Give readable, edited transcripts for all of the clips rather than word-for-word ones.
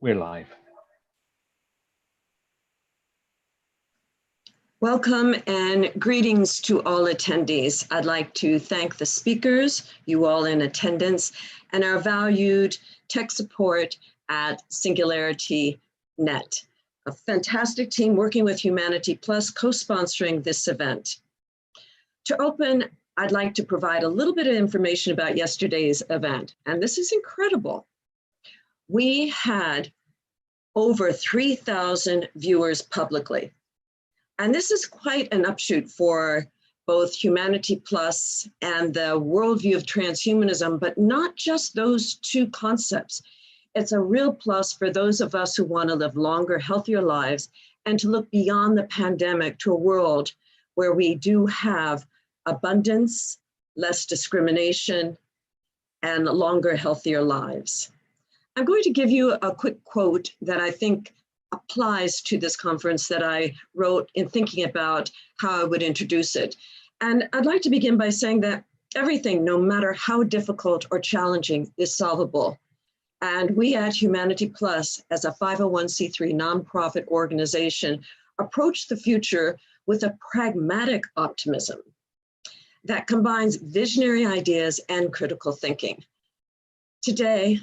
We're live. Welcome and greetings to all attendees. I'd like to thank the speakers, you all in attendance, and our valued tech support at SingularityNET, a fantastic team working with Humanity Plus, co-sponsoring this event. To open, I'd like to provide a little bit of information about yesterday's event, and this is incredible. We had over 3,000 viewers publicly. And this is quite an upshoot for both Humanity Plus and the worldview of transhumanism, but not just those two concepts. It's a real plus for those of us who want to live longer, healthier lives and to look beyond the pandemic to a world where we do have abundance, less discrimination, and longer, healthier lives. I'm going to give you a quick quote that I think applies to this conference that I wrote in thinking about how I would introduce it. And I'd like to begin by saying that everything, no matter how difficult or challenging, is solvable. And we at Humanity Plus, as a 501c3 nonprofit organization, approach the future with a pragmatic optimism that combines visionary ideas and critical thinking. Today,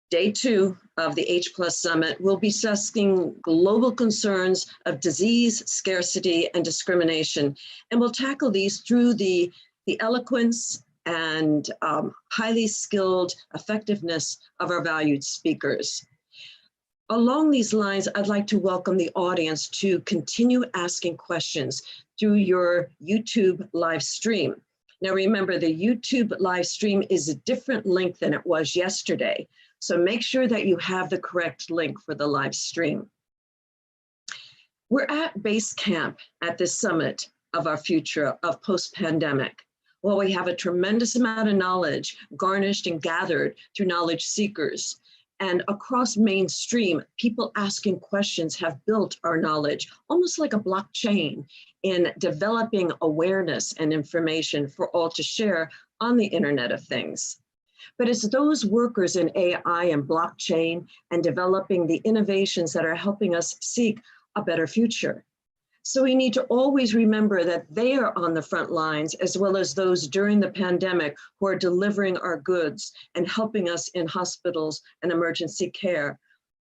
Day 2 of the H+ Summit will be discussing global concerns of disease, scarcity, and discrimination. And we'll tackle these through the eloquence and highly skilled effectiveness of our valued speakers. Along these lines, I'd like to welcome the audience to continue asking questions through your YouTube live stream. Now remember, the YouTube live stream is a different link than it was yesterday. So make sure that you have the correct link for the live stream. We're at base camp at this summit of our future of post-pandemic. Well, we have a tremendous amount of knowledge garnished and gathered through knowledge seekers. And across mainstream, people asking questions have built our knowledge, almost like a blockchain in developing awareness and information for all to share on the Internet of Things. But it's those workers in AI and blockchain and developing the innovations that are helping us seek a better future. So we need to always remember that they are on the front lines, as well as those during the pandemic who are delivering our goods and helping us in hospitals and emergency care.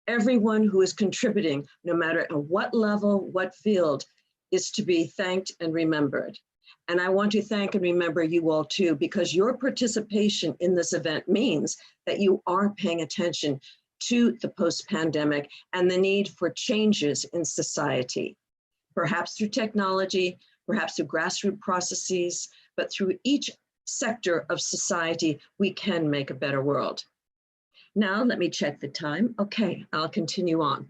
Everyone who is contributing, no matter at what level, what field, is to be thanked and remembered. And I want to thank and remember you all too, because your participation in this event means that you are paying attention to the post-pandemic and the need for changes in society, perhaps through technology, perhaps through grassroots processes, but through each sector of society, we can make a better world. Now, let me check the time. Okay, I'll continue on.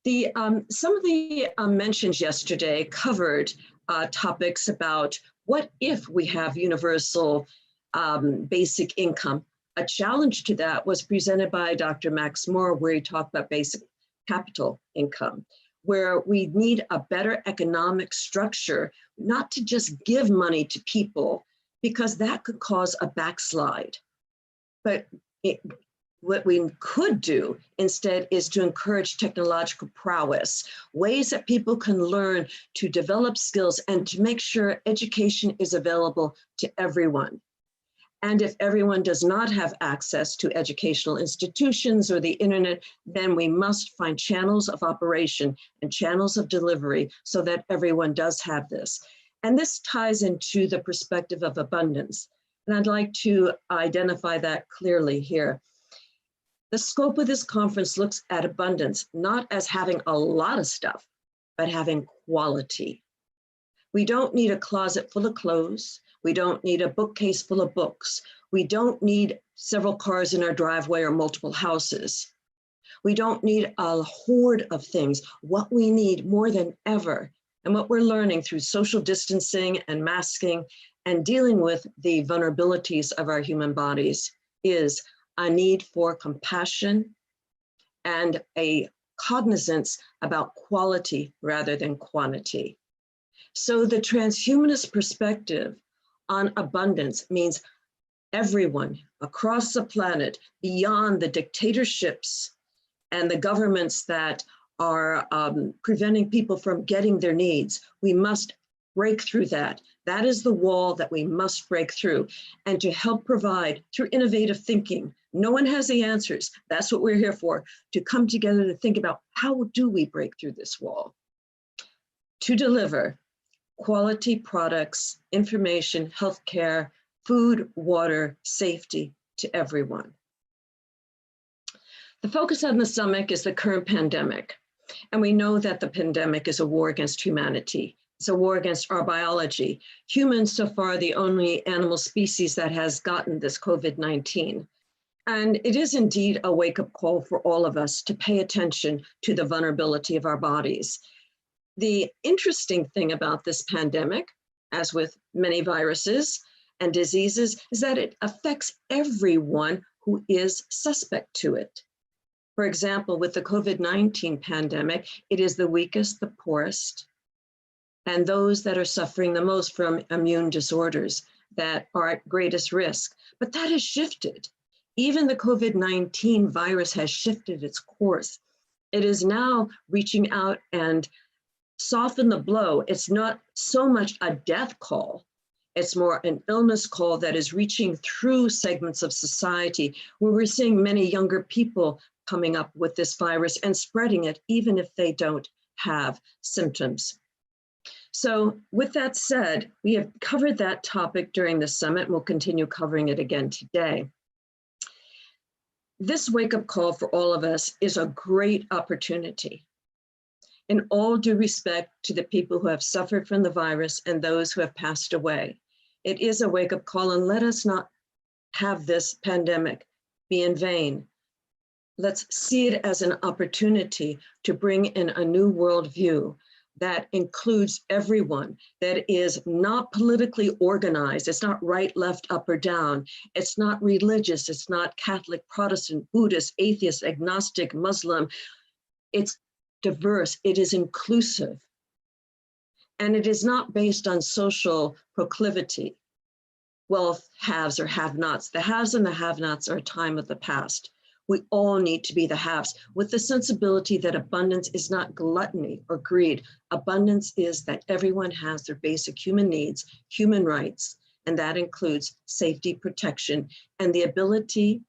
Some of the mentions yesterday covered topics about what if we have universal basic income. A challenge to that was presented by Dr. Max Moore, where he talked about basic capital income, where we need a better economic structure, not to just give money to people, because that could cause a backslide. But what we could do instead is to encourage technological prowess, ways that people can learn to develop skills and to make sure education is available to everyone. And if everyone does not have access to educational institutions or the internet, then we must find channels of operation and channels of delivery so that everyone does have this. And this ties into the perspective of abundance. And I'd like to identify that clearly here. The scope of this conference looks at abundance, not as having a lot of stuff, but having quality. We don't need a closet full of clothes. We don't need a bookcase full of books. We don't need several cars in our driveway or multiple houses. We don't need a hoard of things. What we need more than ever, and what we're learning through social distancing and masking and dealing with the vulnerabilities of our human bodies, is a need for compassion and a cognizance about quality rather than quantity. So the transhumanist perspective on abundance means everyone across the planet, beyond the dictatorships and the governments that are preventing people from getting their needs. We must break through that. That is the wall that we must break through, and to help provide through innovative thinking. No one has the answers. That's what we're here for, to come together to think about how do we break through this wall to deliver quality products, information, healthcare, food, water, safety to everyone. The focus on the summit is the current pandemic. And we know that the pandemic is a war against humanity. It's a war against our biology. Humans so far are the only animal species that has gotten this COVID-19. And it is indeed a wake-up call for all of us to pay attention to the vulnerability of our bodies. The interesting thing about this pandemic, as with many viruses and diseases, is that it affects everyone who is suspect to it. For example, with the COVID-19 pandemic, it is the weakest, the poorest, and those that are suffering the most from immune disorders that are at greatest risk. But that has shifted. Even the COVID-19 virus has shifted its course. It is now reaching out and soften the blow. It's not so much a death call. It's more an illness call that is reaching through segments of society, where we're seeing many younger people coming up with this virus and spreading it, even if they don't have symptoms. So with that said, we have covered that topic during the summit. We'll continue covering it again today. This wake-up call for all of us is a great opportunity. In all due respect to the people who have suffered from the virus and those who have passed away, it is a wake-up call, and let us not have this pandemic be in vain. Let's see it as an opportunity to bring in a new worldview that includes everyone, that is not politically organized. It's not right, left, up, or down. It's not religious. It's not Catholic, Protestant, Buddhist, atheist, agnostic, Muslim. It's diverse. It is inclusive. And it is not based on social proclivity, wealth, haves or have-nots. The haves and the have-nots are a time of the past. We all need to be the haves, with the sensibility that abundance is not gluttony or greed. Abundance is that everyone has their basic human needs, human rights, and that includes safety, protection, and the ability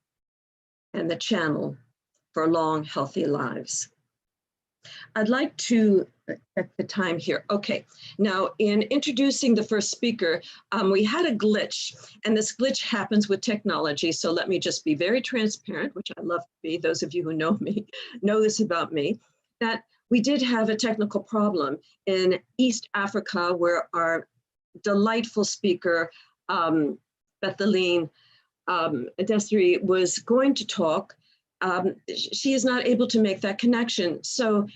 and the channel for long, healthy lives. I'd like to, at the time here, okay. Now, in introducing the first speaker, we had a glitch, and this glitch happens with technology. So let me just be very transparent, which I love to be. Those of you who know me know this about me, that we did have a technical problem in East Africa, where our delightful speaker, Bethaline Desiree, was going to talk. She is not able to make that connection. So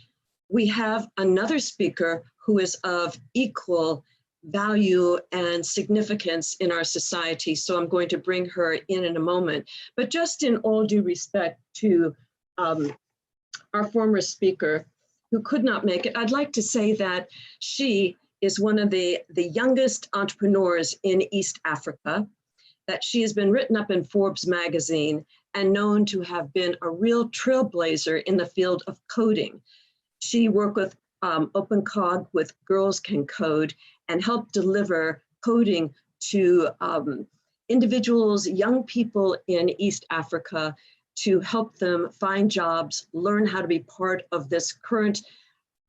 we have another speaker who is of equal value and significance in our society. So I'm going to bring her in a moment. But just in all due respect to our former speaker who could not make it, I'd like to say that she is one of the youngest entrepreneurs in East Africa, that she has been written up in Forbes magazine and known to have been a real trailblazer in the field of coding. She worked with OpenCog, with Girls Can Code, and helped deliver coding to individuals, young people in East Africa, to help them find jobs, learn how to be part of this current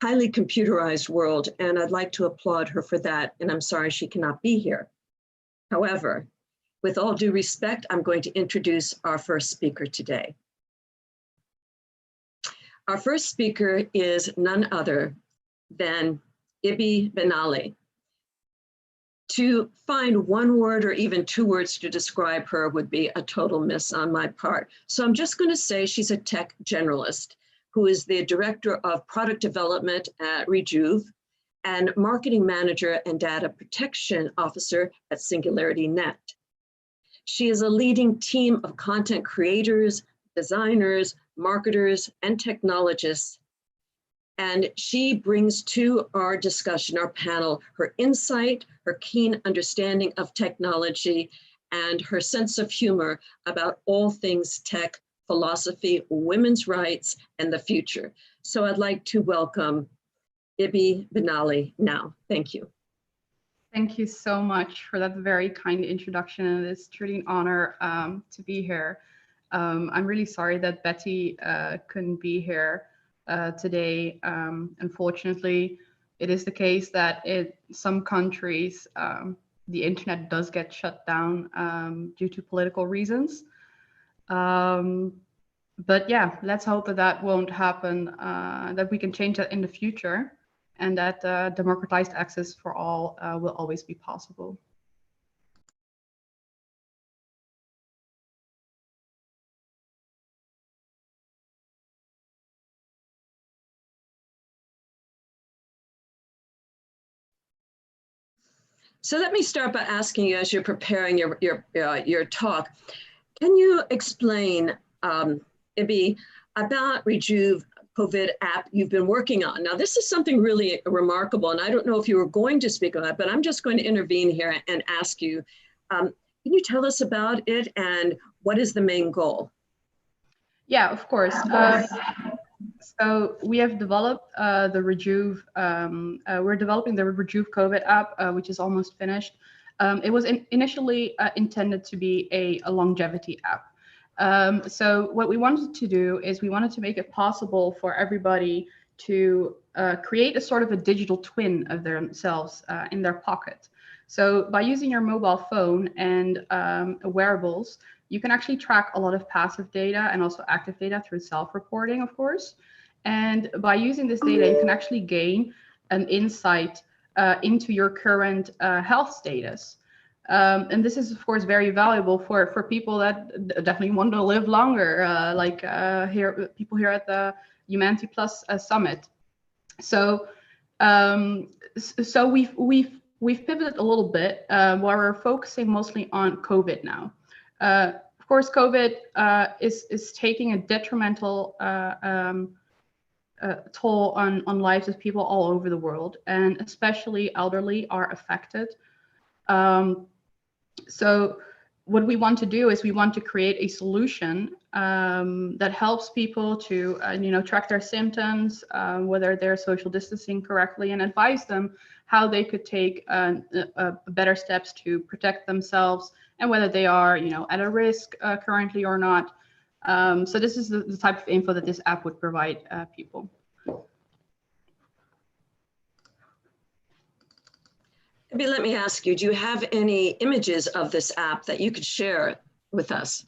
highly computerized world. And I'd like to applaud her for that. And I'm sorry she cannot be here. However, with all due respect, I'm going to introduce our first speaker today. Our first speaker is none other than Ibi Ben-Ali. To find one word or even two words to describe her would be a total miss on my part. So I'm just going to say she's a tech generalist who is the director of product development at Rejuve and marketing manager and data protection officer at SingularityNET. She is a leading team of content creators, designers, marketers, and technologists. And she brings to our discussion, our panel, her insight, her keen understanding of technology, and her sense of humor about all things tech philosophy, women's rights, and the future. So I'd like to welcome Ibi Benali now. Thank you. Thank you so much for that very kind introduction, and it's truly an honor to be here. I'm really sorry that Betty couldn't be here today. Unfortunately, it is the case that in some countries, the internet does get shut down due to political reasons. But yeah, let's hope that that won't happen, that we can change that in the future, and that democratized access for all will always be possible. So let me start by asking you, as you're preparing your talk, can you explain, Ibi, about Rejuve COVID app you've been working on? Now, this is something really remarkable, and I don't know if you were going to speak on that, but I'm just going to intervene here and ask you, can you tell us about it and what is the main goal? Yeah, of course. So we have developed the Rejuve, we're developing the Rejuve COVID app, which is almost finished. It was initially intended to be a longevity app. So what we wanted to do is we wanted to make it possible for everybody to create a sort of a digital twin of themselves in their pocket. So by using your mobile phone and wearables, you can actually track a lot of passive data and also active data through self-reporting, of course. And by using this data, you can actually gain an insight into your current health status. And this is, of course, very valuable for people that definitely want to live longer, like people here at the Humanity Plus Summit. So, so we've pivoted a little bit where we're focusing mostly on COVID now. Of course, COVID is taking a detrimental toll on lives of people all over the world, and especially elderly are affected. So what we want to do is we want to create a solution that helps people to track their symptoms, whether they're social distancing correctly, and advise them how they could take better steps to protect themselves and whether they are at a risk currently or not. So this is the type of info that this app would provide people. Maybe let me ask you, do you have any images of this app that you could share with us?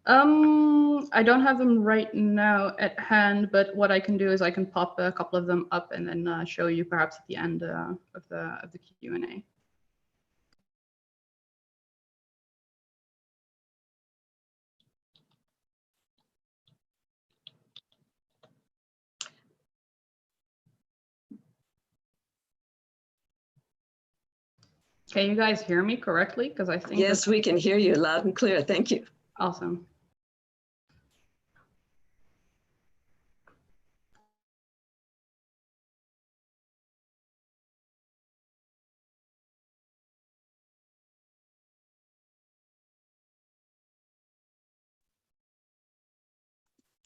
I don't have them right now at hand, but what I can do is I can pop a couple of them up and then show you perhaps at the end of the Q&A. Can you guys hear me correctly? Because I think yes, we can hear you loud and clear. Thank you. Awesome.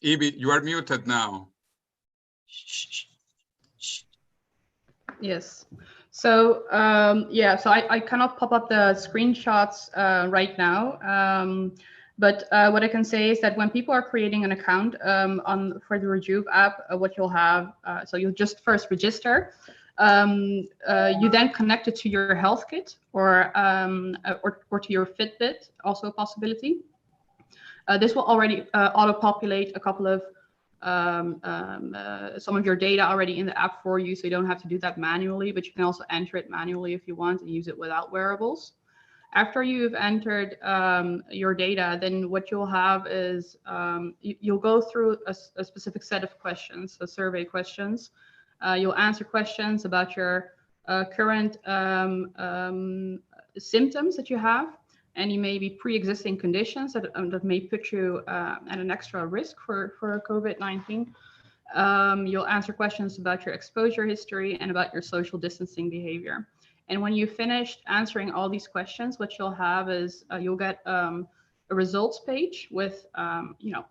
Ibi, you are muted now. Yes. So yeah, so I cannot pop up the screenshots right now. But what I can say is that when people are creating an account for the Rejuve app, what you'll have, so you'll just first register. You then connect it to your health kit or to your Fitbit, also a possibility. This will already auto-populate a couple of some of your data already in the app for you, so you don't have to do that manually, but you can also enter it manually if you want and use it without wearables. After you've entered your data, then what you'll have is you'll go through a specific set of questions, so survey questions. You'll answer questions about your current symptoms that you have, any maybe pre-existing conditions that may put you at an extra risk for COVID-19. You'll answer questions about your exposure history and about your social distancing behavior. And when you've finished answering all these questions, what you'll have is you'll get a a results page with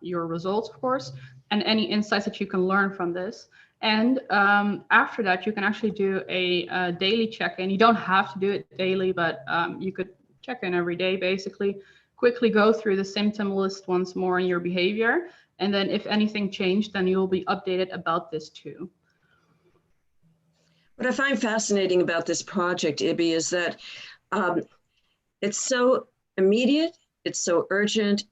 your results, of course, and any insights that you can learn from this. And after that, you can actually do a daily check-in. You don't have to do it daily, but you could check in every day, basically. Quickly go through the symptom list once more in your behavior. And then if anything changed, then you'll be updated about this too. What I find fascinating about this project, Ibby, is that it's so immediate, it's so urgent,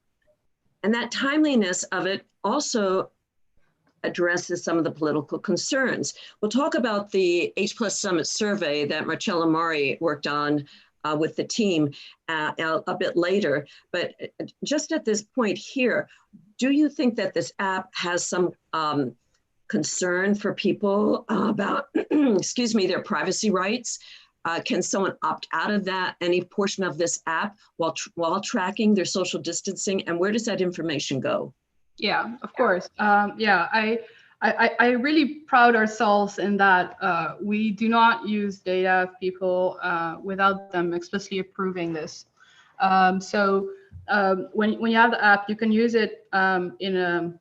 and that timeliness of it also addresses some of the political concerns. We'll talk about the H+ Summit survey that Marcella Mari worked on with the team a bit later. But just at this point here, do you think that this app has some concern for people about, excuse me, their privacy rights? Can someone opt out of that, any portion of this app while tracking their social distancing? And where does that information go? Yeah, of course. I really proud ourselves in that we do not use data of people without them explicitly approving this. So when you have the app, you can use it in a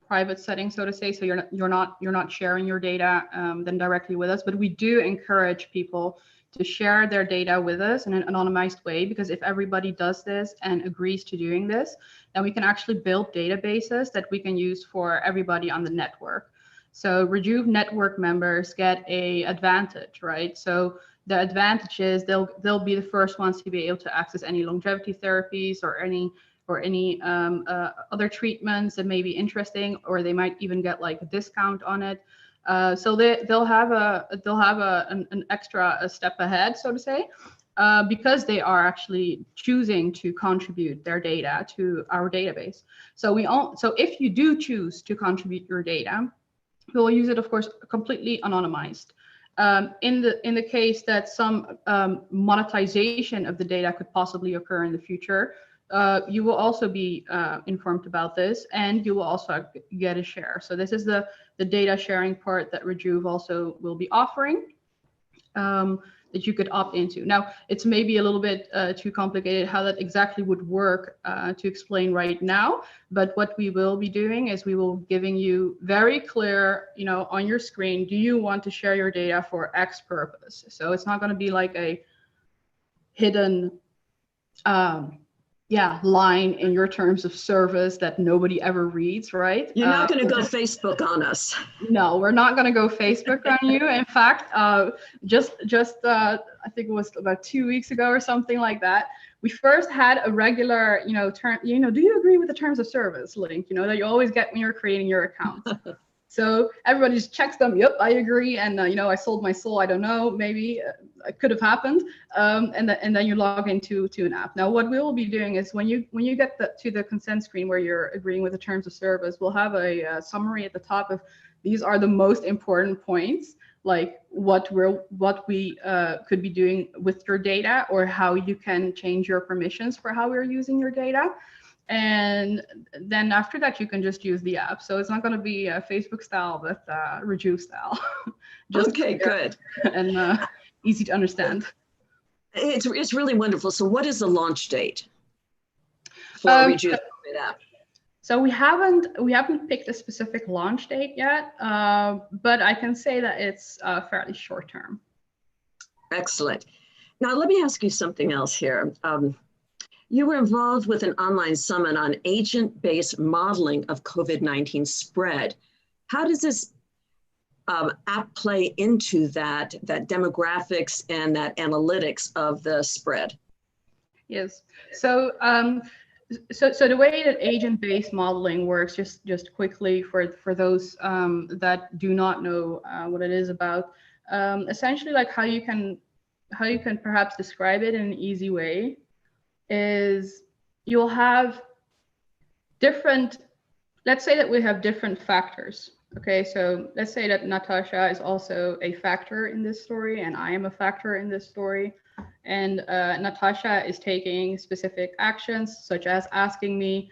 private setting, so to say. So you're not sharing your data then directly with us, but we do encourage people to share their data with us in an anonymized way, because if everybody does this and agrees to doing this, then we can actually build databases that we can use for everybody on the network. So Rejuve network members get a advantage, right? So the advantage is they'll be the first ones to be able to access any longevity therapies or any other treatments that may be interesting, or they might even get like a discount on it. So they'll have an extra step ahead, so to say, because they are actually choosing to contribute their data to our database. So if you do choose to contribute your data, we'll use it, of course, completely anonymized. In the case that some monetization of the data could possibly occur in the future, you will also be informed about this, and you will also get a share. So this is the data sharing part that Rejuve also will be offering, that you could opt into. Now, it's maybe a little bit too complicated how that exactly would work to explain right now, but what we will be doing is we will giving you very clear, on your screen, do you want to share your data for X purpose? So it's not going to be like a hidden line in your terms of service that nobody ever reads, right? You're not going to go Facebook on us. No, we're not going to go Facebook on you. In fact, just I think it was about 2 weeks ago or something like that, we first had a regular, term, do you agree with the terms of service link, that you always get when you're creating your account. So everybody just checks them. Yep, I agree. And, I sold my soul. I don't know, maybe it could have happened. And then you log into an app. Now, what we will be doing is when you get to the consent screen where you're agreeing with the terms of service, we'll have a summary at the top of these are the most important points, like what we could be doing with your data, or how you can change your permissions for how we're using your data. And then after that, you can just use the app. So it's not going to be Facebook style, but Rejuve style. Just okay, good. And easy to understand. It's really wonderful. So what is the launch date for Rejuve app? So we haven't picked a specific launch date yet, but I can say that it's fairly short term. Excellent. Now let me ask you something else here. You were involved with an online summit on agent-based modeling of COVID-19 spread. How does this app play into that demographics and that analytics of the spread? Yes. So so the way that agent-based modeling works, just quickly for those that do not know what it is about, essentially like how you can perhaps describe it in an easy way is you'll have different, let's say that we have different factors. Okay, so let's say that Natasha is also a factor in this story, and I am a factor in this story. And Natasha is taking specific actions, such as asking me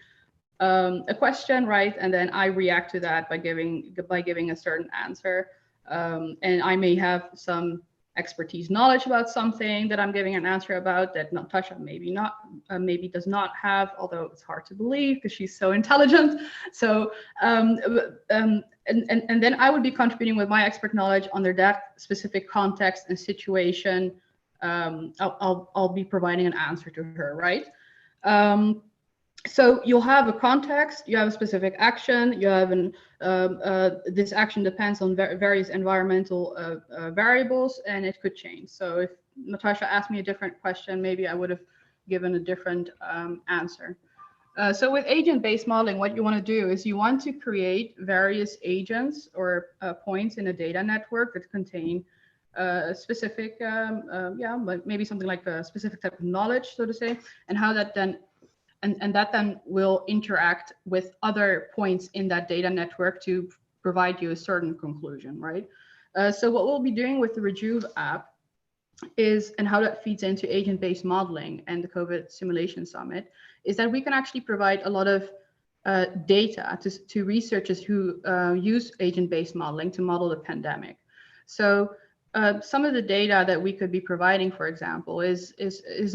a question, right? And then I react to that by giving a certain answer. And I may have some expertise, knowledge about something that I'm giving an answer about that Natasha maybe does not have, although it's hard to believe because she's so intelligent. So and then I would be contributing with my expert knowledge under that specific context and situation. I'll be providing an answer to her, right? So you'll have a context, you have a specific action, you have this action depends on various environmental variables, and it could change. So if Natasha asked me a different question, maybe I would have given a different answer. So with agent-based modeling, what you want to do is you want to create various agents or points in a data network that contain specific, like maybe something like a specific type of knowledge, so to say, and how that then and that then will interact with other points in that data network to provide you a certain conclusion, right? So what we'll be doing with the Rejuve app is, and how that feeds into agent-based modeling and the COVID Simulation Summit, is that we can actually provide a lot of data to researchers who use agent-based modeling to model the pandemic. So some of the data that we could be providing, for example, is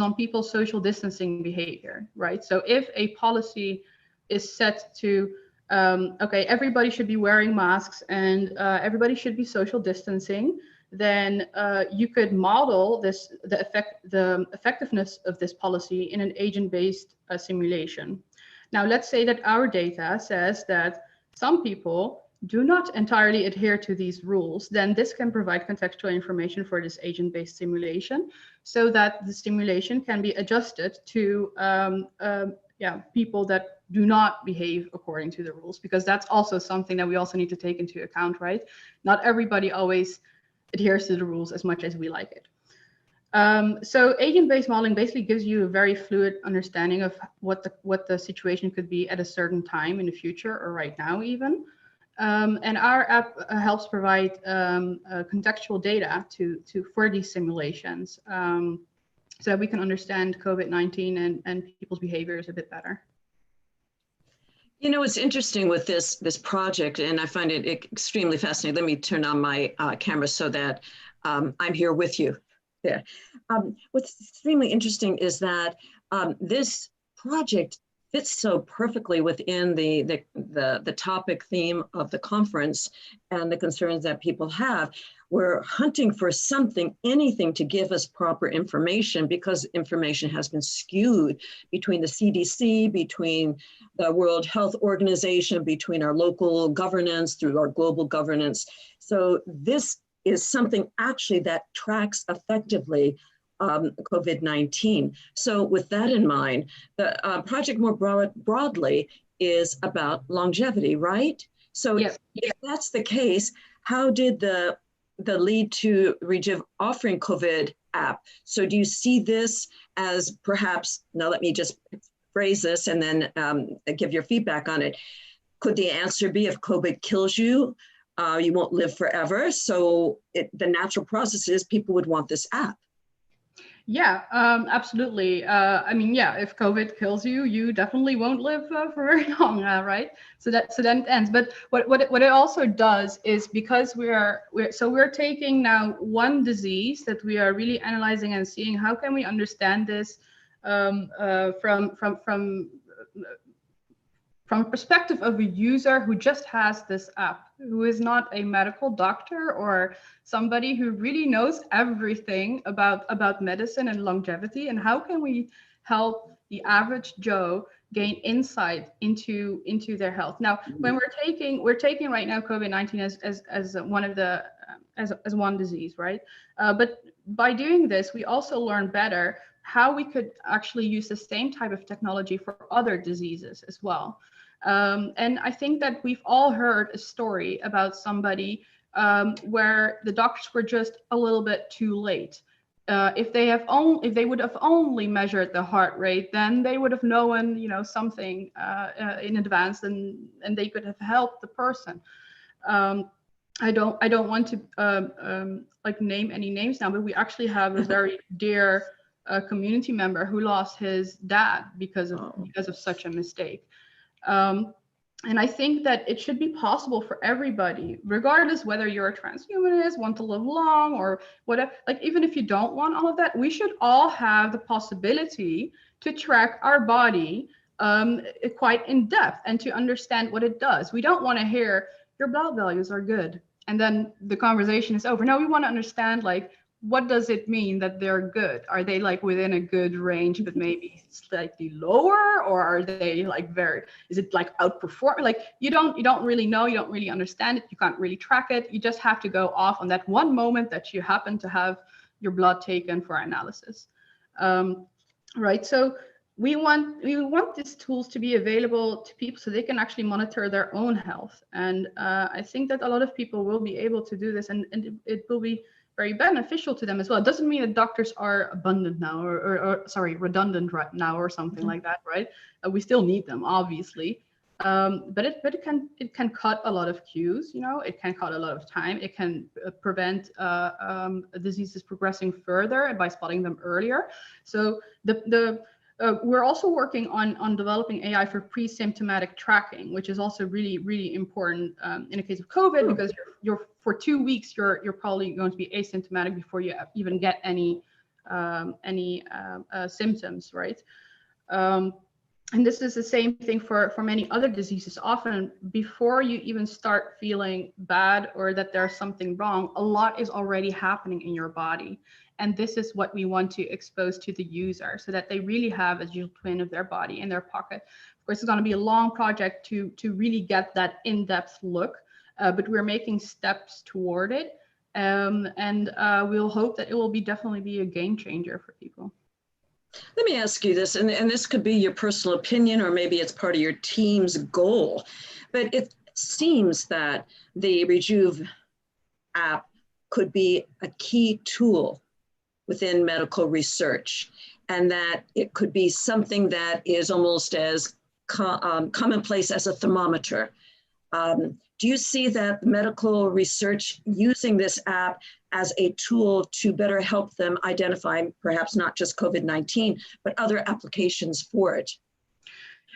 on people's social distancing behavior, right? So if a policy is set to, okay, everybody should be wearing masks and everybody should be social distancing, then you could model the effectiveness of this policy in an agent-based simulation. Now, let's say that our data says that some people do not entirely adhere to these rules, then this can provide contextual information for this agent-based simulation so that the simulation can be adjusted to people that do not behave according to the rules, because that's also something that we also need to take into account, right? Not everybody always adheres to the rules as much as we like it. So agent-based modeling basically gives you a very fluid understanding of what the situation could be at a certain time in the future or right now even. And our app helps provide contextual data for these simulations so that we can understand COVID-19 and people's behaviors a bit better. You know, it's interesting with this project, and I find it extremely fascinating. Let me turn on my camera so that I'm here with you. Yeah. What's extremely interesting is that this project fits so perfectly within the topic theme of the conference and the concerns that people have. We're hunting for something, anything to give us proper information, because information has been skewed between the CDC, between the World Health Organization, between our local governance, through our global governance. So this is something actually that tracks effectively COVID-19. So with that in mind, the project more broadly is about longevity, right? So yes. If that's the case, how did the lead to Rejuve offering COVID app? So do you see this as perhaps, now let me just phrase this and then give your feedback on it. Could the answer be, if COVID kills you, you won't live forever? So the natural process is people would want this app. Yeah, absolutely. I mean, yeah, if COVID kills you, you definitely won't live for very long, right? So then it ends. But what it also does is, because we're taking now one disease that we are really analyzing and seeing how can we understand this from a perspective of a user who just has this app, who is not a medical doctor or somebody who really knows everything about medicine and longevity, and how can we help the average Joe gain insight into their health. Now, when we're taking right now COVID-19 as one of the as one disease, right? But by doing this, we also learn better how we could actually use the same type of technology for other diseases as well. And I think that we've all heard a story about somebody where the doctors were just a little bit too late. If they would have only measured the heart rate, then they would have known, something in advance, and they could have helped the person. I don't want to like name any names now, but we actually have a very dear community member who lost his dad because of such a mistake. And I think that it should be possible for everybody, regardless whether you're a transhumanist, want to live long, or whatever. Like, even if you don't want all of that, we should all have the possibility to track our body quite in depth and to understand what it does. We don't want to hear your blood values are good and then the conversation is over. No, we want to understand, like, what does it mean that they're good? Are they like within a good range, but maybe slightly lower, or are they like very? Is it like outperform? Like, you don't really know. You don't really understand it. You can't really track it. You just have to go off on that one moment that you happen to have your blood taken for analysis, right? So we want these tools to be available to people so they can actually monitor their own health. And I think that a lot of people will be able to do this, and it will be very beneficial to them as well. It doesn't mean that doctors are abundant now, or sorry, redundant right now, or something like that, right? We still need them, obviously, but it can cut a lot of queues. You know, it can cut a lot of time. It can prevent diseases progressing further by spotting them earlier. So we're also working on developing AI for pre-symptomatic tracking, which is also really, really important in the case of COVID, because you're for 2 weeks you're probably going to be asymptomatic before you even get any symptoms, right? And this is the same thing for many other diseases. Often, before you even start feeling bad or that there's something wrong, a lot is already happening in your body. And this is what we want to expose to the user so that they really have a digital twin of their body in their pocket. Of course, it's going to be a long project to really get that in-depth look, but we're making steps toward it. And we'll hope that it will definitely be a game changer for people. Let me ask you this, and this could be your personal opinion, or maybe it's part of your team's goal, but it seems that the Rejuve app could be a key tool within medical research, and that it could be something that is almost as commonplace as a thermometer. Do you see that medical research using this app as a tool to better help them identify perhaps not just COVID-19, but other applications for it?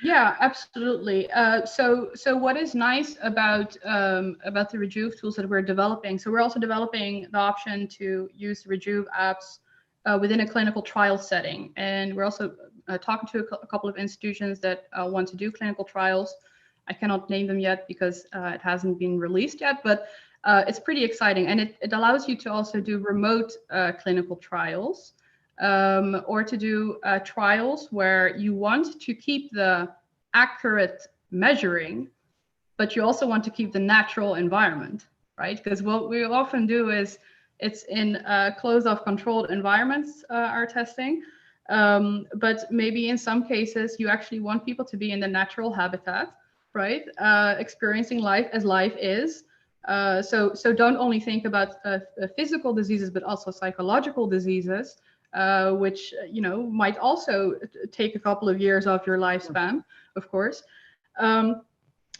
Yeah, absolutely. So what is nice about the Rejuve tools that we're developing? So we're also developing the option to use Rejuve apps within a clinical trial setting, and we're also talking to a couple of institutions that want to do clinical trials. I cannot name them yet because it hasn't been released yet, but it's pretty exciting, and it allows you to also do remote clinical trials. Or to do trials where you want to keep the accurate measuring, but you also want to keep the natural environment, right? Because what we often do is it's in closed-off controlled environments, our testing, but maybe in some cases you actually want people to be in the natural habitat, right? Experiencing life as life is. So don't only think about physical diseases, but also psychological diseases. Which might also take a couple of years off your lifespan, of course.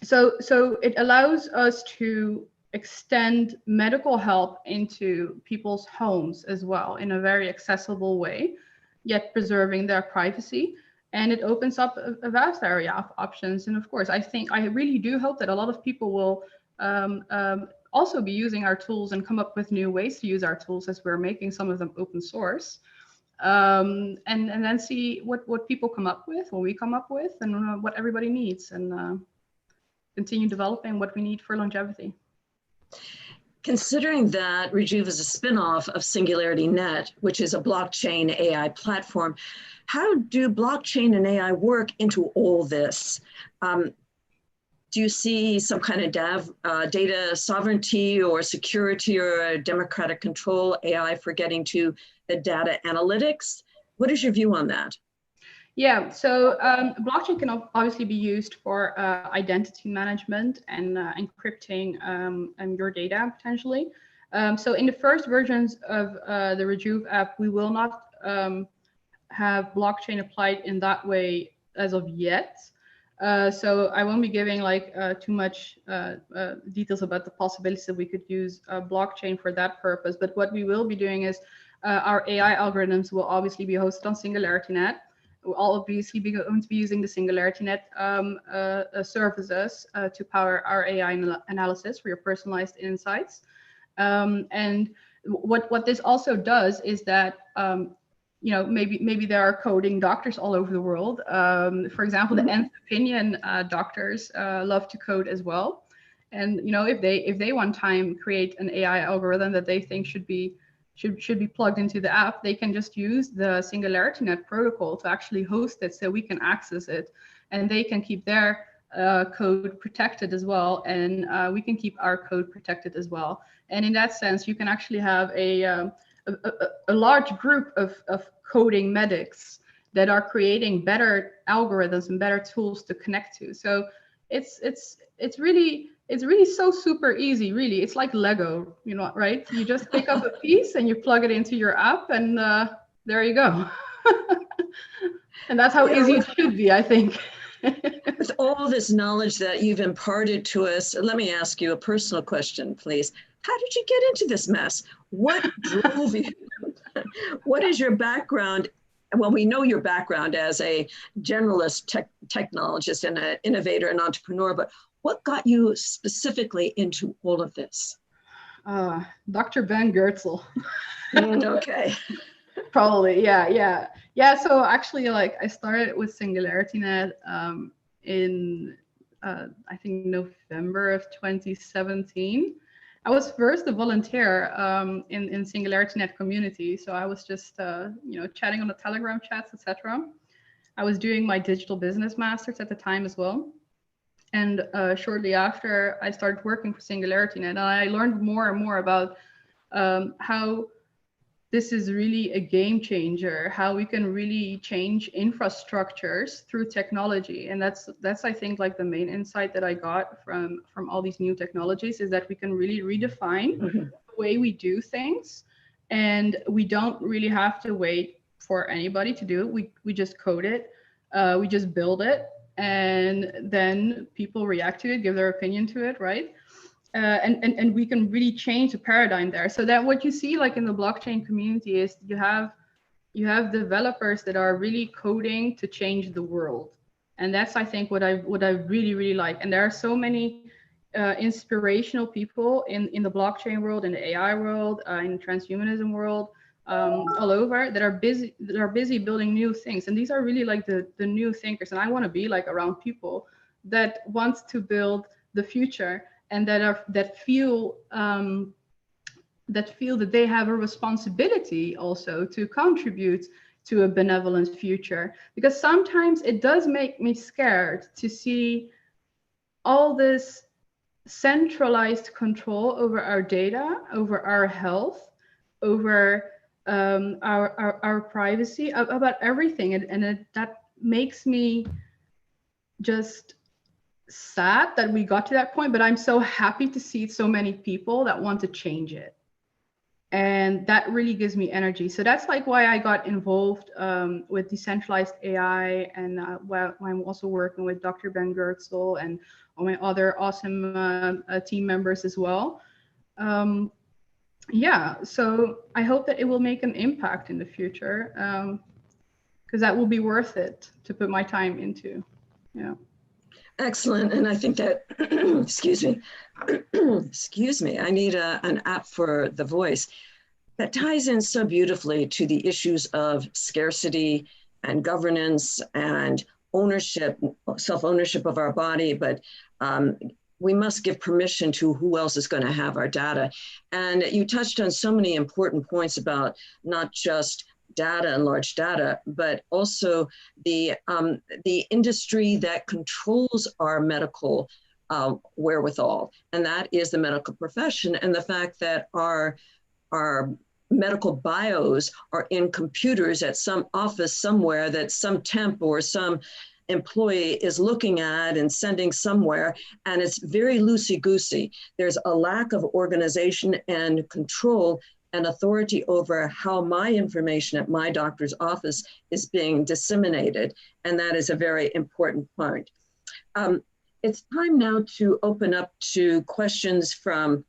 So it allows us to extend medical help into people's homes as well in a very accessible way, yet preserving their privacy. And it opens up a vast area of options. And of course, I really do hope that a lot of people will also be using our tools and come up with new ways to use our tools, as we're making some of them open source. And then see what people come up with, what we come up with, and what everybody needs, and continue developing what we need for longevity. Considering that Rejuve is a spin-off of SingularityNET, which is a blockchain AI platform, how do blockchain and AI work into all this? Do you see some kind of data sovereignty or security or a democratic control AI for getting to the data analytics? What is your view on that? Yeah, so blockchain can obviously be used for identity management and encrypting your data potentially. So in the first versions of the Rejuve app, we will not have blockchain applied in that way as of yet. So I won't be giving too much details about the possibilities that we could use blockchain for that purpose. But what we will be doing is our AI algorithms will obviously be hosted on SingularityNET. I'll obviously be going to be using the SingularityNET services to power our AI analysis for your personalized insights. And what this also does is that maybe there are coding doctors all over the world. For example, the nth opinion doctors love to code as well. And if they one time create an AI algorithm that they think should be plugged into the app, they can just use the SingularityNet protocol to actually host it so we can access it, and they can keep their code protected as well, and we can keep our code protected as well. And in that sense, you can actually have a large group of coding medics that are creating better algorithms and better tools to connect to. So it's really so super easy, really. It's like Lego, right? You just pick up a piece and you plug it into your app, and there you go. And that's how easy it should be, I think. With all this knowledge that you've imparted to us, let me ask you a personal question, please. How did you get into this mess? What drove you? What is your background? Well, we know your background as a generalist technologist and an innovator and entrepreneur, but what got you specifically into all of this? Dr. Ben Goertzel. Okay. Probably, yeah. So actually, I started with SingularityNet in I think November of 2017. I was first a volunteer in SingularityNet community, so I was just chatting on the Telegram chats, etc. I was doing my digital business masters at the time as well. And shortly after, I started working for SingularityNet, and I learned more and more about how this is really a game changer, how we can really change infrastructures through technology. And that's I think the main insight that I got from all these new technologies, is that we can really redefine the way we do things, and we don't really have to wait for anybody to do it. We just code it, we just build it, and then people react to it, give their opinion to it, right? And we can really change the paradigm there. So that what you see in the blockchain community is you have developers that are really coding to change the world. And that's, I think, what I really, really like. And there are so many inspirational people in the blockchain world, in the AI world, in the transhumanism world, all over, that are busy building new things. And these are really the new thinkers. And I want to be around people that want to build the future, and that feel that they have a responsibility also to contribute to a benevolent future. Because sometimes it does make me scared to see all this centralized control over our data, over our health, over our privacy, about everything, and that makes me just sad that we got to that point. But I'm so happy to see so many people that want to change it, and that really gives me energy. So that's why I got involved with decentralized AI, and while I'm also working with Dr. Ben Goertzel and all my other awesome team members as well. Yeah, so I hope that it will make an impact in the future, because that will be worth it to put my time into. Yeah. Excellent. And I think that, excuse me, I need an app for the voice that ties in so beautifully to the issues of scarcity and governance and ownership, self-ownership of our body, but we must give permission to who else is going to have our data. And you touched on so many important points about not just data and large data, but also the industry that controls our medical wherewithal, and that is the medical profession, and the fact that our medical bios are in computers at some office somewhere that some temp or some employee is looking at and sending somewhere, and it's very loosey-goosey. There's a lack of organization and control and authority over how my information at my doctor's office is being disseminated, and that is a very important point. It's time now to open up to questions from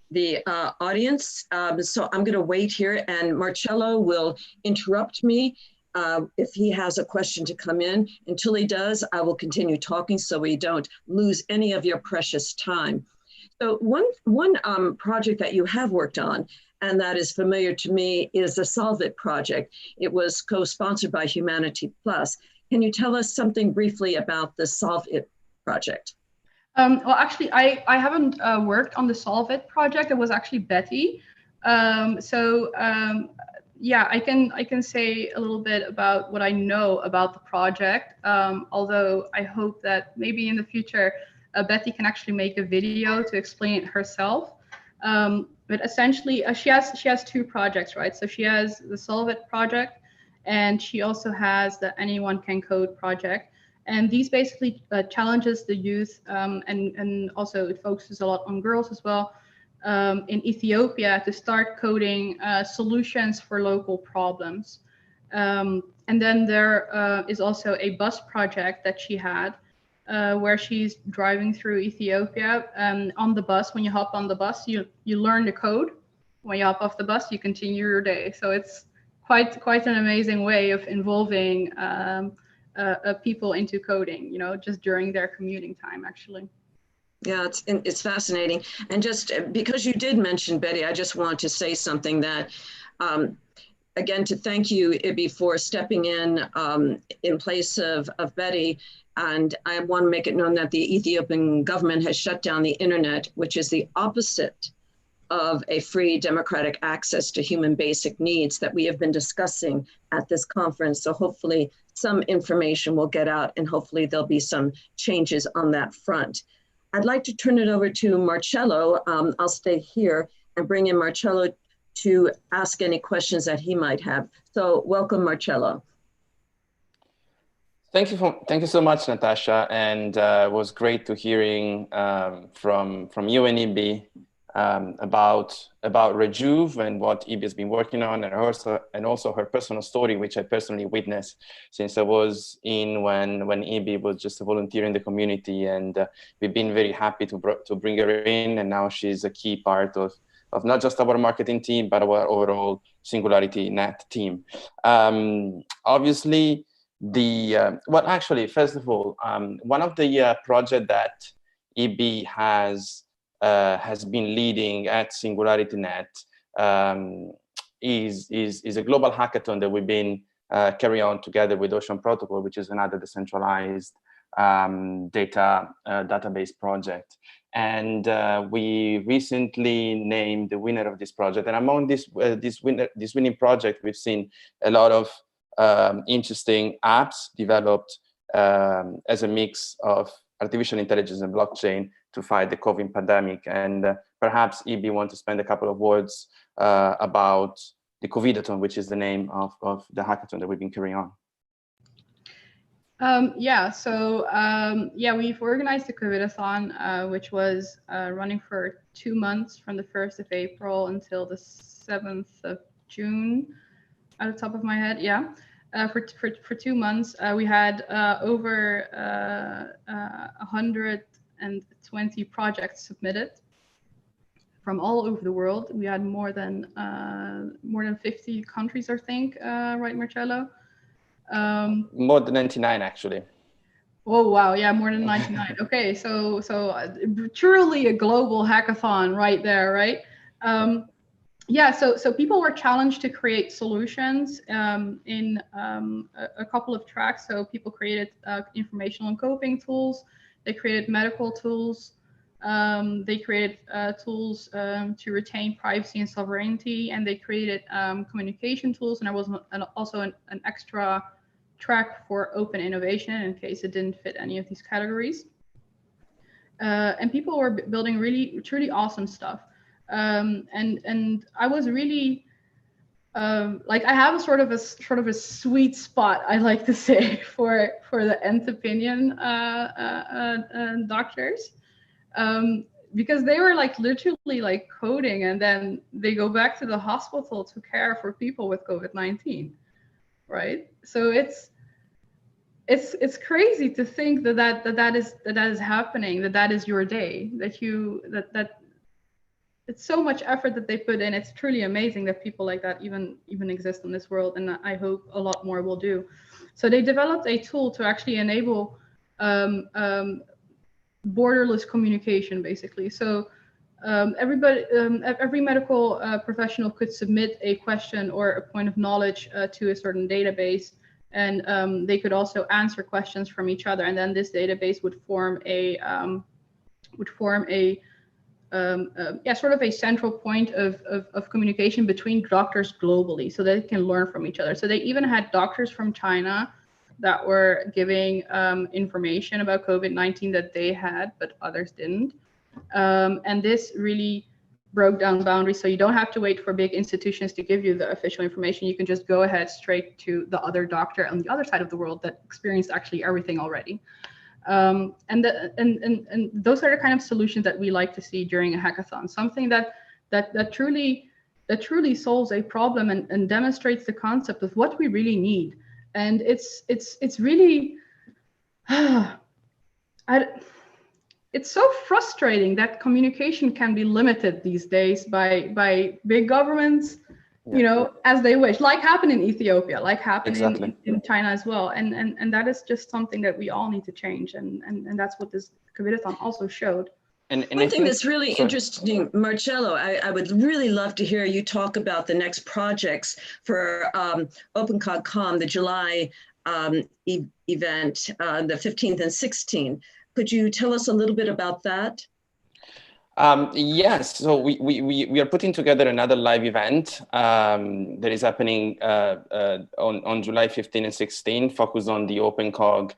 the audience. So I'm going to wait here, and Marcello will interrupt me if he has a question to come in. Until he does, I will continue talking so we don't lose any of your precious time. So one project that you have worked on, and that is familiar to me, is the Solve It project. It was co-sponsored by Humanity Plus. Can you tell us something briefly about the Solve It project? Well, actually, I haven't worked on the Solve It project. It was actually Betty. Yeah, I can say a little bit about what I know about the project. Although I hope that maybe in the future, Betty can actually make a video to explain it herself. But essentially, she has two projects, right? So she has the Solve It project, and she also has the Anyone Can Code project. And these basically challenges the youth, and also it focuses a lot on girls as well, in Ethiopia to start coding solutions for local problems. And then there is also a bus project that she had, where she's driving through Ethiopia. On the bus, when you hop on the bus, you learn the code. When you hop off the bus, you continue your day. So it's quite an amazing way of involving people into coding, you know, just during their commuting time, actually. Yeah, it's fascinating. And just because you did mention Betty, I just want to say something that, again, to thank you, Ibi, for stepping in place of Betty. And I want to make it known that the Ethiopian government has shut down the internet, which is the opposite of a free democratic access to human basic needs that we have been discussing at this conference. So hopefully some information will get out, and hopefully there'll be some changes on that front. I'd like to turn it over to Marcello. I'll stay here and bring in Marcello to ask any questions that he might have. So welcome, Marcello. Thank you so much, Natasha. And it was great to hearing from you and Ibi about Rejuve and what Ibi has been working on, and also her personal story, which I personally witnessed since I was in when Ibi was just a volunteer in the community, and we've been very happy to bring her in, and now she's a key part of not just our marketing team, but our overall SingularityNET team. Obviously, well, actually, first of all, one of the project that Ibi has been leading at SingularityNET is a global hackathon that we've been carrying on together with Ocean Protocol, which is another decentralized database project. And we recently named the winner of this project. And among this winning project, we've seen a lot of interesting apps developed as a mix of artificial intelligence and blockchain to fight the COVID pandemic. And perhaps Ibi want to spend a couple of words about the COVIDathon, which is the name of the hackathon that we've been carrying on. We've organized the COVIDathon, which was running for 2 months from the 1st of April until the 7th of June, out of the top of my head. For 2 months, we had over 120 projects submitted from all over the world. We had more than 50 countries, I think, right, Marcello? More than 99, actually. Oh, wow. Yeah, more than 99. Okay, so truly a global hackathon right there, right? So people were challenged to create solutions in a couple of tracks. So people created informational and coping tools. They created medical tools. They created tools to retain privacy and sovereignty, and they created communication tools. And there was also an extra track for open innovation in case it didn't fit any of these categories. And people were building really, truly awesome stuff. And I was really like, I have a sort of a sweet spot, I like to say, for the nth opinion doctors, because they were like literally like coding, and then they go back to the hospital to care for people with COVID-19, right? So it's crazy to think that is happening, that is your day, that it's so much effort that they put in. It's truly amazing that people like that even exist in this world, and I hope a lot more will do. So they developed a tool to actually enable borderless communication, basically. So every medical professional could submit a question or a point of knowledge to a certain database, and they could also answer questions from each other, and then this database would form a sort of a central point of communication between doctors globally, so they can learn from each other. So they even had doctors from China that were giving information about COVID-19 that they had, but others didn't. And this really broke down boundaries. So you don't have to wait for big institutions to give you the official information. You can just go ahead straight to the other doctor on the other side of the world that experienced actually everything already. And those are the kind of solutions that we like to see during a hackathon. Something that truly solves a problem and demonstrates the concept of what we really need. And it's really it's so frustrating that communication can be limited these days by big governments, you know, as they wish, like happened in Ethiopia, like happened in China as well. And that is just something that we all need to change. And that's what this COVID-athon also showed. And one thing that's really interesting, Marcello, I would really love to hear you talk about the next projects for OpenCogCom, the July event, the 15th and 16th. Could you tell us a little bit about that? Yes, so we are putting together another live event that is happening on July 15 and 16, focused on the OpenCog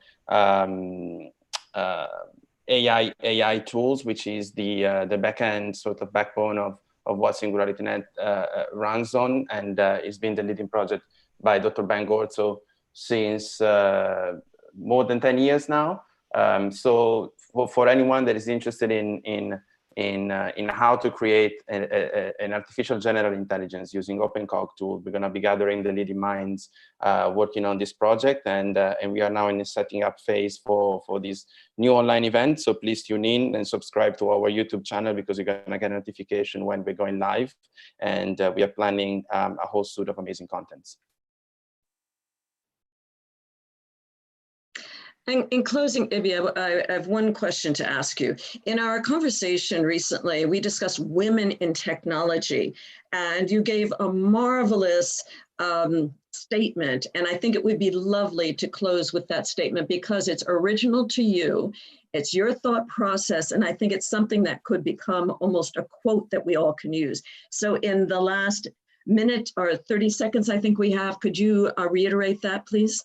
AI tools, which is the backend sort of backbone of what SingularityNET runs on, and it's been the leading project by Dr. Ben Gorzo since more than 10 years now. So for anyone that is interested in how to create an artificial general intelligence using OpenCog tool, we're going to be gathering the leading minds working on this project, and we are now in the setting up phase for this new online event. So please tune in and subscribe to our YouTube channel, because you're going to get a notification when we're going live, and we are planning a whole suite of amazing contents. In closing, Ibi, I have one question to ask you. In our conversation recently, we discussed women in technology, and you gave a marvelous statement. And I think it would be lovely to close with that statement, because it's original to you. It's your thought process. And I think it's something that could become almost a quote that we all can use. So in the last minute or 30 seconds, I think we have, could you reiterate that, please?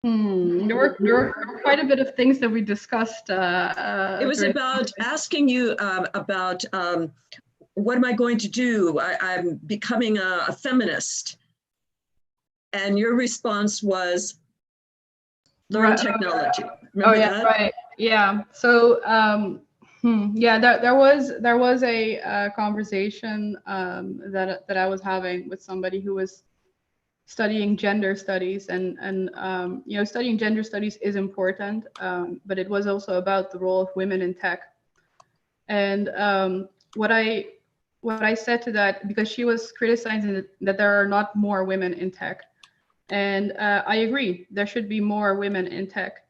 There were quite a bit of things that we discussed. It was about asking you about what am I going to do? I'm becoming a feminist. And your response was learn technology. Remember that? Right. Yeah. So yeah, there was a conversation that I was having with somebody who was studying gender studies, and you know, studying gender studies is important, but it was also about the role of women in tech. And what I said to that, because she was criticizing that there are not more women in tech, and I agree, there should be more women in tech.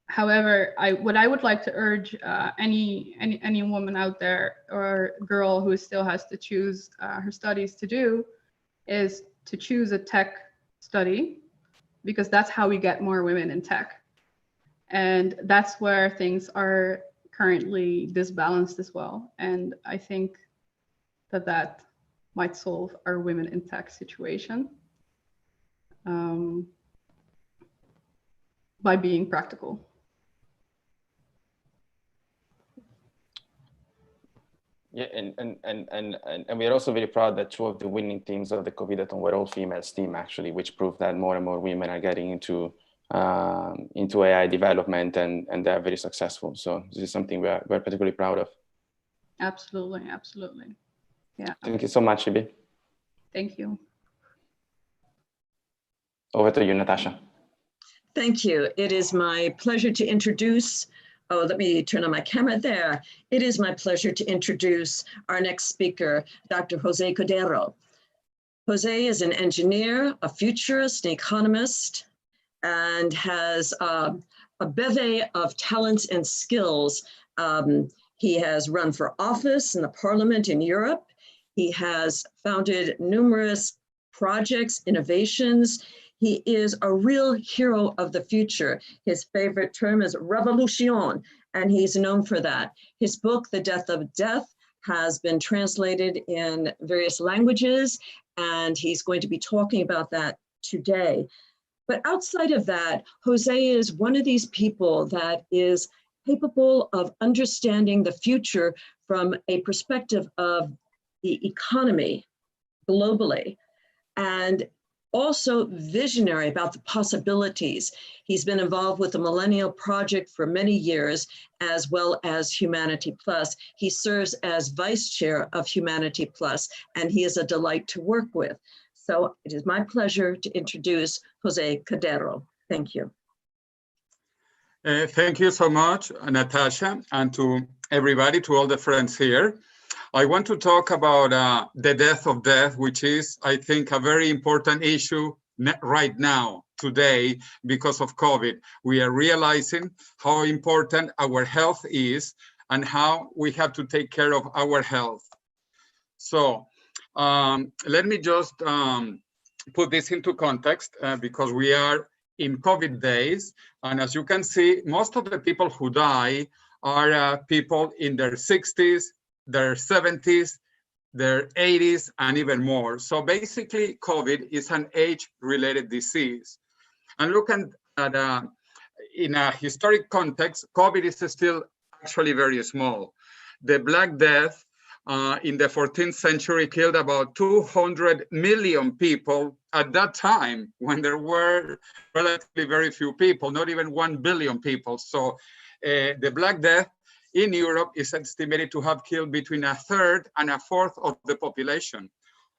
However, what I would like to urge any woman out there or girl who still has to choose her studies to do is to choose a tech study, because that's how we get more women in tech. And that's where things are currently disbalanced as well. And I think that might solve our women in tech situation by being practical. Yeah, and we are also very proud that 2 of the winning teams of the COVID-athon were all female team, actually, which proved that more and more women are getting into AI development, and they're very successful. So this is something we're particularly proud of. Absolutely, absolutely. Yeah. Thank you so much, Ibi. Thank you. Over to you, Natasha. Thank you. It is my pleasure to introduce Oh, let me turn on my camera there. It is my pleasure to introduce our next speaker, Dr. Jose Cordero. Jose is an engineer, a futurist, an economist, and has a bevy of talents and skills. He has run for office in the parliament in Europe. He has founded numerous projects, innovations. He is a real hero of the future. His favorite term is revolution, and he's known for that. His book, The Death of Death, has been translated in various languages, and he's going to be talking about that today. But outside of that, Jose is one of these people that is capable of understanding the future from a perspective of the economy globally, and also visionary about the possibilities. He's been involved with the Millennial Project for many years, as well as Humanity Plus. He serves as vice chair of Humanity Plus, and he is a delight to work with. So it is my pleasure to introduce Jose Cordero. Thank you. Thank you so much, Natasha, and to everybody, to all the friends here. I want to talk about the death of death, which is, I think, a very important issue right now, today, because of COVID. We are realizing how important our health is and how we have to take care of our health. So let me just put this into context because we are in COVID days. And as you can see, most of the people who die are people in their 60s, their 70s, their 80s, and even more. So basically, COVID is an age-related disease. And looking at in a historic context, COVID is still actually very small. The Black Death in the 14th century killed about 200 million people at that time, when there were relatively very few people, not even 1 billion people. So the Black Death in Europe is estimated to have killed between 1/3 and 1/4 of the population,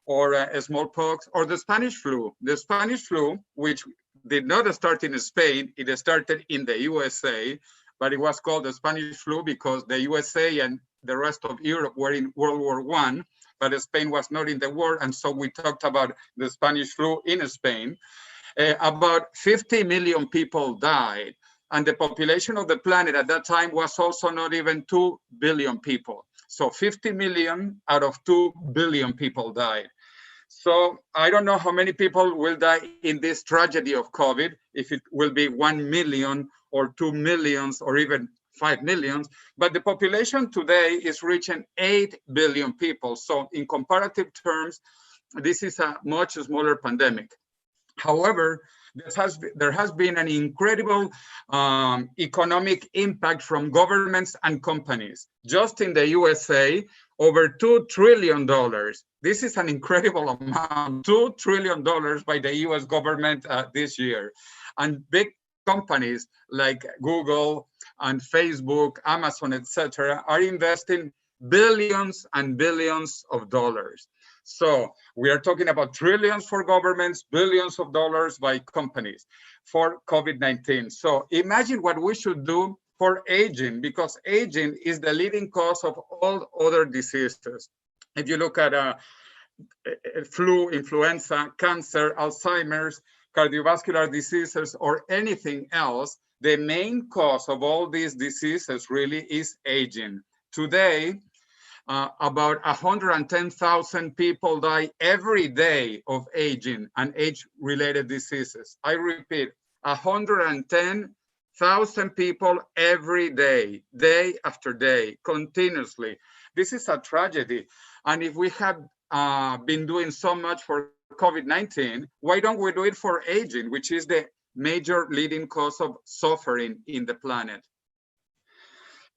or smallpox, or the Spanish flu. The Spanish flu, which did not start in Spain, it started in the USA, but it was called the Spanish flu because the USA and the rest of Europe were in World War I, but Spain was not in the war, and so we talked about the Spanish flu in Spain. About 50 million people died, and the population of the planet at that time was also not even 2 billion people. So 50 million out of 2 billion people died. So I don't know how many people will die in this tragedy of COVID, if it will be 1 million or 2 millions or even 5 millions, but the population today is reaching 8 billion people. So in comparative terms, this is a much smaller pandemic. However, there has been an incredible economic impact from governments and companies. Just in the USA, over $2 trillion. This is an incredible amount, $2 trillion by the US government this year. And big companies like Google and Facebook, Amazon, etc., are investing billions and billions of dollars. So we are talking about trillions for governments, billions of dollars by companies for COVID-19. So imagine what we should do for aging, because aging is the leading cause of all other diseases. If you look at flu, influenza, cancer, Alzheimer's, cardiovascular diseases, or anything else, the main cause of all these diseases really is aging. Today, about 110,000 people die every day of aging and age-related diseases. I repeat, 110,000 people every day, day after day, continuously. This is a tragedy. And if we have been doing so much for COVID-19, why don't we do it for aging, which is the major leading cause of suffering in the planet?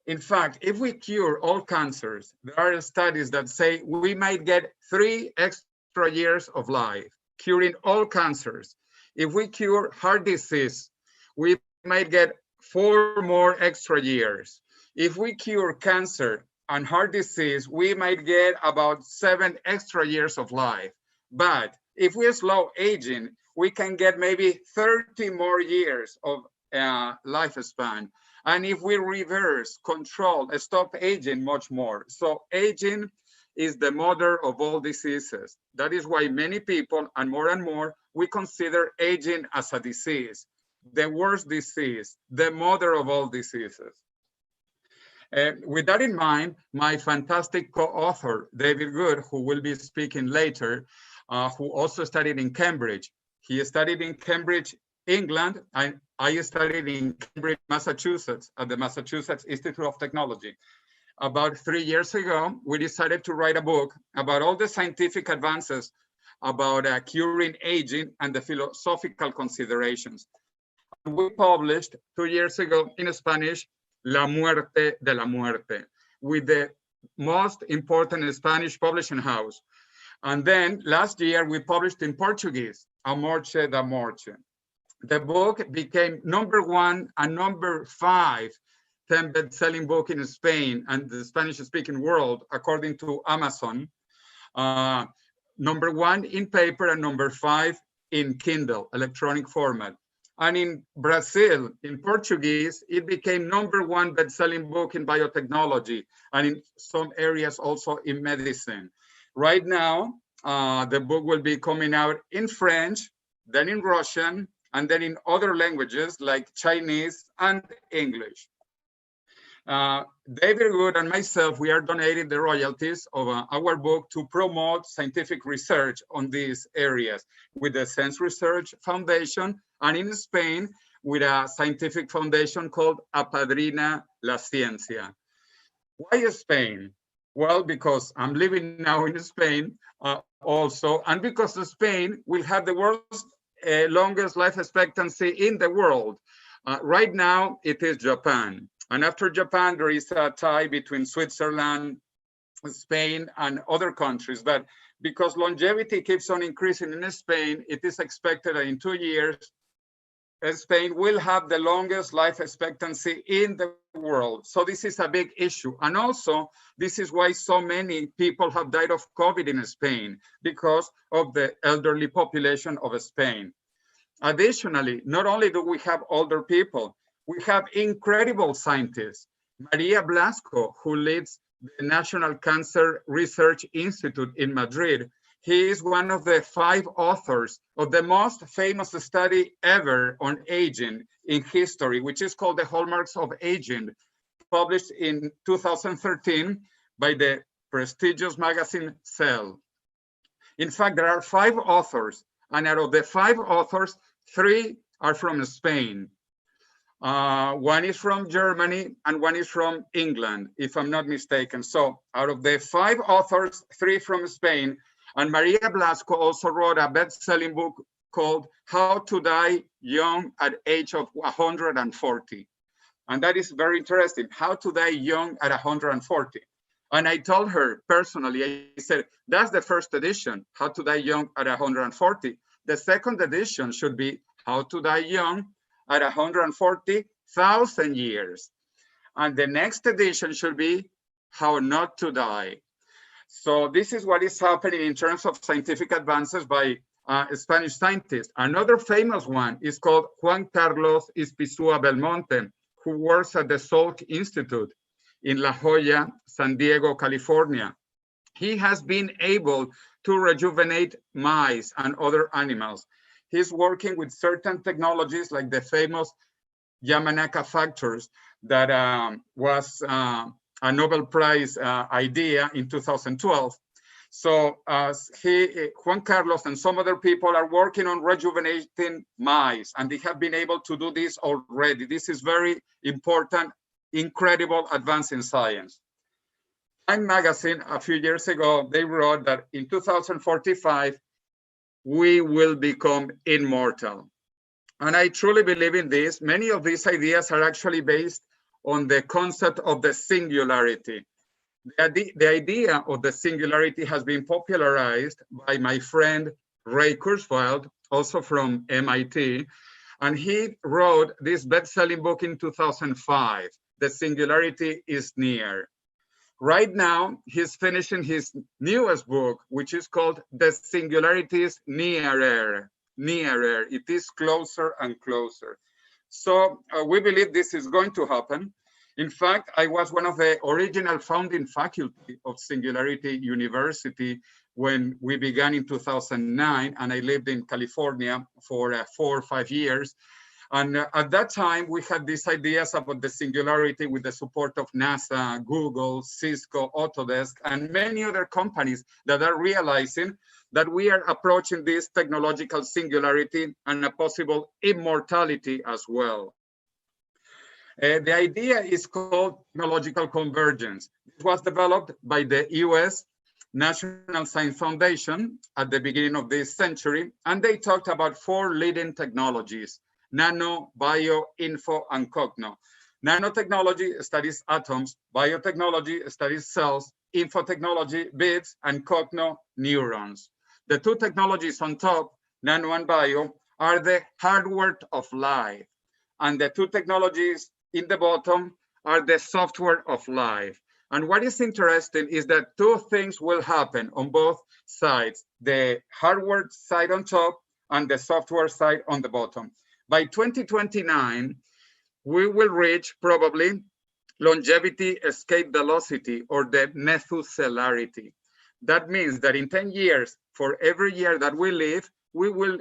In fact, if we cure all cancers, there are studies that say we might get 3 extra years of life, curing all cancers. If we cure heart disease, we might get 4 more extra years. If we cure cancer and heart disease, we might get about 7 extra years of life. But if we slow aging, we can get maybe 30 more years of lifespan. And if we reverse, control, stop aging, much more. So aging is the mother of all diseases. That is why many people, and more, we consider aging as a disease, the worst disease, the mother of all diseases. With that in mind, my fantastic co-author, David Good, who will be speaking later, who also studied in Cambridge. He studied in Cambridge, England, and I studied in Cambridge, Massachusetts, at the Massachusetts Institute of Technology. About 3 years ago, we decided to write a book about all the scientific advances about curing aging and the philosophical considerations. And we published 2 years ago in Spanish, La Muerte de la Muerte, with the most important Spanish publishing house. And then last year, we published in Portuguese, A Morte da Morte. The book became #1 and #5 10 best-selling book in Spain and the Spanish-speaking world, according to Amazon. #1 in paper and #5 in Kindle, electronic format. And in Brazil, in Portuguese, it became #1 best-selling book in biotechnology and in some areas also in medicine. Right now, the book will be coming out in French, then in Russian, and then in other languages like Chinese and English. David Good and myself, we are donating the royalties of our book to promote scientific research on these areas with the Sense Research Foundation, and in Spain with a scientific foundation called Apadrina la Ciencia. Why Spain? Well, because I'm living now in Spain also, and because Spain will have the world's longest life expectancy in the world. Right now, it is Japan. And after Japan, there is a tie between Switzerland, Spain, and other countries. But because longevity keeps on increasing in Spain, it is expected that in 2 years, Spain will have the longest life expectancy in the world. So this is a big issue. And also, this is why so many people have died of COVID in Spain, because of the elderly population of Spain. Additionally, not only do we have older people, we have incredible scientists. Maria Blasco, who leads the National Cancer Research Institute in Madrid. He is one of the 5 authors of the most famous study ever on aging in history, which is called The Hallmarks of Aging, published in 2013 by the prestigious magazine Cell. In fact, there are 5 authors, and out of the 5 authors, 3 are from Spain. One is from Germany and one is from England, if I'm not mistaken. So out of the 5 authors, 3 from Spain, and Maria Blasco also wrote a best-selling book called How to Die Young at Age of 140. And that is very interesting, How to Die Young at 140. And I told her personally, I said, that's the first edition, How to Die Young at 140. The second edition should be How to Die Young at 140,000 years. And the next edition should be How Not to Die. So this is what is happening in terms of scientific advances by Spanish scientists. Another famous one is called Juan Carlos Ispizua Belmonte, who works at the Salk Institute in La Jolla, San Diego, California. He has been able to rejuvenate mice and other animals. He's working with certain technologies like the famous Yamanaka factors that was a Nobel Prize idea in 2012. So Juan Carlos and some other people are working on rejuvenating mice, and they have been able to do this already. This is very important, incredible advance in science. Time magazine, a few years ago, they wrote that in 2045, we will become immortal. And I truly believe in this. Many of these ideas are actually based on the concept of the singularity. The idea of the singularity has been popularized by my friend Ray Kurzweil, also from MIT, and he wrote this best-selling book in 2005, The Singularity is Near. Right now, he's finishing his newest book, which is called The Singularity is Nearer. It is closer and closer. So we believe this is going to happen. In fact, I was one of the original founding faculty of Singularity University when we began in 2009, and I lived in California for 4 or 5 years. And at that time, we had these ideas about the singularity with the support of NASA, Google, Cisco, Autodesk, and many other companies that are realizing that we are approaching this technological singularity and a possible immortality as well. The idea is called technological convergence. It was developed by the US National Science Foundation at the beginning of this century, and they talked about 4 leading technologies: nano, bio, info, and cogno. Nanotechnology studies atoms, biotechnology studies cells, infotechnology bits, and cogno neurons. The 2 technologies on top, nano and bio, are the hardware of life, and the 2 technologies in the bottom are the software of life. And what is interesting is that 2 things will happen on both sides, the hardware side on top and the software side on the bottom. By 2029, we will reach probably longevity escape velocity, or the methuselarity. That means that in 10 years, for every year that we live, we will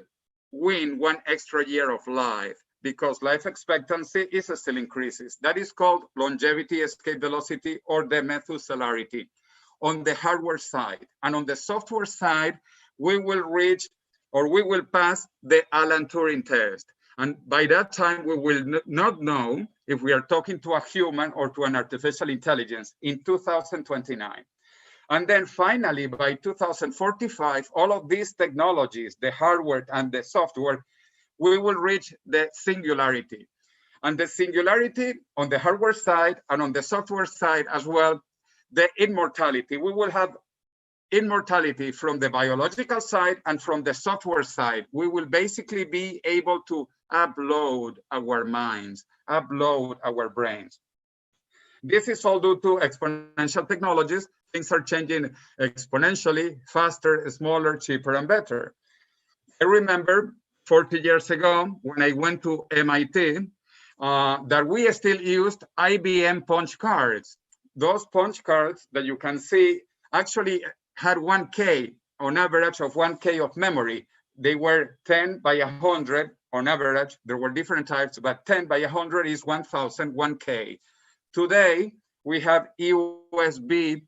win 1 extra year of life, because life expectancy is still increases. That is called longevity escape velocity, or the methuselarity on the hardware side. And on the software side, we will reach, or we will pass, the Alan Turing test. And by that time, we will not know if we are talking to a human or to an artificial intelligence in 2029. And then finally, by 2045, all of these technologies, the hardware and the software, we will reach the singularity. And the singularity on the hardware side and on the software side as well, the immortality. We will have immortality from the biological side and from the software side. We will basically be able to upload our minds, upload our brains. This is all due to exponential technologies. Things are changing exponentially, faster, smaller, cheaper, and better. I remember 40 years ago when I went to MIT that we still used IBM punch cards. Those punch cards that you can see actually had 1K, on average of 1K of memory. They were 10 by 100 on average. There were different types, but 10 by 100 is 1,000, 1K. Today, we have USB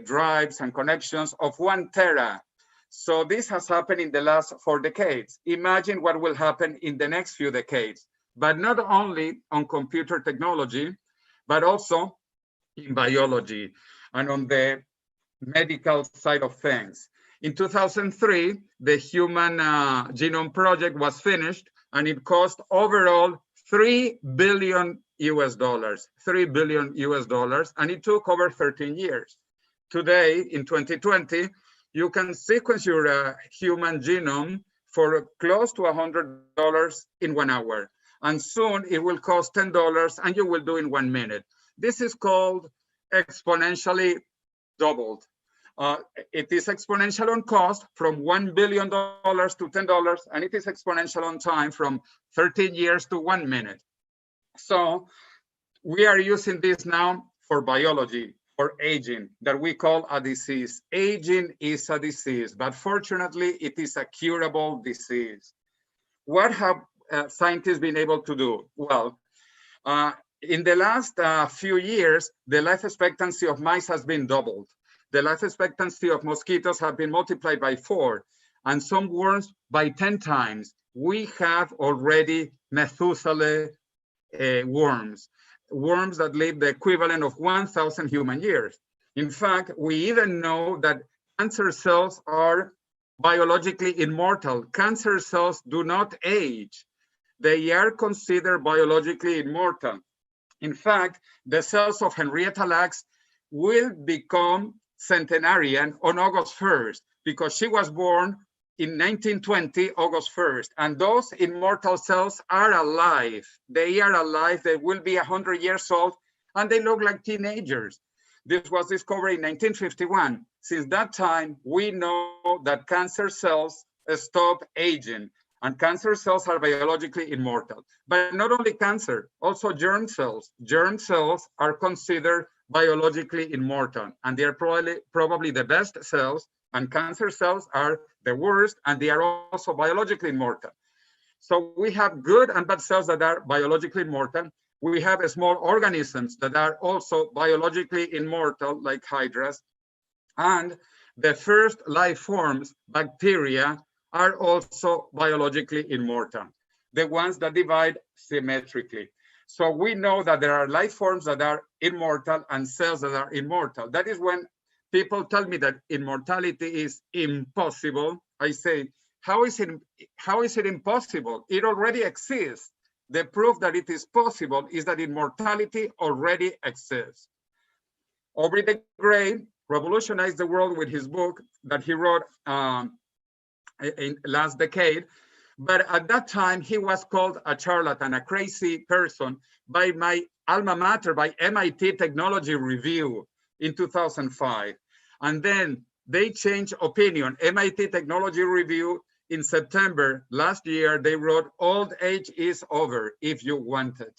drives and connections of 1 tera. So this has happened in the last 4 decades. Imagine what will happen in the next few decades, but not only on computer technology, but also in biology and on the medical side of things. In 2003, the Human Genome Project was finished, and it cost overall $3 billion US, $3 billion US, and it took over 13 years. Today, in 2020, you can sequence your human genome for close to $100 in 1 hour. And soon it will cost $10 and you will do in 1 minute. This is called exponentially doubled. It is exponential on cost from $1 billion to $10, and it is exponential on time from 13 years to 1 minute. So we are using this now for biology, for aging, that we call a disease. Aging is a disease, but fortunately it is a curable disease. What have scientists been able to do? Well, in the last few years, the life expectancy of mice has been doubled. The life expectancy of mosquitoes have been multiplied by 4, and some worms by 10 times. We have already Methuselah worms that live the equivalent of 1,000 human years. In fact, we even know that cancer cells are biologically immortal. Cancer cells do not age. They are considered biologically immortal. In fact, the cells of Henrietta Lacks will become centenarian on August 1st, because she was born in 1920, August 1st. And those immortal cells are alive. They are alive. They will be 100 years old, and they look like teenagers. This was discovered in 1951. Since that time, we know that cancer cells stop aging. And cancer cells are biologically immortal. But not only cancer, also germ cells. Germ cells are considered biologically immortal, and they are probably the best cells, and cancer cells are the worst, and they are also biologically immortal. So we have good and bad cells that are biologically immortal. We have small organisms that are also biologically immortal, like hydras. And the first life forms, bacteria, are also biologically immortal, the ones that divide symmetrically. So we know that there are life forms that are immortal and cells that are immortal. That is when people tell me that immortality is impossible. I say, how is it impossible? It already exists. The proof that it is possible is that immortality already exists. Aubrey de Grey revolutionized the world with his book that he wrote in last decade. But at that time, he was called a charlatan, a crazy person, by my alma mater, by MIT Technology Review in 2005. And then they changed opinion. MIT Technology Review in September last year, they wrote, old age is over if you want it.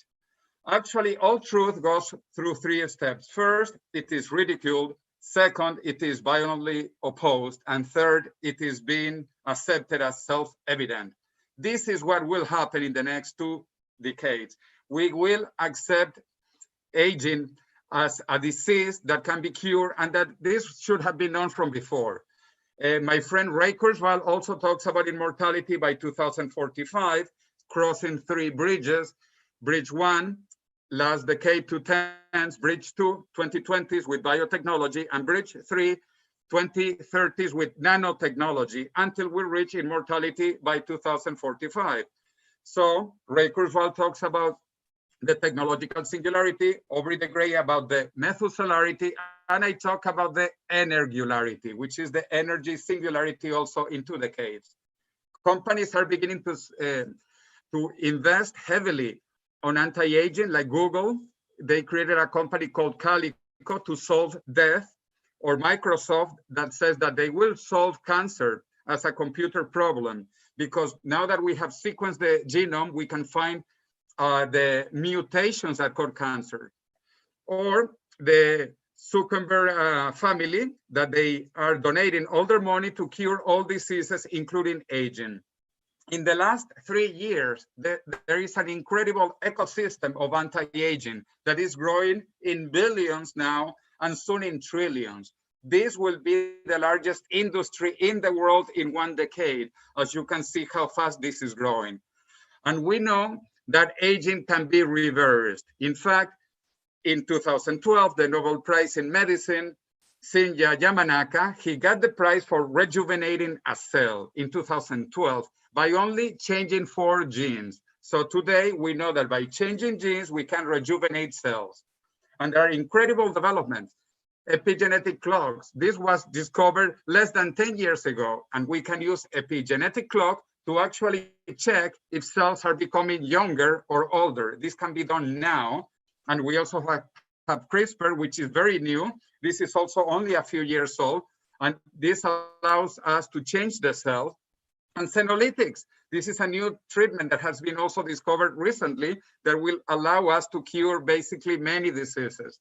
Actually, all truth goes through three steps. First, it is ridiculed. Second, it is violently opposed. And third, it is being accepted as self-evident. This is what will happen in the next 2 decades. We will accept aging as a disease that can be cured, and that this should have been known from before. My friend Ray Kurzweil also talks about immortality by 2045, crossing 3 bridges. Bridge 1, last decade, 2010s, Bridge 2, 2020s with biotechnology, and Bridge 3, 2030s with nanotechnology, until we reach immortality by 2045. So Ray Kurzweil talks about the technological singularity, Aubrey de Grey about the methuselarity, and I talk about the energularity, which is the energy singularity also in 2 decades. Companies are beginning to invest heavily on anti-aging, like Google. They created a company called Calico to solve death, or Microsoft that says that they will solve cancer as a computer problem, because now that we have sequenced the genome, we can find the mutations that cause cancer. Or the Zuckerberg family, that they are donating all their money to cure all diseases, including aging. In the last 3 years, there is an incredible ecosystem of anti-aging that is growing in billions now and soon in trillions. This will be the largest industry in the world in 1 decade, as you can see how fast this is growing. And we know that aging can be reversed. In fact, in 2012, the Nobel Prize in Medicine, Shinya Yamanaka, he got the prize for rejuvenating a cell in 2012 by only changing 4 genes. So today we know that by changing genes, we can rejuvenate cells. And there are incredible developments. Epigenetic clocks, this was discovered less than 10 years ago, and we can use epigenetic clock to actually check if cells are becoming younger or older. This can be done now. And we also have CRISPR, which is very new. This is also only a few years old. And this allows us to change the cell. And senolytics, this is a new treatment that has been also discovered recently that will allow us to cure basically many diseases.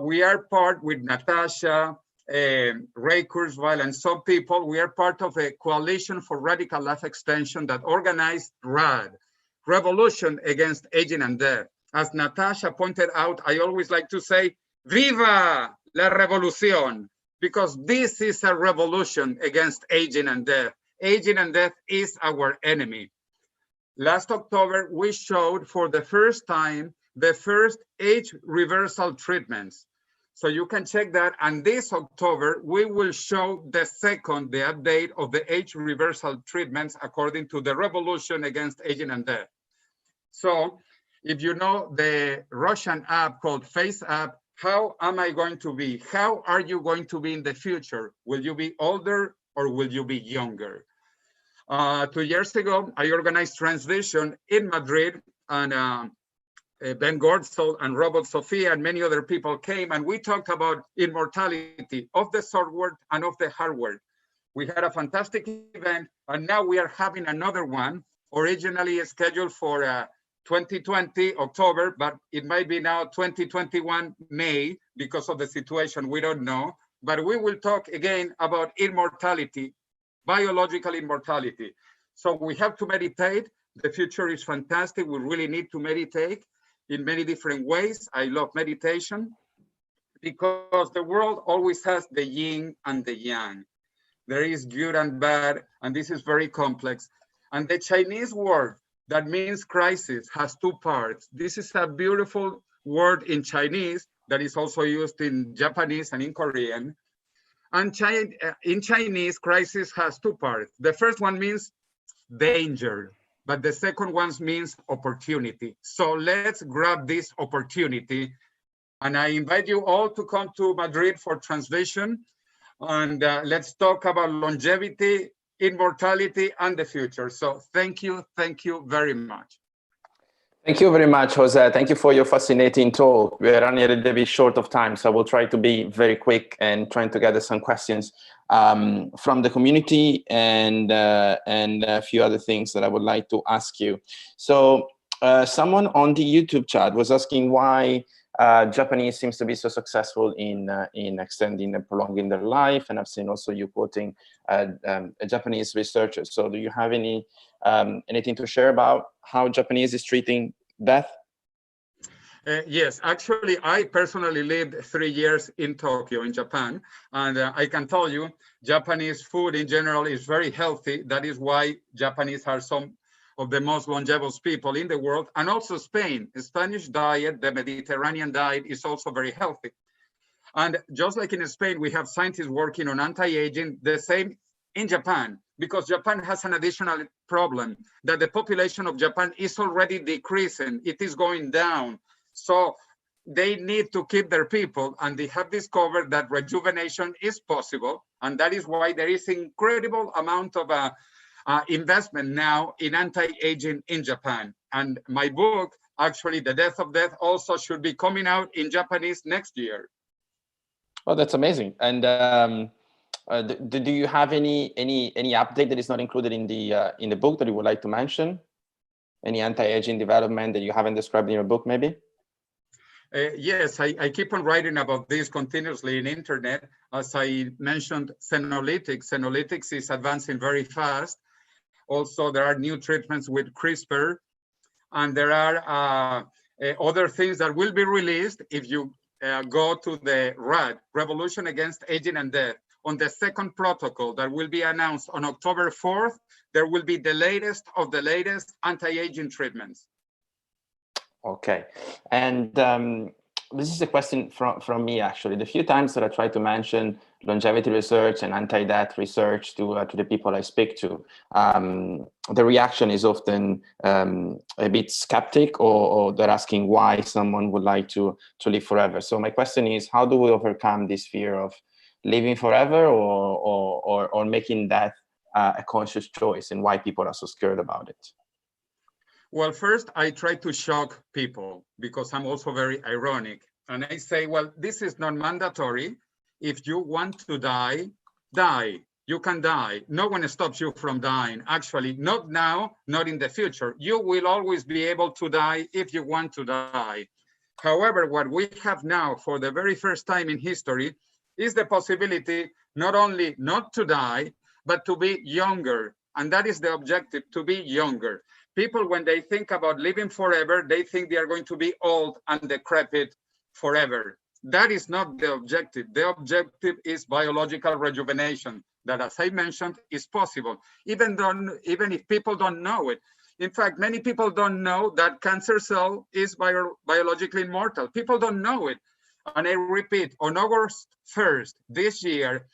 We are part with Natasha, Ray Kurzweil, and some people. We are part of a coalition for radical life extension that organized RAD, Revolution Against Aging and Death. As Natasha pointed out, I always like to say, Viva la Revolución, because this is a revolution against aging and death. Aging and death is our enemy. Last October, we showed for the first time the first age reversal treatments. So you can check that. And this October, we will show the update of the age reversal treatments according to the Revolution Against Aging and Death. So if you know the Russian app called Face App, how am I going to be? How are you going to be in the future? Will you be older or will you be younger? 2 years ago, I organized Transvision in Madrid, and Ben Gordstall and Robert Sophia and many other people came, and we talked about immortality of the software and of the hardware. We had a fantastic event, and now we are having another one, originally scheduled for 2020 October, but it might be now 2021 May because of the situation, we don't know. But we will talk again about immortality, biological immortality. So we have to meditate. The future is fantastic. We really need to meditate in many different ways. I love meditation because the world always has the yin and the yang. There is good and bad, and this is very complex. And the Chinese word that means crisis has two parts. This is a beautiful word in Chinese that is also used in Japanese and in Korean. And in Chinese, crisis has two parts. The first one means danger, but the second one means opportunity. So let's grab this opportunity. And I invite you all to come to Madrid for translation. And let's talk about longevity, immortality, and the future. So thank you very much. Thank you very much, Jose. Thank you for your fascinating talk. We're running a little bit short of time, so we'll try to be very quick and trying to gather some questions from the community and a few other things that I would like to ask you. So someone on the YouTube chat was asking why Japanese seems to be so successful in extending and prolonging their life, and I've seen also you quoting a Japanese researcher. So do you have any anything to share about how Japanese is treating death? Yes, actually, I personally lived 3 years in Tokyo, in Japan, and I can tell you, Japanese food in general is very healthy. That is why Japanese are some of the most longevous people in the world, and also Spain. The Spanish diet, the Mediterranean diet is also very healthy. And just like in Spain, we have scientists working on anti-aging, the same in Japan, because Japan has an additional problem that the population of Japan is already decreasing. It is going down. So they need to keep their people, and they have discovered that rejuvenation is possible. And that is why there is incredible amount of investment now in anti-aging in Japan. And my book, actually, The Death of Death, also should be coming out in Japanese next year. Oh, that's amazing. And do you have any update that is not included in the book that you would like to mention? Any anti-aging development that you haven't described in your book, maybe? Yes, I keep on writing about this continuously in internet. As I mentioned, senolytics is advancing very fast. Also, there are new treatments with CRISPR, and there are other things that will be released if you go to the RAD, Revolution Against Aging and Death. On the second protocol that will be announced on October 4th, there will be the latest of the latest anti-aging treatments. Okay, and this is a question from me, actually. The few times that I try to mention longevity research and anti-death research to the people I speak to, the reaction is often a bit skeptic, or they're asking why someone would like to live forever. So my question is, how do we overcome this fear of living forever, or making death a conscious choice, and why people are so scared about it? Well, first, I try to shock people because I'm also very ironic. And I say, well, this is not mandatory. If you want to die, die. You can die. No one stops you from dying. Actually, not now, not in the future. You will always be able to die if you want to die. However, what we have now for the very first time in history is the possibility not only not to die, but to be younger. And that is the objective, to be younger. People, when they think about living forever, they think they are going to be old and decrepit forever. That is not the objective. The objective is biological rejuvenation, that, as I mentioned, is possible, even if people don't know it. In fact, many people don't know that cancer cell is biologically immortal. People don't know it. And I repeat, on August 1st this year,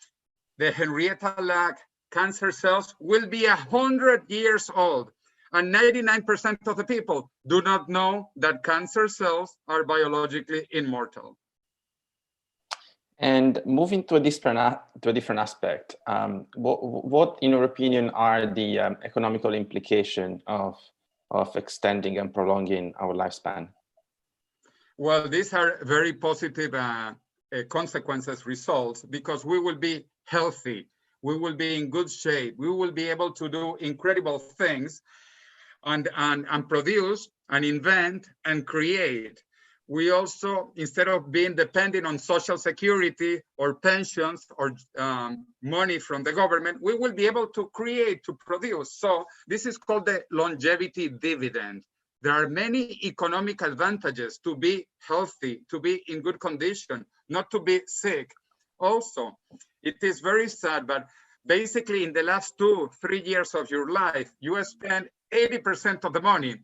the Henrietta Lacks cancer cells will be 100 years old. And 99% of the people do not know that cancer cells are biologically immortal. And moving to a different aspect, what, in your opinion, are the economical implications of extending and prolonging our lifespan? Well, these are very positive consequences, results, because we will be healthy. we will be in good shape. We will be able to do incredible things and produce and invent and create. We also, instead of being dependent on social security or pensions or money from the government, we will be able to create, to produce. So this is called the longevity dividend. There are many economic advantages to be healthy, to be in good condition, not to be sick. Also, it is very sad, but basically in the last 2-3 years of your life, you spend 80% of the money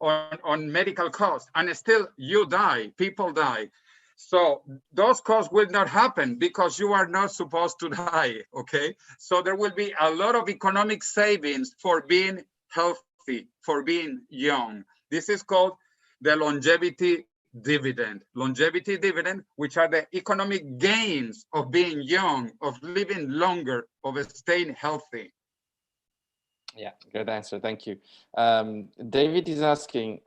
on medical costs, and still you die, people die. So those costs will not happen because you are not supposed to die, okay? So there will be a lot of economic savings for being healthy, for being young. This is called the longevity dividend. Longevity dividend, which are the economic gains of being young, of living longer, of staying healthy. Yeah, good answer. Thank you. David is asking,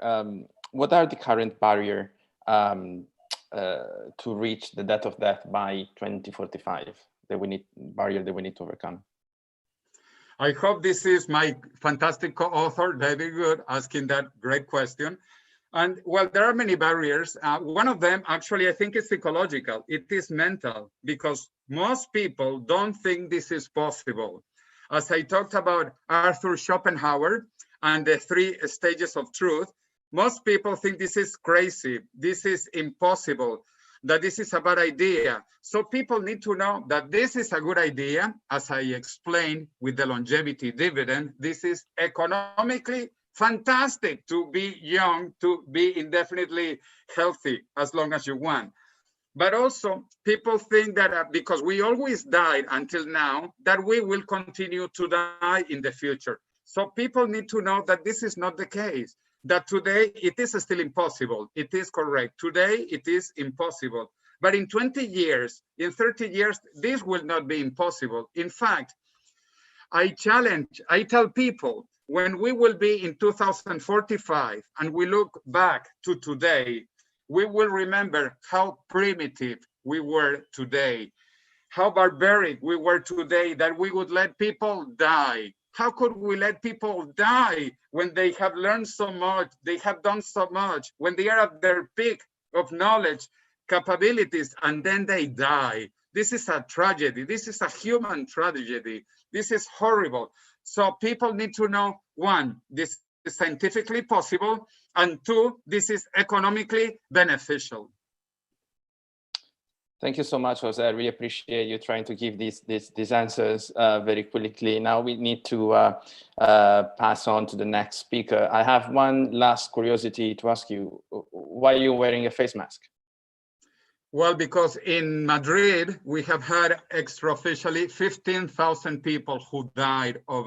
what are the current barriers to reach the death of death by 2045 that we need to overcome? I hope this is my fantastic co-author, David Good, asking that great question. And well, there are many barriers. One of them, actually, I think is psychological. It is mental, because most people don't think this is possible. As I talked about Arthur Schopenhauer and the 3 stages of truth, most people think this is crazy, this is impossible, that this is a bad idea. So people need to know that this is a good idea. As I explained with the longevity dividend, this is economically fantastic to be young, to be indefinitely healthy as long as you want. But also people think that because we always died until now, that we will continue to die in the future. So people need to know that this is not the case, that today it is still impossible. It is correct. Today it is impossible. But in 20 years, in 30 years, this will not be impossible. In fact, I tell people, when we will be in 2045 and we look back to today, we will remember how primitive we were today, how barbaric we were today, that we would let people die. How could we let people die when they have learned so much, they have done so much, when they are at their peak of knowledge, capabilities, and then they die? This is a tragedy. This is a human tragedy. This is horrible. So people need to know, 1, this is scientifically possible, and 2, this is economically beneficial. Thank you so much, Jose. I really appreciate you trying to give these answers very quickly. Now we need to pass on to the next speaker. I have one last curiosity to ask you. Why are you wearing a face mask? Well, because in Madrid, we have had extraofficially 15,000 people who died of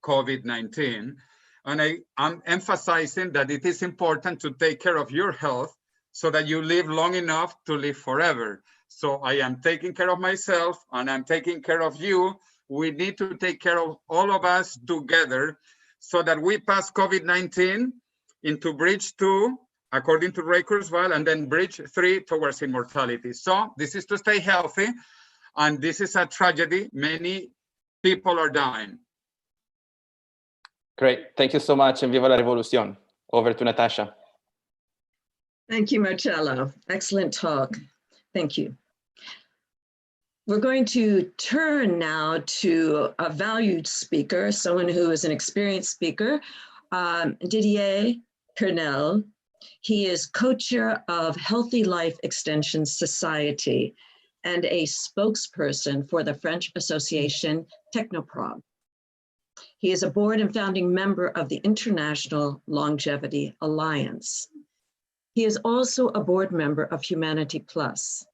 COVID-19. And I'm emphasizing that it is important to take care of your health so that you live long enough to live forever. So I am taking care of myself and I'm taking care of you. We need to take care of all of us together so that we pass COVID-19 into bridge 2, according to Ray Kurzweil, and then bridge 3 towards immortality. So this is to stay healthy, and this is a tragedy. Many people are dying. Great, thank you so much, and viva la revolución. Over to Natasha. Thank you, Marcello. Excellent talk. Thank you. We're going to turn now to a valued speaker, someone who is an experienced speaker, Didier Kernel. He is co-chair of Healthy Life Extension Society and a spokesperson for the French association Technoprobe. He is a board and founding member of the International Longevity Alliance. He is also a board member of Humanity Plus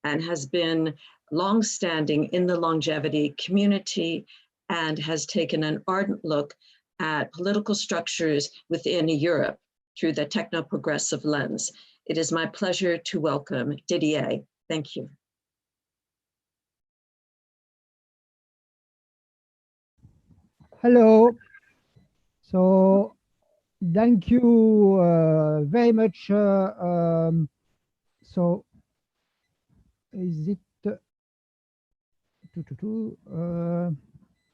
and has been longstanding in the longevity community and has taken an ardent look at political structures within Europe through the techno-progressive lens. It is my pleasure to welcome Didier. Thank you. Hello. So thank you very much. So is it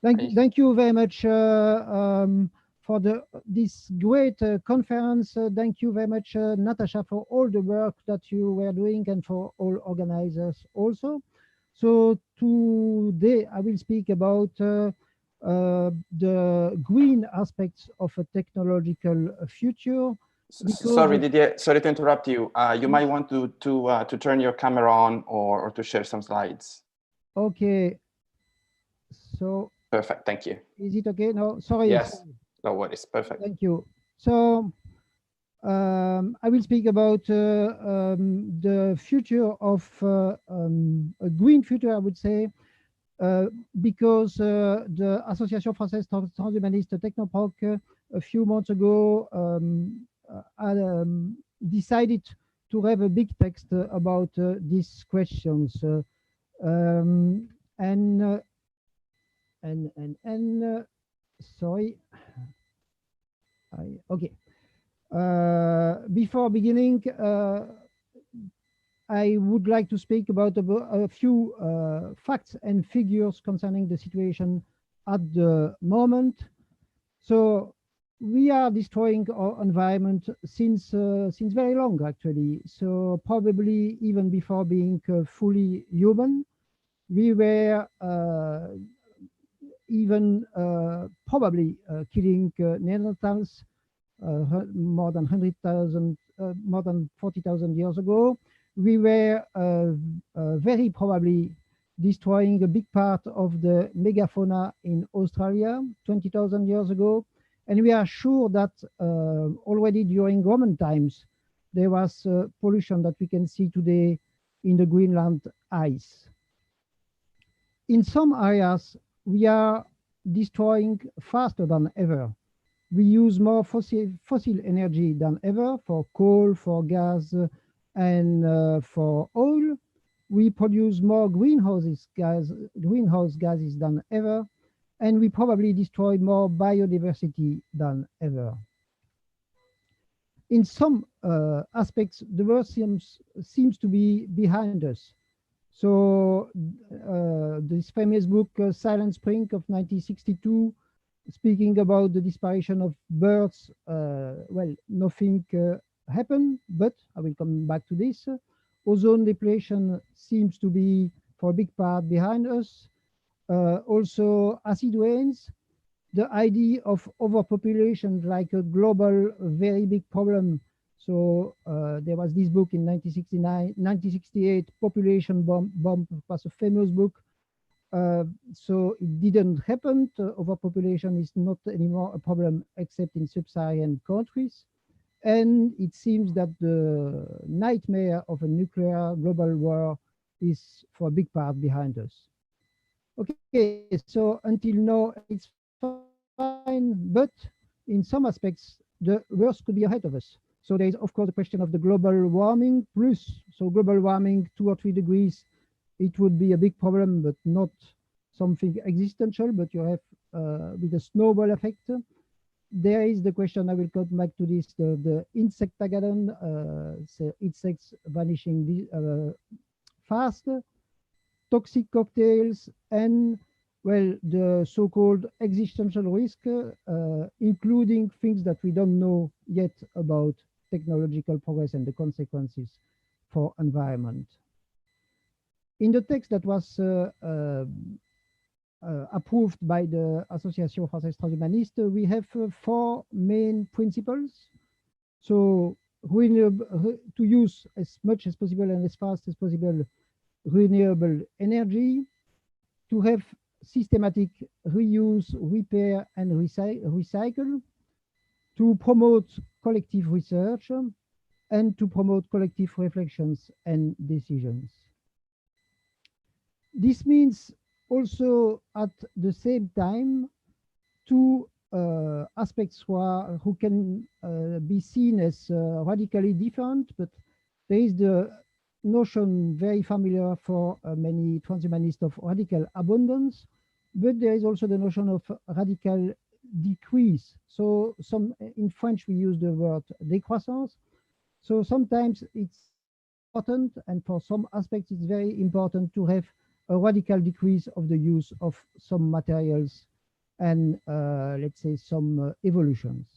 Thank you very much for this great conference. Thank you very much, Natasha, for all the work that you were doing and for all organizers also. So today I will speak about the green aspects of a technological future. Sorry, Didier, sorry to interrupt you. You might want to turn your camera on or to share some slides. Okay. So perfect, thank you. Is it okay? No, sorry. Yes, no worries, perfect. Thank you. So I will speak about the future of a green future, I would say, because the Association Française Transhumaniste Technoproc a few months ago decided to have a big text about these questions. Sorry. Okay. Before beginning, I would like to speak about a few facts and figures concerning the situation at the moment. So we are destroying our environment since very long, actually. So probably even before being fully human, we were even probably killing Neanderthals more than 100,000, more than 40,000 years ago. We were very probably destroying a big part of the megafauna in Australia 20,000 years ago. And we are sure that already during Roman times, there was pollution that we can see today in the Greenland ice. In some areas, we are destroying faster than ever. We use more fossil energy than ever for coal, for gas, and for oil. We produce more greenhouse gases than ever, and we probably destroy more biodiversity than ever. In some aspects, the worst seems to be behind us. So this famous book, Silent Spring of 1962, speaking about the disparition of birds, well, nothing happened, but I will come back to this. Ozone depletion seems to be, for a big part, behind us. Also, acid rains, the idea of overpopulation like a global, very big problem. So there was this book in 1968, Population Bomb was a famous book. So it didn't happen. Overpopulation is not anymore a problem except in sub-Saharan countries. And it seems that the nightmare of a nuclear global war is for a big part behind us. Okay, so until now it's fine, but in some aspects, the worst could be ahead of us. So there is, of course, the question of the global warming plus. So global warming, 2 or 3 degrees, it would be a big problem, but not something existential, but you have with a snowball effect. There is the question, I will come back to this, the insectagadon, so insects vanishing fast, toxic cocktails, and, well, the so-called existential risk, including things that we don't know yet about technological progress and the consequences for environment. In the text that was approved by the Association Française Transhumaniste, we have 4 main principles. So to use as much as possible and as fast as possible renewable energy, to have systematic reuse, repair, and recycle, to promote collective research, and to promote collective reflections and decisions. This means also at the same time 2 aspects who can be seen as radically different, but there is the notion very familiar for many transhumanists of radical abundance, but there is also the notion of radical decrease. So in French, we use the word décroissance. So sometimes it's important, and for some aspects, it's very important to have a radical decrease of the use of some materials and let's say some evolutions.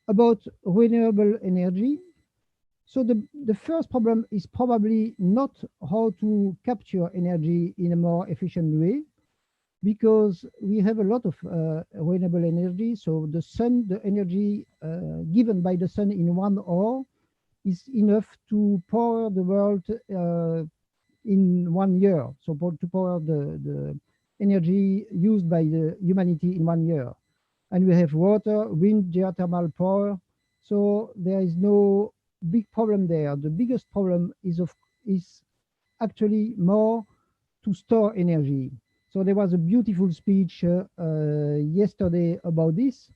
About renewable energy, so the first problem is probably not how to capture energy in a more efficient way, because we have a lot of renewable energy. So the sun, the energy given by the sun in 1 hour is enough to power the world in 1 year. So to power the energy used by the humanity in 1 year. And we have water, wind, geothermal power. So there is no big problem there. The biggest problem is actually more to store energy. So there was a beautiful speech yesterday about this,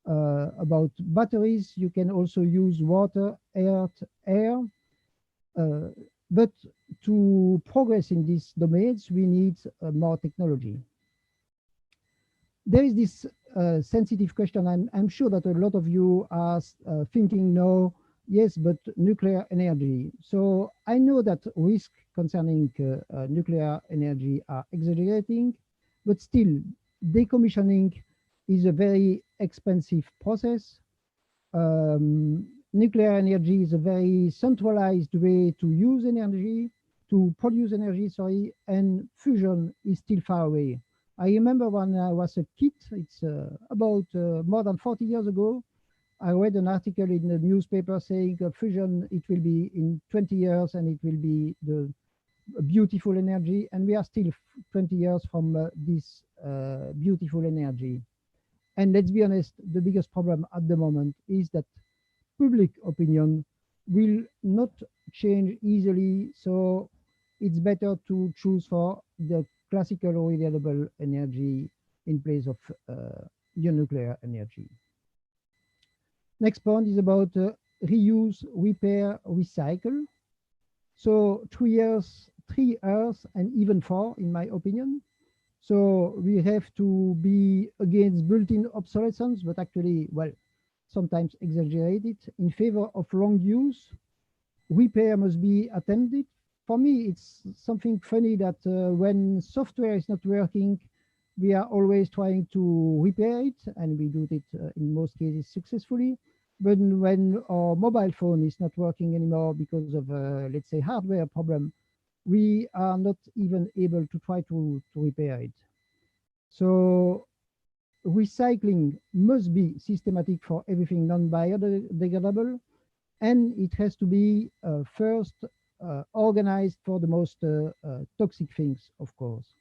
about batteries. You can also use water, air. But to progress in these domains, we need more technology. There is this sensitive question. I'm sure that a lot of you are thinking, no, yes, but nuclear energy. So I know that risks concerning nuclear energy are exaggerating, but still decommissioning is a very expensive process. Nuclear energy is a very centralized way to use energy, to produce energy, sorry, and fusion is still far away. I remember when I was a kid, it's about more than 40 years ago, I read an article in the newspaper saying fusion, it will be in 20 years and it will be the beautiful energy. And we are still 20 years from this beautiful energy. And let's be honest, the biggest problem at the moment is that public opinion will not change easily. So it's better to choose for the classical renewable energy in place of nuclear energy. Next point is about reuse, repair, recycle. So 3 R's, and even 4, in my opinion. So we have to be against built-in obsolescence, but actually, well, sometimes exaggerated, in favor of long use. Repair must be attempted. For me, it's something funny that when software is not working, we are always trying to repair it, and we do it in most cases successfully. But when our mobile phone is not working anymore because of, let's say, hardware problem, we are not even able to try to repair it. So recycling must be systematic for everything non-biodegradable, and it has to be first organized for the most toxic things, of course.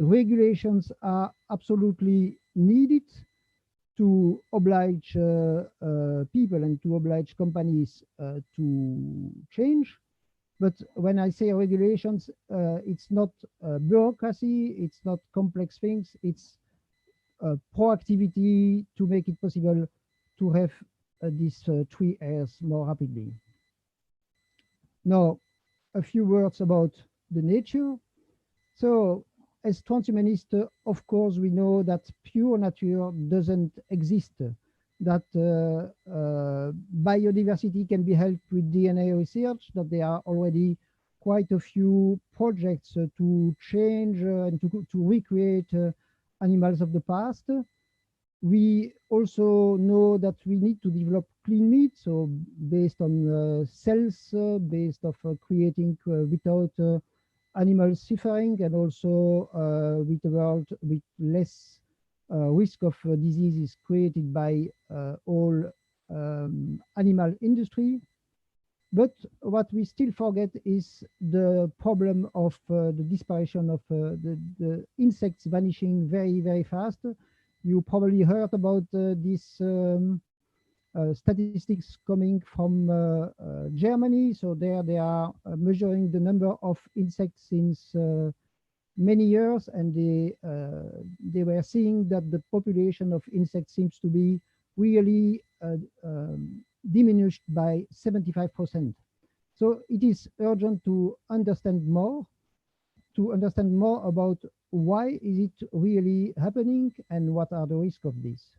Regulations are absolutely needed to oblige people and to oblige companies to change. But when I say regulations, it's not bureaucracy, it's not complex things, it's proactivity to make it possible to have these 3 R's more rapidly. Now, a few words about the nature. So, as transhumanists, of course, we know that pure nature doesn't exist, that biodiversity can be helped with DNA research, that there are already quite a few projects to change and to recreate animals of the past. We also know that we need to develop clean meat, so based on cells, based of creating without animals suffering, and also with a world with less risk of diseases created by all animal industry. But what we still forget is the problem of the disparition of the insects vanishing very, very fast. You probably heard about these statistics coming from Germany. So there they are measuring the number of insects since many years, and they were seeing that the population of insects seems to be really diminished by 75%. So it is urgent to understand more about why is it really happening and what are the risks of this.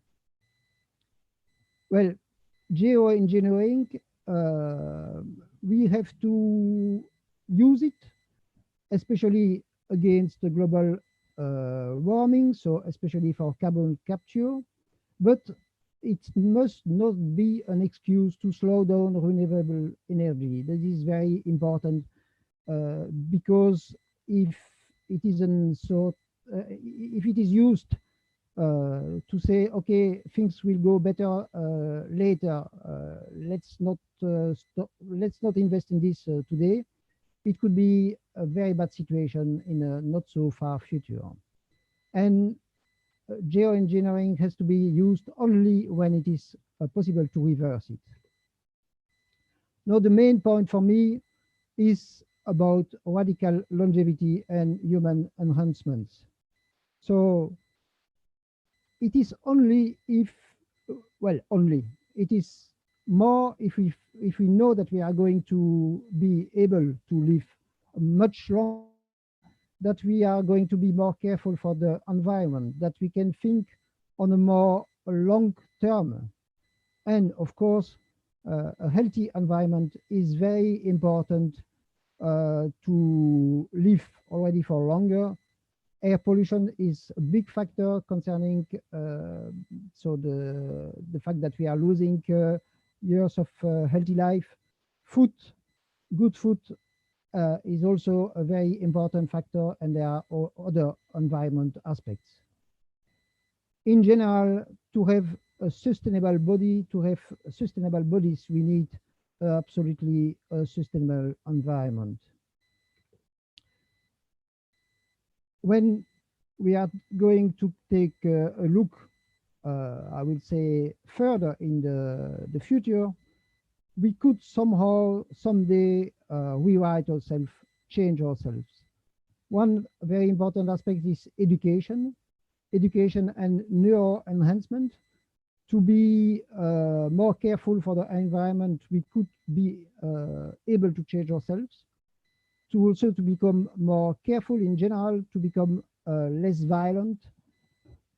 Well, geoengineering, we have to use it especially against the global warming, so especially for carbon capture, but it must not be an excuse to slow down renewable energy. That is very important because if it isn't so, if it is used to say, okay, things will go better later, let's not invest in this today, it could be a very bad situation in a not so far future. And geoengineering has to be used only when it is possible to reverse it. Now, the main point for me is about radical longevity and human enhancements. So it is only if, well, only, it is more if we know that we are going to be able to live much longer, that we are going to be more careful for the environment, that we can think on a more long term. And of course, a healthy environment is very important to live already for longer. Air pollution is a big factor concerning so the fact that we are losing years of healthy life. Food, good food is also a very important factor, and there are other environment aspects. In general, to have a sustainable body, to have sustainable bodies, we need absolutely a sustainable environment. When we are going to take a look, I will say, further in the future, we could somehow, someday, rewrite ourselves, change ourselves. One very important aspect is education and neuro enhancement. To be more careful for the environment, we could be able to change ourselves. To also to become more careful in general, to become less violent,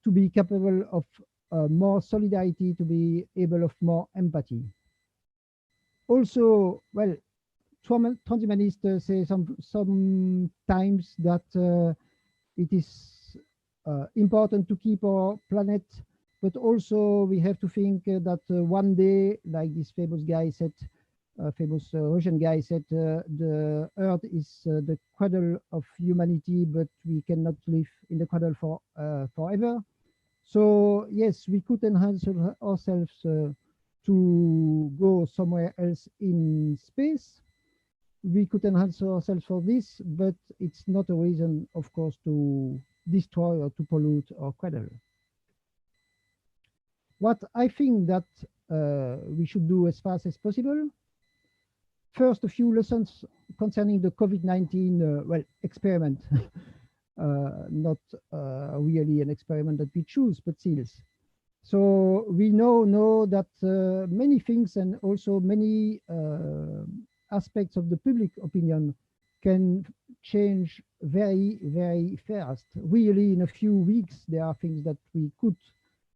to be capable of more solidarity, to be able of more empathy. Also, well, transhumanists say sometimes that it is important to keep our planet, but also we have to think that one day, like this famous guy said, famous Russian guy said, the earth is the cradle of humanity, but we cannot live in the cradle for forever. So yes, we could enhance ourselves to go somewhere else in space. We could enhance ourselves for this, but it's not a reason, of course, to destroy or to pollute our cradle. What I think that we should do as fast as possible. First, a few lessons concerning the COVID-19 well, experiment. Not really an experiment that we choose, but still. So we know that many things and also many aspects of the public opinion can change very, very fast. Really, in a few weeks, there are things that we could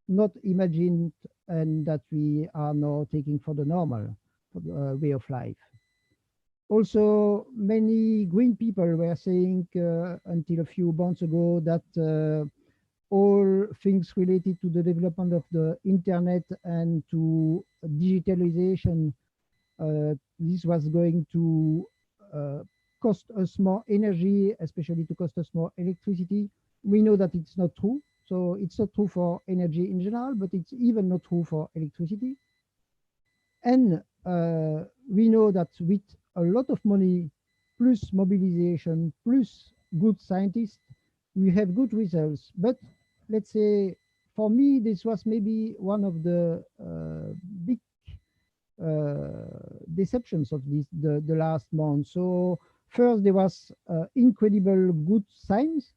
not imagine and that we are now taking for the normal way of life. Also, many green people were saying until a few months ago that all things related to the development of the internet and to digitalization, this was going to cost us more energy, especially to cost us more electricity. We know that it's not true. So it's not true for energy in general, but it's even not true for electricity. And we know that with a lot of money, plus mobilization, plus good scientists, we have good results. But let's say, for me, this was maybe one of the big deceptions of the last month. So first, there was incredible good science,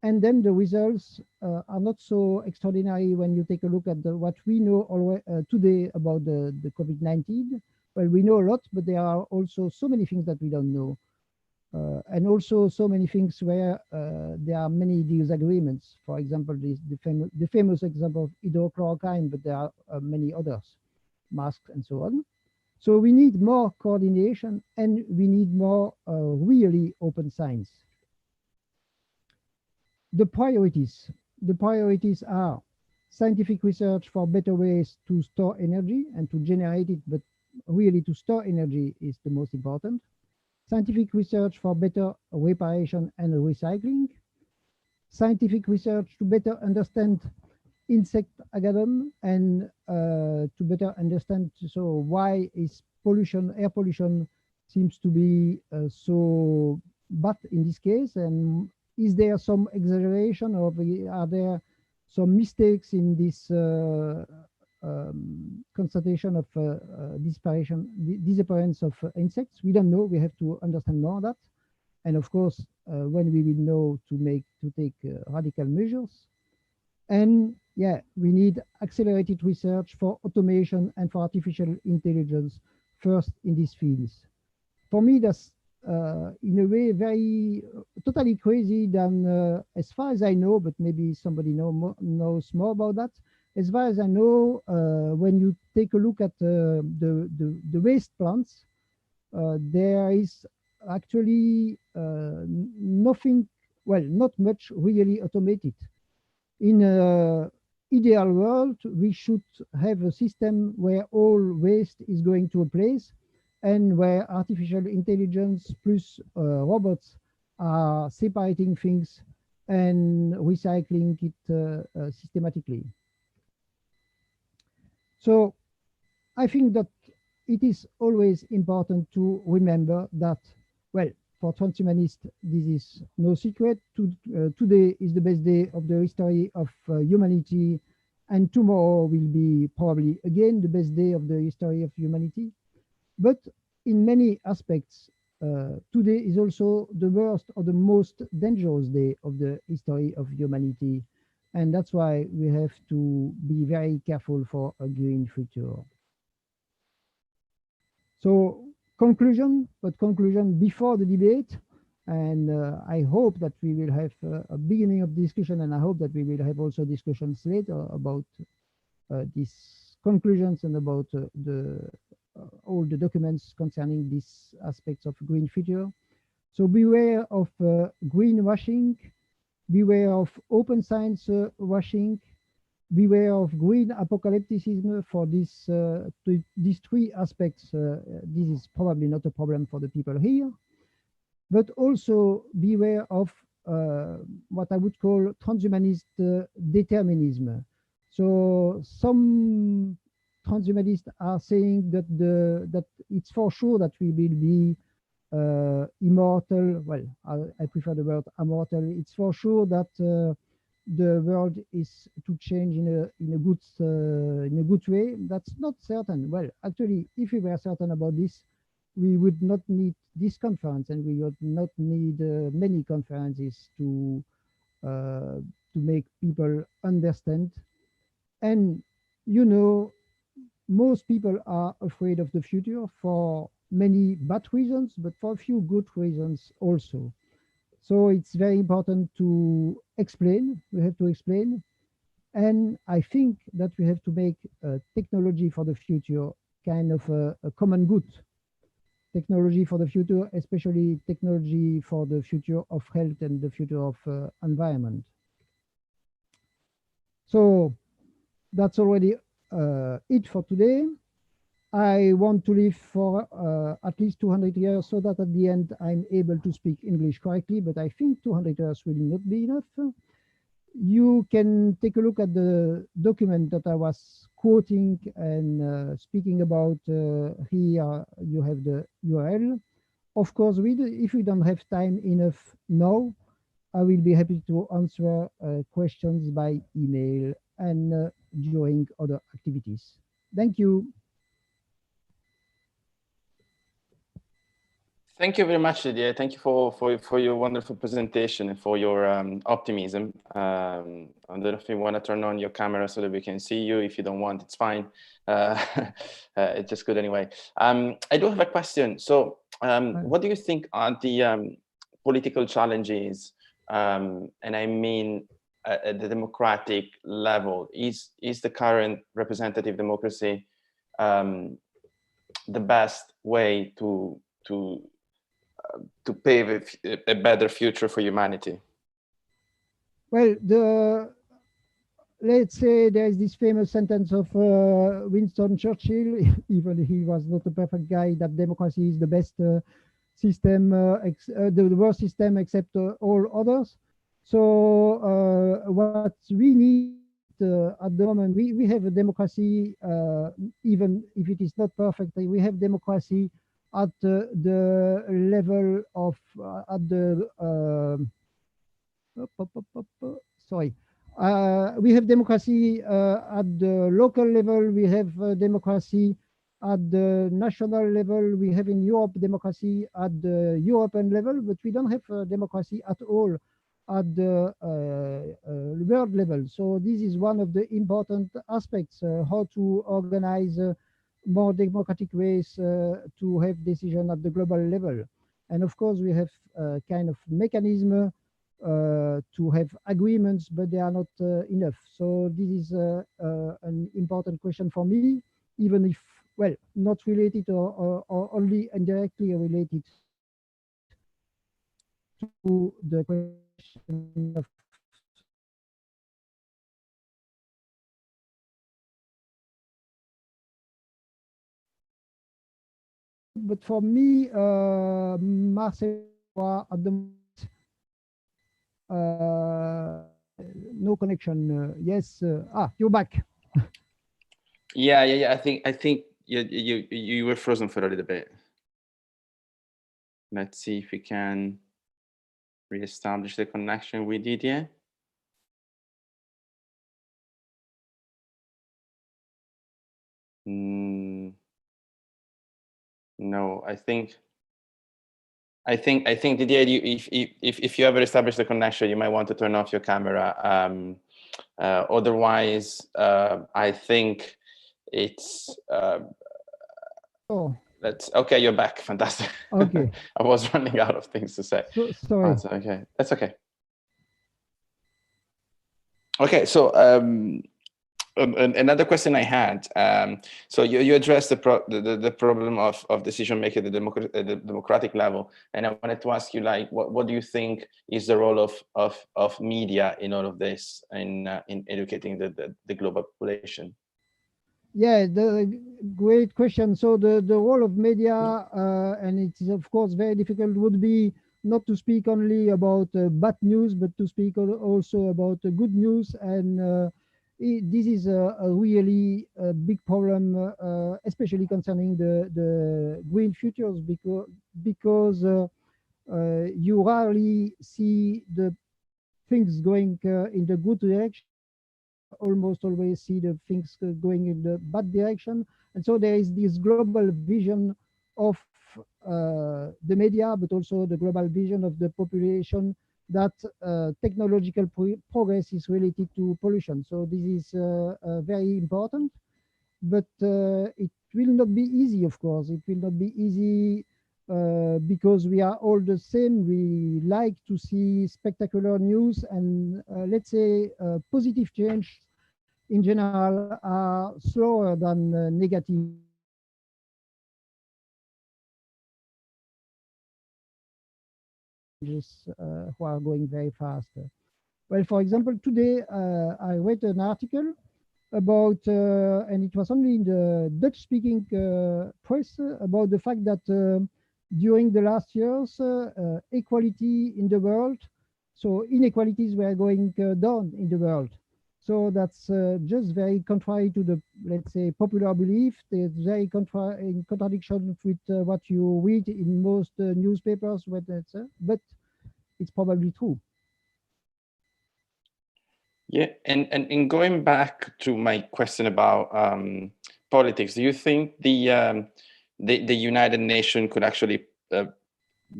and then the results are not so extraordinary when you take a look at what we know already, today about the COVID-19. Well, we know a lot, but there are also so many things that we don't know. And also so many things where there are many disagreements. For example, the famous example of hydrochloroquine, but there are many others, masks and so on. So we need more coordination and we need more really open science. the priorities. The priorities are scientific research for better ways to store energy and to generate it, but really to store energy is the most important. Scientific research for better reparation and recycling. Scientific research to better understand insect agadon and to better understand why is pollution, air pollution seems to be so bad in this case, and is there some exaggeration or are there some mistakes in this constatation of disappearance of insects? We don't know. We have to understand more of that. And of course, when we will know to take radical measures. And yeah, we need accelerated research for automation and for artificial intelligence first in these fields. For me, that's in a way very totally crazy than as far as I know, but maybe somebody knows more about that. As far as I know, when you take a look at the waste plants, there is actually nothing, well, not much really automated. In an ideal world, we should have a system where all waste is going to a place and where artificial intelligence plus robots are separating things and recycling it systematically. So I think that it is always important to remember that, well, for transhumanists, this is no secret. Today is the best day of the history of humanity, and tomorrow will be probably again the best day of the history of humanity. But in many aspects, today is also the worst or the most dangerous day of the history of humanity. And that's why we have to be very careful for a green future. So conclusion before the debate. And I hope that we will have a beginning of discussion, and I hope that we will have also discussions later about these conclusions and about all the documents concerning these aspects of green future. So beware of greenwashing, beware of open science washing, beware of green apocalypticism. For these three aspects. This is probably not a problem for the people here, but also beware of what I would call transhumanist determinism. So some transhumanists are saying that that it's for sure that we will be immortal. Well, I prefer the word immortal. It's for sure that the world is to change in a good way. That's not certain. Well, actually, if we were certain about this, we would not need this conference, and we would not need many conferences to make people understand. And you know, most people are afraid of the future for many bad reasons, but for a few good reasons also. So it's very important to explain. We have to explain. And I think that we have to make technology for the future kind of a common good. Technology for the future, especially technology for the future of health and the future of environment. So that's already it for today. I want to live for at least 200 years so that at the end I'm able to speak English correctly, but I think 200 years will not be enough. You can take a look at the document that I was quoting and speaking about. Here you have the URL. Of course, if we don't have time enough now, I will be happy to answer questions by email and during other activities. Thank you. Thank you very much, Didier. Thank you for your wonderful presentation and for your optimism. I don't know if you want to turn on your camera so that we can see you. If you don't want, it's fine. It's just good anyway. I do have a question. So what do you think are the political challenges, and I mean at the democratic level? Is the current representative democracy the best way to pave a better future for humanity? Well, let's say there is this famous sentence of Winston Churchill, even he was not a perfect guy, that democracy is the best system, the worst system except all others. So what we need at the moment, we have a democracy, even if it is not perfect, we have democracy at the level of, at the, sorry, we have democracy at the local level, we have democracy at the national level, we have in Europe democracy at the European level, but we don't have democracy at all at the world level. So this is one of the important aspects, how to organize more democratic ways to have decision at the global level. And of course, we have kind of mechanism to have agreements, but they are not enough. So this is an important question for me, even if, well, not related or only indirectly related to the question of but for me, Marcel at the moment, no connection. Yes. You're back. Yeah. I think you were frozen for a little bit. Let's see if we can reestablish the connection with Didier. No, I think Didier, if you ever establish the connection, you might want to turn off your camera. Otherwise, I think it's. That's okay. You're back. Fantastic. Okay. I was running out of things to say. Sorry. That's okay. That's okay. Okay. So another question I had. So you addressed the problem of decision making at the democratic level, and I wanted to ask you, like, what do you think is the role of media in all of this, in educating the global population? Yeah, the great question. So the role of media, and it is of course very difficult, would be not to speak only about bad news, but to speak also about good news. And this is a really big problem, especially concerning the green futures, because you rarely see the things going in the good direction. Almost always see the things going in the bad direction. And so there is this global vision of the media, but also the global vision of the population, that technological progress is related to pollution. So this is very important, but it will not be easy, of course. It will not be easy because we are all the same. We like to see spectacular news, and let's say positive change in general are slower than negative changes who are going very fast. Well, for example, today I read an article about, and it was only in the Dutch-speaking press, about the fact that during the last years, equality in the world, so inequalities were going down in the world. So that's just very contrary to the, let's say, popular belief. It's very in contradiction with what you read in most newspapers, but it's probably true. Yeah, and in going back to my question about politics, do you think the United Nations could actually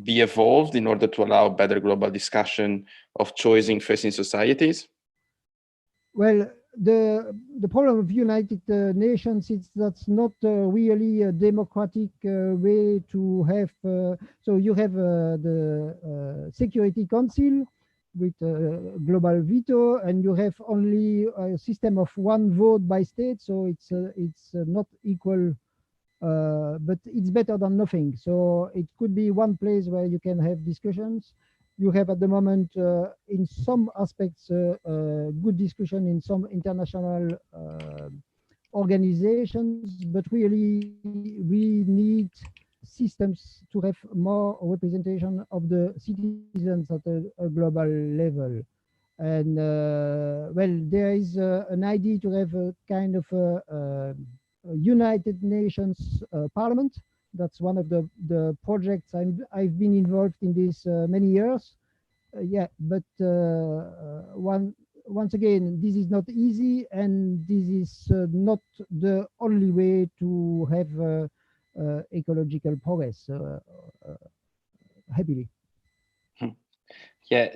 be evolved in order to allow better global discussion of choice in facing societies? Well, the problem of United Nations is that's not really a democratic way to have. So you have the Security Council with global veto, and you have only a system of one vote by state. So it's not equal, but it's better than nothing. So it could be one place where you can have discussions. You have at the moment, in some aspects, good discussion in some international organizations, but really we need systems to have more representation of the citizens at a global level. And well, there is an idea to have a kind of a United Nations Parliament. That's one of the projects I've been involved in this many years. Yeah, but once again, this is not easy, and this is not the only way to have ecological progress happily. Yeah,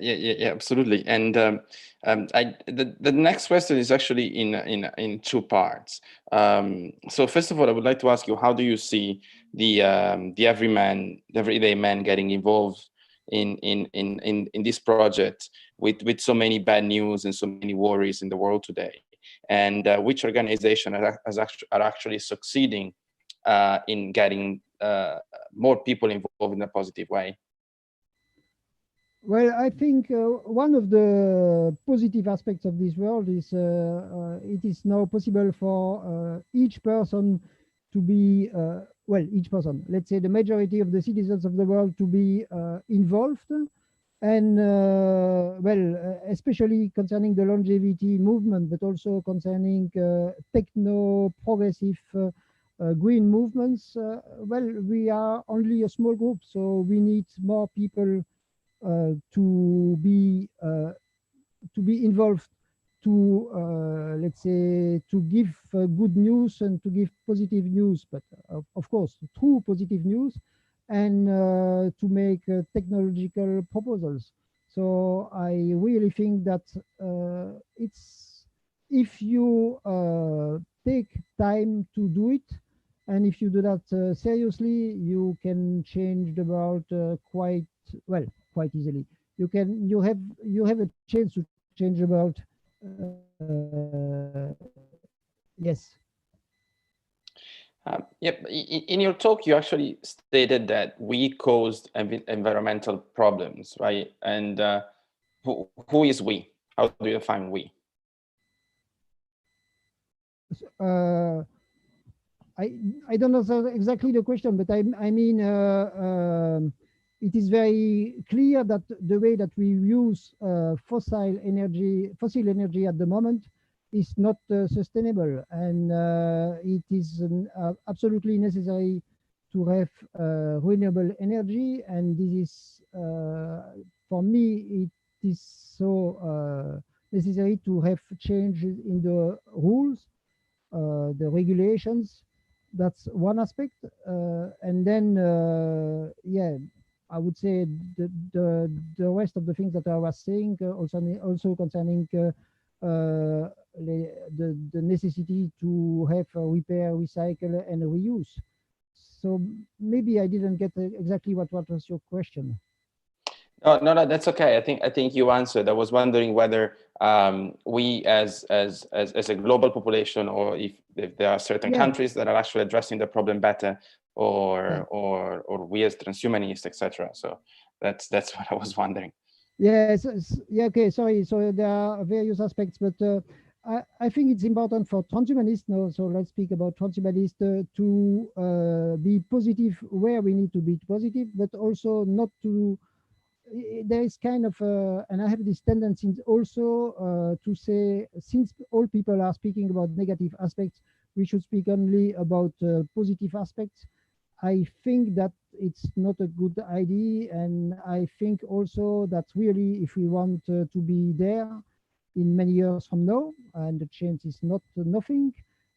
absolutely. And the next question is actually in two parts. So first of all, I would like to ask you, how do you see the everyday man getting involved in this project with so many bad news and so many worries in the world today, and which organization are actually succeeding in getting more people involved in a positive way? Well, I think one of the positive aspects of this world is it is now possible for each person to be, well, each person, let's say the majority of the citizens of the world to be involved. And well, especially concerning the longevity movement, but also concerning techno-progressive green movements. Well, we are only a small group, so we need more people to be involved, to let's say, to give good news and to give positive news, but of course true positive news, and to make technological proposals. So I really think that it's, if you take time to do it, and if you do that seriously, you can change the world quite easily. You have a chance to change the world. Yes. Yep. In your talk, you actually stated that we caused environmental problems, right? And who is we? How do you define we? I don't know exactly the question, but I mean, it is very clear that the way that we use fossil energy at the moment is not sustainable, and it is absolutely necessary to have renewable energy. And this is, for me, it is so necessary to have change in the rules, the regulations. That's one aspect, and then yeah, I would say the rest of the things that I was saying, also concerning the necessity to have repair, recycle, and reuse. So maybe I didn't get exactly what was your question. No, that's okay. I think you answered. I was wondering whether we as a global population, or if there are certain countries that are actually addressing the problem better, or we as transhumanists, etc. So that's what I was wondering. Yes. Yeah. Okay. Sorry. So there are various aspects, but I think it's important for transhumanists now. So let's speak about transhumanists to be positive where we need to be positive, but also not to. There is kind of, and I have this tendency also to say, since all people are speaking about negative aspects, we should speak only about positive aspects. I think that it's not a good idea, and I think also that really, if we want to be there in many years from now, and the change is not nothing,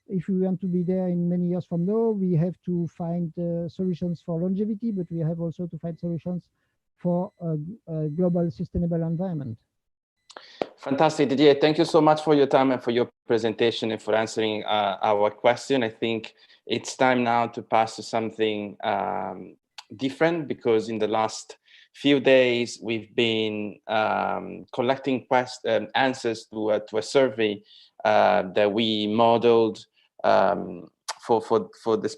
if we want to be there in many years from now, we have to find solutions for longevity, but we have also to find solutions for a global sustainable environment. Fantastic, Didier. Thank you so much for your time and for your presentation and for answering our question. I think it's time now to pass to something different, because in the last few days we've been collecting answers to a survey that we modeled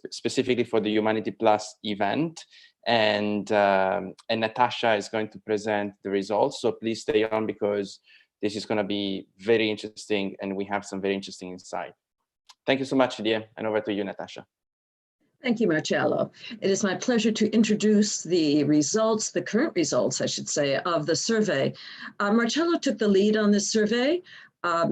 specifically for the Humanity Plus event. and Natasha is going to present the results. So please stay on, because this is going to be very interesting, and we have some very interesting insight. Thank you so much, Didier, and over to you, Natasha. Thank you, Marcello. It is my pleasure to introduce the results, the current results, I should say, of the survey. Marcello took the lead on this survey.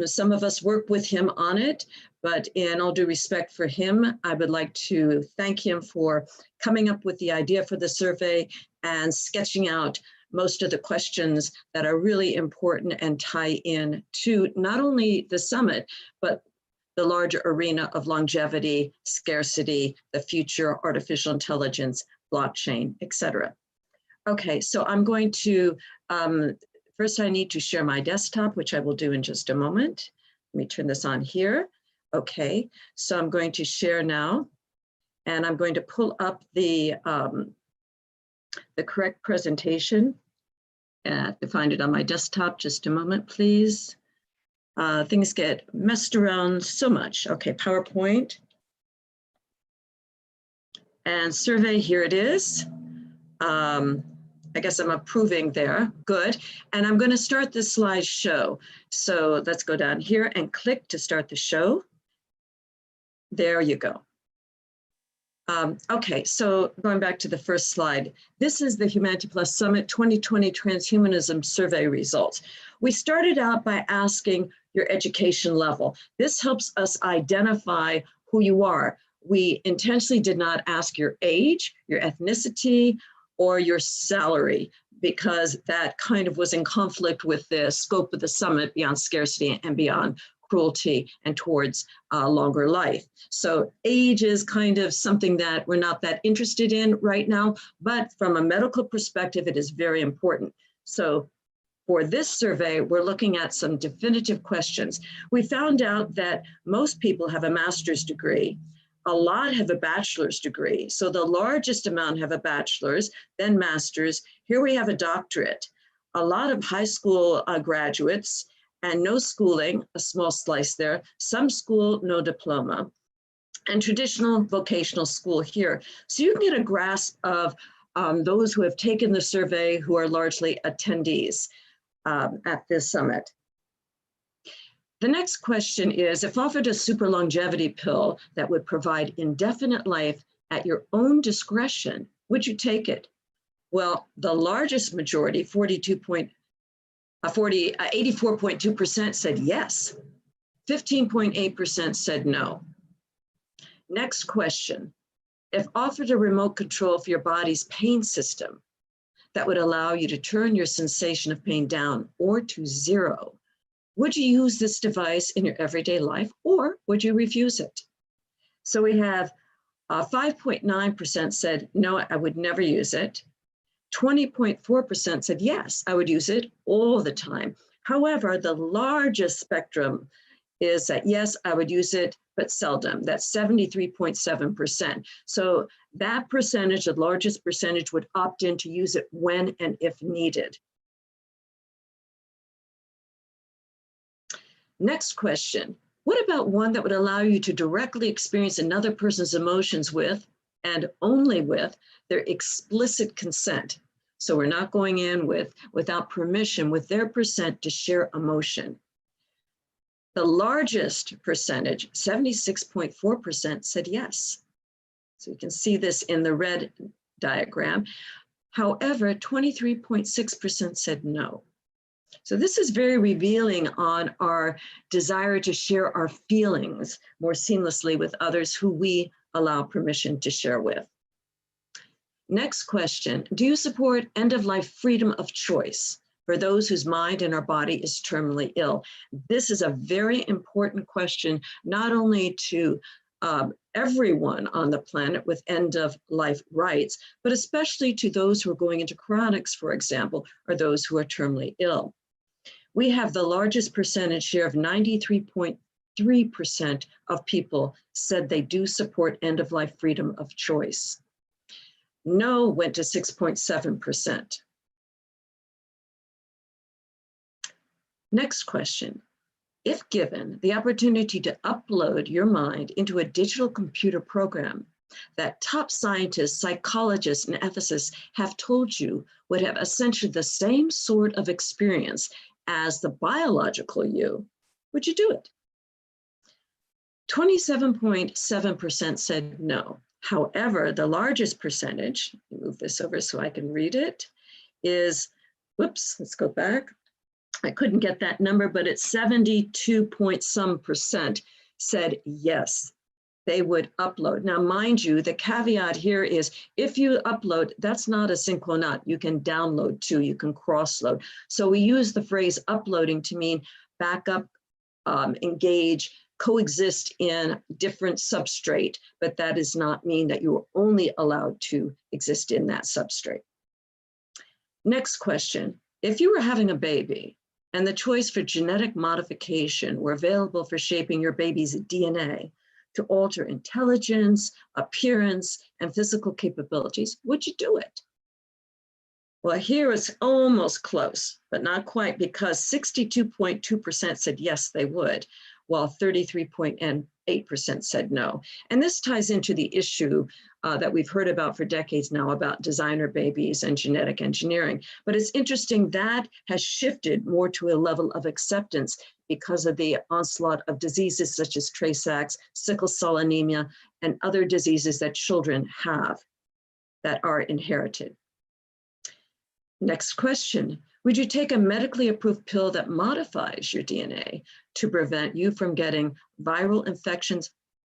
Some of us worked with him on it, but in all due respect for him, I would like to thank him for coming up with the idea for the survey and sketching out most of the questions that are really important and tie in to not only the summit, but the larger arena of longevity, scarcity, the future, artificial intelligence, blockchain, etc. Okay, so I'm going to, first I need to share my desktop, which I will do in just a moment. Let me turn this on here. Okay, so I'm going to share now, and I'm going to pull up the correct presentation. I have to find it on my desktop, just a moment, please. Things get messed around so much. Okay, PowerPoint. And survey, here it is. I guess I'm approving there, good. And I'm gonna start the slideshow. So let's go down here and click to start the show. There you go. Okay, so going back to the first slide, this is the Humanity Plus Summit 2020 Transhumanism Survey results. We started out by asking your education level. This helps us identify who you are. We intentionally did not ask your age, your ethnicity, or your salary, because that kind of was in conflict with the scope of the summit beyond scarcity and beyond cruelty and towards longer life. So age is kind of something that we're not that interested in right now, but from a medical perspective, it is very important. So for this survey, we're looking at some definitive questions. We found out that most people have a master's degree. A lot have a bachelor's degree. So the largest amount have a bachelor's, then master's. Here we have a doctorate. A lot of high school graduates, and no schooling, a small slice there, some school, no diploma, and traditional vocational school here. So you can get a grasp of those who have taken the survey, who are largely attendees at this summit. The next question is, if offered a super longevity pill that would provide indefinite life at your own discretion, would you take it? Well, the largest majority, 84.2% said yes. 15.8% said no. Next question. If offered a remote control for your body's pain system that would allow you to turn your sensation of pain down or to zero, would you use this device in your everyday life, or would you refuse it? So we have 5.9% said, no, I would never use it. 20.4% said, yes, I would use it all the time. However, the largest spectrum is that, yes, I would use it, but seldom. That's 73.7%. So that percentage, the largest percentage, would opt in to use it when and if needed. Next question. What about one that would allow you to directly experience another person's emotions with, and only with, their explicit consent? So we're not going in without permission, with their consent to share emotion. The largest percentage, 76.4%, said yes. So you can see this in the red diagram. However, 23.6% said no. So this is very revealing on our desire to share our feelings more seamlessly with others who we allow permission to share with. Next question, do you support end-of-life freedom of choice for those whose mind and our body is terminally ill? This is a very important question, not only to everyone on the planet with end-of-life rights, but especially to those who are going into chronics, for example, or those who are terminally ill. We have the largest percentage share of 93.3% of people said they do support end-of-life freedom of choice. No went to 6.7%. Next question. If given the opportunity to upload your mind into a digital computer program that top scientists, psychologists, and ethicists have told you would have essentially the same sort of experience as the biological you, would you do it? 27.7% said no. However, the largest percentage, move this over so I can read it, is, whoops, let's go back. I couldn't get that number, but it's 72.some% said yes, they would upload. Now, mind you, the caveat here is if you upload, that's not a synchronaut. You can download too, you can cross-load. So we use the phrase uploading to mean backup, engage, coexist in different substrate, but that does not mean that you are only allowed to exist in that substrate. Next question, if you were having a baby and the choice for genetic modification were available for shaping your baby's DNA to alter intelligence, appearance, and physical capabilities, would you do it? Well, here it's almost close, but not quite, because 62.2% said yes, they would, while 33.8% said no. And this ties into the issue that we've heard about for decades now about designer babies and genetic engineering. But it's interesting that has shifted more to a level of acceptance because of the onslaught of diseases such as Tay-Sachs, sickle cell anemia, and other diseases that children have that are inherited. Next question, would you take a medically approved pill that modifies your DNA to prevent you from getting viral infections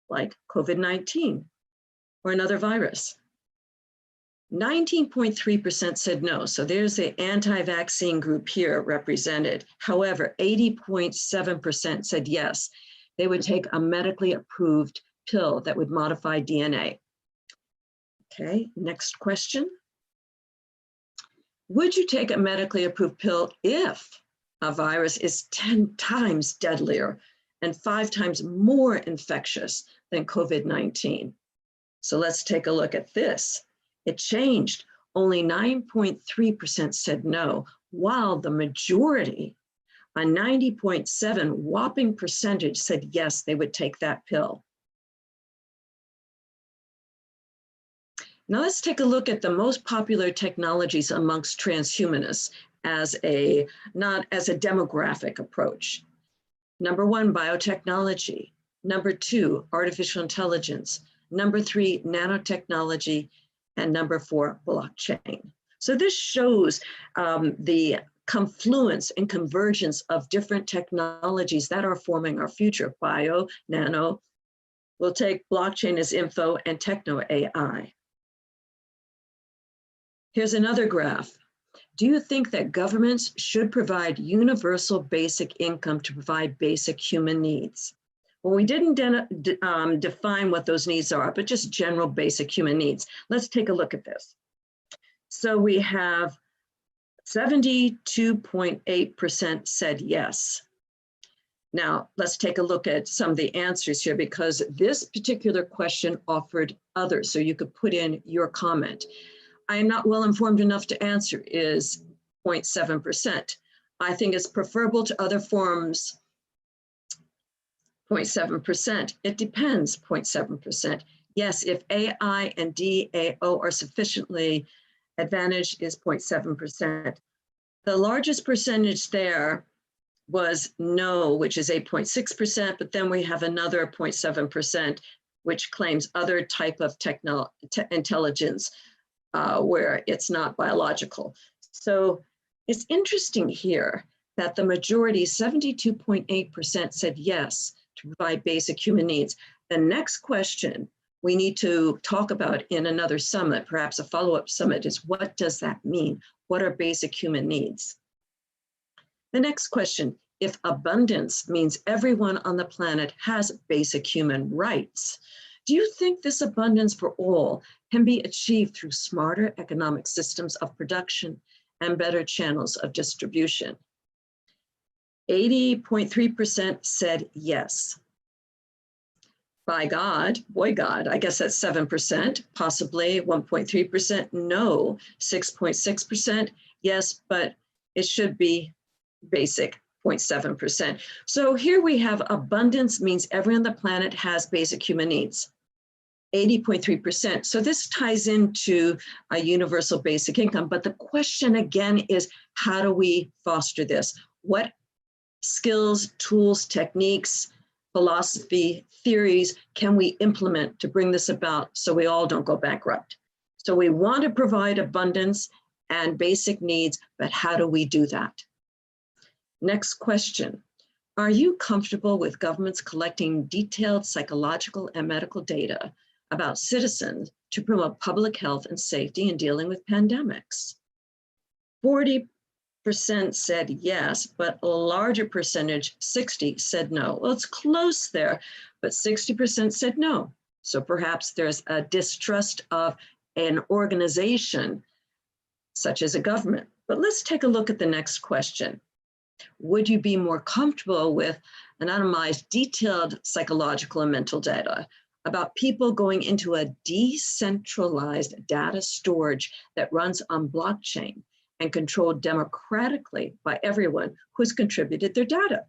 like COVID-19 or another virus? 19.3% said no, so there's the anti-vaccine group here represented. However, 80.7% said yes, they would take a medically approved pill that would modify DNA. Okay, next question. Would you take a medically approved pill if a virus is 10 times deadlier and 5 times more infectious than COVID-19? So let's take a look at this. It changed. Only 9.3% said no, while the majority, a 90.7 whopping percentage, said yes, they would take that pill. Now let's take a look at the most popular technologies amongst transhumanists as not as a demographic approach. Number 1, biotechnology. Number 2, artificial intelligence. Number 3, nanotechnology. And number 4, blockchain. So this shows the confluence and convergence of different technologies that are forming our future. Bio, nano, we'll take blockchain as info, and techno AI. Here's another graph. Do you think that governments should provide universal basic income to provide basic human needs? Well, we didn't define what those needs are, but just general basic human needs. Let's take a look at this. So we have 72.8% said yes. Now, let's take a look at some of the answers here, because this particular question offered others, so you could put in your comment. I am not well informed enough to answer is 0.7%. I think it's preferable to other forms, 0.7%. It depends, 0.7%. Yes, if AI and DAO are sufficiently advantaged is 0.7%. The largest percentage there was no, which is 8.6%, but then we have another 0.7%, which claims other type of intelligence where it's not biological. So it's interesting here that the majority, 72.8%, said yes to provide basic human needs. The next question we need to talk about in another summit, perhaps a follow-up summit, is what does that mean? What are basic human needs? The next question, if abundance means everyone on the planet has basic human rights, do you think this abundance for all can be achieved through smarter economic systems of production and better channels of distribution? 80.3% said yes. By God, boy God, I guess that's 7%, possibly 1.3%, no, 6.6%, yes, but it should be basic, 0.7%. So here we have abundance means everyone on the planet has basic human needs. 80.3%. So this ties into a universal basic income. But the question again is, how do we foster this? What skills, tools, techniques, philosophy, theories can we implement to bring this about so we all don't go bankrupt? So we want to provide abundance and basic needs, but how do we do that? Next question. Are you comfortable with governments collecting detailed psychological and medical data about citizens to promote public health and safety in dealing with pandemics? 40% said yes, but a larger percentage, 60, said no. Well, it's close there, but 60% said no. So perhaps there's a distrust of an organization such as a government. But let's take a look at the next question. Would you be more comfortable with anonymized, detailed psychological and mental data about people going into a decentralized data storage that runs on blockchain and controlled democratically by everyone who's contributed their data?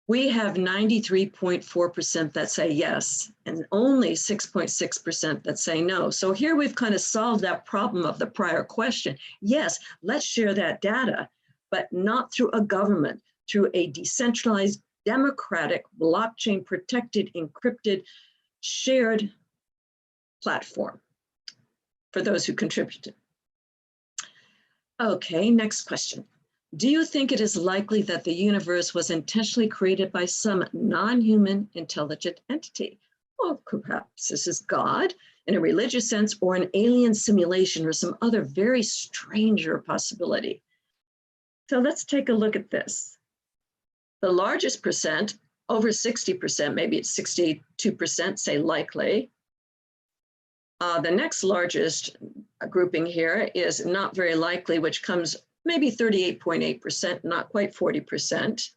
We have 93.4% that say yes, and only 6.6% that say no. So here we've kind of solved that problem of the prior question. Yes, let's share that data, but not through a government, through a decentralized, democratic, blockchain protected, encrypted, shared platform for those who contributed. Okay, next question. Do you think it is likely that the universe was intentionally created by some non-human intelligent entity? Well, perhaps this is God in a religious sense, or an alien simulation, or some other very stranger possibility. So let's take a look at this. The largest percent, over 60%, maybe it's 62%, say likely. The next largest grouping here is not very likely, which comes maybe 38.8%, not quite 40%.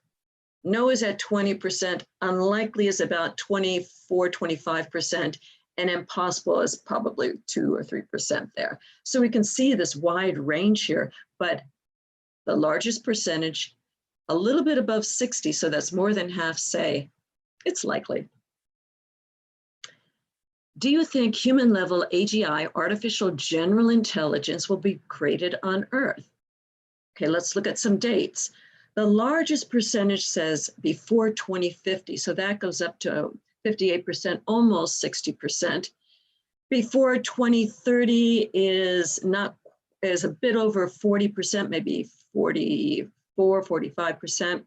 No is at 20%, unlikely is about 24, 25%, and impossible is probably 2 or 3% there. So we can see this wide range here, but the largest percentage, a little bit above 60, so that's more than half, say it's likely. Do you think human level AGI, artificial general intelligence, will be created on Earth? Okay, let's look at some dates. The largest percentage says before 2050, so that goes up to 58%, almost 60%. Before 2030 is a bit over 40%, maybe 44, 45%.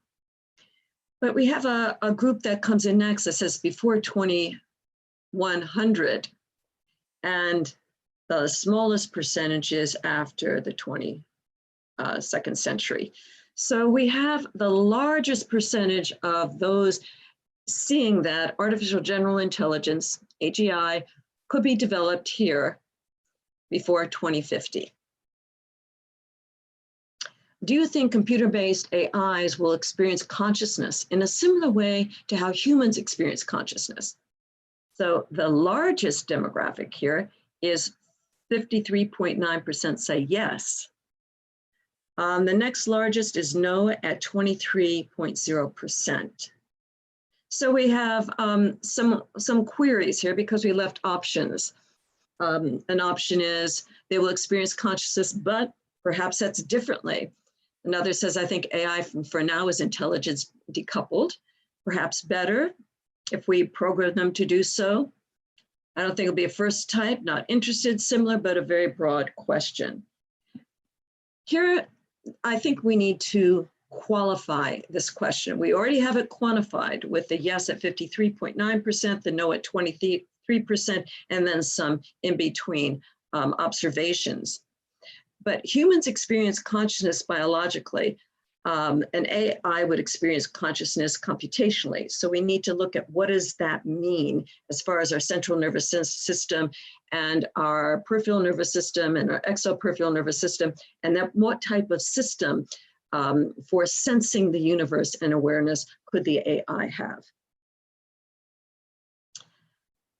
But we have a group that comes in next that says before 2100, and the smallest percentage is after the 22nd century. So we have the largest percentage of those seeing that artificial general intelligence, AGI, could be developed here before 2050. Do you think computer-based AIs will experience consciousness in a similar way to how humans experience consciousness? So the largest demographic here is 53.9% say yes. The next largest is no at 23.0%. So we have some queries here because we left options. An option is they will experience consciousness, but perhaps that's differently. Another says, I think AI for now is intelligence decoupled, perhaps better if we program them to do so. I don't think it'll be a first type, not interested, similar, but a very broad question. Here, I think we need to qualify this question. We already have it quantified with the yes at 53.9%, the no at 23%, and then some in between observations. But humans experience consciousness biologically, and AI would experience consciousness computationally. So we need to look at what does that mean as far as our central nervous system and our peripheral nervous system and our exoperipheral nervous system, and that what type of system for sensing the universe and awareness could the AI have?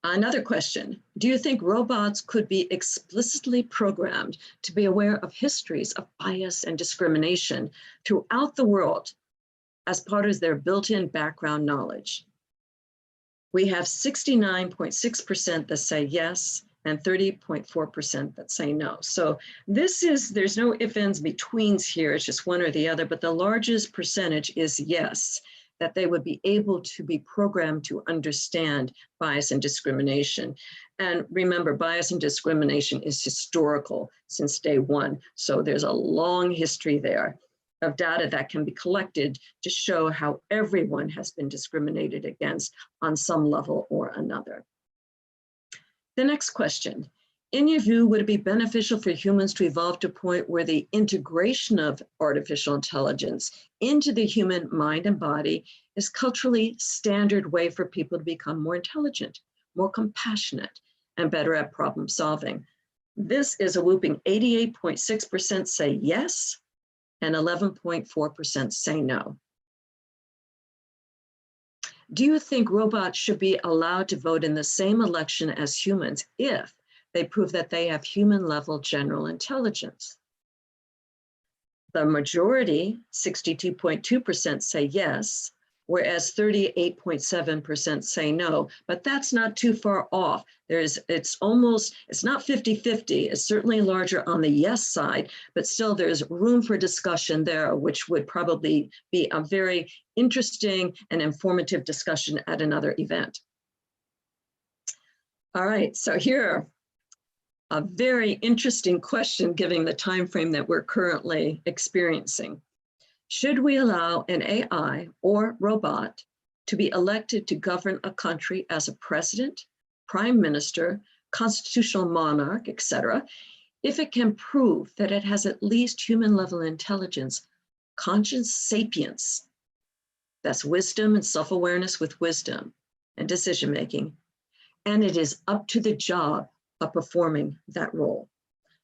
Another question, do you think robots could be explicitly programmed to be aware of histories of bias and discrimination throughout the world as part of their built-in background knowledge? we have 69.6% that say yes and 30.4% that say no. So there's no ifs, ands, betweens here. It's just one or the other, but the largest percentage is yes, that they would be able to be programmed to understand bias and discrimination. And remember, bias and discrimination is historical since day one. So there's a long history there of data that can be collected to show how everyone has been discriminated against on some level or another. The next question, in your view, would it be beneficial for humans to evolve to a point where the integration of artificial intelligence into the human mind and body is culturally standard way for people to become more intelligent, more compassionate, and better at problem solving? This is a whooping 88.6% say yes, and 11.4% say no. Do you think robots should be allowed to vote in the same election as humans if they prove that they have human-level general intelligence? The majority, 62.2%, say yes, whereas 38.7% say no, but that's not too far off. It's not 50-50, it's certainly larger on the yes side, but still there's room for discussion there, which would probably be a very interesting and informative discussion at another event. All right, so here, a very interesting question given the time frame that we're currently experiencing. Should we allow an AI or robot to be elected to govern a country as a president, prime minister, constitutional monarch, etc., if it can prove that it has at least human-level intelligence, conscious sapience, that's wisdom and self-awareness with wisdom and decision-making, and it is up to the job of performing that role?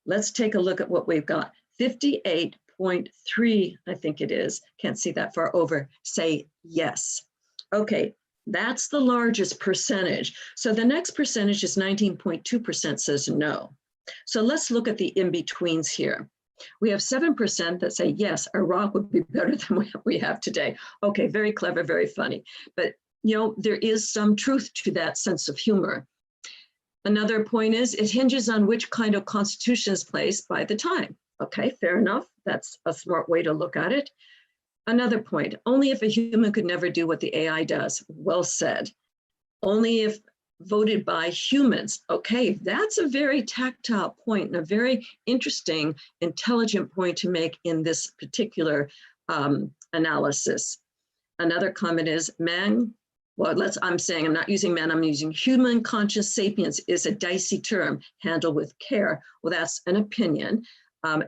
Let's take a look at what we've got. 58.3, I think it is, can't see that far over, say yes. Okay, that's the largest percentage. So the next percentage is 19.2% says no. So let's look at the in-betweens here. We have 7% that say yes, Iraq would be better than what we have today. Okay, very clever, very funny. But you know, there is some truth to that sense of humor. Another point is it hinges on which kind of constitution is placed by the time. Okay, fair enough. That's a smart way to look at it. Another point, only if a human could never do what the AI does. Well said. Only if voted by humans. Okay, that's a very tactile point and a very interesting, intelligent point to make in this particular analysis. Another comment is man, well, I'm not using man, I'm using human conscious sapience is a dicey term, handle with care. Well, that's an opinion,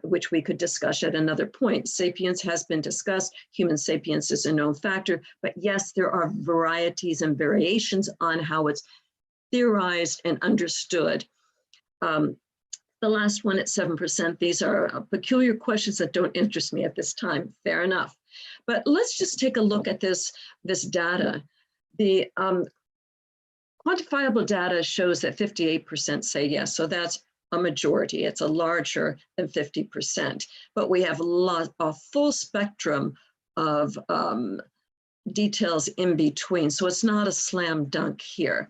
which we could discuss at another point. Sapience has been discussed, human sapience is a known factor, but yes, there are varieties and variations on how it's theorized and understood. The last one at 7%, these are peculiar questions that don't interest me at this time, fair enough. But let's just take a look at this data. The quantifiable data shows that 58% say yes, so that's a majority. It's a larger than 50%, but we have a full spectrum of details in between, so it's not a slam dunk here.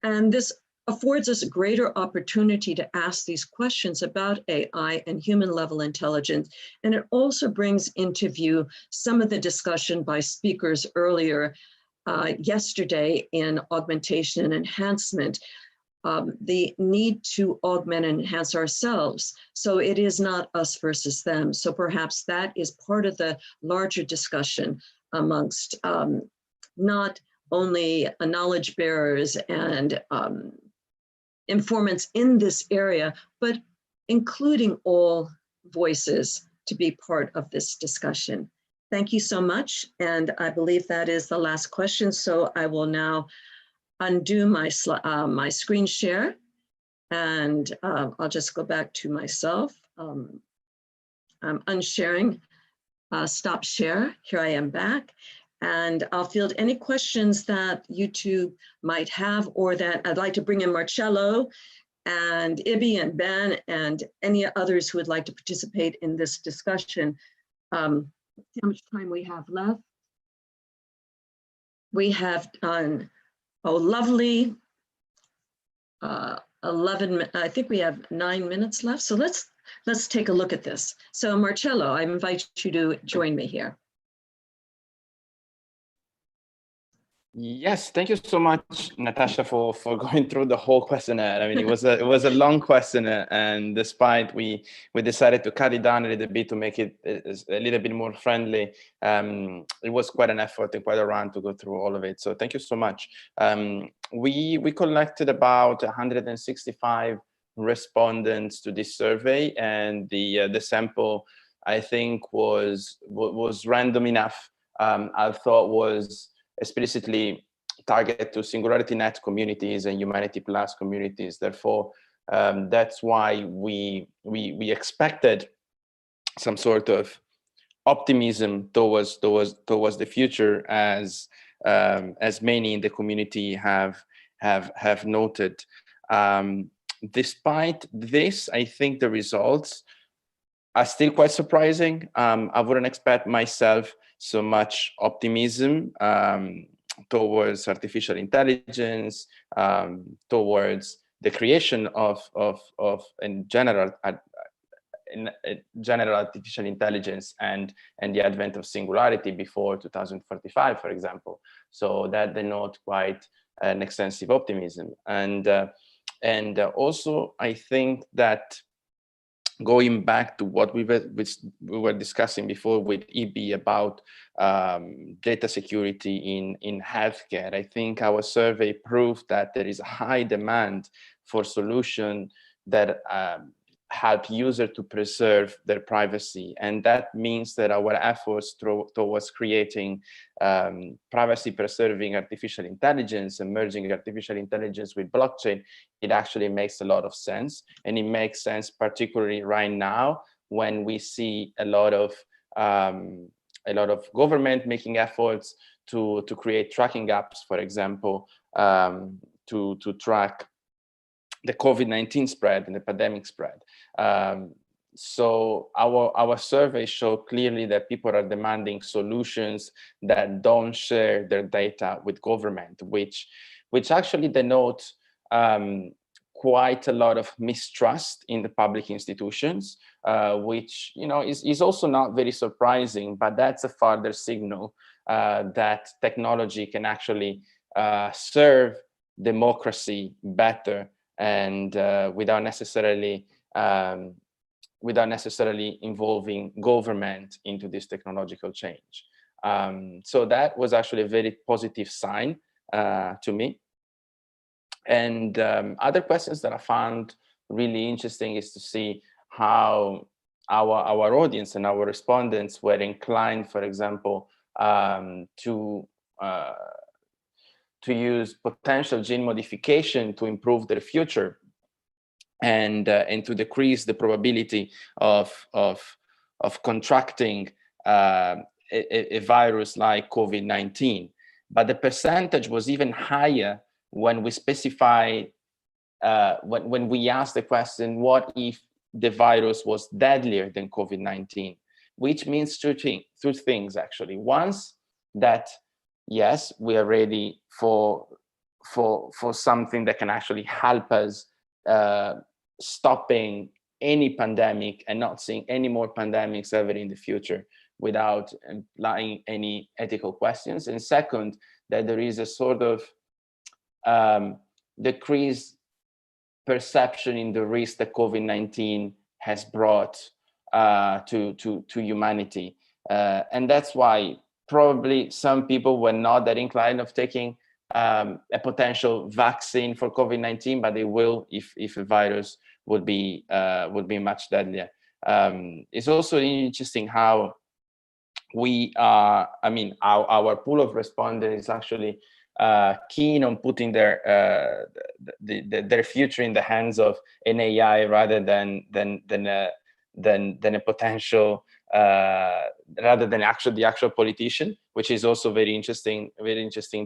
And this affords us a greater opportunity to ask these questions about AI and human level intelligence. And it also brings into view some of the discussion by speakers earlier yesterday in augmentation and enhancement, the need to augment and enhance ourselves. So it is not us versus them. So perhaps that is part of the larger discussion amongst not only knowledge bearers and informants in this area, but including all voices to be part of this discussion. Thank you so much. And I believe that is the last question. So I will now undo my screen share, and I'll just go back to myself. I'm unsharing, stop share. Here I am back. And I'll field any questions that YouTube might have, or that I'd like to bring in Marcello and Ibby and Ben and any others who would like to participate in this discussion. Let's see how much time we have left. We have done Oh, lovely. 11, I think we have 9 minutes left. So let's take a look at this. So Marcello, I invite you to join me here. Yes, thank you so much, Natasha, for going through the whole questionnaire. I mean, it was a long questionnaire, and despite we decided to cut it down a little bit to make it a little bit more friendly, it was quite an effort and quite a run to go through all of it. So thank you so much. We collected about 165 respondents to this survey, and the sample, I think, was random enough. I thought was explicitly targeted to SingularityNET communities and Humanity Plus communities. Therefore, that's why we expected some sort of optimism towards the future, as many in the community have noted. Despite this, I think the results are still quite surprising. I wouldn't expect myself so much optimism towards artificial intelligence, towards the creation of in general artificial intelligence and the advent of singularity before 2045, for example. So that denote quite an extensive optimism. And also, I think that going back to what we were discussing before with EB about data security in healthcare, I think our survey proved that there is a high demand for solutions that help users to preserve their privacy. And that means that our efforts towards creating privacy preserving artificial intelligence, and merging artificial intelligence with blockchain, it actually makes a lot of sense. And it makes sense particularly right now when we see a lot of government making efforts to create tracking apps, for example, to track the COVID-19 spread and the pandemic spread. So our survey showed clearly that people are demanding solutions that don't share their data with government, which actually denote quite a lot of mistrust in the public institutions, which is also not very surprising, but that's a further signal that technology can actually serve democracy better, and without necessarily involving government into this technological change. So that was actually a very positive sign to me. And other questions that I found really interesting is to see how our audience and our respondents were inclined, for example, to use potential gene modification to improve their future, and to decrease the probability of contracting a virus like COVID-19. But the percentage was even higher when we specify, when we asked the question, what if the virus was deadlier than COVID-19? Which means two things actually. Once, that yes, we are ready for something that can actually help us stopping any pandemic and not seeing any more pandemics ever in the future without implying any ethical questions. And second, that there is a sort of decreased perception in the risk that COVID-19 has brought to humanity. And that's why probably some people were not that inclined of taking a potential vaccine for COVID-19, but they will if a virus would be much deadlier. It's also interesting how we are, our pool of respondents is actually keen on putting their future in the hands of an AI rather than a potential rather than the actual politician, which is also very interesting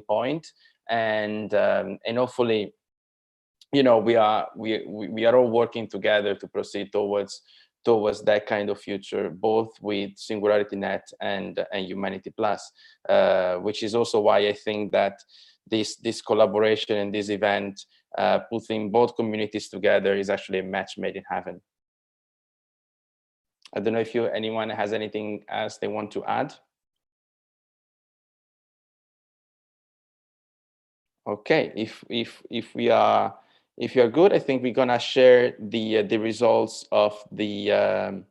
point. And hopefully, we are all working together to proceed towards that kind of future, both with SingularityNET and Humanity Plus, which is also why I think that this collaboration and this event, putting both communities together, is actually a match made in heaven. I don't know if anyone has anything else they want to add. Okay, if you are good, I think we're gonna share the results of the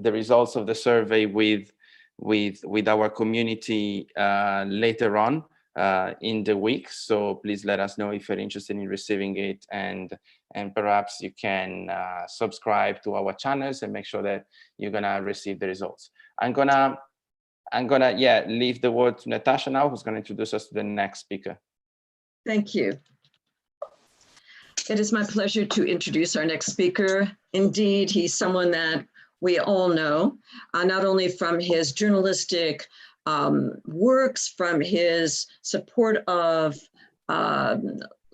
results of the survey with our community later on in the week. So please let us know if you're interested in receiving it, and perhaps you can subscribe to our channels and make sure that you're gonna receive the results. I'm gonna leave the word to Natasha now, who's gonna introduce us to the next speaker. Thank you. It is my pleasure to introduce our next speaker. Indeed, he's someone that we all know, not only from his journalistic works, from his support of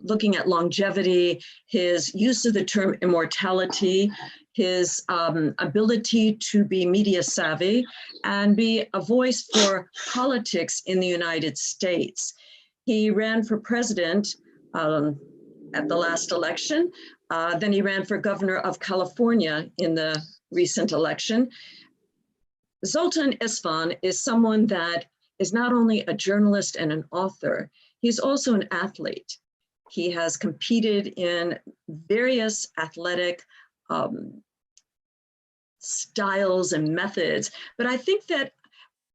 looking at longevity, his use of the term immortality, his ability to be media savvy and be a voice for politics in the United States. He ran for president at the last election. Then he ran for governor of California in the recent election. Zoltan Isvan is someone that is not only a journalist and an author, he's also an athlete. He has competed in various athletic styles and methods, but I think that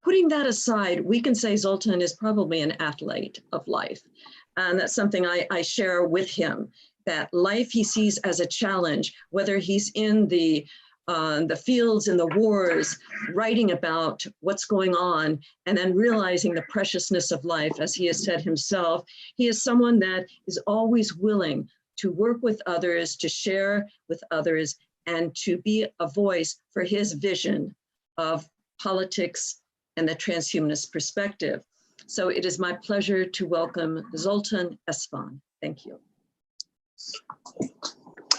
putting that aside, we can say Zoltan is probably an athlete of life. And that's something I share with him, that life he sees as a challenge, whether he's in the fields, in the wars, writing about what's going on, and then realizing the preciousness of life, as he has said himself. He is someone that is always willing to work with others, to share with others, and to be a voice for his vision of politics and the transhumanist perspective. So it is my pleasure to welcome Zoltan Isvan. Thank you.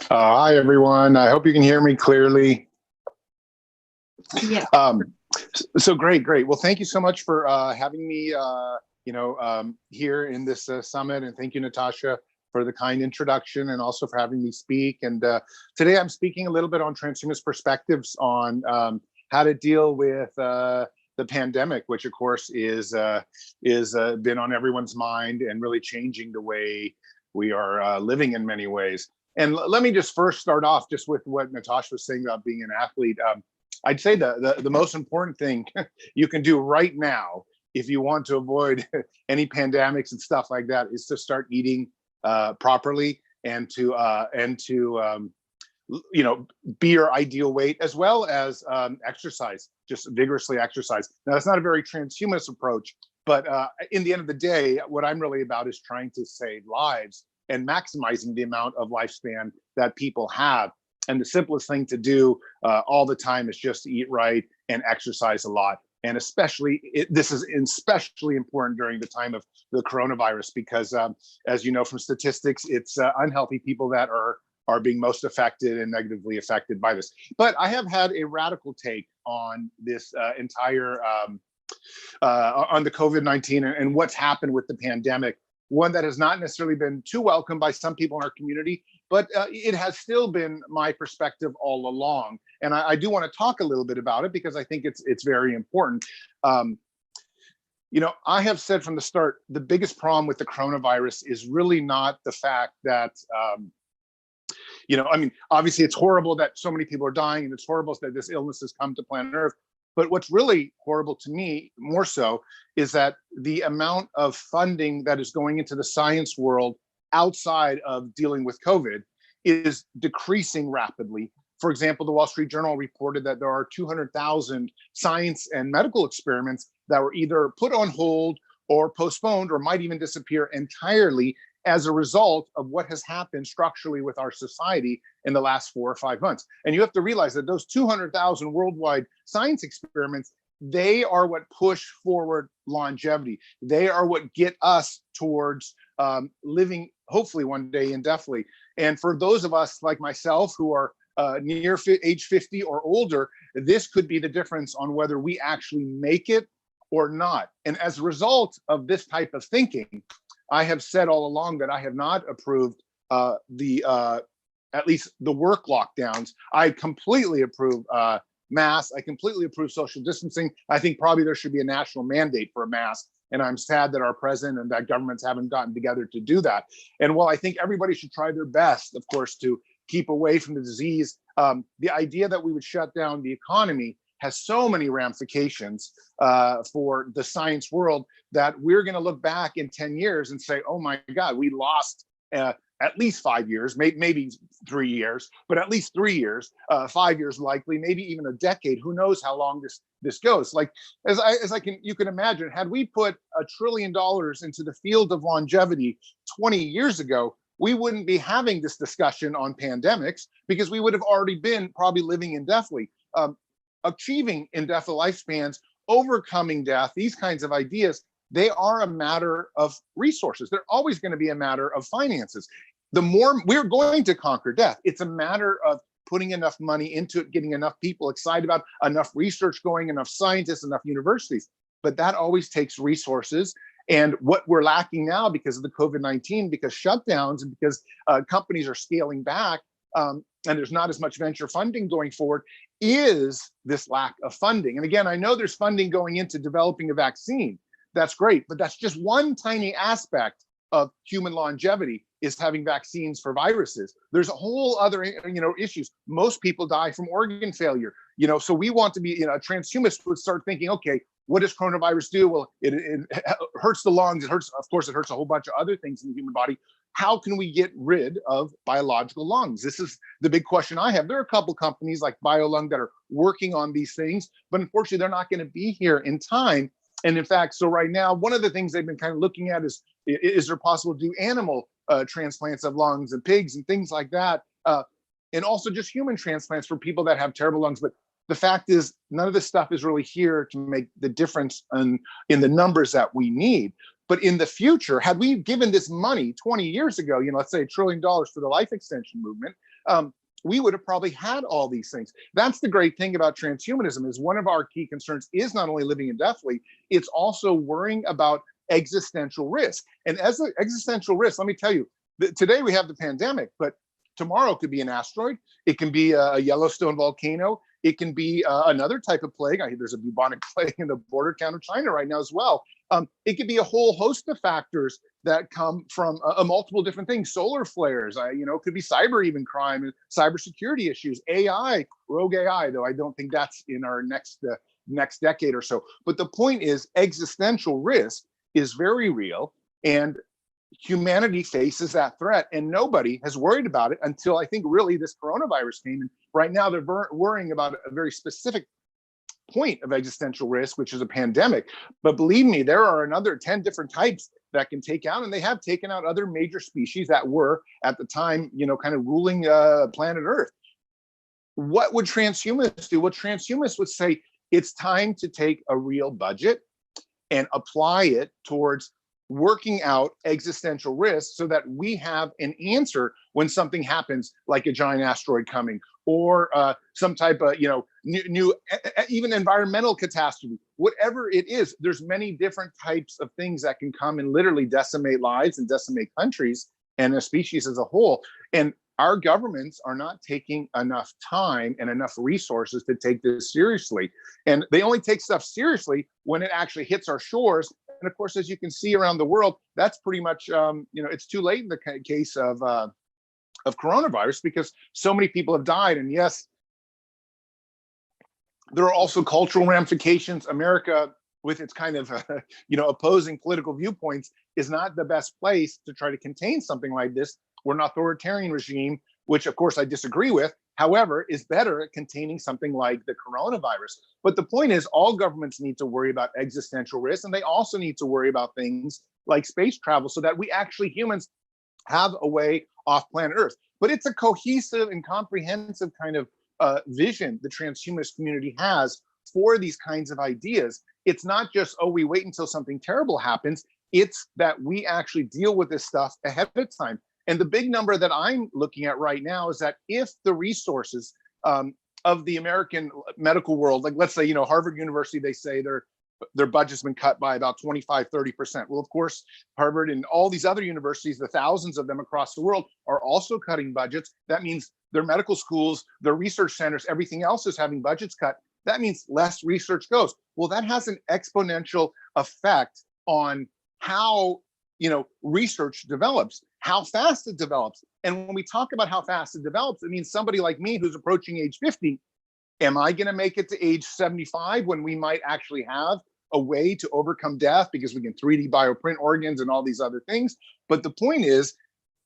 Hi, everyone. I hope you can hear me clearly. Yeah. So great. Well, thank you so much for having me, here in this summit, and thank you, Natasha, for the kind introduction, and also for having me speak. And today I'm speaking a little bit on transhumanist perspectives on how to deal with the pandemic, which of course is been on everyone's mind and really changing the way we are living in many ways. And let me just first start off just with what Natasha was saying about being an athlete. I'd say the most important thing you can do right now, if you want to avoid any pandemics and stuff like that, is to start eating properly and to be your ideal weight, as well as exercise, just vigorously exercise. Now, that's not a very transhumanist approach, but in the end of the day, what I'm really about is trying to save lives and maximizing the amount of lifespan that people have. And the simplest thing to do all the time is just to eat right and exercise a lot. And especially, this is especially important during the time of the coronavirus, because as you know from statistics, it's unhealthy people that are being most affected and negatively affected by this. But I have had a radical take on this entire, on the COVID-19 and what's happened with the pandemic. One that has not necessarily been too welcome by some people in our community, but it has still been my perspective all along. And I do want to talk a little bit about it because I think it's very important. I have said from the start, the biggest problem with the coronavirus is really not the fact that, obviously it's horrible that so many people are dying, and it's horrible that this illness has come to planet Earth. But what's really horrible to me, more so, is that the amount of funding that is going into the science world outside of dealing with COVID is decreasing rapidly. For example, the Wall Street Journal reported that there are 200,000 science and medical experiments that were either put on hold or postponed, or might even disappear entirely as a result of what has happened structurally with our society in the last 4 or 5 months. And you have to realize that those 200,000 worldwide science experiments, they are what push forward longevity. They are what get us towards living, hopefully one day indefinitely. And for those of us like myself who are near age 50 or older, this could be the difference on whether we actually make it or not. And as a result of this type of thinking, I have said all along that I have not approved at least the work lockdowns. I completely approve masks. I completely approve social distancing. I think probably there should be a national mandate for a mask. And I'm sad that our president and that governments haven't gotten together to do that. And while I think everybody should try their best, of course, to keep away from the disease, the idea that we would shut down the economy has so many ramifications for the science world that we're going to look back in 10 years and say, oh my God, we lost at least 5 years, maybe 3 years, but at least 3 years, 5 years likely, maybe even a decade. Who knows how long this goes? Like you can imagine, had we put $1 trillion into the field of longevity 20 years ago, we wouldn't be having this discussion on pandemics because we would have already been probably living indefinitely. Achieving indefinite lifespans, overcoming death, these kinds of ideas, they are a matter of resources. They're always going to be a matter of finances. The more we're going to conquer death, it's a matter of putting enough money into it, getting enough people excited about, enough research going, enough scientists, enough universities. But that always takes resources. And what we're lacking now because of the COVID-19, because shutdowns and because companies are scaling back, and there's not as much venture funding going forward, is this lack of funding. And again, I know there's funding going into developing a vaccine. That's great, but that's just one tiny aspect of human longevity, is having vaccines for viruses. There's a whole other, issues. Most people die from organ failure, so we want to be, a transhumanist would start thinking, okay, what does coronavirus do? Well, it hurts the lungs. It hurts, of course, it hurts a whole bunch of other things in the human body. How can we get rid of biological lungs? This is the big question I have. There are a couple companies like BioLung that are working on these things, but unfortunately, they're not going to be here in time. And in fact, so right now, one of the things they've been kind of looking at is there possible to do animal transplants of lungs and pigs and things like that, and also just human transplants for people that have terrible lungs. But the fact is, none of this stuff is really here to make the difference in the numbers that we need. But in the future, had we given this money 20 years ago, let's say $1 trillion for the life extension movement, we would have probably had all these things. That's the great thing about transhumanism, is one of our key concerns is not only living indefinitely, it's also worrying about existential risk. And as an existential risk, let me tell you, today we have the pandemic, but tomorrow it could be an asteroid. It can be a Yellowstone volcano. It can be another type of plague. There's a bubonic plague in the border town of China right now as well. It could be a whole host of factors that come from multiple different things. Solar flares, it could be cyber even crime, cybersecurity issues, AI, rogue AI, though I don't think that's in our next decade or so. But the point is, existential risk is very real, and humanity faces that threat, and nobody has worried about it until I think really this coronavirus came. And right now they're worrying about a very specific point of existential risk, which is a pandemic. But believe me, there are another 10 different types that can take out, and they have taken out other major species that were at the time, kind of ruling planet Earth. What would transhumanists do? Well, transhumanists would say it's time to take a real budget and apply it towards working out existential risks so that we have an answer when something happens, like a giant asteroid coming, or some type of, new even environmental catastrophe. Whatever it is, there's many different types of things that can come and literally decimate lives and decimate countries and a species as a whole. And our governments are not taking enough time and enough resources to take this seriously. And they only take stuff seriously when it actually hits our shores. And of course, as you can see around the world, that's pretty much, it's too late in the case of coronavirus, because so many people have died. And yes, there are also cultural ramifications. America, with its kind of, opposing political viewpoints, is not the best place to try to contain something like this. We're an authoritarian regime, which of course I disagree with, however, is better at containing something like the coronavirus. But the point is, all governments need to worry about existential risk, and they also need to worry about things like space travel so that we actually, humans, have a way off planet Earth. But it's a cohesive and comprehensive kind of vision the transhumanist community has for these kinds of ideas. It's not just, oh, we wait until something terrible happens. It's that we actually deal with this stuff ahead of time. And the big number that I'm looking at right now is that if the resources of the American medical world, like let's say, Harvard University, they say they're their budget's been cut by about 25, 30%. Well, of course, Harvard and all these other universities, the thousands of them across the world, are also cutting budgets. That means their medical schools, their research centers, everything else is having budgets cut. That means less research goes. Well, that has an exponential effect on how, you know, research develops, how fast it develops. And when we talk about how fast it develops, it means somebody like me who's approaching age 50, am I going to make it to age 75 when we might actually have a way to overcome death because we can 3D bioprint organs and all these other things? But the point is,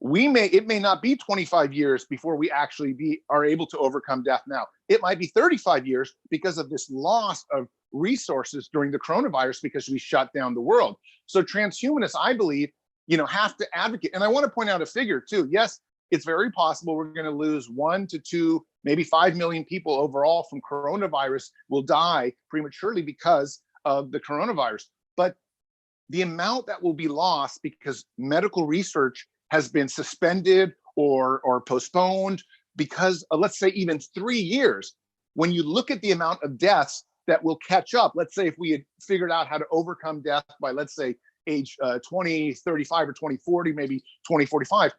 it may not be 25 years before we actually are able to overcome death now. It might be 35 years because of this loss of resources during the coronavirus because we shut down the world. So transhumanists, I believe, you know, have to advocate. And I want to point out a figure too. Yes, it's very possible we're going to lose 1 to 2, maybe 5 million people overall from coronavirus will die prematurely because of the coronavirus. But the amount that will be lost because medical research has been suspended or postponed because let's say even 3 years, when you look at the amount of deaths that will catch up, let's say if we had figured out how to overcome death by, let's say, age 2035 or 2040, maybe 2045,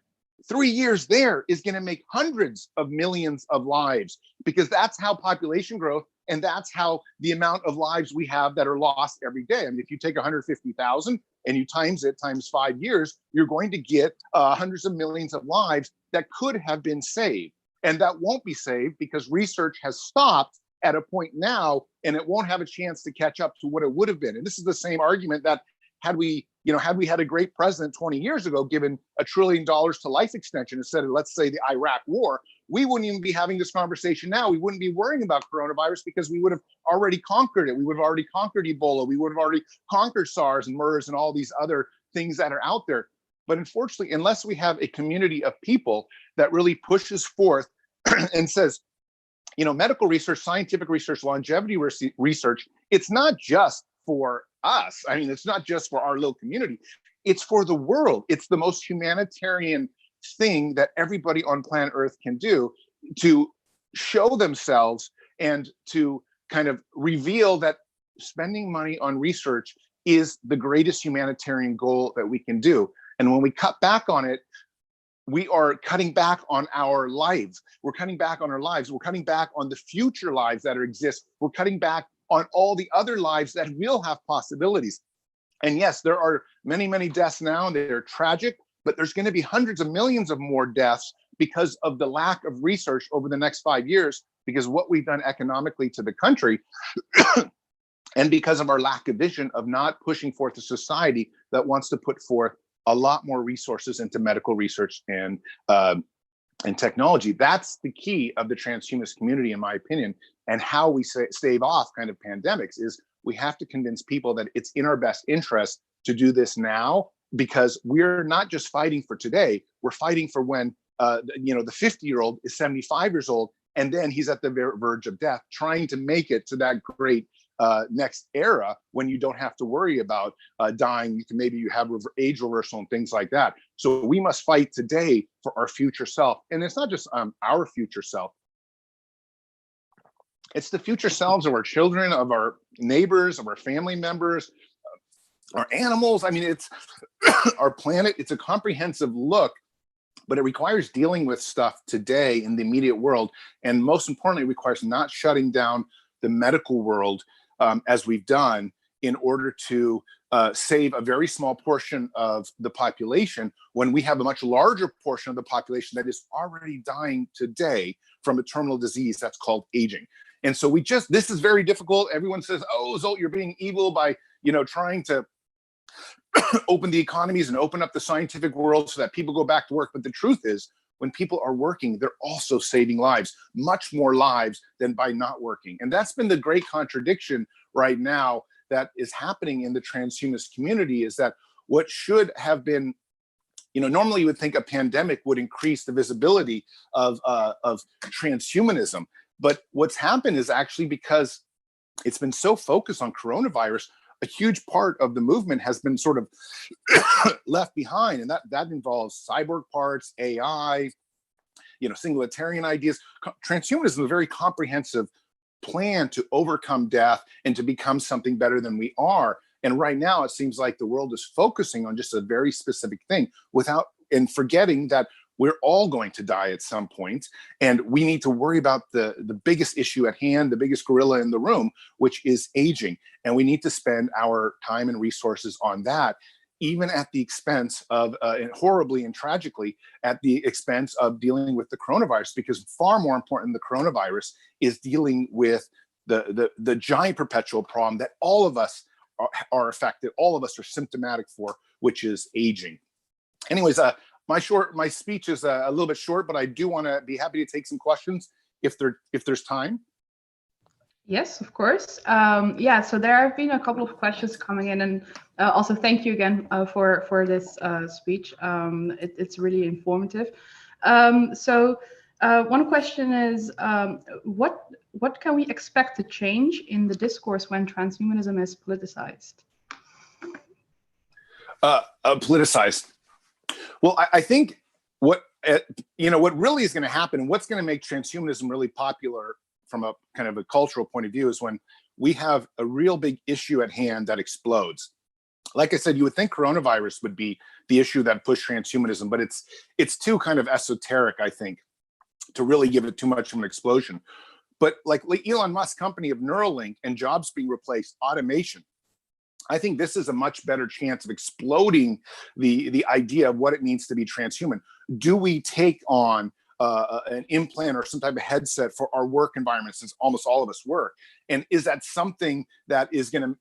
3 years there is going to make hundreds of millions of lives, because that's how population growth, and that's how the amount of lives we have that are lost every day. I mean, if you take 150,000 and you times it times 5 years, you're going to get hundreds of millions of lives that could have been saved. And that won't be saved because research has stopped at a point now, and it won't have a chance to catch up to what it would have been. And this is the same argument that had we had a great president 20 years ago given $1 trillion to life extension instead of, let's say, the Iraq war, we wouldn't even be having this conversation now. We wouldn't be worrying about coronavirus because we would have already conquered it. We would have already conquered Ebola. We would have already conquered SARS and MERS and all these other things that are out there. But unfortunately, unless we have a community of people that really pushes forth and says, you know, medical research, scientific research, longevity research, it's not just for us. I mean, it's not just for our little community. It's for the world. It's the most humanitarian thing that everybody on planet Earth can do to show themselves and to kind of reveal that spending money on research is the greatest humanitarian goal that we can do. And when we cut back on it, we are cutting back on our lives. We're cutting back on our lives. We're cutting back on the future lives that exist. We're cutting back on all the other lives that will have possibilities. And yes, there are many, many deaths now, and they're tragic, but there's going to be hundreds of millions of more deaths because of the lack of research over the next 5 years, because what we've done economically to the country, and because of our lack of vision of not pushing forth a society that wants to put forth a lot more resources into medical research and technology. That's the key of the transhumanist community, in my opinion, and how we stave off kind of pandemics is we have to convince people that it's in our best interest to do this now, because we're not just fighting for today, we're fighting for when the 50-year-old is 75 years old, and then he's at the verge of death, trying to make it to that great next era when you don't have to worry about dying. Maybe you have age reversal and things like that. So we must fight today for our future self. And it's not just our future self. It's the future selves of our children, of our neighbors, of our family members, our animals. I mean, it's our planet. It's a comprehensive look, but it requires dealing with stuff today in the immediate world. And most importantly, it requires not shutting down the medical world as we've done in order to save a very small portion of the population when we have a much larger portion of the population that is already dying today from a terminal disease that's called aging. And so this is very difficult. Everyone says, oh, Zolt, you're being evil by, trying to open the economies and open up the scientific world so that people go back to work. But the truth is, when people are working, they're also saving lives, much more lives than by not working. And that's been the great contradiction right now that is happening in the transhumanist community, is that what should have been, normally you would think a pandemic would increase the visibility of transhumanism. But what's happened is actually because it's been so focused on coronavirus, a huge part of the movement has been sort of left behind. And that involves cyborg parts, AI, singularitarian ideas. Transhumanism is a very comprehensive plan to overcome death and to become something better than we are. And right now, it seems like the world is focusing on just a very specific thing and forgetting that we're all going to die at some point. And we need to worry about the biggest issue at hand, the biggest gorilla in the room, which is aging. And we need to spend our time and resources on that, even at the expense of, and horribly and tragically, at the expense of dealing with the coronavirus, because far more important than the coronavirus is dealing with the giant perpetual problem that all of us are affected, all of us are symptomatic for, which is aging. Anyways, my speech is a little bit short, but I do want to be happy to take some questions if there's time. Yes, of course. Yeah, so there have been a couple of questions coming in, and also thank you again for this speech. It's really informative. So one question is, what can we expect to change in the discourse when transhumanism is politicized? Politicized. Well, I think what really is going to happen, and what's going to make transhumanism really popular from a kind of a cultural point of view, is when we have a real big issue at hand that explodes. Like I said, you would think coronavirus would be the issue that pushed transhumanism, but it's too kind of esoteric, I think, to really give it too much of an explosion. But like Elon Musk's company of Neuralink and jobs being replaced, automation, I think this is a much better chance of exploding the idea of what it means to be transhuman. Do we take on an implant or some type of headset for our work environment, since almost all of us work? And is that something that is going to,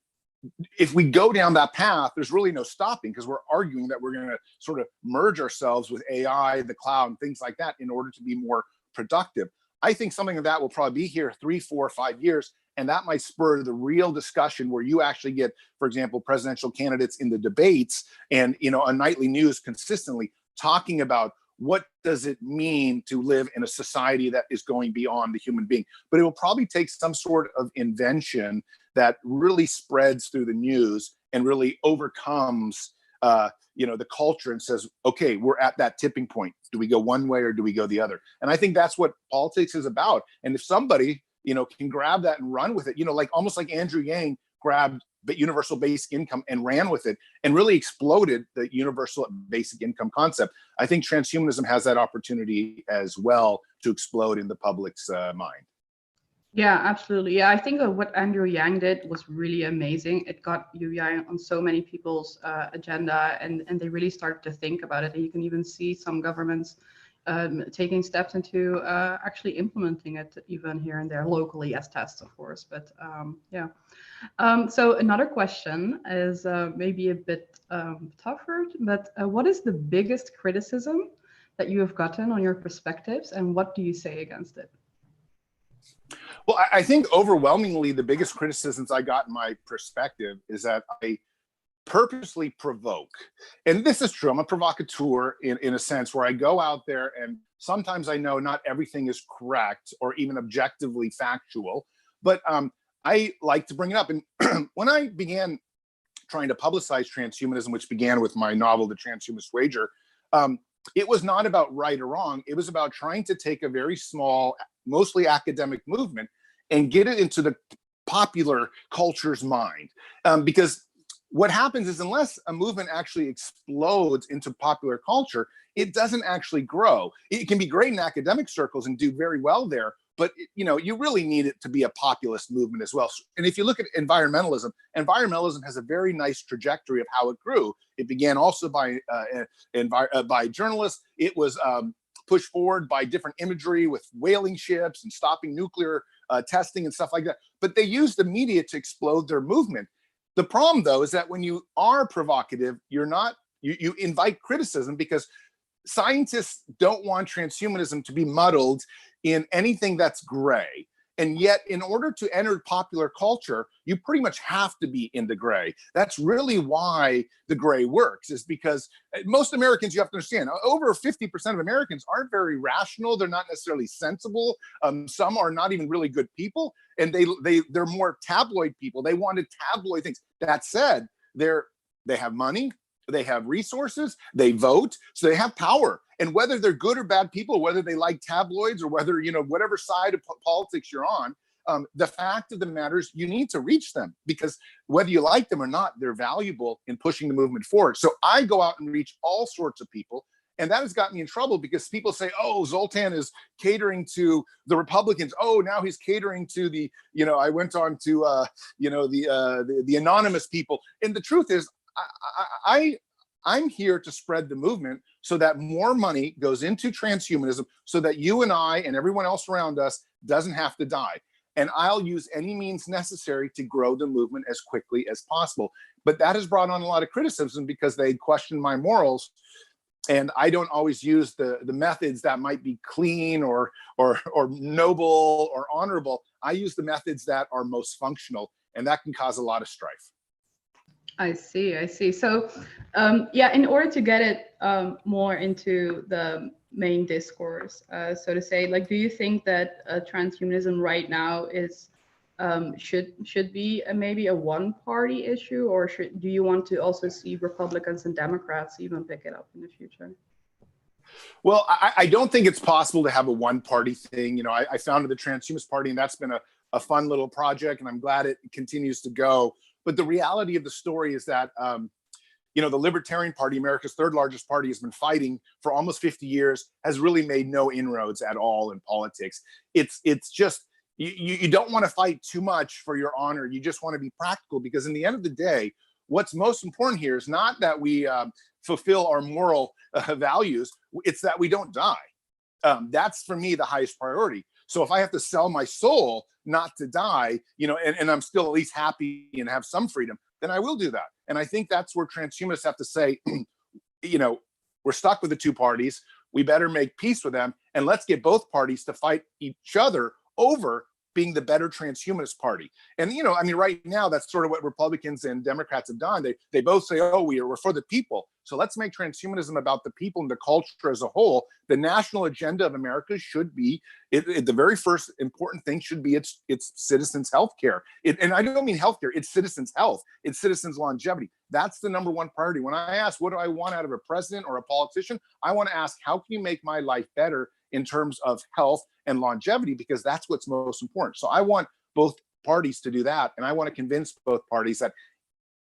if we go down that path, there's really no stopping, because we're arguing that we're going to sort of merge ourselves with AI, the cloud, and things like that in order to be more productive. I think something of that will probably be here 3, 4, 5 years. And that might spur the real discussion where you actually get, for example, presidential candidates in the debates and, on nightly news consistently talking about what does it mean to live in a society that is going beyond the human being. But it will probably take some sort of invention that really spreads through the news and really overcomes the culture and says, okay, we're at that tipping point. Do we go one way or do we go the other? And I think that's what politics is about. And if somebody can grab that and run with it, like almost like Andrew Yang grabbed the universal basic income and ran with it and really exploded the universal basic income concept. I think transhumanism has that opportunity as well to explode in the public's mind. Yeah, absolutely. Yeah, I think what Andrew Yang did was really amazing. It got Yang on so many people's agenda, and they really started to think about it. And you can even see some governments taking steps into actually implementing it even here and there locally as tests, of course. But yeah. So another question is maybe a bit tougher, but what is the biggest criticism that you have gotten on your perspectives, and what do you say against it? Well, I think overwhelmingly the biggest criticisms I got in my perspective is that I purposely provoke. And this is true. I'm a provocateur in a sense, where I go out there and sometimes I know not everything is correct or even objectively factual, but I like to bring it up. And when I began trying to publicize transhumanism, which began with my novel, The Transhumanist Wager, it was not about right or wrong. It was about trying to take a very small, mostly academic movement and get it into the popular culture's mind. Because what happens is, unless a movement actually explodes into popular culture, it doesn't actually grow. It can be great in academic circles and do very well there, but you really need it to be a populist movement as well. And if you look at environmentalism has a very nice trajectory of how it grew. It began also by journalists. It was pushed forward by different imagery with whaling ships and stopping nuclear testing and stuff like that. But they used the media to explode their movement. The problem, though, is that when you are provocative, you invite criticism, because scientists don't want transhumanism to be muddled in anything that's gray. And yet, in order to enter popular culture, you pretty much have to be in the gray. That's really why the gray works, is because most Americans, you have to understand, over 50% of Americans aren't very rational. They're not necessarily sensible. Some are not even really good people. And they're more tabloid people. They wanted tabloid things. That said, they have money, they have resources, they vote, so they have power. And whether they're good or bad people, whether they like tabloids or whether, whatever side of politics you're on, The fact of the matter is you need to reach them, because whether you like them or not, they're valuable in pushing the movement forward. So I go out and reach all sorts of people. And that has gotten me in trouble, because people say, oh, Zoltan is catering to the Republicans. Oh, now he's catering to the, I went on to, the anonymous people. And the truth is, I'm here to spread the movement so that more money goes into transhumanism, so that you and I and everyone else around us doesn't have to die. And I'll use any means necessary to grow the movement as quickly as possible. But that has brought on a lot of criticism, because they question my morals. And I don't always use the methods that might be clean or noble or honorable. I use the methods that are most functional, and that can cause a lot of strife. I see. So, in order to get it more into the main discourse, so to say, like, do you think that transhumanism right now is should be maybe a one-party issue, or do you want to also see Republicans and Democrats even pick it up in the future? Well, I don't think it's possible to have a one-party thing. I founded the Transhumanist Party, and that's been a fun little project, and I'm glad it continues to go. But the reality of the story is that, the Libertarian Party, America's third largest party, has been fighting for almost 50 years, has really made no inroads at all in politics. It's just, you don't want to fight too much for your honor. You just want to be practical, because in the end of the day, what's most important here is not that we fulfill our moral values. It's that we don't die. That's, for me, the highest priority. So if I have to sell my soul not to die, and I'm still at least happy and have some freedom, then I will do that. And I think that's where transhumanists have to say, we're stuck with the two parties. We better make peace with them, and let's get both parties to fight each other over being the better transhumanist party. And, right now, that's sort of what Republicans and Democrats have done. They both say, oh, we're for the people. So let's make transhumanism about the people and the culture as a whole. The national agenda of America should be, the very first important thing should be its citizens' health care. And I don't mean health care, it's citizens' health, it's citizens' longevity. That's the number one priority. When I ask, what do I want out of a president or a politician? I want to ask, how can you make my life better in terms of health and longevity, because that's what's most important. So I want both parties to do that. And I want to convince both parties that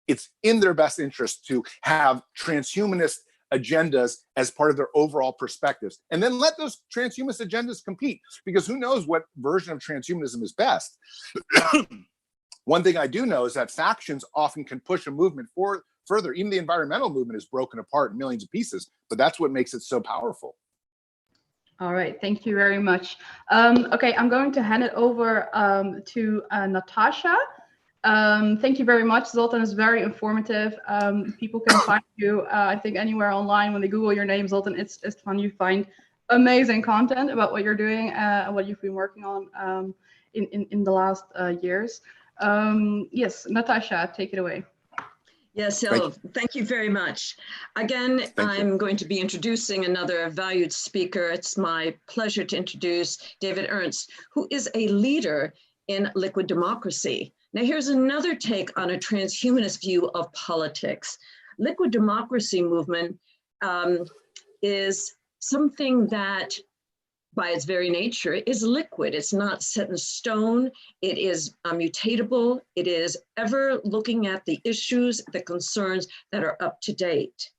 it's in their best interest to have transhumanist agendas as part of their overall perspectives. And then let those transhumanist agendas compete, because who knows what version of transhumanism is best. One thing I do know is that factions often can push a movement further. Even the environmental movement is broken apart in millions of pieces, but that's what makes it so powerful. All right, thank you very much. Okay, I'm going to hand it over to Natasha. Thank you very much. Zoltan is very informative. People can find you, I think, anywhere online. When they Google your name, Zoltan, it's fun. You find amazing content about what you're doing and what you've been working on in the last years. Yes, Natasha, take it away. Yes, so thank you very much. Again, I'm going to be introducing another valued speaker. It's my pleasure to introduce David Ernst, who is a leader in liquid democracy. Now, here's another take on a transhumanist view of politics. Liquid democracy movement is something that, by its very nature, is liquid. It's not set in stone. It is mutatable. It is ever looking at the issues, the concerns that are up to date.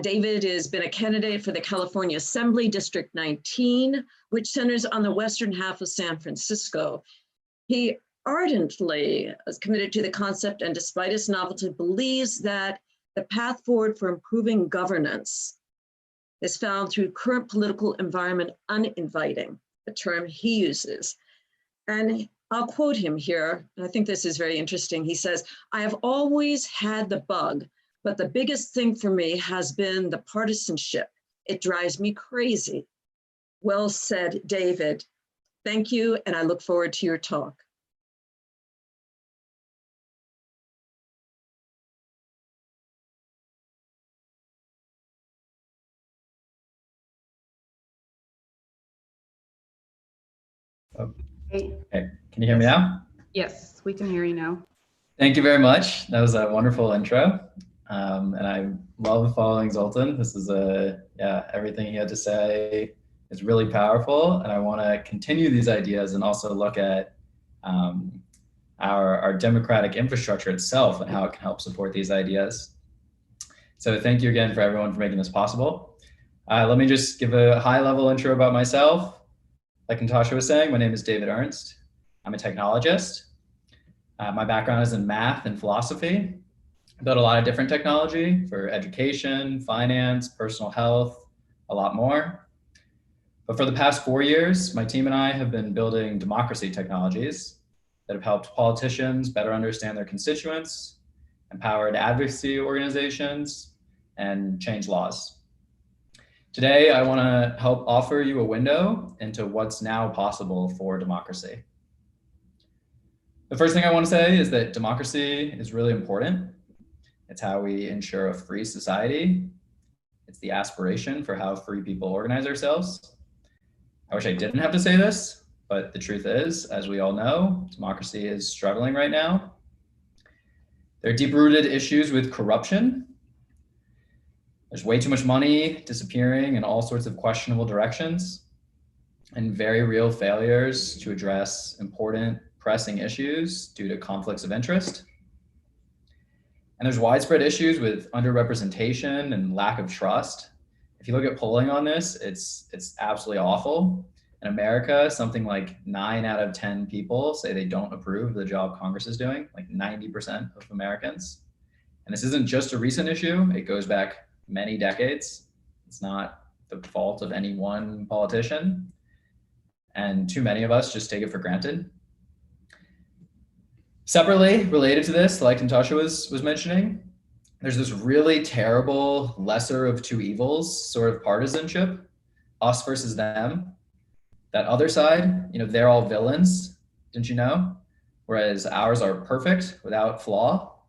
David has been a candidate for the California Assembly, District 19, which centers on the western half of San Francisco. He ardently is committed to the concept, and despite its novelty, believes that the path forward for improving governance is found through current political environment uninviting, a term he uses. And I'll quote him here, and I think this is very interesting. He says, "I have always had the bug, but the biggest thing for me has been the partisanship. It drives me crazy." Well said, David. Thank you, and I look forward to your talk. Okay, can you hear me now? Yes, we can hear you now. Thank you very much. That was a wonderful intro. And I love following Zoltan. This is everything he had to say is really powerful, and I want to continue these ideas and also look at our democratic infrastructure itself and how it can help support these ideas. So thank you again for everyone for making this possible. Let me just give a high-level intro about myself. Like Natasha was saying, my name is David Ernst. I'm a technologist. My background is in math and philosophy. I built a lot of different technology for education, finance, personal health, a lot more. But for the past 4 years, my team and I have been building democracy technologies that have helped politicians better understand their constituents, empowered advocacy organizations, and change laws. Today, I want to help offer you a window into what's now possible for democracy. The first thing I want to say is that democracy is really important. It's how we ensure a free society. It's the aspiration for how free people organize ourselves. I wish I didn't have to say this, but the truth is, as we all know, democracy is struggling right now. There are deep-rooted issues with corruption. There's way too much money disappearing in all sorts of questionable directions, and very real failures to address important, pressing issues due to conflicts of interest. And there's widespread issues with underrepresentation and lack of trust. If you look at polling on this, it's absolutely awful. In America, something like 9 out of 10 people say they don't approve of the job Congress is doing, like 90% of Americans. And this isn't just a recent issue, it goes back many decades. It's not the fault of any one politician. And too many of us just take it for granted. Separately, related to this, like Natasha was mentioning, there's this really terrible lesser of two evils sort of partisanship, us versus them. That other side, they're all villains, didn't you know? Whereas ours are perfect without flaw.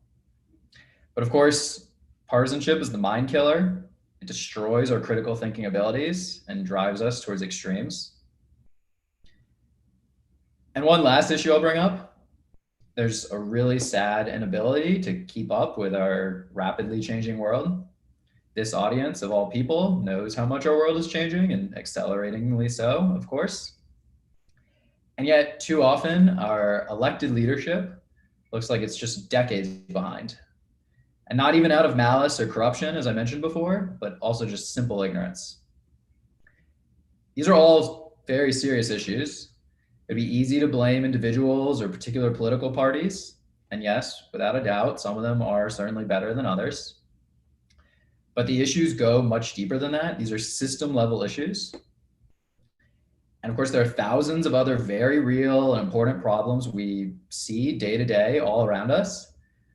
But of course, partisanship is the mind killer. It destroys our critical thinking abilities and drives us towards extremes. And one last issue I'll bring up. There's a really sad inability to keep up with our rapidly changing world. This audience, of all people, knows how much our world is changing, and acceleratingly so, of course. And yet, too often, our elected leadership looks like it's just decades behind. And not even out of malice or corruption, as I mentioned before, but also just simple ignorance. These are all very serious issues. It'd be easy to blame individuals or particular political parties. And yes, without a doubt, some of them are certainly better than others. But the issues go much deeper than that. These are system level issues. And of course, there are thousands of other very real and important problems we see day to day all around us.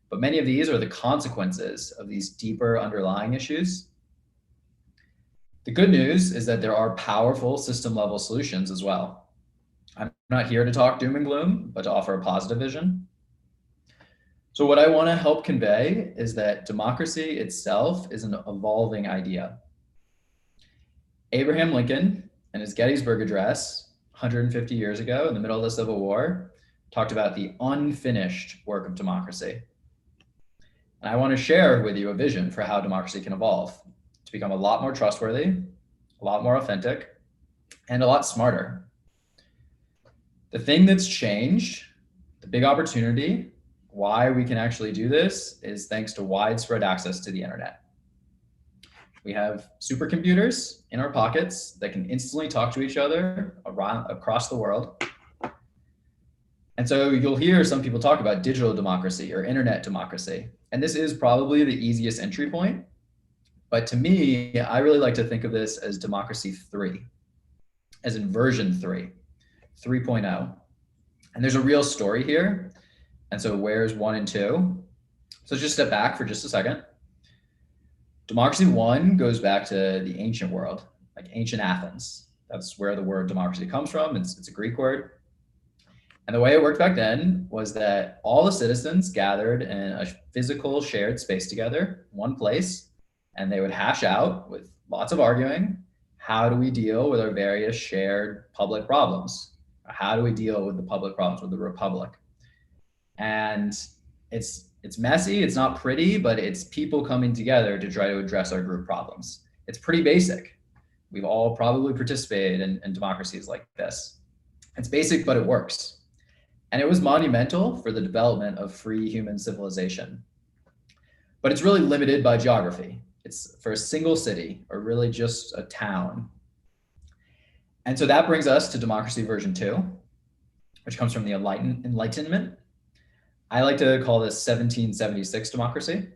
But many of these are the consequences of these deeper underlying issues. The good news is that there are powerful system level solutions as well. I'm not here to talk doom and gloom, but to offer a positive vision. So what I want to help convey is that democracy itself is an evolving idea. Abraham Lincoln, in his Gettysburg Address 150 years ago in the middle of the Civil War, talked about the unfinished work of democracy. And I want to share with you a vision for how democracy can evolve to become a lot more trustworthy, a lot more authentic, and a lot smarter. The thing that's changed, the big opportunity, why we can actually do this is thanks to widespread access to the internet. We have supercomputers in our pockets that can instantly talk to each other across the world. And so you'll hear some people talk about digital democracy or internet democracy. And this is probably the easiest entry point. But to me, I really like to think of this as democracy 3, as in version 3. 3.0. And there's a real story here. And so where's 1 and 2? So just step back for just a second. Democracy 1 goes back to the ancient world, like ancient Athens. That's where the word democracy comes from. It's a Greek word. And the way it worked back then was that all the citizens gathered in a physical shared space together, one place, and they would hash out with lots of arguing, how do we deal with our various shared public problems? How do we deal with the public problems with the republic? And it's messy, it's not pretty, but it's people coming together to try to address our group problems. It's pretty basic. We've all probably participated in democracies like this. It's basic, but it works. And it was monumental for the development of free human civilization. But it's really limited by geography. It's for a single city, or really just a town. And so that brings us to democracy version 2, which comes from the Enlightenment. I like to call this 1776 democracy.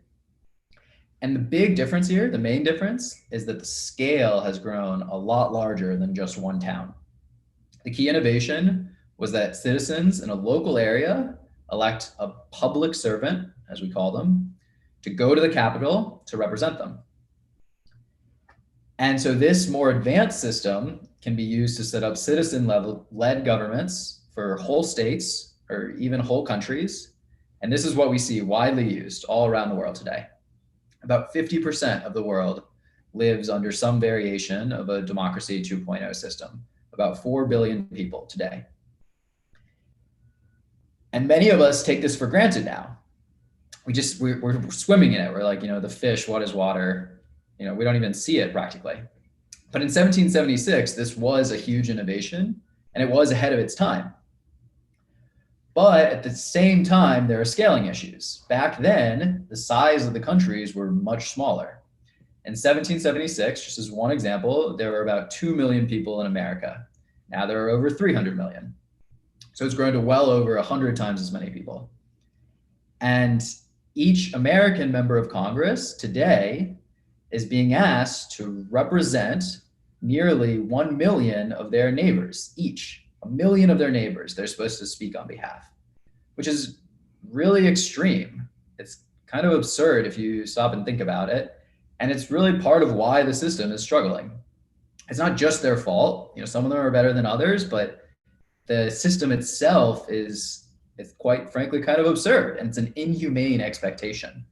And the big difference here, the main difference, is that the scale has grown a lot larger than just one town. The key innovation was that citizens in a local area elect a public servant, as we call them, to go to the capital to represent them. And so this more advanced system can be used to set up citizen-led governments for whole states or even whole countries. And this is what we see widely used all around the world today. About 50% of the world lives under some variation of a democracy 2.0 system, about 4 billion people today. And many of us take this for granted now. We're swimming in it. We're like, the fish, what is water? We don't even see it practically. But in 1776, this was a huge innovation and it was ahead of its time. But at the same time, there are scaling issues. Back then, the size of the countries were much smaller. In 1776, just as one example, there were about 2 million people in America. Now there are over 300 million. So it's grown to well over 100 times as many people. And each American member of Congress today is being asked to represent nearly 1 million of their neighbors, each. 1 million of their neighbors they're supposed to speak on behalf, which is really extreme. It's kind of absurd if you stop and think about it. And it's really part of why the system is struggling. It's not just their fault. Some of them are better than others, but the system itself it's quite frankly kind of absurd, and it's an inhumane expectation.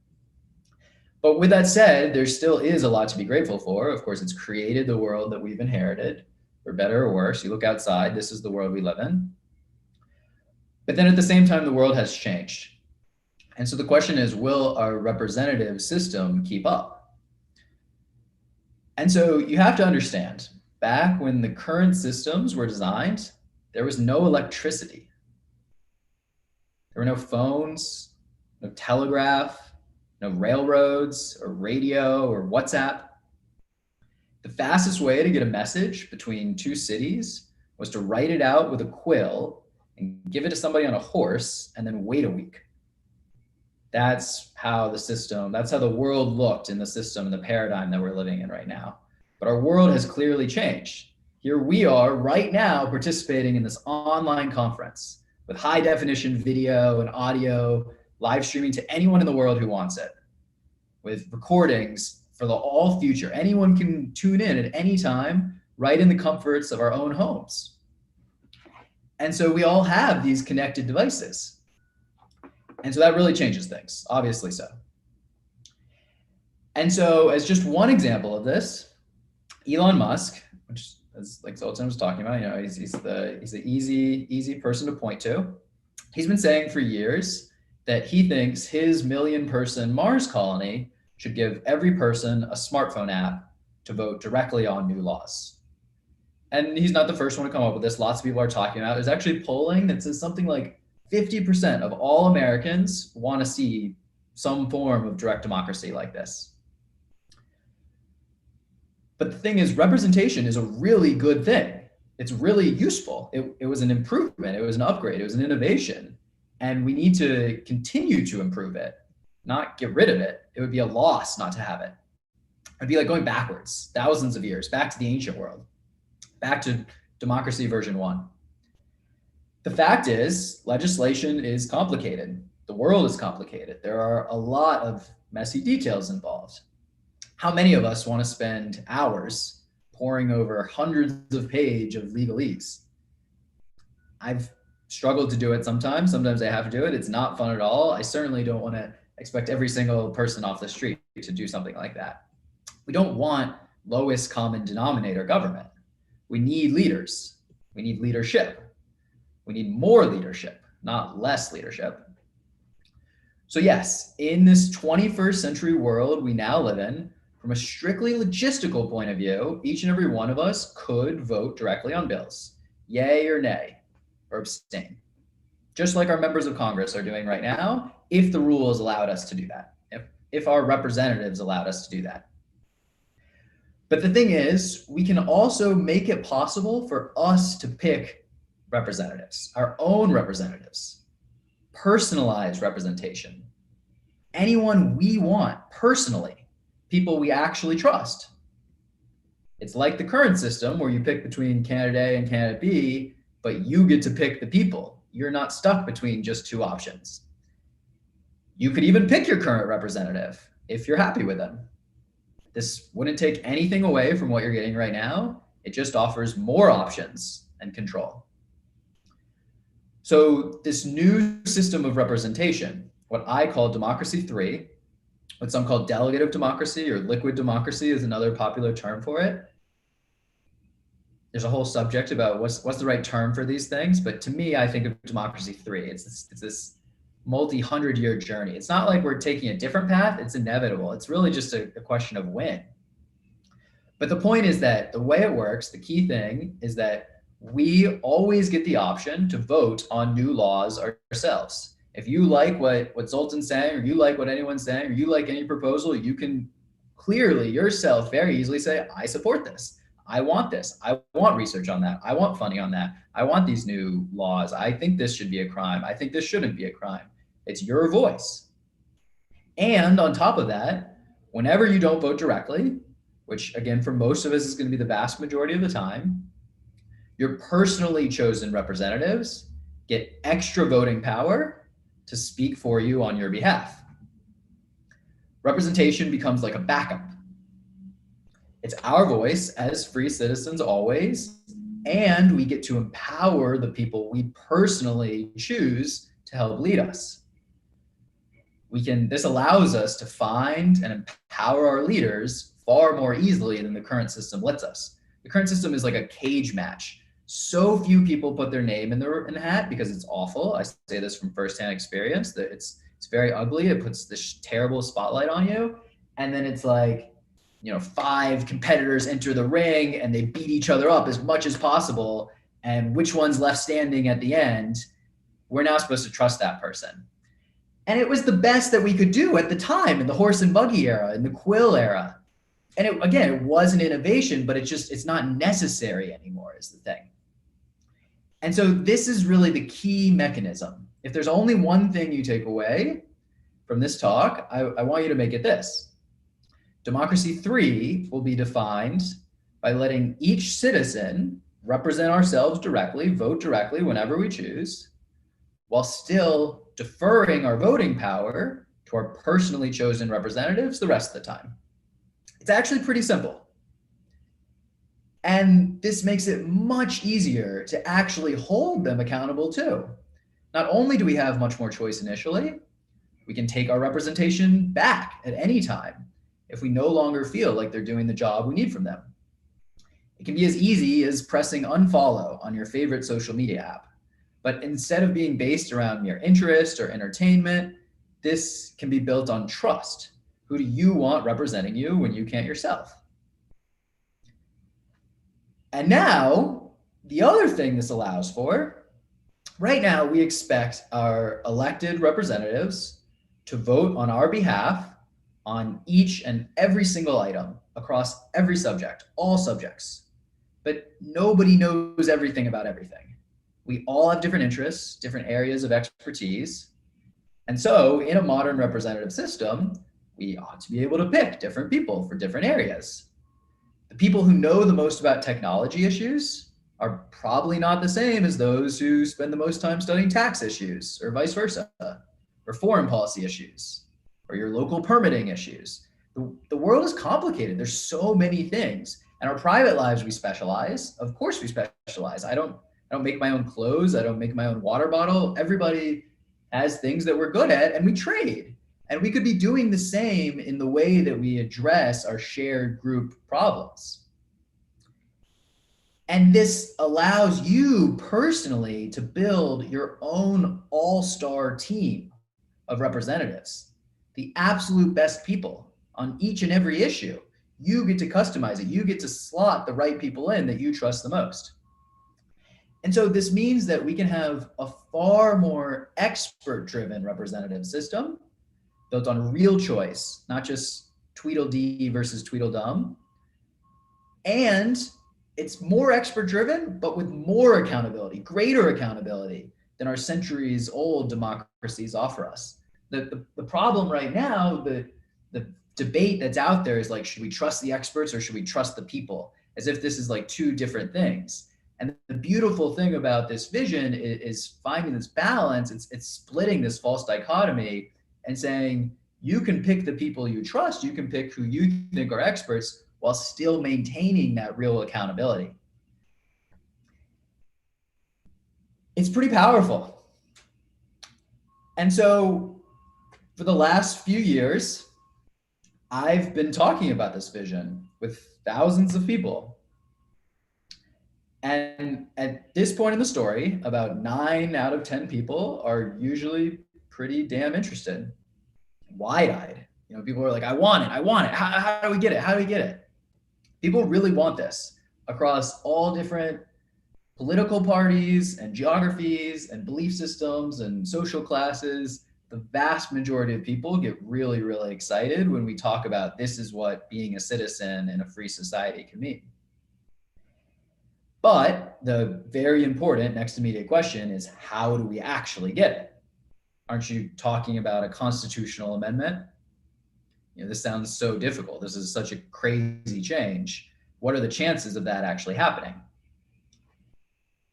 But with that said, there still is a lot to be grateful for. Of course, it's created the world that we've inherited, for better or worse. You look outside, this is the world we live in. But then at the same time, the world has changed. And so the question is, will our representative system keep up? And so you have to understand, back when the current systems were designed, there was no electricity. There were no phones, no telegraph, no railroads or radio or WhatsApp. The fastest way to get a message between two cities was to write it out with a quill and give it to somebody on a horse and then wait a week. That's how the world looked in the system and the paradigm that we're living in right now. But our world has clearly changed. Here we are right now participating in this online conference with high definition video and audio, live streaming to anyone in the world who wants it, with recordings for all future. Anyone can tune in at any time, right in the comforts of our own homes. And so we all have these connected devices. And so that really changes things, obviously so. And so as just one example of this, Elon Musk, which as like Zoltan was talking about, he's the easy person to point to. He's been saying for years that he thinks his 1 million person Mars colony should give every person a smartphone app to vote directly on new laws. And he's not the first one to come up with this. Lots of people are talking about it. There's actually polling that says something like 50% of all Americans want to see some form of direct democracy like this. But the thing is, representation is a really good thing. It's really useful. It was an improvement. It was an upgrade. It was an innovation. And we need to continue to improve it, not get rid of it. It would be a loss not to have it. It'd be like going backwards, thousands of years, back to the ancient world, back to democracy version 1. The fact is, legislation is complicated. The world is complicated. There are a lot of messy details involved. How many of us want to spend hours poring over hundreds of pages of legalese? I've struggled to do it sometimes. Sometimes I have to do it. It's not fun at all. I certainly don't want to expect every single person off the street to do something like that. We don't want lowest common denominator government. We need leaders. We need leadership. We need more leadership, not less leadership. So yes, in this 21st century world we now live in, From a strictly logistical point of view, each and every one of us could vote directly on bills, yay or nay, or abstain. Just like our members of Congress are doing right now, if the rules allowed us to do that, if our representatives allowed us to do that. But the thing is, we can also make it possible for us to pick representatives, our own representatives, personalized representation, anyone we want personally, people we actually trust. It's like the current system where you pick between candidate A and candidate B, but you get to pick the people. You're not stuck between just two options. You could even pick your current representative if you're happy with them. This wouldn't take anything away from what you're getting right now. It just offers more options and control. So this new system of representation, what I call Democracy 3, what some call delegative democracy or liquid democracy is another popular term for it. There's a whole subject about what's the right term for these things, but to me, I think of Democracy 3. It's this multi-100-year journey. It's not like we're taking a different path, it's inevitable. It's really just a question of when. But the point is that the way it works, the key thing is that we always get the option to vote on new laws ourselves. If you like what Zoltan's saying, or you like what anyone's saying, or you like any proposal, you can clearly yourself very easily say, I support this. I want this. I want research on that. I want funding on that. I want these new laws. I think this should be a crime. I think this shouldn't be a crime. It's your voice. And on top of that, whenever you don't vote directly, which again, for most of us is going to be the vast majority of the time, your personally chosen representatives get extra voting power to speak for you on your behalf. Representation becomes like a backup. It's our voice as free citizens always, and we get to empower the people we personally choose to help lead us. This allows us to find and empower our leaders far more easily than the current system lets us. The current system is like a cage match. So few people put their name in the hat because it's awful. I say this from firsthand experience, that it's very ugly. It puts this terrible spotlight on you. And then it's like, 5 competitors enter the ring and they beat each other up as much as possible. And which one's left standing at the end, we're now supposed to trust that person. And it was the best that we could do at the time in the horse and buggy era, in the quill era. And it was an innovation, but it's not necessary anymore is the thing. And so this is really the key mechanism. If there's only one thing you take away from this talk, I want you to make it this. Democracy 3 will be defined by letting each citizen represent ourselves directly, vote directly whenever we choose, while still deferring our voting power to our personally chosen representatives the rest of the time. It's actually pretty simple. And this makes it much easier to actually hold them accountable too. Not only do we have much more choice initially, we can take our representation back at any time if we no longer feel like they're doing the job we need from them. It can be as easy as pressing unfollow on your favorite social media app. But instead of being based around mere interest or entertainment, this can be built on trust. Who do you want representing you when you can't yourself? And now, the other thing this allows for, right now we expect our elected representatives to vote on our behalf on each and every single item across every subject, all subjects. But nobody knows everything about everything. We all have different interests, different areas of expertise. And so in a modern representative system, we ought to be able to pick different people for different areas. The people who know the most about technology issues are probably not the same as those who spend the most time studying tax issues, or vice versa, or foreign policy issues, or your local permitting issues. The world is complicated. There's so many things. And our private lives, we specialize. Of course we specialize. I don't make my own clothes. I don't make my own water bottle. Everybody has things that we're good at, and we trade. And we could be doing the same in the way that we address our shared group problems. And this allows you personally to build your own all-star team of representatives, the absolute best people on each and every issue. You get to customize it. You get to slot the right people in that you trust the most. And so this means that we can have a far more expert-driven representative system built on real choice, not just Tweedledee versus Tweedledum. And it's more expert-driven, but with more accountability, greater accountability than our centuries-old democracies offer us. The problem right now, the debate that's out there is like, should we trust the experts or should we trust the people? As if this is like two different things. And the beautiful thing about this vision is finding this balance. It's splitting this false dichotomy and saying, you can pick the people you trust, you can pick who you think are experts while still maintaining that real accountability. It's pretty powerful. And so for the last few years, I've been talking about this vision with thousands of people. And at this point in the story, about 9 out of 10 people are usually pretty damn interested, wide-eyed. You know, people are like, I want it. How do we get it? How do we get it? People really want this across all different political parties and geographies and belief systems and social classes. The vast majority of people get really, really excited when we talk about this is what being a citizen in a free society can mean. But the very important next immediate question is, how do we actually get it? Aren't you talking about a constitutional amendment? You know, this sounds so difficult. This is such a crazy change. What are the chances of that actually happening?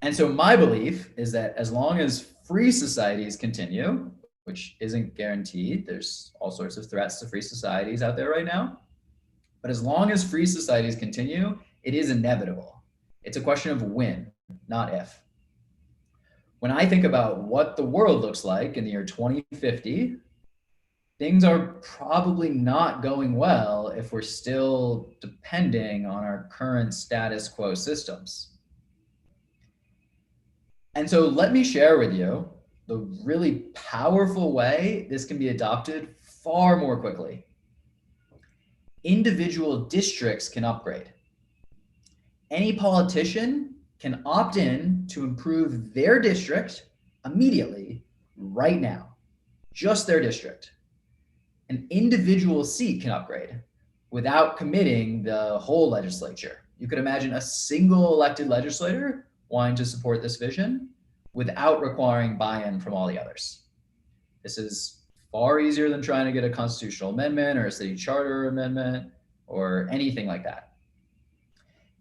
And so my belief is that as long as free societies continue, which isn't guaranteed, there's all sorts of threats to free societies out there right now, but as long as free societies continue, it is inevitable. It's a question of when, not if. When I think about what the world looks like in the year 2050, things are probably not going well if we're still depending on our current status quo systems. And so let me share with you the really powerful way this can be adopted far more quickly. Individual districts can upgrade. Any politician can opt in to improve their district immediately, right now, just their district. An individual seat can upgrade without committing the whole legislature. You could imagine a single elected legislator wanting to support this vision without requiring buy-in from all the others. This is far easier than trying to get a constitutional amendment or a city charter amendment or anything like that.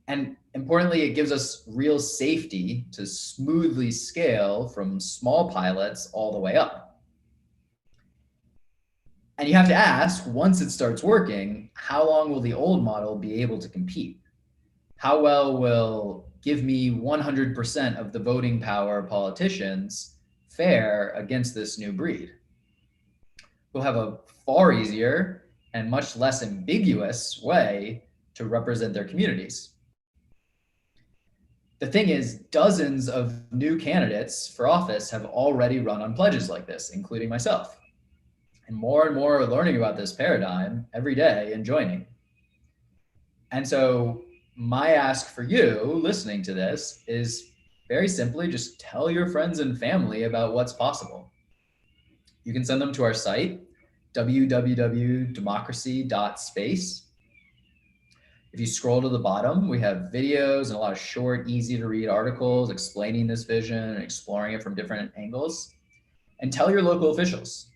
And importantly, it gives us real safety to smoothly scale from small pilots all the way up. And you have to ask, once it starts working, how long will the old model be able to compete? How well will give me 100% of the voting power politicians fare against this new breed? We'll have a far easier and much less ambiguous way to represent their communities. The thing is, dozens of new candidates for office have already run on pledges like this, including myself. And more are learning about this paradigm every day and joining. And so my ask for you listening to this is very simply just tell your friends and family about what's possible. You can send them to our site, www.democracy.space. If you scroll to the bottom, we have videos and a lot of short, easy to read articles explaining this vision and exploring it from different angles. And tell your local officials.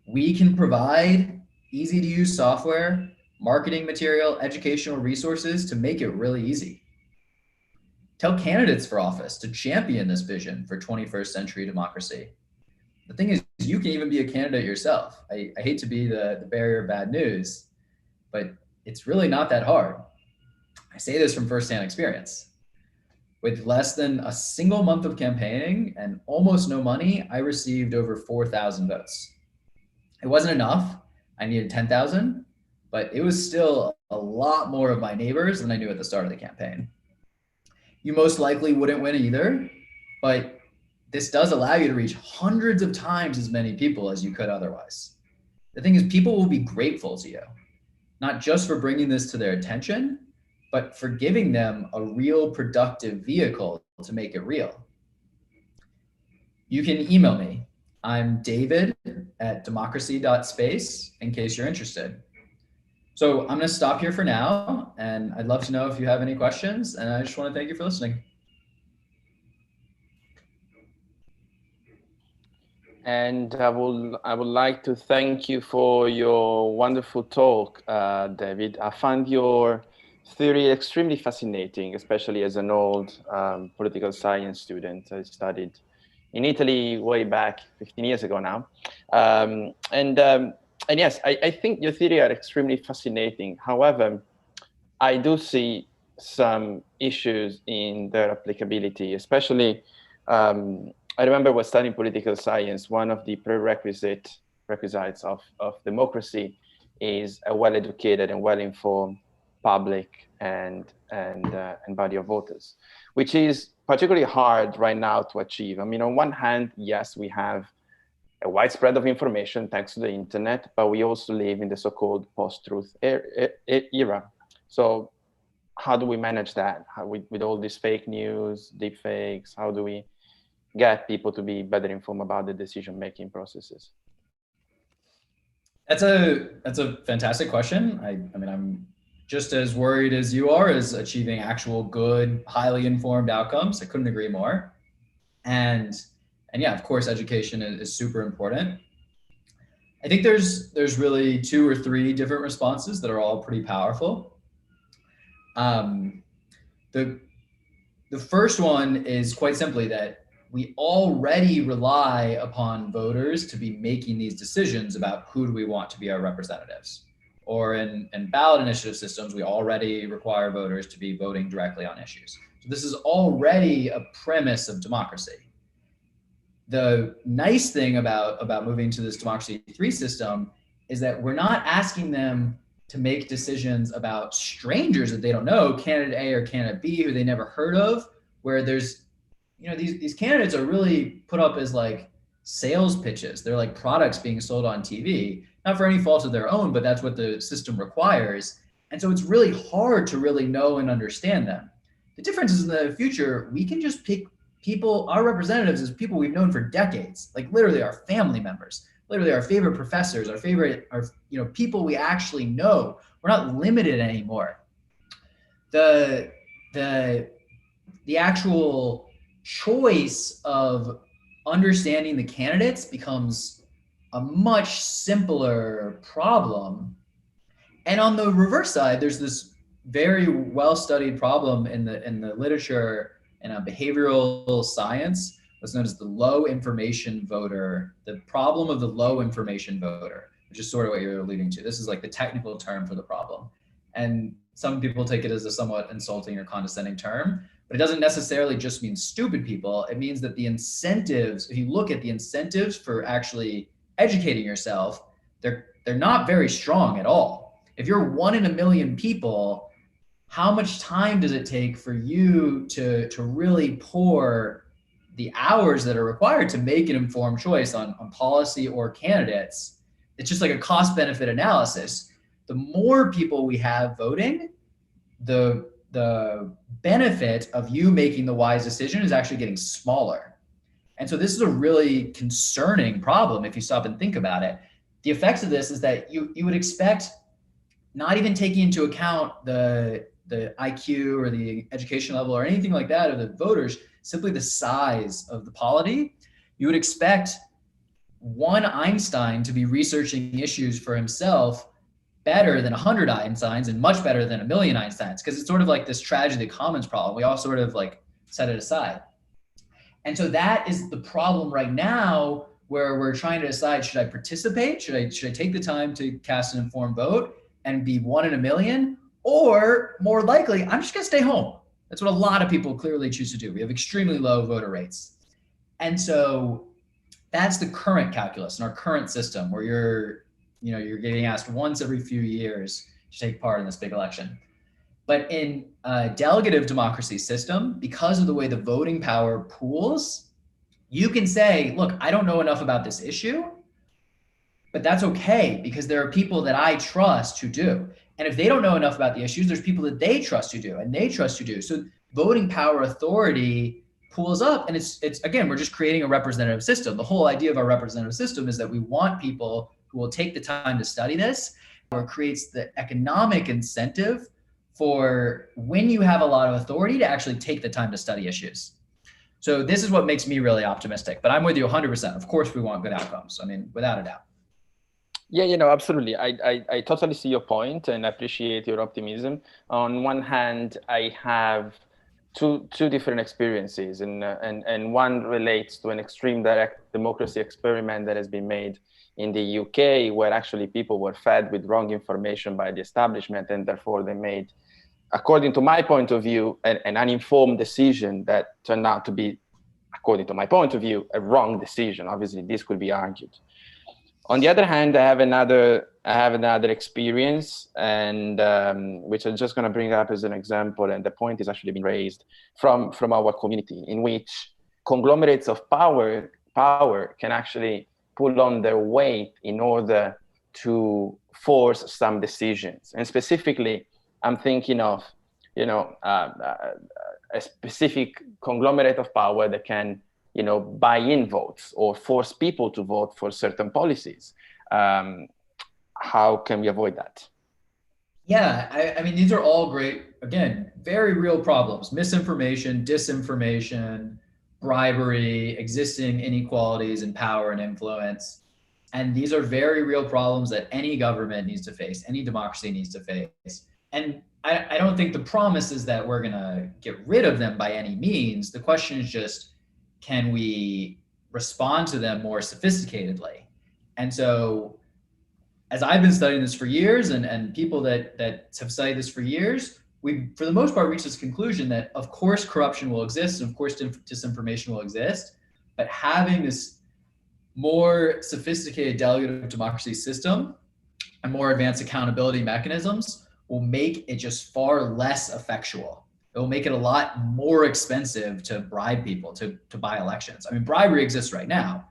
We can provide easy to use software, marketing material, educational resources to make it really easy. Tell candidates for office to champion this vision for 21st century democracy. The thing is, you can even be a candidate yourself. I hate to be the bearer of bad news, but it's really not that hard. I say this from firsthand experience. With less than a single month of campaigning and almost no money, I received over 4,000 votes. It wasn't enough. I needed 10,000, but it was still a lot more of my neighbors than I knew at the start of the campaign. You most likely wouldn't win either, but this does allow you to reach hundreds of times as many people as you could otherwise. The thing is, people will be grateful to you. not just for bringing this to their attention, but for giving them a real productive vehicle to make it real. You can email me. I'm david@democracy.space in case you're interested. So I'm going to stop here for now, and I'd love to know if you have any questions, and I just want to thank you for listening. And I would like to thank you for your wonderful talk, David. I found your theory extremely fascinating, especially as an old political science student. I studied in Italy way back 15 years ago now. And yes, I think your theory are extremely fascinating. However, I do see some issues in their applicability, especially I remember when studying political science, one of the prerequisites of democracy is a well-educated and well-informed public and body of voters, which is particularly hard right now to achieve. I mean, on one hand, yes, we have a widespread of information thanks to the internet, but we also live in the so-called post-truth era. So how do we manage that? With all this fake news, deep fakes, how do we get people to be better informed about the decision-making processes? That's a fantastic question. I mean, I'm just as worried as you are as achieving actual good, highly informed outcomes. I couldn't agree more. And yeah, of course, education is super important. I think there's really 2 or 3 different responses that are all pretty powerful. The first one is quite simply that we already rely upon voters to be making these decisions about who do we want to be our representatives. Or in ballot initiative systems, we already require voters to be voting directly on issues. So this is already a premise of democracy. The nice thing about moving to this Democracy 3 system is that we're not asking them to make decisions about strangers that they don't know, candidate A or candidate B, who they never heard of, where there's, you know, these candidates are really put up as like sales pitches. They're like products being sold on TV, not for any fault of their own, but that's what the system requires. And so it's really hard to really know and understand them. The difference is in the future, we can just pick people, our representatives as people we've known for decades, like literally our family members, literally our favorite professors, our people we actually know. We're not limited anymore. The actual choice of understanding the candidates becomes a much simpler problem. And on the reverse side, there's this very well-studied problem in the literature and behavioral science, what's known as the low information voter, the problem of the low information voter, which is sort of what you're alluding to. This is like the technical term for the problem. And some people take it as a somewhat insulting or condescending term, but it doesn't necessarily just mean stupid people. It means that the incentives, if you look at the incentives for actually educating yourself, they're not very strong at all. If you're 1 in a million people, how much time does it take for you to really pour the hours that are required to make an informed choice on policy or candidates? It's just like a cost benefit analysis. The more people we have voting, the benefit of you making the wise decision is actually getting smaller. And so this is a really concerning problem if you stop and think about it. The effects of this is that you would expect, not even taking into account the IQ or the education level or anything like that of the voters, simply the size of the polity, you would expect one Einstein to be researching issues for himself better than 100 Einsteins and much better than 1 million Einsteins, because it's sort of like this tragedy of the commons problem. We all sort of like set it aside. And so that is the problem right now, where we're trying to decide, should I participate? Should I take the time to cast an informed vote and be 1 in a million? Or more likely, I'm just gonna stay home. That's what a lot of people clearly choose to do. We have extremely low voter rates. And so that's the current calculus in our current system, where you're getting asked once every few years to take part in this big election. But in a delegative democracy system, because of the way the voting power pools, you can say, look, I don't know enough about this issue, but that's okay, because there are people that I trust who do. And if they don't know enough about the issues, there's people that they trust who do, and they trust who do. So voting power authority pulls up, and it's again, we're just creating a representative system. The whole idea of our representative system is that we want people who will take the time to study this, or creates the economic incentive for when you have a lot of authority to actually take the time to study issues. So this is what makes me really optimistic, but I'm with you 100%. Of course, we want good outcomes. I mean, without a doubt. Yeah, you know, absolutely. I totally see your point and appreciate your optimism. On one hand, I have two different experiences, and one relates to an extreme direct democracy experiment that has been made in the UK, where actually people were fed with wrong information by the establishment, and therefore they made, according to my point of view, an uninformed decision that turned out to be, according to my point of view, a wrong decision. Obviously, this could be argued. On the other hand, I have another experience, and which I'm just going to bring up as an example, and the point is actually been raised from our community, in which conglomerates of power can actually pull on their weight in order to force some decisions. And specifically, I'm thinking of, you know, a specific conglomerate of power that can, you know, buy in votes or force people to vote for certain policies. How can we avoid that? Yeah, I mean, these are all great, again, very real problems: misinformation, disinformation, bribery, existing inequalities in power and influence. And these are very real problems that any government needs to face, any democracy needs to face. And I don't think the promise is that we're going to get rid of them by any means. The question is just, can we respond to them more sophisticatedly? And so, as I've been studying this for years, and people that have studied this for years, we, for the most part, reached this conclusion that, of course, corruption will exist, and of course, disinformation will exist, but having this more sophisticated delegative democracy system and more advanced accountability mechanisms will make it just far less effectual. It will make it a lot more expensive to bribe people to buy elections. I mean, bribery exists right now.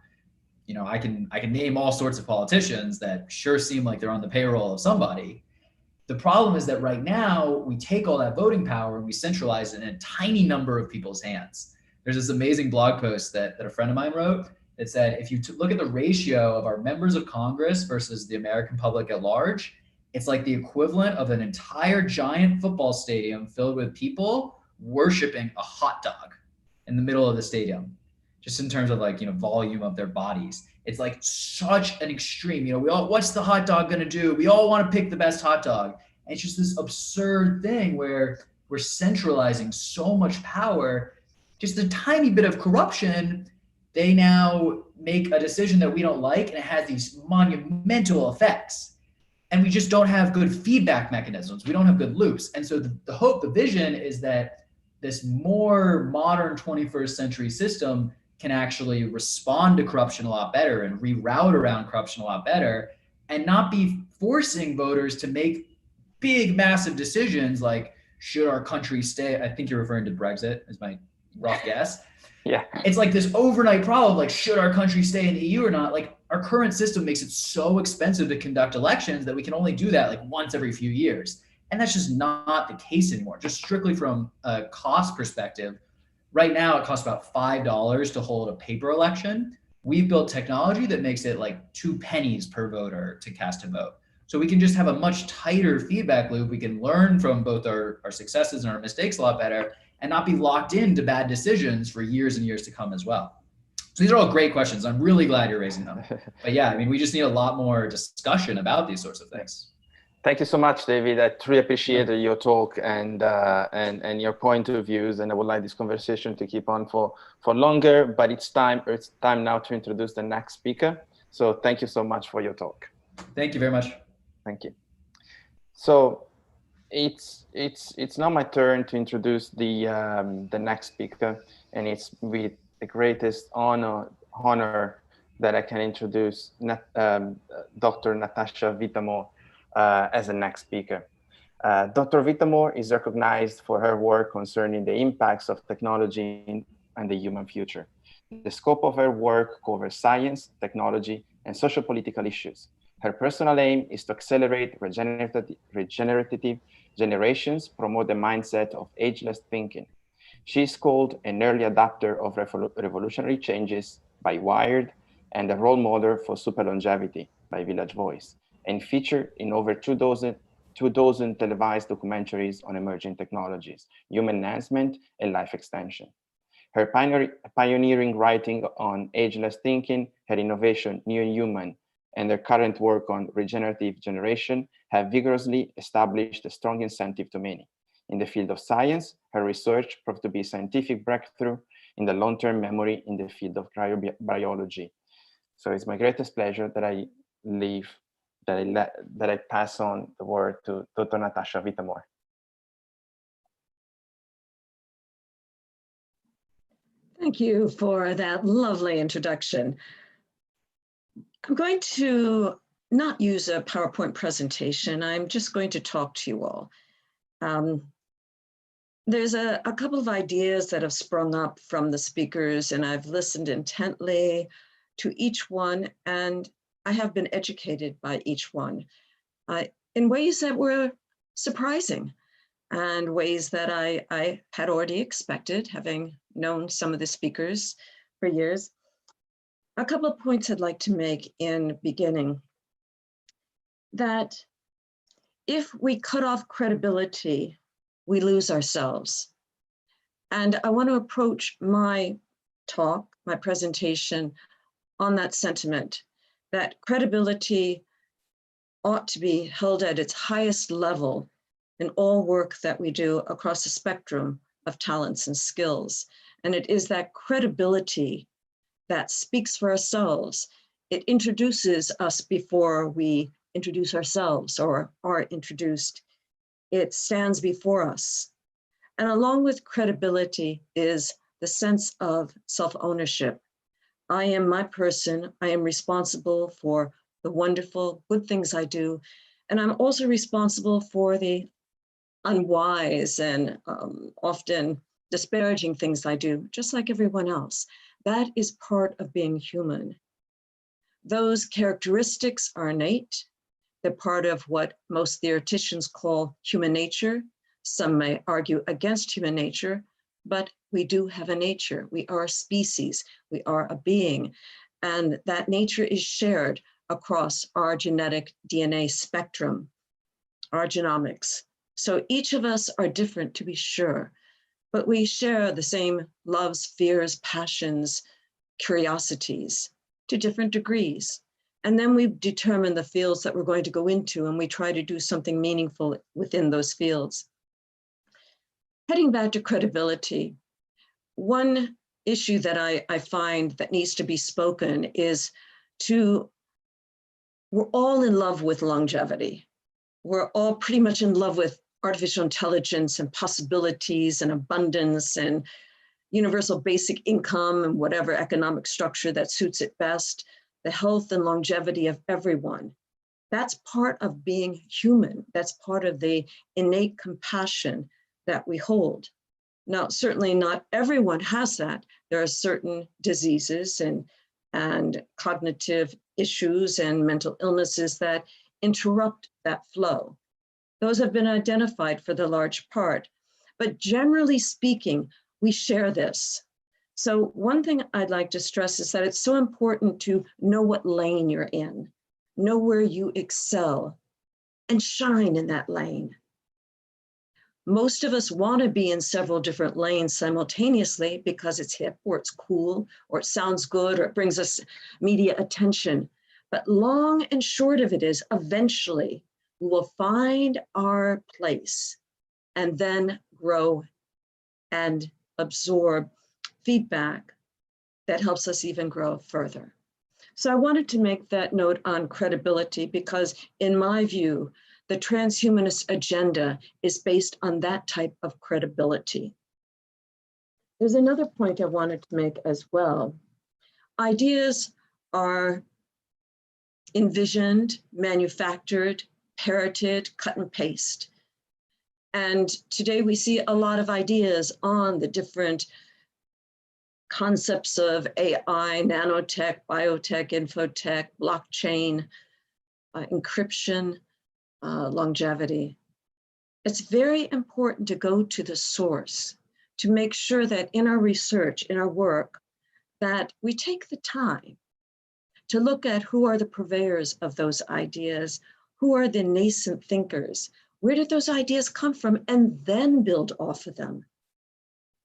You know, I can name all sorts of politicians that sure seem like they're on the payroll of somebody. The problem is that right now we take all that voting power and we centralize it in a tiny number of people's hands. There's this amazing blog post that a friend of mine wrote that said, if you look at the ratio of our members of Congress versus the American public at large, it's like the equivalent of an entire giant football stadium filled with people worshiping a hot dog in the middle of the stadium, just in terms of, like, you know, volume of their bodies. It's like such an extreme, you know, what's the hot dog going to do? We all want to pick the best hot dog. And it's just this absurd thing where we're centralizing so much power, just a tiny bit of corruption. They now make a decision that we don't like, and it has these monumental effects. And we just don't have good feedback mechanisms. We don't have good loops. And so the hope, the vision is that this more modern 21st century system can actually respond to corruption a lot better and reroute around corruption a lot better, and not be forcing voters to make big, massive decisions like, should our country stay? I think you're referring to Brexit, is my rough guess. Yeah. It's like this overnight problem, like, should our country stay in the EU or not? Like, our current system makes it so expensive to conduct elections that we can only do that like once every few years. And that's just not the case anymore. Just strictly from a cost perspective, right now it costs about $5 to hold a paper election. We've built technology that makes it like 2 pennies per voter to cast a vote. So we can just have a much tighter feedback loop. We can learn from both our successes and our mistakes a lot better, and not be locked into bad decisions for years and years to come as well. So these are all great questions. I'm really glad you're raising them. But yeah, I mean, we just need a lot more discussion about these sorts of things. Thank you so much, David. I truly appreciated your talk and your point of views, and I would like this conversation to keep on for longer. But it's time now to introduce the next speaker. So thank you so much for your talk. Thank you very much. Thank you. So it's now my turn to introduce the next speaker, and it's with the greatest honor that I can introduce Dr. Natasha Whittemore as the next speaker. Dr. Whittemore is recognized for her work concerning the impacts of technology and the human future. The scope of her work covers science, technology, and social political issues. Her personal aim is to accelerate regenerative generations, promote the mindset of ageless thinking. She is called an early adopter of revolutionary changes by Wired and a role model for super longevity by Village Voice, and featured in over two dozen televised documentaries on emerging technologies, human enhancement, and life extension. Her pioneering writing on ageless thinking, her innovation, New and Human, and their current work on regenerative generation have vigorously established a strong incentive to many. In the field of science, her research proved to be a scientific breakthrough in the long-term memory in the field of cryobiology. So it's my greatest pleasure that I pass on the word to Dr. Natasha Whittemore. Thank you for that lovely introduction. I'm going to not use a PowerPoint presentation. I'm just going to talk to you all. There's a couple of ideas that have sprung up from the speakers, and I've listened intently to each one, and I have been educated by each one in ways that were surprising and ways that I had already expected, having known some of the speakers for years. A couple of points I'd like to make in beginning. That if we cut off credibility, we lose ourselves. And I want to approach my talk, my presentation, on that sentiment, that credibility ought to be held at its highest level in all work that we do across the spectrum of talents and skills. And it is that credibility that speaks for ourselves. It introduces us before we introduce ourselves or are introduced. It stands before us. And along with credibility is the sense of self-ownership. I am my person. I am responsible for the wonderful, good things I do. And I'm also responsible for the unwise and often disparaging things I do, just like everyone else. That is part of being human. Those characteristics are innate. They're part of what most theoreticians call human nature. Some may argue against human nature, but we do have a nature. We are a species. We are a being. And that nature is shared across our genetic DNA spectrum, our genomics. So each of us are different, to be sure, but we share the same loves, fears, passions, curiosities to different degrees. And then we determine the fields that we're going to go into, and we try to do something meaningful within those fields. Heading back to credibility, one issue that I find that needs to be spoken is we're all in love with longevity. We're all pretty much in love with artificial intelligence and possibilities and abundance and universal basic income and whatever economic structure that suits it best, the health and longevity of everyone. That's part of being human. That's part of the innate compassion that we hold. Now, certainly not everyone has that. There are certain diseases and cognitive issues and mental illnesses that interrupt that flow. Those have been identified for the large part, but generally speaking, we share this. So one thing I'd like to stress is that it's so important to know what lane you're in, know where you excel, and shine in that lane. Most of us want to be in several different lanes simultaneously because it's hip or it's cool or it sounds good or it brings us media attention. But long and short of it is eventually we will find our place and then grow and absorb feedback that helps us even grow further. So I wanted to make that note on credibility because in my view, the transhumanist agenda is based on that type of credibility. There's another point I wanted to make as well. Ideas are envisioned, manufactured, parroted, cut and paste. And today we see a lot of ideas on the different concepts of AI, nanotech, biotech, infotech, blockchain. encryption, longevity. It's very important to go to the source, to make sure that in our research, in our work, that we take the time to look at who are the purveyors of those ideas, who are the nascent thinkers, where did those ideas come from, and then build off of them.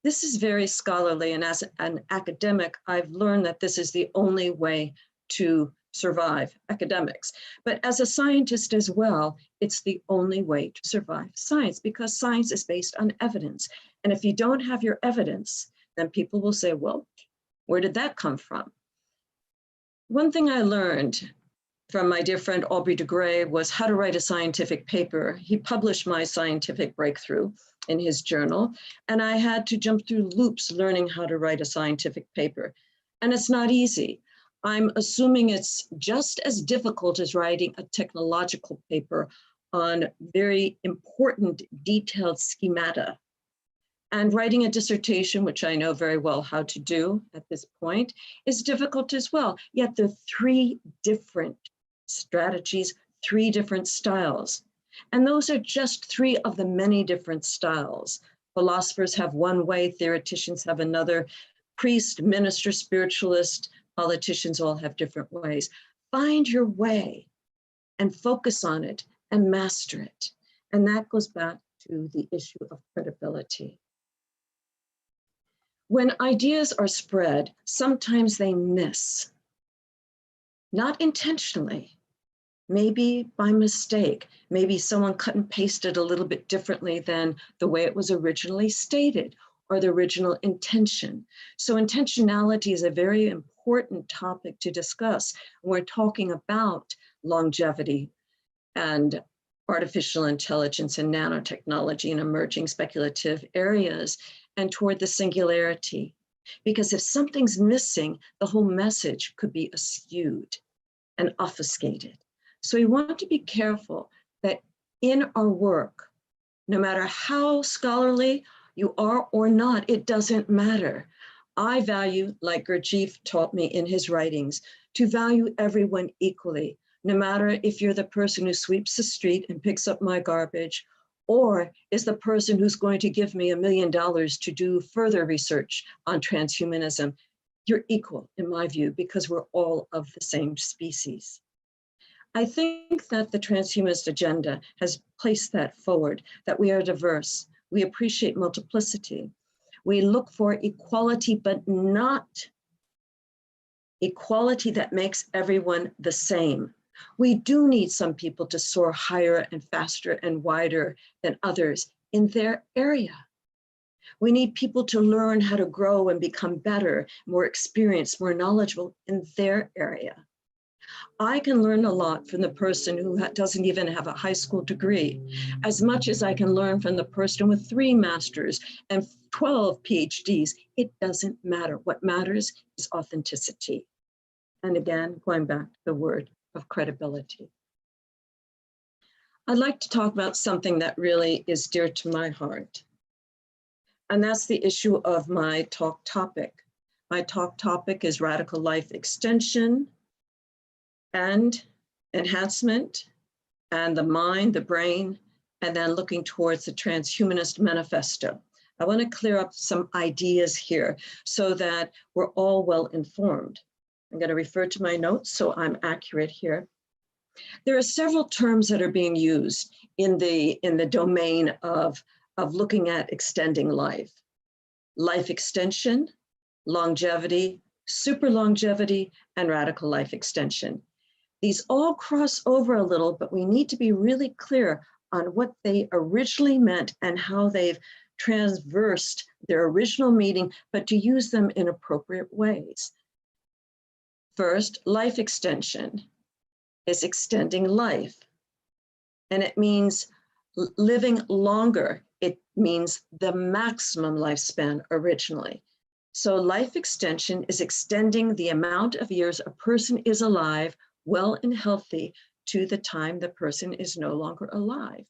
This is very scholarly, and as an academic, I've learned that this is the only way to survive academics. But as a scientist as well, it's the only way to survive science, because science is based on evidence. And if you don't have your evidence, then people will say, well, where did that come from? One thing I learned from my dear friend Aubrey de Grey was how to write a scientific paper. He published my scientific breakthrough in his journal, and I had to jump through loops learning how to write a scientific paper. And it's not easy. I'm assuming it's just as difficult as writing a technological paper on very important detailed schemata. And writing a dissertation, which I know very well how to do at this point, is difficult as well. Yet there are 3 different strategies, 3 different styles. And those are just 3 of the many different styles. Philosophers have one way, theoreticians have another, priest, minister, spiritualist, politicians all have different ways. Find your way and focus on it and master it. And that goes back to the issue of credibility. When ideas are spread, sometimes they miss, not intentionally, maybe by mistake. Maybe someone cut and pasted a little bit differently than the way it was originally stated or the original intention. So intentionality is a very important topic to discuss when we're talking about longevity and artificial intelligence and nanotechnology and emerging speculative areas, and toward the singularity. Because if something's missing, the whole message could be askewed and obfuscated. So we want to be careful that in our work, no matter how scholarly you are or not, it doesn't matter. I value, like Gurdjieff taught me in his writings, to value everyone equally, no matter if you're the person who sweeps the street and picks up my garbage, or is the person who's going to give me $1 million to do further research on transhumanism. You're equal, in my view, because we're all of the same species. I think that the transhumanist agenda has placed that forward, that we are diverse, we appreciate multiplicity, we look for equality, but not equality that makes everyone the same. We do need some people to soar higher and faster and wider than others in their area. We need people to learn how to grow and become better, more experienced, more knowledgeable in their area. I can learn a lot from the person who doesn't even have a high school degree, as much as I can learn from the person with 3 masters and 12 PhDs. It doesn't matter. What matters is authenticity. And again, going back to the word of credibility. I'd like to talk about something that really is dear to my heart. And that's the issue of my talk topic. My talk topic is radical life extension and enhancement, and the mind, the brain, and then looking towards the transhumanist manifesto. I want to clear up some ideas here so that we're all well informed. I'm going to refer to my notes so I'm accurate here. There are several terms that are being used in the domain of looking at extending life. Life extension, longevity, super longevity, and radical life extension. These all cross over a little, but we need to be really clear on what they originally meant and how they've transversed their original meaning, but to use them in appropriate ways. First, life extension is extending life, and it means living longer. It means the maximum lifespan originally. So life extension is extending the amount of years a person is alive, well and healthy, to the time the person is no longer alive.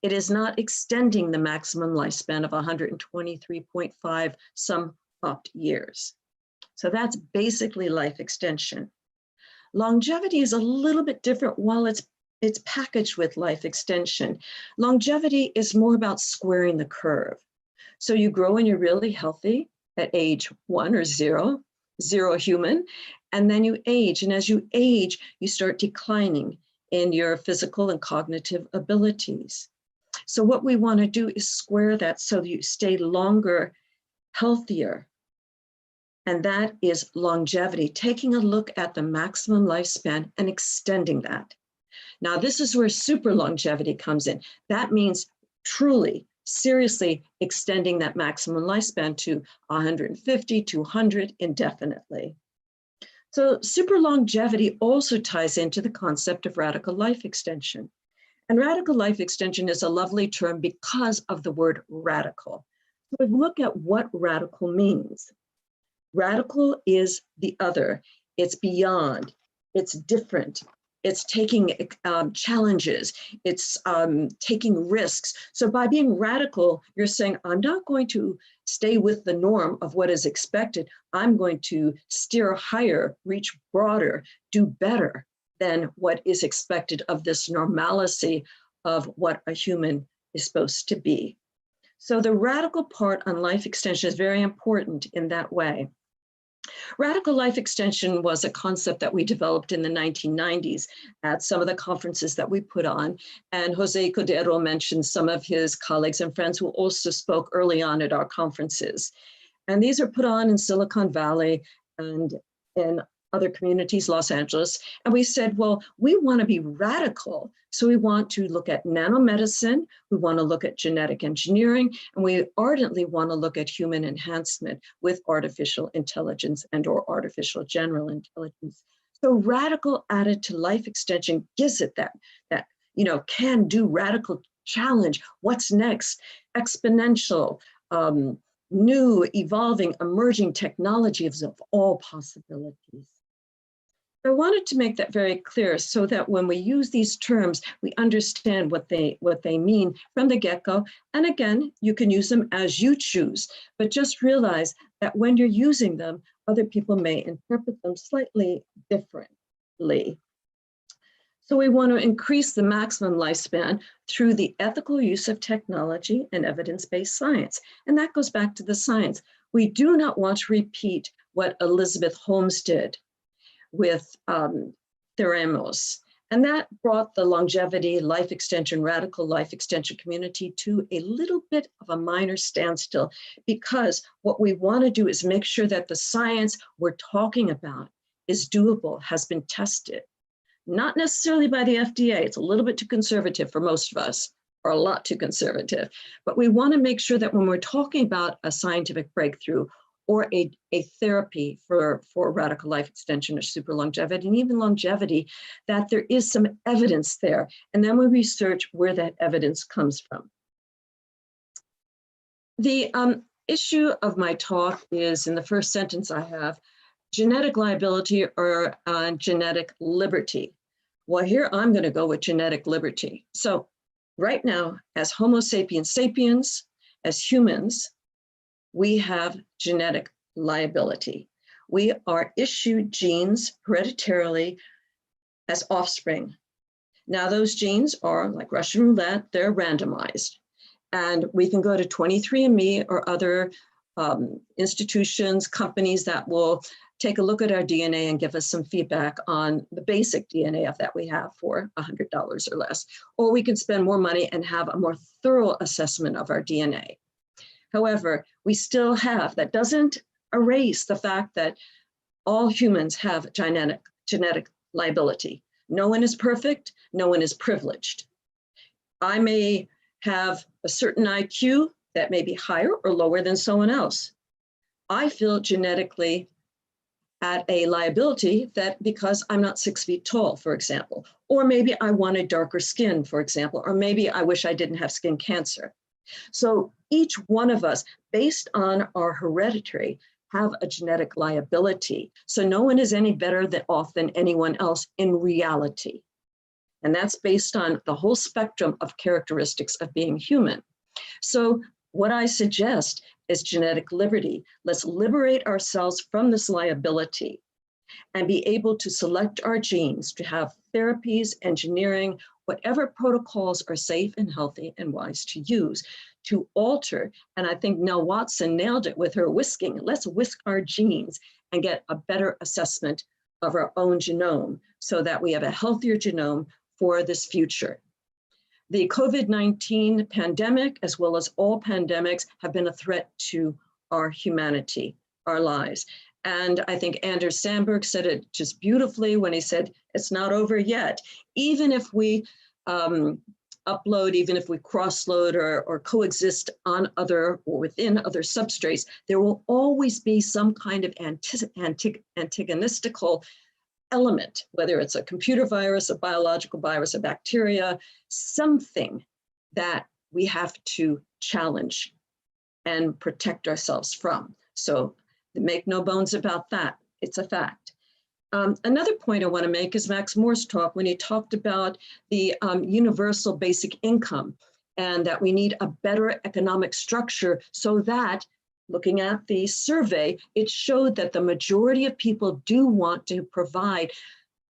It is not extending the maximum lifespan of 123.5 some odd years. So that's basically life extension. Longevity is a little bit different. While it's it's packaged with life extension. Longevity is more about squaring the curve. So you grow and you're really healthy at age 1 or 0 human, and then you age. And as you age, you start declining in your physical and cognitive abilities. So what we want to do is square that so you stay longer, healthier. And that is longevity, taking a look at the maximum lifespan and extending that. Now, this is where super longevity comes in. That means truly, seriously extending that maximum lifespan to 150, 200 indefinitely. So super longevity also ties into the concept of radical life extension. And radical life extension is a lovely term because of the word radical. So we look at what radical means. Radical is the other. It's beyond. It's different. It's taking challenges. It's taking risks. So by being radical, you're saying, I'm not going to stay with the norm of what is expected. I'm going to steer higher, reach broader, do better than what is expected of this normalcy of what a human is supposed to be. So the radical part on life extension is very important in that way. Radical life extension was a concept that we developed in the 1990s at some of the conferences that we put on. And Jose Cordero mentioned some of his colleagues and friends who also spoke early on at our conferences. And these are put on in Silicon Valley and in other communities, Los Angeles. And we said, well, we want to be radical. So we want to look at nanomedicine, we want to look at genetic engineering, and we ardently want to look at human enhancement with artificial intelligence and or artificial general intelligence. So radical added to life extension gives it that can do radical challenge. What's next? Exponential, new, evolving, emerging technologies of all possibilities. I wanted to make that very clear so that when we use these terms, we understand what they mean from the get-go. And again, you can use them as you choose, but just realize that when you're using them, other people may interpret them slightly differently. So we want to increase the maximum lifespan through the ethical use of technology and evidence-based science. And that goes back to the science. We do not want to repeat what Elizabeth Holmes did with Theremos. And that brought the longevity, life extension, radical life extension community to a little bit of a minor standstill, because what we want to do is make sure that the science we're talking about is doable, has been tested. Not necessarily by the FDA, it's a little bit too conservative for most of us, or a lot too conservative. But we want to make sure that when we're talking about a scientific breakthrough or a therapy for radical life extension or super longevity, and even longevity, that there is some evidence there. And then we research where that evidence comes from. The issue of my talk is, in the first sentence I have, genetic liability or genetic liberty. Well, here I'm going to go with genetic liberty. So right now, as Homo sapiens sapiens, as humans, we have genetic liability. We are issued genes hereditarily as offspring. Now those genes are like Russian roulette, they're randomized. And we can go to 23andMe or other institutions, companies that will take a look at our DNA and give us some feedback on the basic DNA of that we have for $100 or less. Or we can spend more money and have a more thorough assessment of our DNA. However, we still have, that doesn't erase the fact that all humans have genetic liability. No one is perfect, no one is privileged. I may have a certain IQ that may be higher or lower than someone else. I feel genetically at a liability that because I'm not 6 feet tall, for example, or maybe I wanted darker skin, for example, or maybe I wish I didn't have skin cancer. So each one of us, based on our hereditary, have a genetic liability. So no one is any better off than anyone else in reality. And that's based on the whole spectrum of characteristics of being human. So what I suggest is genetic liberty. Let's liberate ourselves from this liability and be able to select our genes to have therapies, engineering, whatever protocols are safe and healthy and wise to use to alter. And I think Nell Watson nailed it with her whisking. Let's whisk our genes and get a better assessment of our own genome so that we have a healthier genome for this future. The COVID-19 pandemic, as well as all pandemics, have been a threat to our humanity, our lives. And I think Anders Sandberg said it just beautifully when he said, it's not over yet. Even if we upload, even if we cross-load or coexist on other or within other substrates, there will always be some kind of antagonistical element, whether it's a computer virus, a biological virus, a bacteria, something that we have to challenge and protect ourselves from. So make no bones about that, it's a fact. Another point I want to make is Max Moore's talk when he talked about the universal basic income and that we need a better economic structure so that, looking at the survey, it showed that the majority of people do want to provide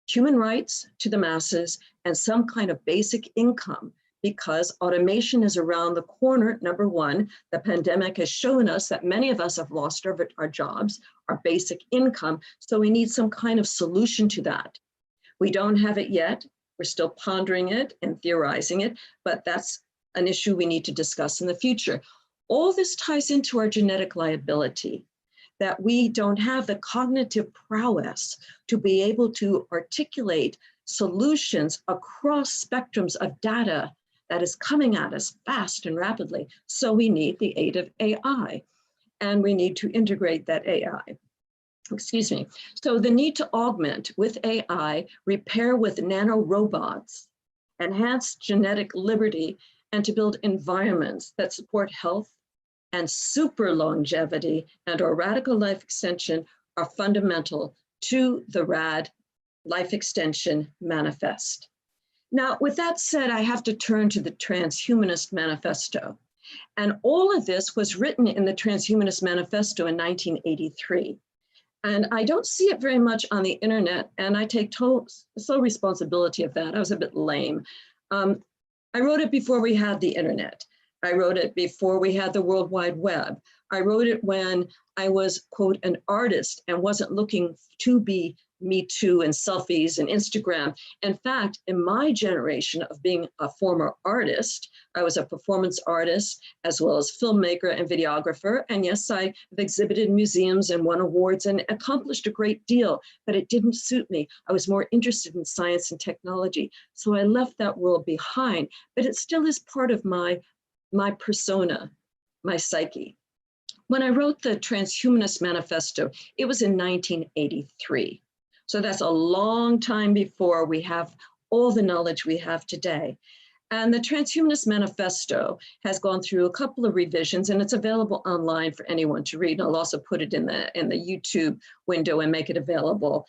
human rights to the masses and some kind of basic income, because automation is around the corner. Number one, the pandemic has shown us that many of us have lost our jobs, our basic income, so we need some kind of solution to that. We don't have it yet. We're still pondering it and theorizing it, but that's an issue we need to discuss in the future. All this ties into our genetic liability, that we don't have the cognitive prowess to be able to articulate solutions across spectrums of data that is coming at us fast and rapidly. So we need the aid of AI, and we need to integrate that AI. Excuse me. So the need to augment with AI, repair with nanorobots, enhance genetic liberty, and to build environments that support health and super longevity and or radical life extension are fundamental to the RAD Life Extension Manifest. Now, with that said, I have to turn to the Transhumanist Manifesto. And all of this was written in the Transhumanist Manifesto in 1983. And I don't see it very much on the internet, and I take sole responsibility of that. I was a bit lame. I wrote it before we had the internet. I wrote it before we had the World Wide Web. I wrote it when I was, quote, an artist and wasn't looking to be Me Too and selfies and Instagram. In fact, in my generation of being a former artist, I was a performance artist as well as filmmaker and videographer. And yes, I have exhibited in museums and won awards and accomplished a great deal, but it didn't suit me. I was more interested in science and technology. So I left that world behind, but it still is part of my persona, my psyche. When I wrote the Transhumanist Manifesto, it was in 1983. So that's a long time before we have all the knowledge we have today. And the Transhumanist Manifesto has gone through a couple of revisions, and it's available online for anyone to read. And I'll also put it in the YouTube window and make it available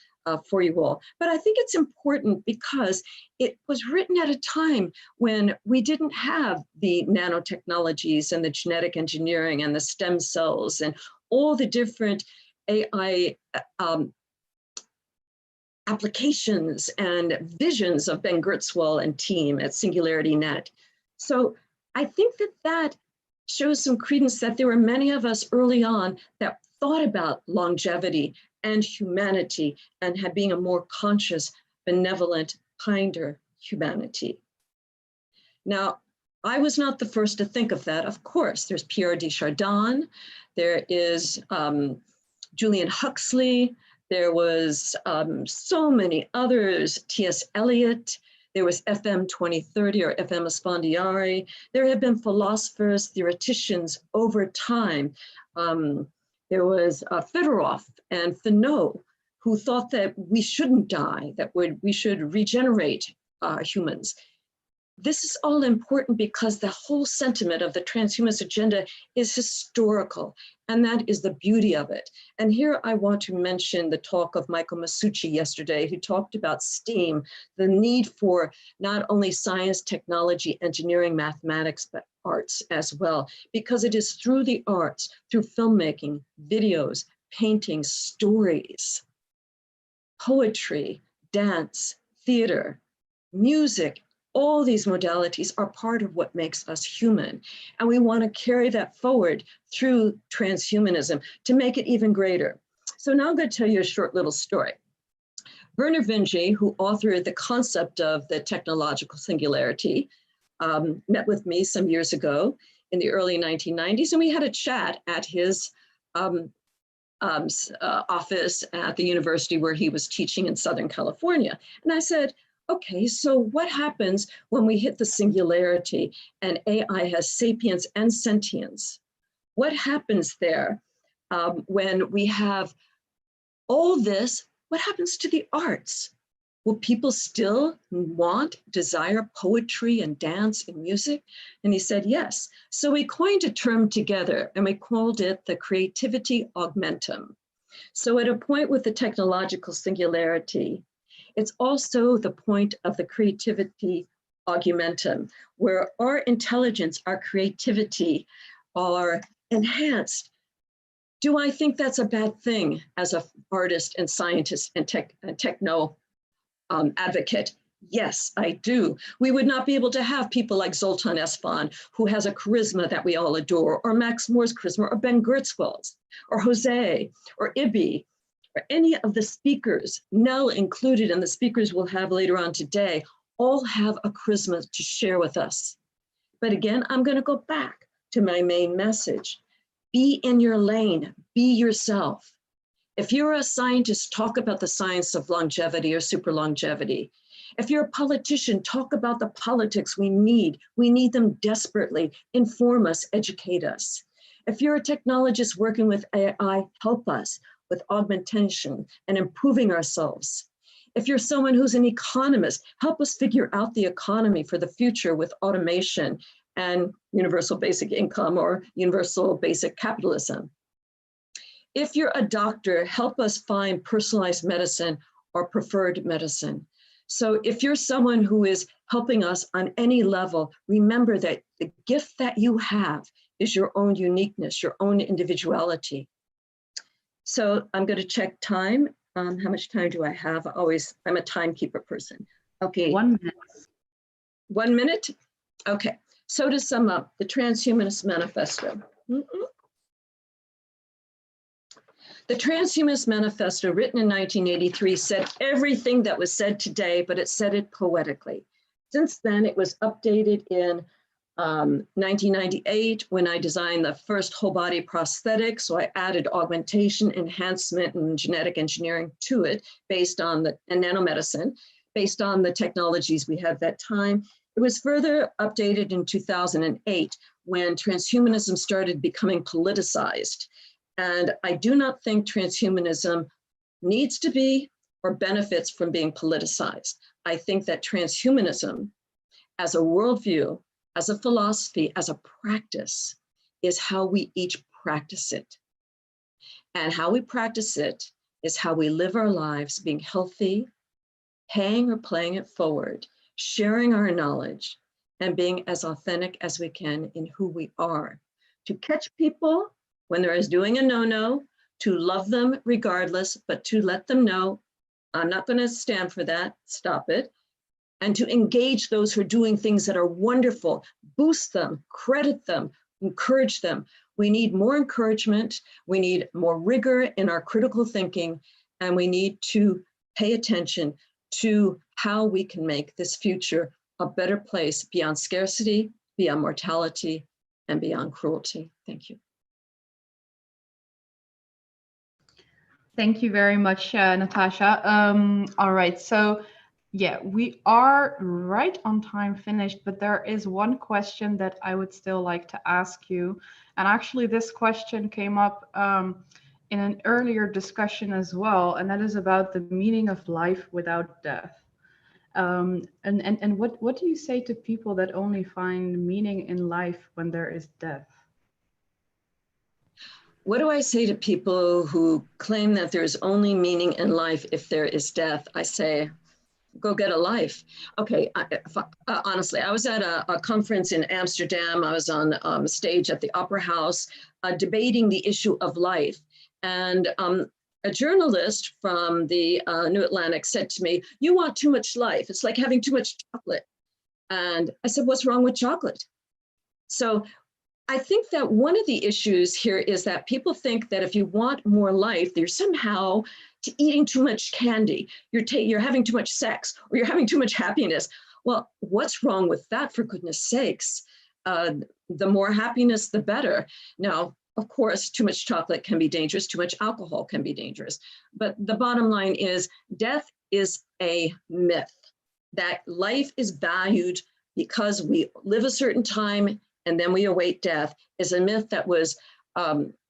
for you all. But I think it's important because it was written at a time when we didn't have the nanotechnologies and the genetic engineering and the stem cells and all the different AI applications and visions of Ben Gertzwell and team at SingularityNET. So I think that shows some credence that there were many of us early on that thought about longevity and humanity and had being a more conscious, benevolent, kinder humanity. Now, I was not the first to think of that. Of course, there's Pierre de Chardin, there is Julian Huxley, there was so many others, T.S. Eliot, there was FM 2030 or FM Esfandiari. There have been philosophers, theoreticians over time. There was Fedorov and Fanon, who thought that we shouldn't die, that we should regenerate humans. This is all important because the whole sentiment of the transhumanist agenda is historical, and that is the beauty of it. And here I want to mention the talk of Michael Masucci yesterday, who talked about STEAM, the need for not only science, technology, engineering, mathematics, but arts as well, because it is through the arts, through filmmaking, videos, painting, stories, poetry, dance, theater, music, All these modalities are part of what makes us human. And we want to carry that forward through transhumanism to make it even greater. So now I'm going to tell you a short little story. Werner Vinge, who authored the concept of the technological singularity, met with me some years ago in the early 1990s, and we had a chat at his office at the university where he was teaching in Southern California. And I said, okay, so what happens when we hit the singularity and AI has sapience and sentience? What happens there when we have all this? What happens to the arts? Will people still desire poetry and dance and music? And he said, yes. So we coined a term together and we called it the creativity augmentum. So at a point with the technological singularity, it's also the point of the creativity augmentum, where our intelligence, our creativity are enhanced. Do I think that's a bad thing as an artist and scientist and techno advocate? Yes, I do. We would not be able to have people like Zoltan Esfand, who has a charisma that we all adore, or Max Moore's charisma, or Ben Gertzwell's, or Jose, or Ibi, or any of the speakers, Nell included, and the speakers we'll have later on today, all have a charisma to share with us. But again, I'm going to go back to my main message. Be in your lane, be yourself. If you're a scientist, talk about the science of longevity or super longevity. If you're a politician, talk about the politics we need. We need them desperately. Inform us, educate us. If you're a technologist working with AI, help us with augmentation and improving ourselves. If you're someone who's an economist, help us figure out the economy for the future with automation and universal basic income or universal basic capitalism. If you're a doctor, help us find personalized medicine or preferred medicine. So if you're someone who is helping us on any level, remember that the gift that you have is your own uniqueness, your own individuality. So I'm going to check time. How much time do I have? I'm a timekeeper person. Okay. 1 minute. 1 minute? Okay. So to sum up, the Transhumanist Manifesto. The Transhumanist Manifesto, written in 1983, said everything that was said today, but it said it poetically. Since then, it was updated in 1998 when I designed the first whole body prosthetic. So I added augmentation, enhancement, and genetic engineering to it based on and nanomedicine, based on the technologies we had at that time. It was further updated in 2008 when transhumanism started becoming politicized. And I do not think transhumanism needs to be or benefits from being politicized. I think that transhumanism as a worldview, as a philosophy, as a practice, is how we each practice it. And how we practice it is how we live our lives being healthy, paying or playing it forward, sharing our knowledge, and being as authentic as we can in who we are. To catch people when they're doing a no-no, to love them regardless, but to let them know, I'm not going to stand for that, stop it. And to engage those who are doing things that are wonderful, boost them, credit them, encourage them. We need more encouragement, we need more rigor in our critical thinking, and we need to pay attention to how we can make this future a better place beyond scarcity, beyond mortality, and beyond cruelty. Thank you. Thank you very much, Natasha. All right, so yeah, we are right on time finished, but there is one question that I would still like to ask you. And actually this question came up in an earlier discussion as well, and that is about the meaning of life without death. And what do you say to people that only find meaning in life when there is death? What do I say to people who claim that there's only meaning in life if there is death? I say, go get a life. Okay, honestly, I was at a conference in Amsterdam. I was on stage at the Opera House debating the issue of life. And a journalist from the New Atlantic said to me, you want too much life. It's like having too much chocolate. And I said, what's wrong with chocolate? So I think that one of the issues here is that people think that if you want more life, you're somehow eating too much candy, you're having too much sex, or you're having too much happiness. Well, what's wrong with that, for goodness sakes? The more happiness, the better. Now, of course, too much chocolate can be dangerous, too much alcohol can be dangerous. But the bottom line is death is a myth, that life is valued because we live a certain time and then we await death is a myth that was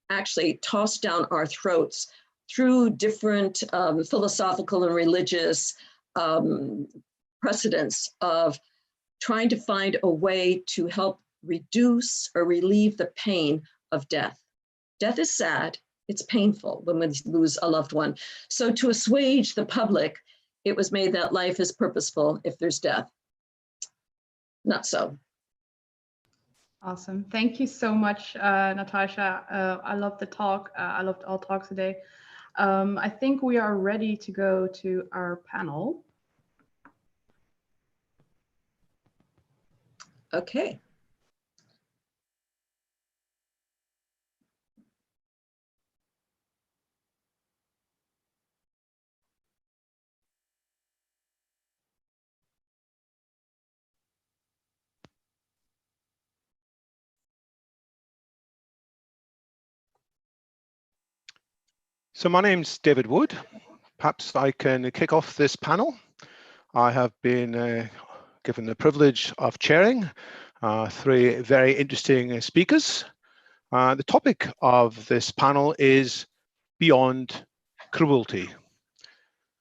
actually tossed down our throats through different philosophical and religious precedents of trying to find a way to help reduce or relieve the pain of death. Death is sad, it's painful when we lose a loved one. So to assuage the public, it was made that life is purposeful if there's death. Not so. Awesome. Thank you so much, Natasha. I loved the talk. I loved all talks today. I think we are ready to go to our panel. Okay. So my name's David Wood. Perhaps I can kick off this panel. I have been given the privilege of chairing three very interesting speakers. The topic of this panel is beyond cruelty.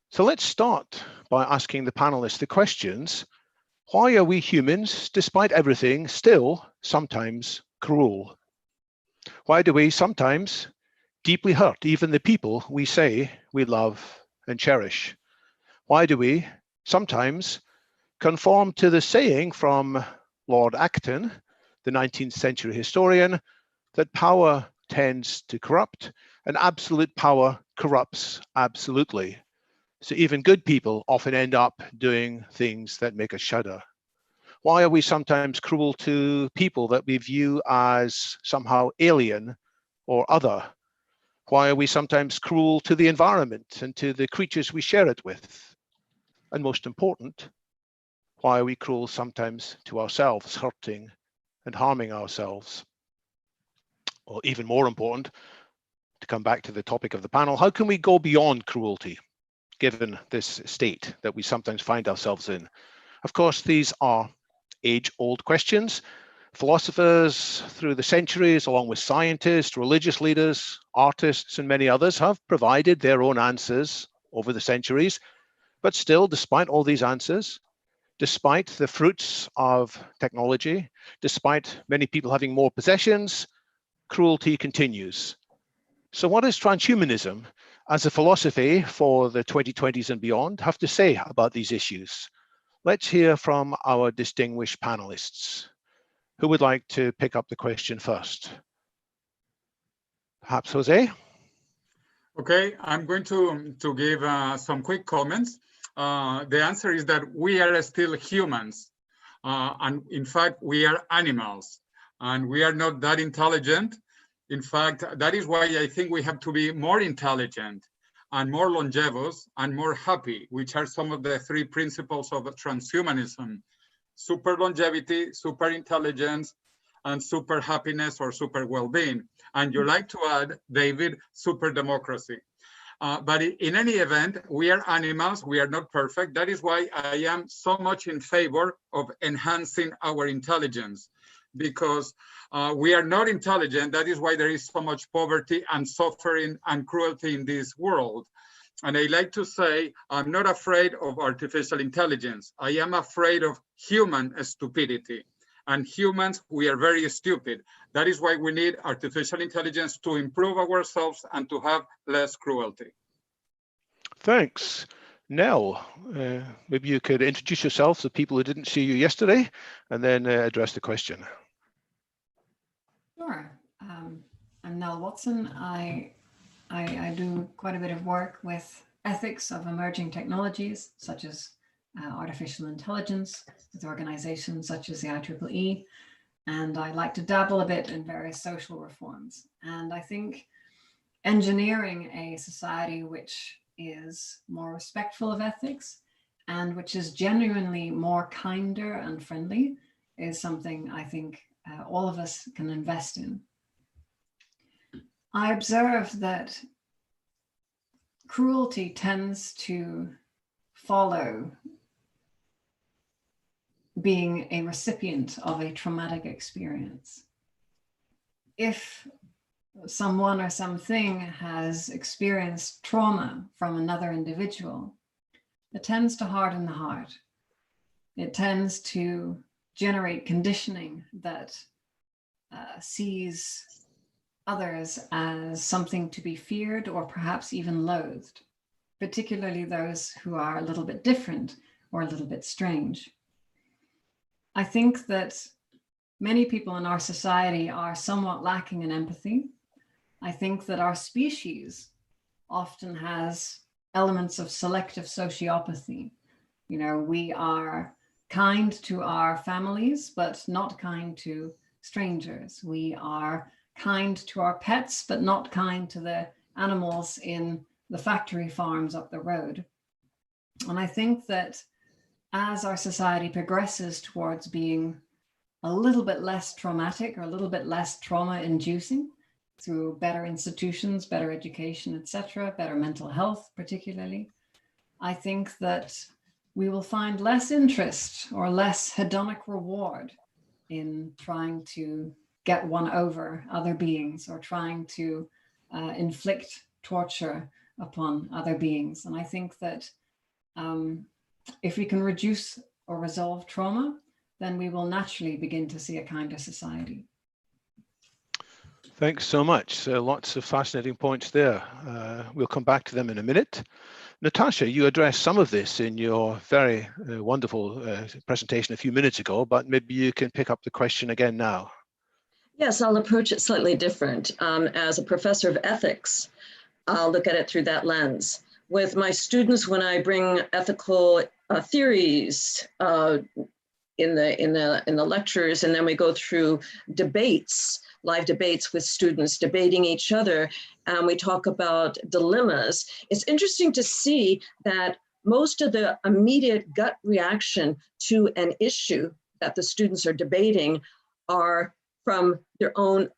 So let's start by asking the panelists the questions. Why are we humans, despite everything, still sometimes cruel? Why do we sometimes deeply hurt even the people we say we love and cherish? Why do we sometimes conform to the saying from Lord Acton, the 19th century historian, that power tends to corrupt and absolute power corrupts absolutely? So even good people often end up doing things that make us shudder. Why are we sometimes cruel to people that we view as somehow alien or other? Why are we sometimes cruel to the environment and to the creatures we share it with? And most important, why are we cruel sometimes to ourselves, hurting and harming ourselves? Or even more important, to come back to the topic of the panel, how can we go beyond cruelty, given this state that we sometimes find ourselves in? Of course, these are age-old questions. Philosophers through the centuries, along with scientists, religious leaders, artists, and many others, have provided their own answers over the centuries. But still, despite all these answers, despite the fruits of technology, despite many people having more possessions, cruelty continues. So what does transhumanism as a philosophy for the 2020s and beyond have to say about these issues? Let's hear from our distinguished panelists. Who would like to pick up the question first? Perhaps Jose? Okay, I'm going to give some quick comments. The answer is that we are still humans. And in fact, we are animals. And we are not that intelligent. In fact, that is why I think we have to be more intelligent and more longevous and more happy, which are some of the three principles of transhumanism: super longevity, super intelligence, and super happiness or super well-being. And you like to add, David, super democracy. But in any event, we are animals, we are not perfect. That is why I am so much in favor of enhancing our intelligence, because we are not intelligent. That is why there is so much poverty and suffering and cruelty in this world. And I like to say, I'm not afraid of artificial intelligence. I am afraid of human stupidity. And humans, we are very stupid. That is why we need artificial intelligence to improve ourselves and to have less cruelty. Thanks. Nell, maybe you could introduce yourself to people who didn't see you yesterday and then address the question. Sure. I'm Nell Watson. I do quite a bit of work with ethics of emerging technologies, such as artificial intelligence with organizations such as the IEEE. And I like to dabble a bit in various social reforms. And I think engineering a society which is more respectful of ethics and which is genuinely more kinder and friendly is something I think all of us can invest in. I observe that cruelty tends to follow being a recipient of a traumatic experience. If someone or something has experienced trauma from another individual, it tends to harden the heart. It tends to generate conditioning that sees others as something to be feared or perhaps even loathed, particularly those who are a little bit different or a little bit strange. I think that many people in our society are somewhat lacking in empathy. I think that our species often has elements of selective sociopathy. You know, we are kind to our families, but not kind to strangers. We are kind to our pets, but not kind to the animals in the factory farms up the road. And I think that as our society progresses towards being a little bit less traumatic or a little bit less trauma-inducing through better institutions, better education, etc., better mental health particularly, I think that we will find less interest or less hedonic reward in trying to get one over other beings or trying to inflict torture upon other beings. And I think that if we can reduce or resolve trauma, then we will naturally begin to see a kinder society. Thanks so much. So lots of fascinating points there. We'll come back to them in a minute. Natasha, you addressed some of this in your very wonderful presentation a few minutes ago, but maybe you can pick up the question again now. Yes, I'll approach it slightly different. As a professor of ethics, I'll look at it through that lens. With my students, when I bring ethical theories in the lectures, and then we go through debates, live debates with students debating each other, and we talk about dilemmas, it's interesting to see that most of the immediate gut reaction to an issue that the students are debating are from their own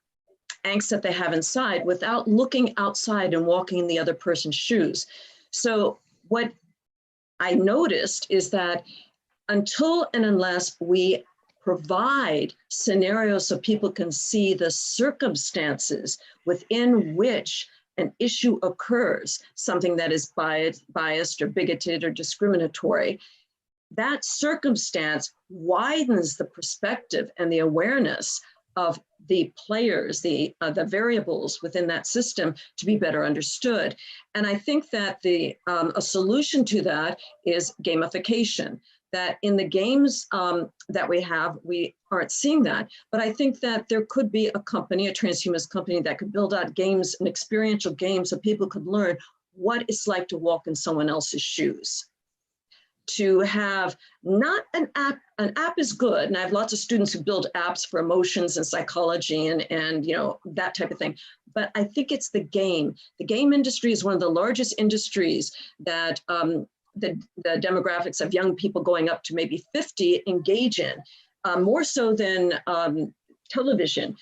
angst that they have inside without looking outside and walking in the other person's shoes. So what I noticed is that until and unless we provide scenarios so people can see the circumstances within which an issue occurs, something that is biased or bigoted or discriminatory, that circumstance widens the perspective and the awareness of the players, the variables within that system to be better understood. And I think that a solution to that is gamification. That in the games that we have, we aren't seeing that. But I think that there could be a company, a transhumanist company, that could build out games and experiential games so people could learn what it's like to walk in someone else's shoes. To have not an app is good, and I have lots of students who build apps for emotions and psychology and you know, that type of thing. But I think it's the game. The game industry is one of the largest industries that the demographics of young people going up to maybe 50 engage in, more so than television.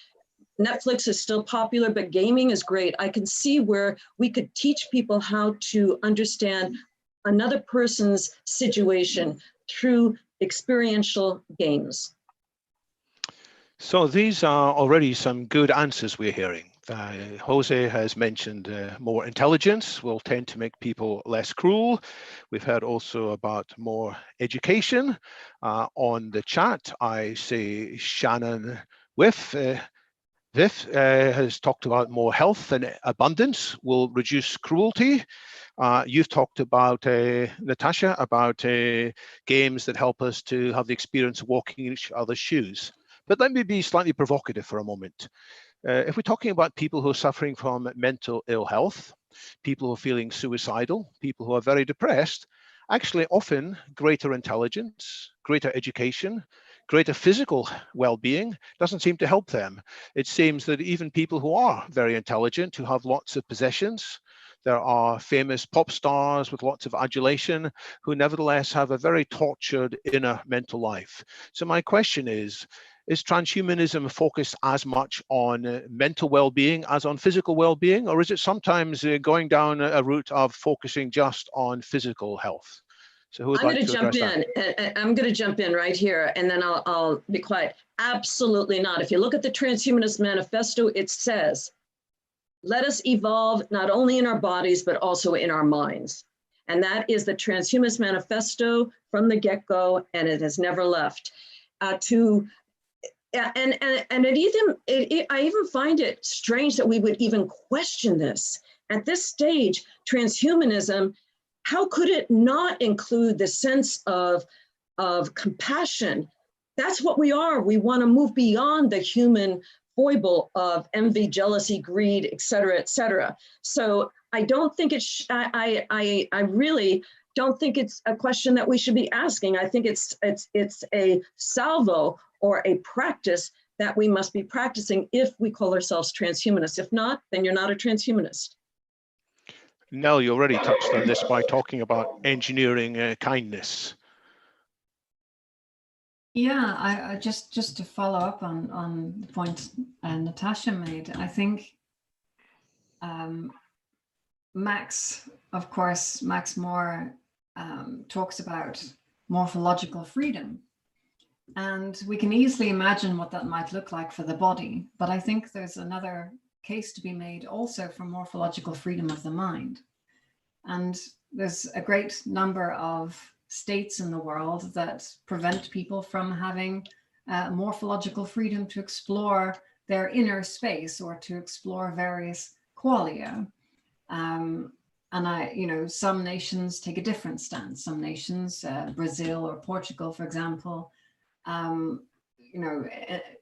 Netflix is still popular, but gaming is great. I can see where we could teach people how to understand another person's situation through experiential games. So these are already some good answers we're hearing. Jose has mentioned more intelligence will tend to make people less cruel. We've heard also about more education. On the chat, I see Shannon Viff has talked about more health and abundance will reduce cruelty. You've talked about, Natasha, about games that help us to have the experience of walking in each other's shoes. But let me be slightly provocative for a moment. If we're talking about people who are suffering from mental ill health, people who are feeling suicidal, people who are very depressed, Actually, often greater intelligence, greater education, greater physical well-being doesn't seem to help them. It seems that even people who are very intelligent, who have lots of possessions, there are famous pop stars with lots of adulation who nevertheless have a very tortured inner mental life. So my question is transhumanism focused as much on mental well-being as on physical well-being, or is it sometimes going down a route of focusing just on physical health? So who would like to address that? I'm going to jump in right here, and then I'll be quiet. Absolutely not. If you look at the Transhumanist Manifesto, it says, let us evolve not only in our bodies, but also in our minds. And that is the Transhumanist Manifesto from the get-go, and it has never left. I even find it strange that we would even question this. At this stage, transhumanism, how could it not include the sense of compassion? That's what we are. We want to move beyond the human foible of envy, jealousy, greed, et cetera, et cetera. So I don't think I really don't think it's a question that we should be asking. I think it's a salvo or a practice that we must be practicing if we call ourselves transhumanists. If not, then you're not a transhumanist. Nell, you already touched on this by talking about engineering kindness. Yeah, I just to follow up on the point Natasha made, I think Max More talks about morphological freedom. And we can easily imagine what that might look like for the body. But I think there's another case to be made also for morphological freedom of the mind. And there's a great number of states in the world that prevent people from having morphological freedom to explore their inner space or to explore various qualia. And some nations take a different stance. Some nations, Brazil or Portugal, for example,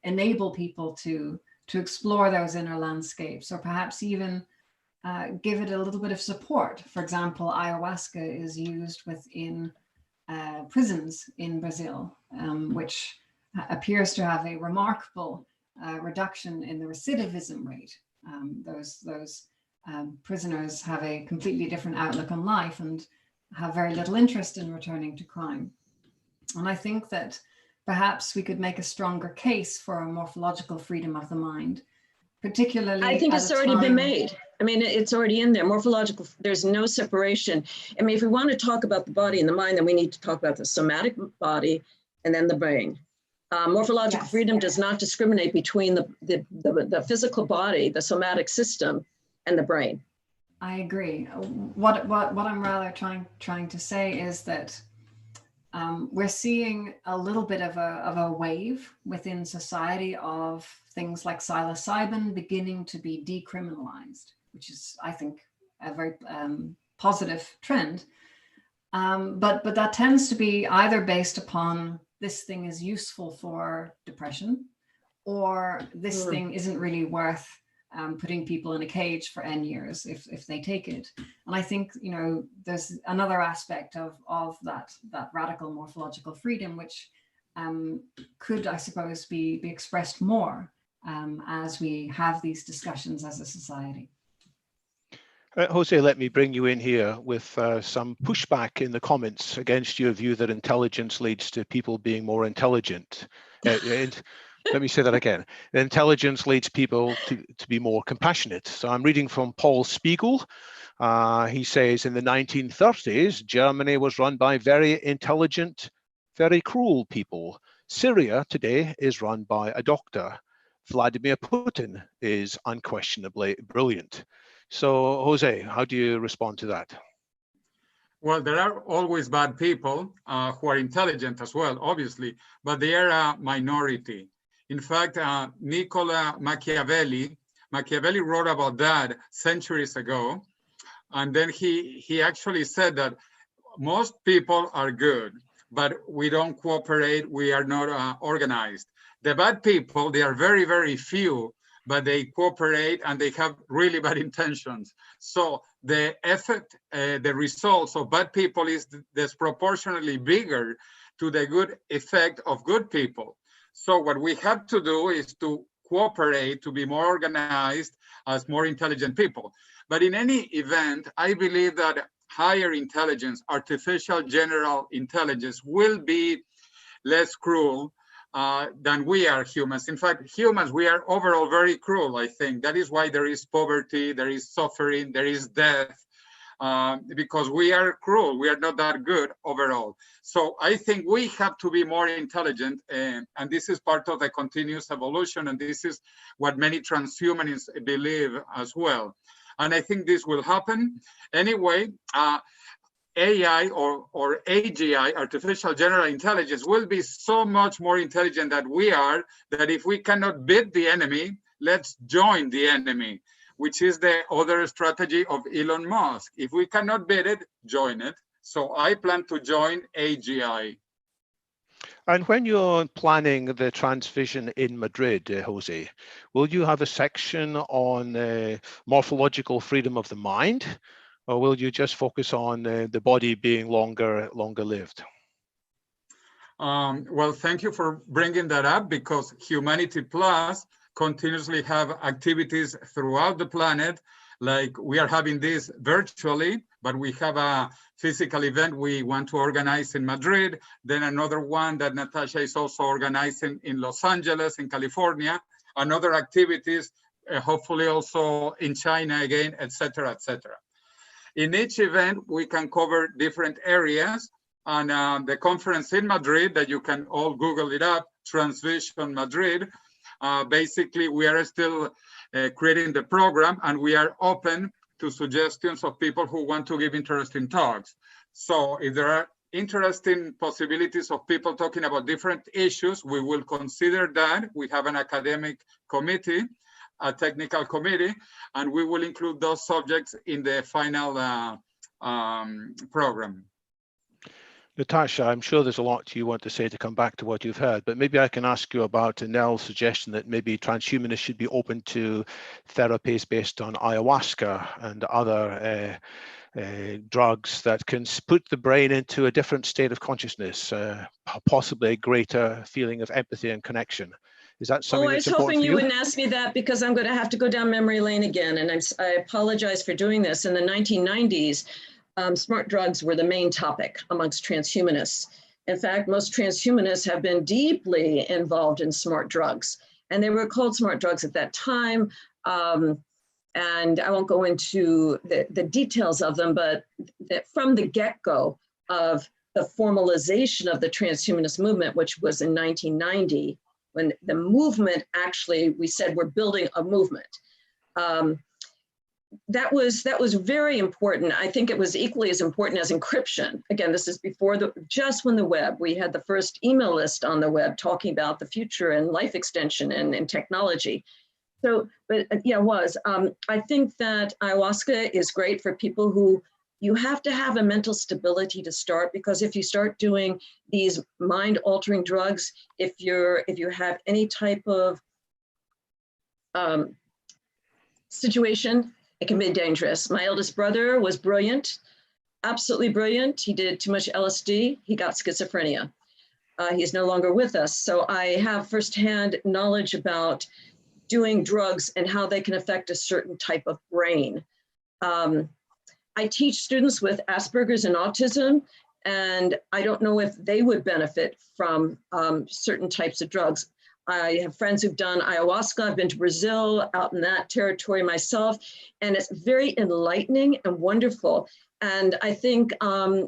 enable people to explore those inner landscapes, or perhaps even give it a little bit of support. For example, ayahuasca is used within prisons in Brazil, which appears to have a remarkable reduction in the recidivism rate. Those prisoners have a completely different outlook on life and have very little interest in returning to crime. And I think that perhaps we could make a stronger case for a morphological freedom of the mind, particularly. I think it's already been made. I mean, it's already in there. Morphological, there's no separation. I mean, if we want to talk about the body and the mind, then we need to talk about the somatic body and then the brain. Morphological freedom does not discriminate between the physical body, the somatic system, and the brain. I agree. What I'm rather trying to say is that we're seeing a little bit of a wave within society of things like psilocybin beginning to be decriminalized, which is, I think, a very positive trend. But that tends to be either based upon this thing is useful for depression, or this thing isn't really worth putting people in a cage for N years if they take it. And I think, there's another aspect of that radical morphological freedom, which could, I suppose, be expressed more as we have these discussions as a society. Jose, let me bring you in here with some pushback in the comments against your view that intelligence leads to people being more intelligent. Let me say that again. Intelligence leads people to be more compassionate. So I'm reading from Paul Spiegel. He says, in the 1930s, Germany was run by very intelligent, very cruel people. Syria today is run by a doctor. Vladimir Putin is unquestionably brilliant. So, Jose, how do you respond to that? Well, there are always bad people who are intelligent as well, obviously, but they are a minority. In fact, Niccolo Machiavelli wrote about that centuries ago. And then he actually said that most people are good, but we don't cooperate, we are not organized. The bad people, they are very, very few, but they cooperate and they have really bad intentions. So the effect, the results of bad people is disproportionately bigger to the good effect of good people. So what we have to do is to cooperate, to be more organized as more intelligent people. But in any event, I believe that higher intelligence, artificial general intelligence, will be less cruel than we are humans. In fact, humans, we are overall very cruel, I think. That is why there is poverty, there is suffering, there is death, because we are cruel. We are not that good overall. So I think we have to be more intelligent, and this is part of the continuous evolution, and this is what many transhumanists believe as well. And I think this will happen. Anyway, AI or AGI, artificial general intelligence, will be so much more intelligent than we are, that if we cannot beat the enemy, let's join the enemy, which is the other strategy of Elon Musk. If we cannot beat it, join it. So I plan to join AGI. And when you're planning the Transvision in Madrid, Jose, will you have a section on morphological freedom of the mind, or will you just focus on the body being longer lived? Well, thank you for bringing that up, because Humanity Plus continuously have activities throughout the planet. Like we are having this virtually, but we have a physical event we want to organize in Madrid, then another one that Natasha is also organizing in Los Angeles, in California, and other activities, hopefully also in China again, etc., etc. In each event, we can cover different areas, and the conference in Madrid, that you can all Google it up, Transvision Madrid, basically we are still creating the program, and we are open to suggestions of people who want to give interesting talks. So if there are interesting possibilities of people talking about different issues, we will consider that. We have an academic committee, a technical committee, and we will include those subjects in the final program. Natasha, I'm sure there's a lot you want to say to come back to what you've heard, but maybe I can ask you about Nell's suggestion that maybe transhumanists should be open to therapies based on ayahuasca and other drugs that can put the brain into a different state of consciousness, possibly a greater feeling of empathy and connection. Is that something that's important for you? I was hoping you wouldn't ask me that, because I'm going to have to go down memory lane again, and I apologize for doing this. In the 1990s, smart drugs were the main topic amongst transhumanists. In fact, most transhumanists have been deeply involved in smart drugs, and they were called smart drugs at that time. And I won't go into the details of them, but from the get-go of the formalization of the transhumanist movement, which was in 1990, when the movement actually, we said we're building a movement. That was very important. I think it was equally as important as encryption. Again, this is before just when the web, we had the first email list on the web talking about the future and life extension and technology. So, but yeah, I think that ayahuasca is great for people who, you have to have a mental stability to start, because if you start doing these mind-altering drugs, if you have any type of situation, it can be dangerous. My eldest brother was brilliant, absolutely brilliant. He did too much LSD. He got schizophrenia. He's no longer with us. So I have firsthand knowledge about doing drugs and how they can affect a certain type of brain. I teach students with Asperger's and autism, and I don't know if they would benefit from certain types of drugs. I have friends who've done ayahuasca. I've been to Brazil, out in that territory myself, and it's very enlightening and wonderful. And I think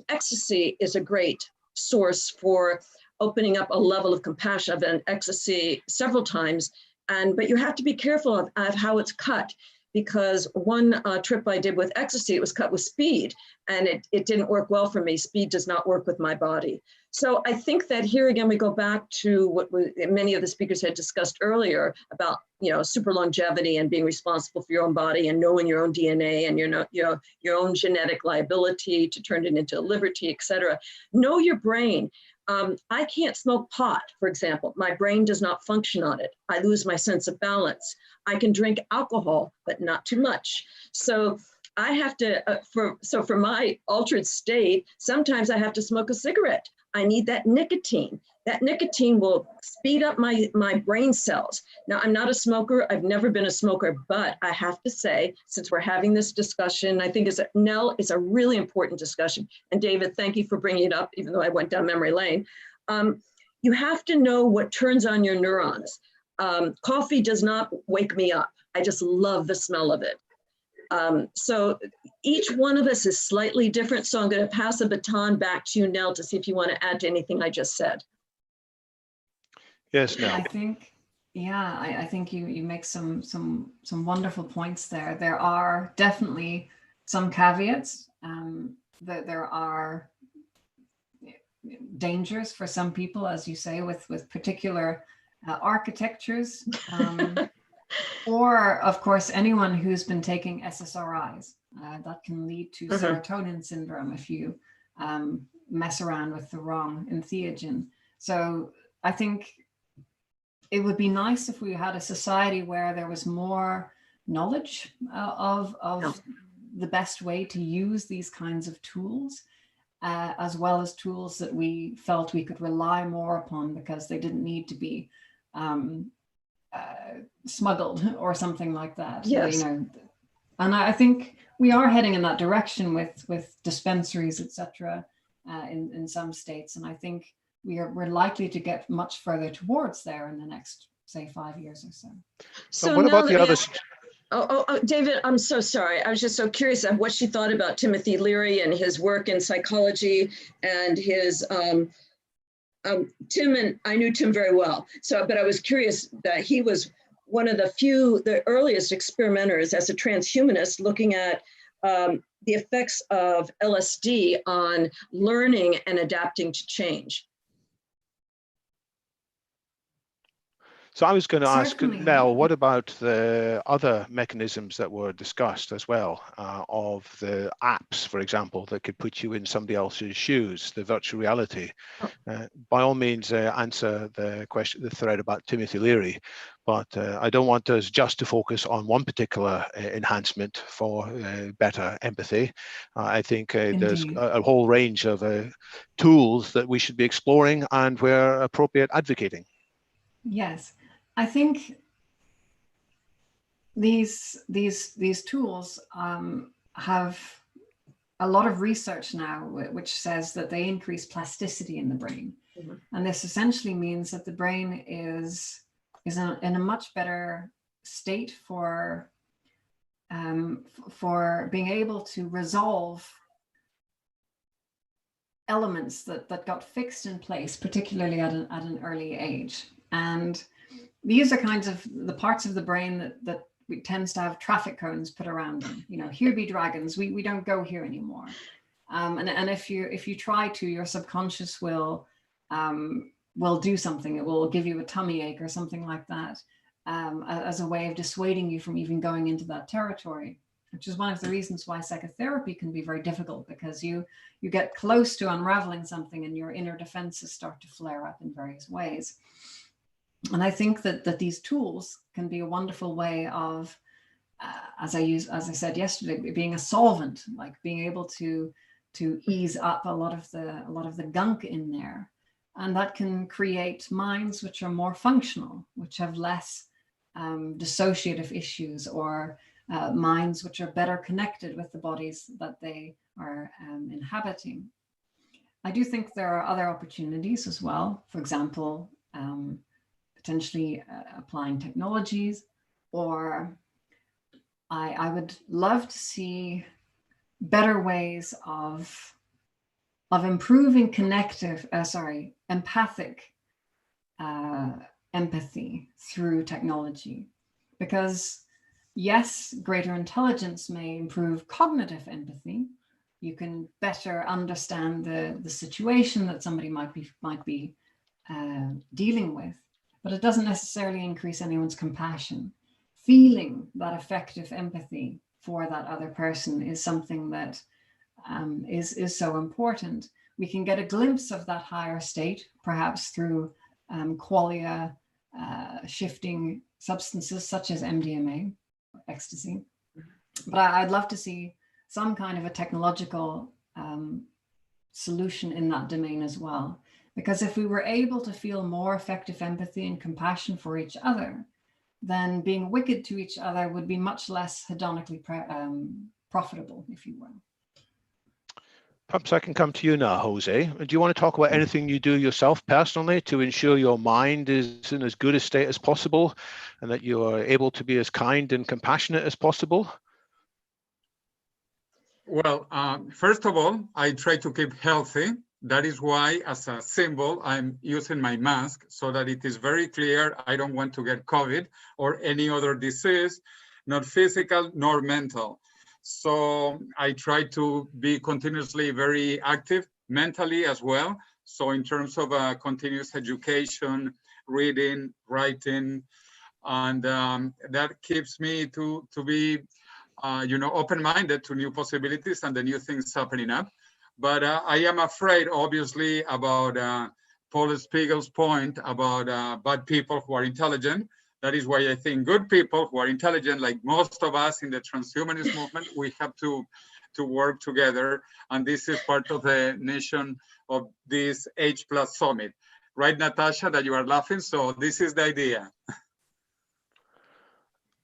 ecstasy is a great source for opening up a level of compassion. I've done ecstasy several times, but you have to be careful of how it's cut, because one trip I did with ecstasy, it was cut with speed, and it didn't work well for me. Speed does not work with my body. So I think that here again, we go back to what many of the speakers had discussed earlier about, super longevity and being responsible for your own body and knowing your own DNA and your own genetic liability to turn it into liberty, et cetera. Know your brain. I can't smoke pot, for example. My brain does not function on it. I lose my sense of balance. I can drink alcohol, but not too much. So I have to, for my altered state, sometimes I have to smoke a cigarette. I need that nicotine. That nicotine will speed up my brain cells. Now, I'm not a smoker. I've never been a smoker, but I have to say, since we're having this discussion, I think Nell, it's a really important discussion. And David, thank you for bringing it up, even though I went down memory lane. You have to know what turns on your neurons. Coffee does not wake me up. I just love the smell of it. So each one of us is slightly different. So I'm going to pass the baton back to you, Nell, to see if you want to add to anything I just said. Yes, Nell. I think, yeah, I think you make some wonderful points there. There are definitely some caveats. That there are dangers for some people, as you say, with particular architectures. Or, of course, anyone who's been taking SSRIs, that can lead to serotonin syndrome if you mess around with the wrong entheogen. So I think it would be nice if we had a society where there was more knowledge of the best way to use these kinds of tools, as well as tools that we felt we could rely more upon because they didn't need to be smuggled or something like that. Yes. You know, and I think we are heading in that direction with dispensaries, etc., in some states, and I think we're likely to get much further towards there in the next, say, 5 years or so. So what about the others? David, I'm so sorry. I was just so curious of what she thought about Timothy Leary and his work in psychology and his Tim, and I knew Tim very well. So, but I was curious that he was one of the earliest experimenters as a transhumanist looking at the effects of LSD on learning and adapting to change. So I was going to ask Certainly. Nell, what about the other mechanisms that were discussed as well, of the apps, for example, that could put you in somebody else's shoes, the virtual reality? By all means, answer the thread about Timothy Leary, but I don't want us just to focus on one particular enhancement for better empathy. I think there's a whole range of tools that we should be exploring and, where appropriate, advocating. Yes, I think these tools have a lot of research now which says that they increase plasticity in the brain. Mm-hmm. And this essentially means that the brain is in a much better state for being able to resolve elements that got fixed in place, particularly at an early age. And these are kinds of the parts of the brain that tends to have traffic cones put around them. You know, here be dragons. We don't go here anymore. And if you try to, your subconscious will do something. It will give you a tummy ache or something like that, as a way of dissuading you from even going into that territory. Which is one of the reasons why psychotherapy can be very difficult, because you get close to unraveling something and your inner defenses start to flare up in various ways. And I think that these tools can be a wonderful way of, as I said yesterday, being a solvent, like being able to ease up a lot of the gunk in there, and that can create minds which are more functional, which have less dissociative issues, or minds which are better connected with the bodies that they are inhabiting. I do think there are other opportunities as well. For example, potentially applying technologies, or I would love to see better ways of improving empathic empathy through technology. Because yes, greater intelligence may improve cognitive empathy. You can better understand the situation that somebody might be dealing with, but it doesn't necessarily increase anyone's compassion. Feeling that effective empathy for that other person is something that is so important. We can get a glimpse of that higher state, perhaps through qualia shifting substances such as MDMA, ecstasy. But I'd love to see some kind of a technological solution in that domain as well. Because if we were able to feel more effective empathy and compassion for each other, then being wicked to each other would be much less hedonically profitable, if you will. Perhaps I can come to you now, Jose. Do you want to talk about anything you do yourself personally to ensure your mind is in as good a state as possible and that you are able to be as kind and compassionate as possible? Well, first of all, I try to keep healthy. That is why, as a symbol, I'm using my mask so that it is very clear I don't want to get COVID or any other disease, not physical nor mental. So I try to be continuously very active mentally as well. So in terms of continuous education, reading, writing, and that keeps me to be open-minded to new possibilities and the new things happening up. But I am afraid, obviously, about Paul Spiegel's point about bad people who are intelligent. That is why I think good people who are intelligent, like most of us in the transhumanist movement, we have to work together. And this is part of the mission of this H+ Summit. Right, Natasha, that you are laughing? So this is the idea.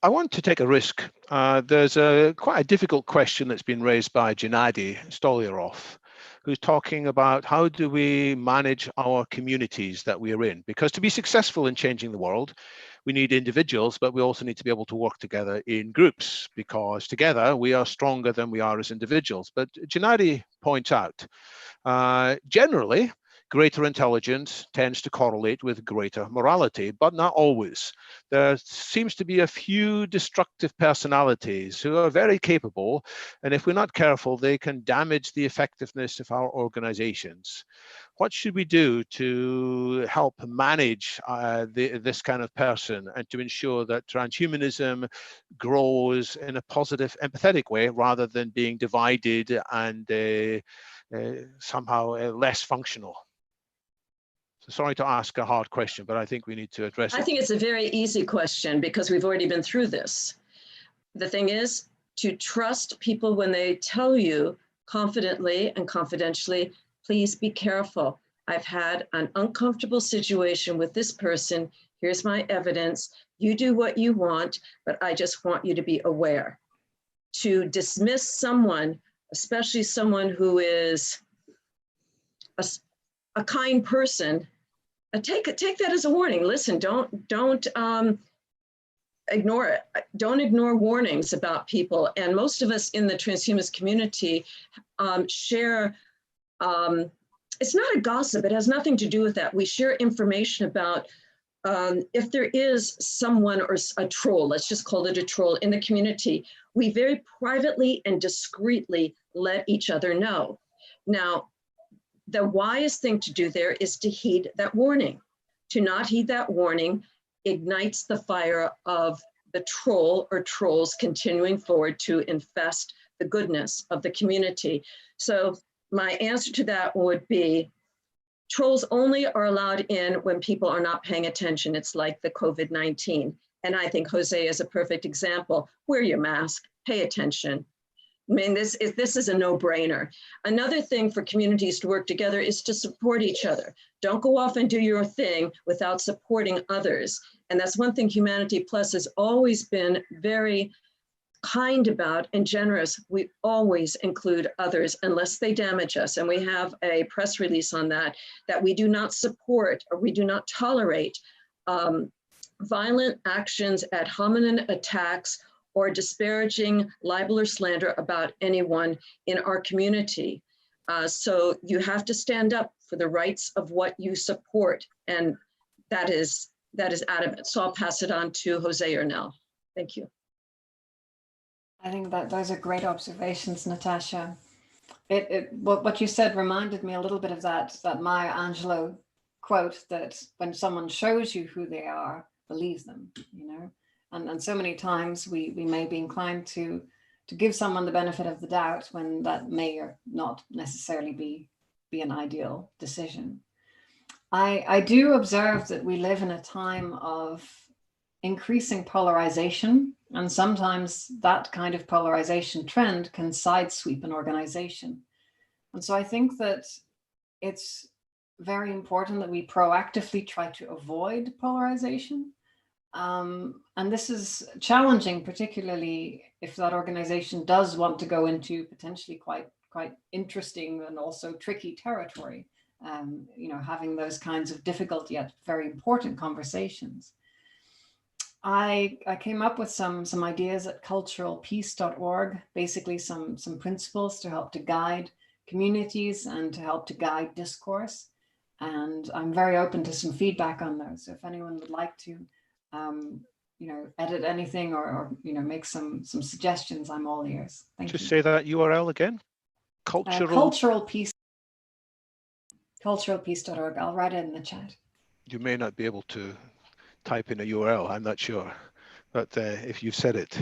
I want to take a risk. There's quite a difficult question that's been raised by Gennady Stolyarov, who's talking about how do we manage our communities that we are in? Because to be successful in changing the world, we need individuals, but we also need to be able to work together in groups, because together we are stronger than we are as individuals. But Gennady points out, generally, greater intelligence tends to correlate with greater morality, but not always. There seems to be a few destructive personalities who are very capable, and if we're not careful, they can damage the effectiveness of our organizations. What should we do to help manage this kind of person and to ensure that transhumanism grows in a positive, empathetic way rather than being divided and somehow less functional? So sorry to ask a hard question, but I think we need to address it. I think it's a very easy question because we've already been through this. The thing is to trust people when they tell you confidently and confidentially, please be careful. I've had an uncomfortable situation with this person. Here's my evidence. You do what you want, but I just want you to be aware. To dismiss someone, especially someone who is a kind person, take that as a warning. Listen, don't ignore it. Don't ignore warnings about people. And most of us in the transhumanist community share, it's not a gossip, it has nothing to do with that. We share information about if there is someone or a troll, let's just call it a troll in the community, we very privately and discreetly let each other know. Now, the wise thing to do there is to heed that warning. To not heed that warning ignites the fire of the troll or trolls continuing forward to infest the goodness of the community. So my answer to that would be, trolls only are allowed in when people are not paying attention. It's like the COVID-19. And I think Jose is a perfect example. Wear your mask, pay attention. I mean, this is a no-brainer. Another thing for communities to work together is to support each other. Don't go off and do your thing without supporting others. And that's one thing Humanity Plus has always been very kind about and generous. We always include others unless they damage us. And we have a press release on that we do not support or we do not tolerate violent actions, ad hominem attacks, or disparaging libel or slander about anyone in our community. So you have to stand up for the rights of what you support, and that is adamant. So I'll pass it on to Jose Ernell. Thank you. I think that those are great observations, Natasha. What you said reminded me a little bit of that Maya Angelou quote, that when someone shows you who they are, believe them, you know? And so many times we may be inclined to give someone the benefit of the doubt when that may or not necessarily be an ideal decision. I do observe that we live in a time of increasing polarization, and sometimes that kind of polarization trend can sidesweep an organization. And so I think that it's very important that we proactively try to avoid polarization. And this is challenging, particularly if that organization does want to go into potentially quite interesting and also tricky territory. You know, having those kinds of difficult yet very important conversations. I came up with some ideas at culturalpeace.org, basically some principles to help to guide communities and to help to guide discourse. And I'm very open to some feedback on those. So if anyone would like to, you know, edit anything or you know, make some suggestions, I'm all ears. Thank you. Just say that URL again. Culturalpeace.org. I'll write it in the chat. You may not be able to type in a URL, I'm not sure, but if you've said it.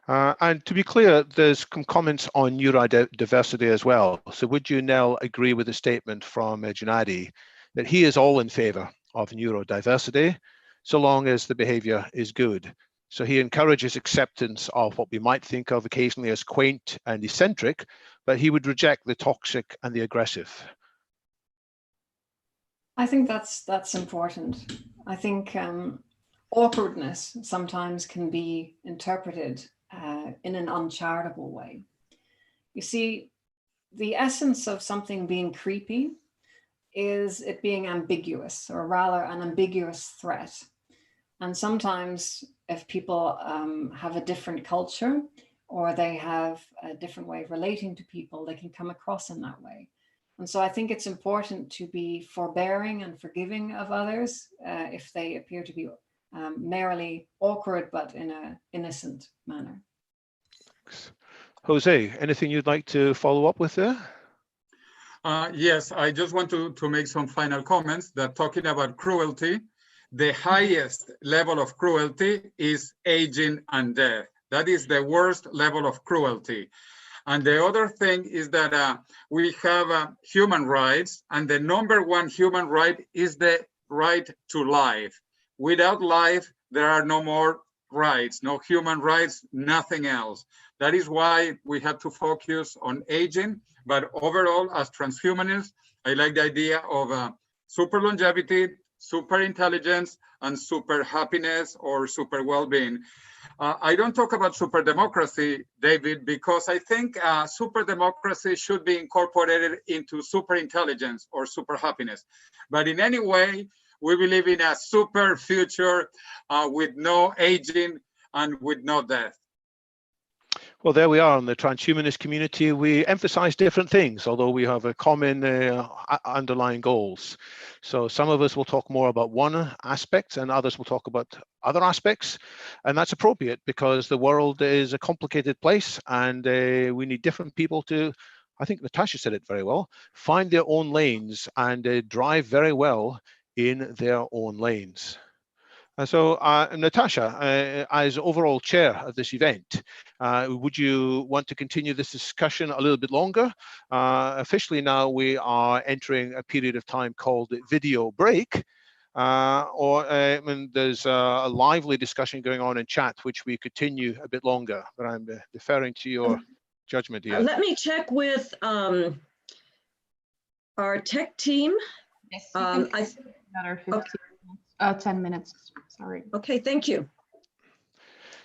And to be clear, there's some comments on neurodiversity as well. So would you, Nell, agree with the statement from Junadi that he is all in favor of neurodiversity so long as the behavior is good? So he encourages acceptance of what we might think of occasionally as quaint and eccentric, but he would reject the toxic and the aggressive. I think that's important. I think awkwardness sometimes can be interpreted in an uncharitable way. You see, the essence of something being creepy is it being ambiguous, or rather an ambiguous threat. And sometimes if people have a different culture or they have a different way of relating to people, they can come across in that way. And so I think it's important to be forbearing and forgiving of others if they appear to be merely awkward, but in an innocent manner. Thanks. Jose, anything you'd like to follow up with there? Yes, I just want to make some final comments that talking about cruelty, the highest level of cruelty is aging and death. That is the worst level of cruelty. And the other thing is that we have human rights, and the number one human right is the right to life. Without life, there are no more rights, no human rights, nothing else. That is why we have to focus on aging. But overall, as transhumanists, I like the idea of super longevity, super intelligence, and super happiness or super well-being. I don't talk about super democracy, David, because I think super democracy should be incorporated into super intelligence or super happiness. But in any way, we believe in a super future with no aging and with no death. Well, there we are in the transhumanist community. We emphasize different things, although we have a common underlying goals. So some of us will talk more about one aspect and others will talk about other aspects. And that's appropriate because the world is a complicated place and we need different people to, I think Natasha said it very well, find their own lanes and drive very well in their own lanes. So, Natasha, as overall chair of this event, would you want to continue this discussion a little bit longer? Officially now we are entering a period of time called video break, and there's a lively discussion going on in chat, which we continue a bit longer, but I'm deferring to your judgment here. Let me check with our tech team. Yes, Another 10 minutes, sorry. Okay, thank you.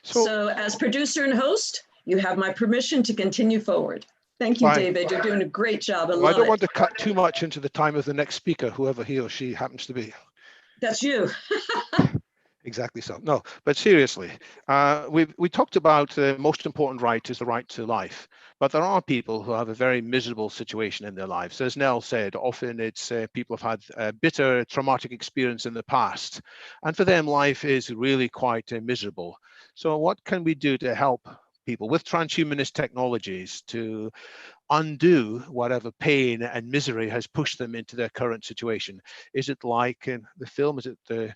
So as producer and host, you have my permission to continue forward. Thank you, David. You're doing a great job. I don't want to cut too much into the time of the next speaker, whoever he or she happens to be. That's you. Exactly so. No, but seriously, we talked about the most important right is the right to life. But there are people who have a very miserable situation in their lives. As Nell said, often it's people have had a bitter traumatic experience in the past. And for them, life is really quite miserable. So what can we do to help people with transhumanist technologies to undo whatever pain and misery has pushed them into their current situation? Is it like in the film, is it the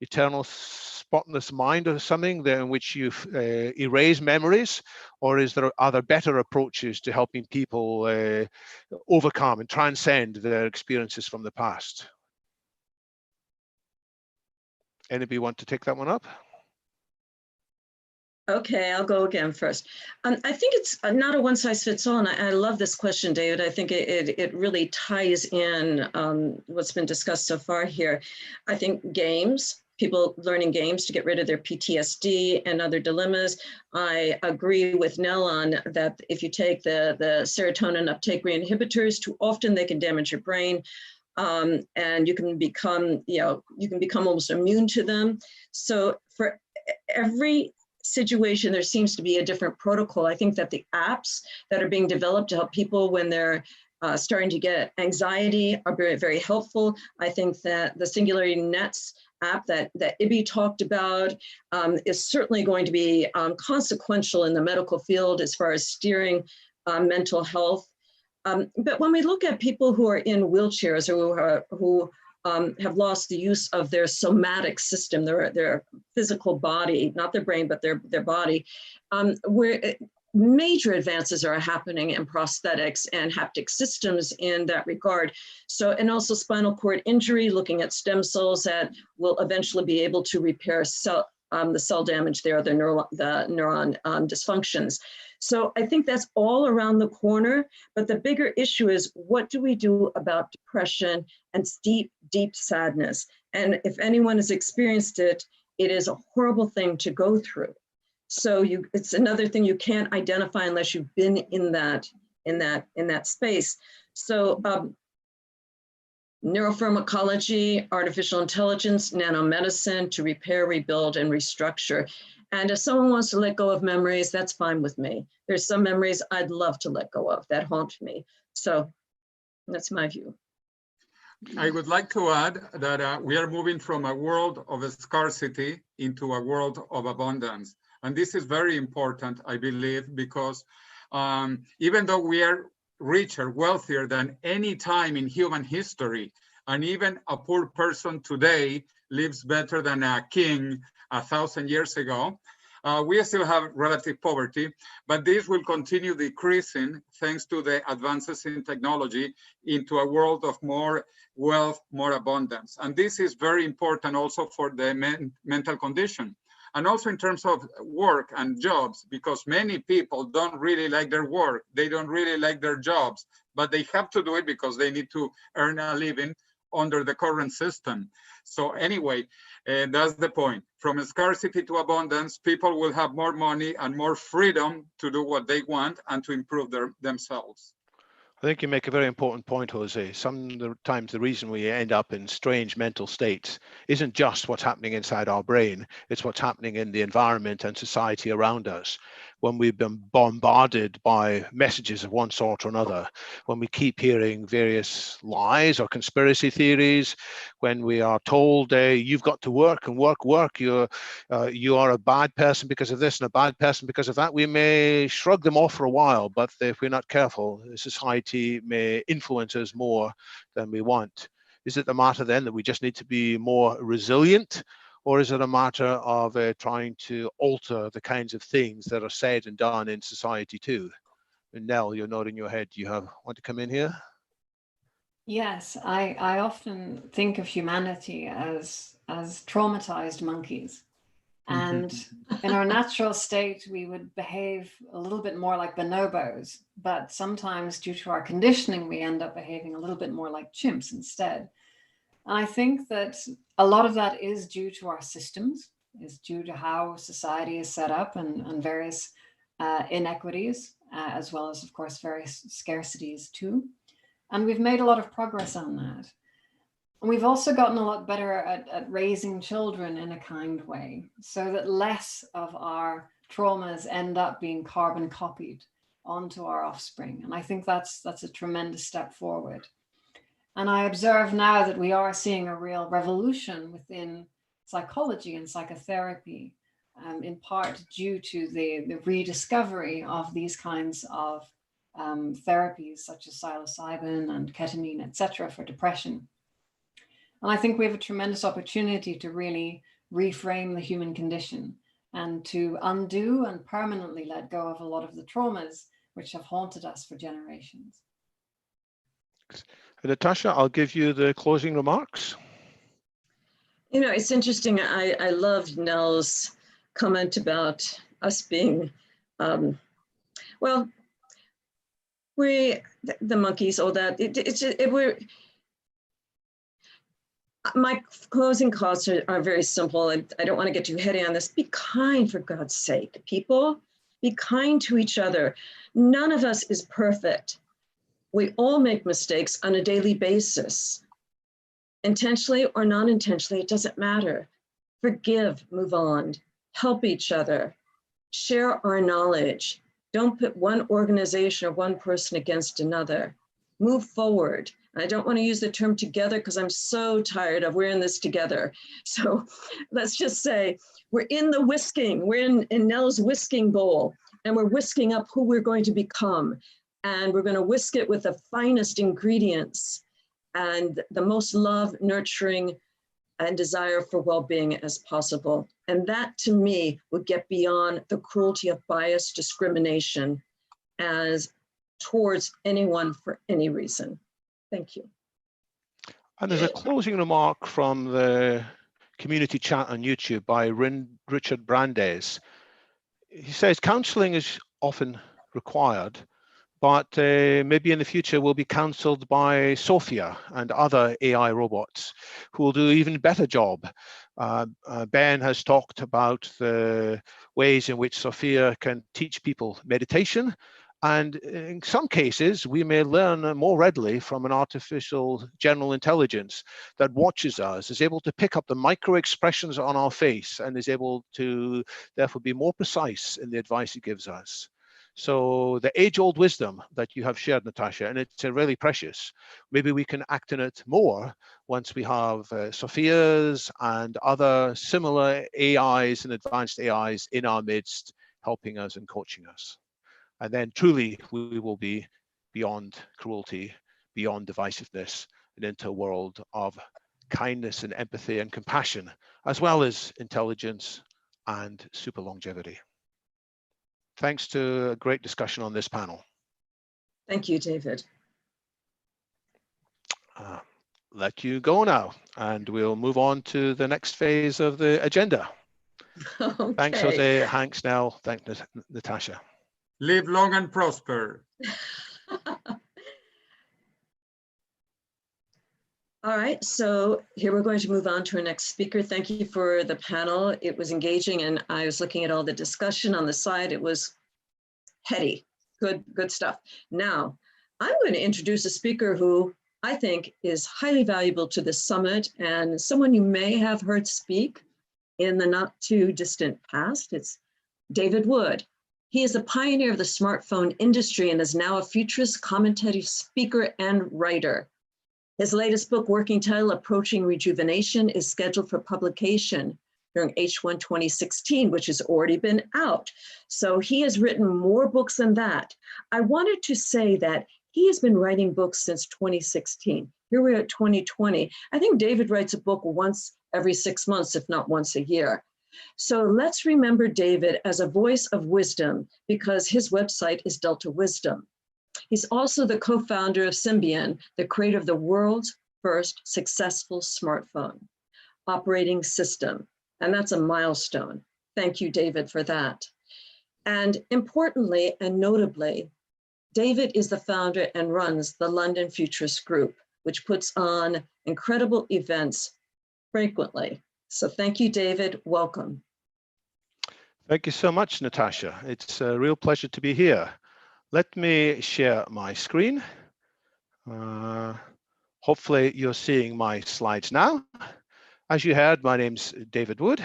eternal spotless mind or something there in which you erase memories, or are there better approaches to helping people overcome and transcend their experiences from the past? Anybody want to take that one up? Okay, I'll go again first. I think it's not a one size fits all, and I love this question, David. I think it really ties in what's been discussed so far here. I think games, people learning games to get rid of their PTSD and other dilemmas. I agree with Nell on that if you take the serotonin uptake inhibitors too often, they can damage your brain. And you can become, almost immune to them. So for every situation, there seems to be a different protocol. I think that the apps that are being developed to help people when they're starting to get anxiety are very, very helpful. I think that the SingularityNET app that Ibby talked about is certainly going to be consequential in the medical field as far as steering mental health. But when we look at people who are in wheelchairs or who have lost the use of their somatic system, their physical body, not their brain, but their body, where major advances are happening in prosthetics and haptic systems in that regard. So, and also spinal cord injury, looking at stem cells that will eventually be able to repair the cell damage there, the neuron dysfunctions. So I think that's all around the corner, but the bigger issue is what do we do about depression and deep, deep sadness? And if anyone has experienced it, it is a horrible thing to go through. So it's another thing you can't identify unless you've been in that space. So neuropharmacology, artificial intelligence, nanomedicine to repair, rebuild, and restructure. And if someone wants to let go of memories, that's fine with me. There's some memories I'd love to let go of that haunt me. So that's my view. I would like to add that we are moving from a world of scarcity into a world of abundance. And this is very important, I believe, because even though we are richer, wealthier than any time in human history, and even a poor person today lives better than a king 1,000 years ago, we still have relative poverty, but this will continue decreasing thanks to the advances in technology into a world of more wealth, more abundance. And this is very important also for the mental condition. And also in terms of work and jobs, because many people don't really like their work, they don't really like their jobs, but they have to do it because they need to earn a living under the current system. So anyway, that's the point. From scarcity to abundance, people will have more money and more freedom to do what they want and to improve themselves. I think you make a very important point, Jose. Sometimes the reason we end up in strange mental states isn't just what's happening inside our brain, it's what's happening in the environment and society around us. When we've been bombarded by messages of one sort or another, when we keep hearing various lies or conspiracy theories, when we are told you've got to work and work, you are a bad person because of this and a bad person because of that, we may shrug them off for a while, but if we're not careful, society may influence us more than we want. Is it the matter then that we just need to be more resilient? Or is it a matter of trying to alter the kinds of things that are said and done in society too? And Nell, you're nodding your head. Do you want to come in here? Yes, I often think of humanity as traumatized monkeys. And in our natural state, we would behave a little bit more like bonobos, but sometimes due to our conditioning, we end up behaving a little bit more like chimps instead. And I think that a lot of that is due to our systems, is due to how society is set up and various inequities, as well as, of course, various scarcities too. And we've made a lot of progress on that. And we've also gotten a lot better at raising children in a kind way, so that less of our traumas end up being carbon copied onto our offspring. And I think that's a tremendous step forward. And I observe now that we are seeing a real revolution within psychology and psychotherapy, in part due to the rediscovery of these kinds of therapies such as psilocybin and ketamine, etc., for depression. And I think we have a tremendous opportunity to really reframe the human condition and to undo and permanently let go of a lot of the traumas which have haunted us for generations. Natasha, I'll give you the closing remarks. You know, it's interesting. I loved Nell's comment about us being, well, the monkeys, all that. My closing thoughts are very simple. I don't want to get too heady on this. Be kind, for God's sake, people. Be kind to each other. None of us is perfect. We all make mistakes on a daily basis. Intentionally or non-intentionally, it doesn't matter. Forgive, move on, help each other, share our knowledge. Don't put one organization or one person against another. Move forward. I don't want to use the term together because I'm so tired of we're in this together. So let's just say we're in the whisking. We're in Nell's whisking bowl, and we're whisking up who we're going to become. And we're going to whisk it with the finest ingredients and the most love, nurturing, and desire for well-being as possible. And that, to me, would get beyond the cruelty of bias, discrimination, as towards anyone for any reason. Thank you. And there's a closing remark from the community chat on YouTube by Richard Brandes. He says, counseling is often required, but maybe in the future will be counseled by Sophia and other AI robots who will do an even better job. Ben has talked about the ways in which Sophia can teach people meditation. And in some cases, we may learn more readily from an artificial general intelligence that watches us, is able to pick up the micro expressions on our face, and is able to therefore be more precise in the advice it gives us. So the age-old wisdom that you have shared, Natasha, and it's really precious. Maybe we can act on it more once we have Sophia's and other similar AIs and advanced AIs in our midst, helping us and coaching us. And then truly we will be beyond cruelty, beyond divisiveness, and into a world of kindness and empathy and compassion, as well as intelligence and super longevity. Thanks to a great discussion on this panel. Thank you, David. Let you go now, and we'll move on to the next phase of the agenda. Okay. Thanks, Jose. Thanks, Nell. Thanks, Natasha. Live long and prosper. All right, so here we're going to move on to our next speaker. Thank you for the panel. It was engaging, and I was looking at all the discussion on the side. It was heady, good stuff. Now, I'm going to introduce a speaker who I think is highly valuable to this summit, and someone you may have heard speak in the not too distant past. It's David Wood. He is a pioneer of the smartphone industry and is now a futurist commentator, speaker, and writer. His latest book, working title, Approaching Rejuvenation, is scheduled for publication during H1 2016, which has already been out. So he has written more books than that. I wanted to say that he has been writing books since 2016. Here we're at 2020. I think David writes a book once every 6 months, if not once a year. So let's remember David as a voice of wisdom, because his website is Delta Wisdom. He's also the co-founder of Symbian, the creator of the world's first successful smartphone operating system. And that's a milestone. Thank you, David, for that. And importantly and notably, David is the founder and runs the London Futurist Group, which puts on incredible events frequently. So thank you, David. Welcome. Thank you so much, Natasha. It's a real pleasure to be here. Let me share my screen. Hopefully you're seeing my slides now. As you heard, my name's David Wood.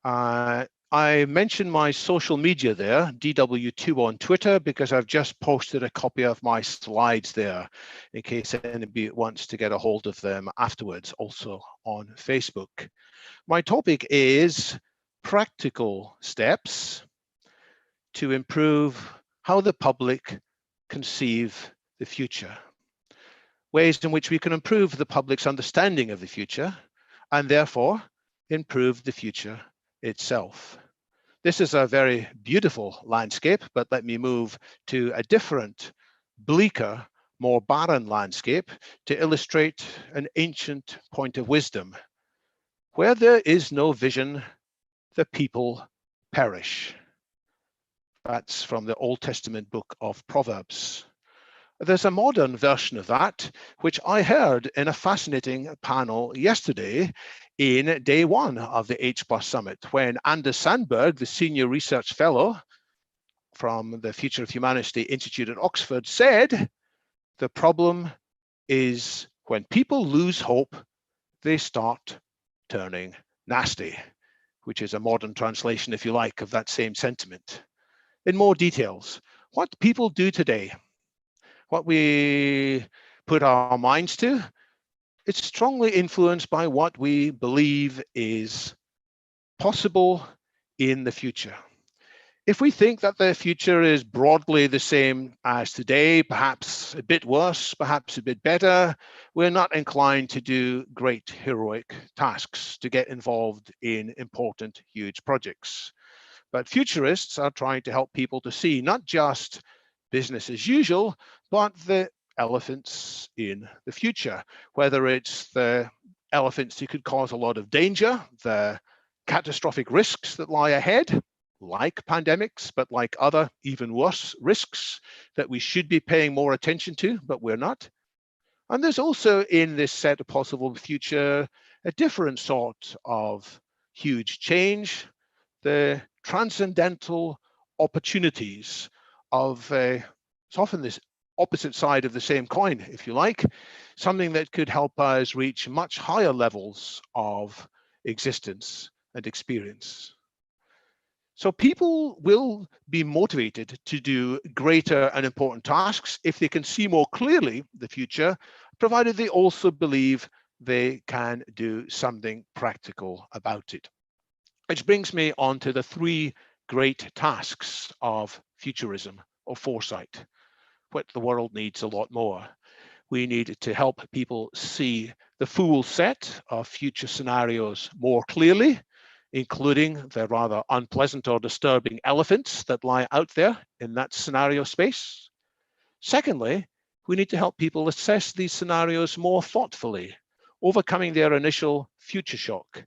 I mentioned my social media there, DW2 on Twitter, because I've just posted a copy of my slides there in case anybody wants to get a hold of them afterwards, also on Facebook. My topic is practical steps to improve how the public conceive the future. Ways in which we can improve the public's understanding of the future and therefore improve the future itself. This is a very beautiful landscape, but let me move to a different, bleaker, more barren landscape to illustrate an ancient point of wisdom. Where there is no vision, the people perish. That's from the Old Testament book of Proverbs. There's a modern version of that, which I heard in a fascinating panel yesterday in day one of the H+ Summit, when Anders Sandberg, the senior research fellow from the Future of Humanity Institute at Oxford, said, the problem is when people lose hope, they start turning nasty, which is a modern translation, if you like, of that same sentiment. In more details, what people do today, what we put our minds to, it's strongly influenced by what we believe is possible in the future. If we think that the future is broadly the same as today, perhaps a bit worse, perhaps a bit better, we're not inclined to do great heroic tasks, to get involved in important, huge projects. But futurists are trying to help people to see not just business as usual, but the elephants in the future, whether it's the elephants who could cause a lot of danger, the catastrophic risks that lie ahead, like pandemics, but like other even worse risks that we should be paying more attention to, but we're not. And there's also in this set of possible future a different sort of huge change, the transcendental opportunities of it's often this opposite side of the same coin, if you like, something that could help us reach much higher levels of existence and experience. So people will be motivated to do greater and important tasks if they can see more clearly the future, provided they also believe they can do something practical about it. Which brings me on to the three great tasks of futurism or foresight, what the world needs a lot more. We need to help people see the full set of future scenarios more clearly, including the rather unpleasant or disturbing elephants that lie out there in that scenario space. Secondly, we need to help people assess these scenarios more thoughtfully, overcoming their initial future shock,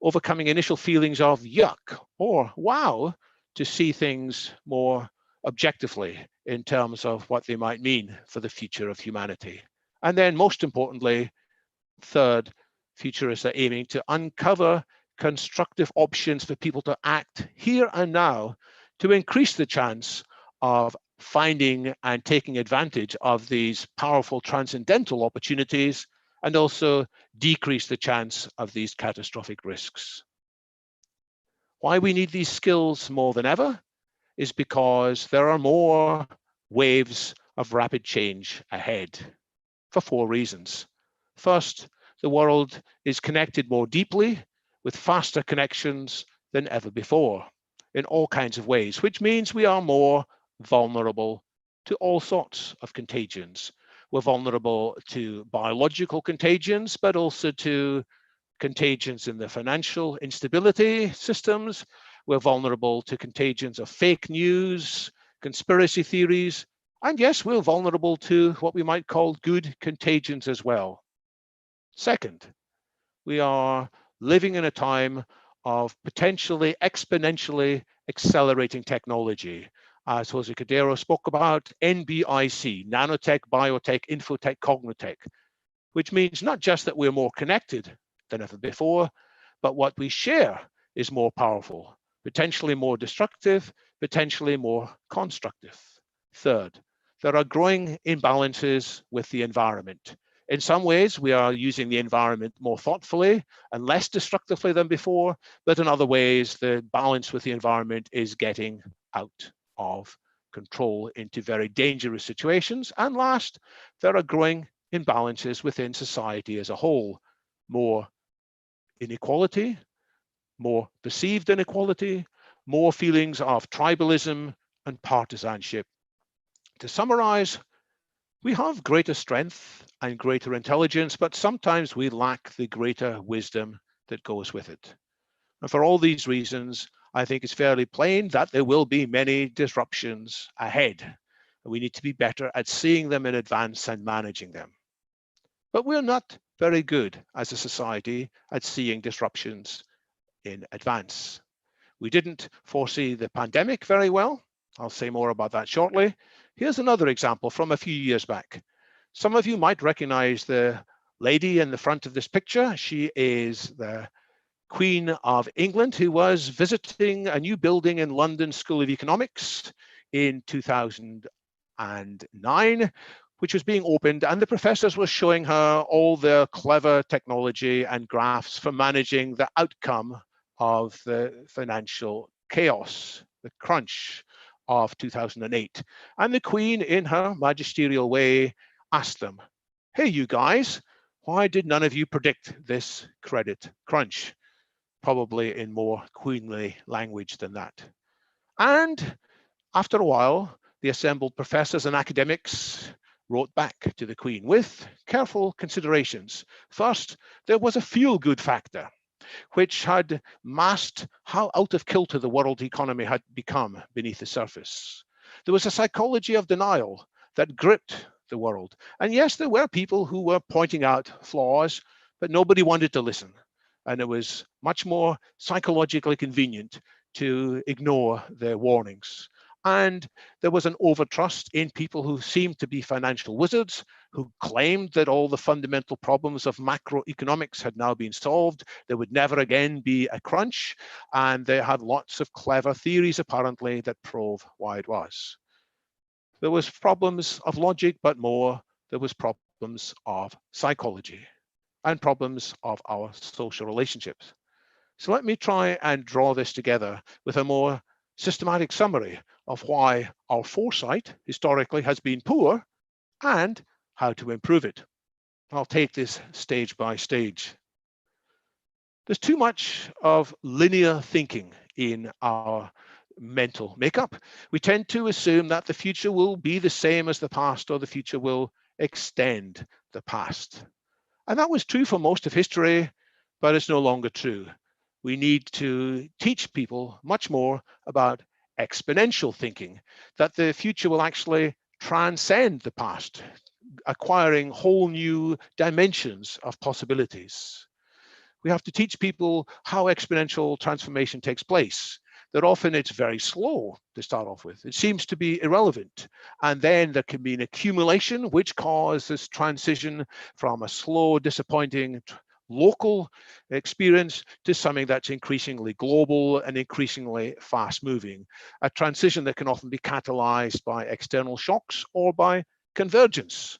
overcoming initial feelings of yuck or wow, to see things more objectively in terms of what they might mean for the future of humanity. And then most importantly, third, futurists are aiming to uncover constructive options for people to act here and now to increase the chance of finding and taking advantage of these powerful transcendental opportunities, and also decrease the chance of these catastrophic risks. Why we need these skills more than ever is because there are more waves of rapid change ahead for four reasons. First, the world is connected more deeply with faster connections than ever before in all kinds of ways, which means we are more vulnerable to all sorts of contagions. We're vulnerable to biological contagions, but also to contagions in the financial instability systems. We're vulnerable to contagions of fake news, conspiracy theories, and yes, we're vulnerable to what we might call good contagions as well. Second, we are living in a time of potentially exponentially accelerating technology. As Jose Cordero spoke about, NBIC, nanotech, biotech, infotech, cognitech, which means not just that we're more connected than ever before, but what we share is more powerful, potentially more destructive, potentially more constructive. Third, there are growing imbalances with the environment. In some ways, we are using the environment more thoughtfully and less destructively than before, but in other ways, the balance with the environment is getting out of control into very dangerous situations. And last, there are growing imbalances within society as a whole. More inequality, more perceived inequality, more feelings of tribalism and partisanship. To summarize, we have greater strength and greater intelligence, but sometimes we lack the greater wisdom that goes with it. And for all these reasons, I think it's fairly plain that there will be many disruptions ahead. We need to be better at seeing them in advance and managing them. But we're not very good as a society at seeing disruptions in advance. We didn't foresee the pandemic very well. I'll say more about that shortly. Here's another example from a few years back. Some of you might recognize the lady in the front of this picture. She is the Queen of England, who was visiting a new building in London School of Economics in 2009, which was being opened, and the professors were showing her all their clever technology and graphs for managing the outcome of the financial chaos, the crunch of 2008. And the Queen, in her magisterial way, asked them, "Hey, you guys, why did none of you predict this credit crunch?" Probably in more queenly language than that. And after a while, the assembled professors and academics wrote back to the Queen with careful considerations. First, there was a feel-good factor, which had masked how out of kilter the world economy had become beneath the surface. There was a psychology of denial that gripped the world. And yes, there were people who were pointing out flaws, but nobody wanted to listen. And it was much more psychologically convenient to ignore their warnings. And there was an overtrust in people who seemed to be financial wizards, who claimed that all the fundamental problems of macroeconomics had now been solved. There would never again be a crunch. And they had lots of clever theories, apparently, that prove why it was. There was problems of logic, but more, there was problems of psychology and problems of our social relationships. So let me try and draw this together with a more systematic summary of why our foresight historically has been poor and how to improve it. I'll take this stage by stage. There's too much of linear thinking in our mental makeup. We tend to assume that the future will be the same as the past, or the future will extend the past. And that was true for most of history, but it's no longer true. We need to teach people much more about exponential thinking, that the future will actually transcend the past, acquiring whole new dimensions of possibilities. We have to teach people how exponential transformation takes place, that often it's very slow to start off with. It seems to be irrelevant. And then there can be an accumulation which causes transition from a slow, disappointing, local experience to something that's increasingly global and increasingly fast moving. A transition that can often be catalyzed by external shocks or by convergence.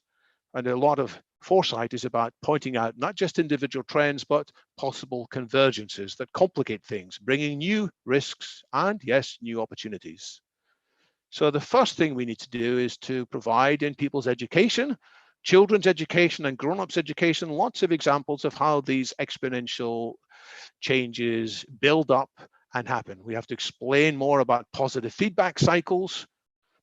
And a lot of foresight is about pointing out not just individual trends, but possible convergences that complicate things, bringing new risks and, yes, new opportunities. So the first thing we need to do is to provide in people's education, children's education and grown-ups education, lots of examples of how these exponential changes build up and happen. We have to explain more about positive feedback cycles.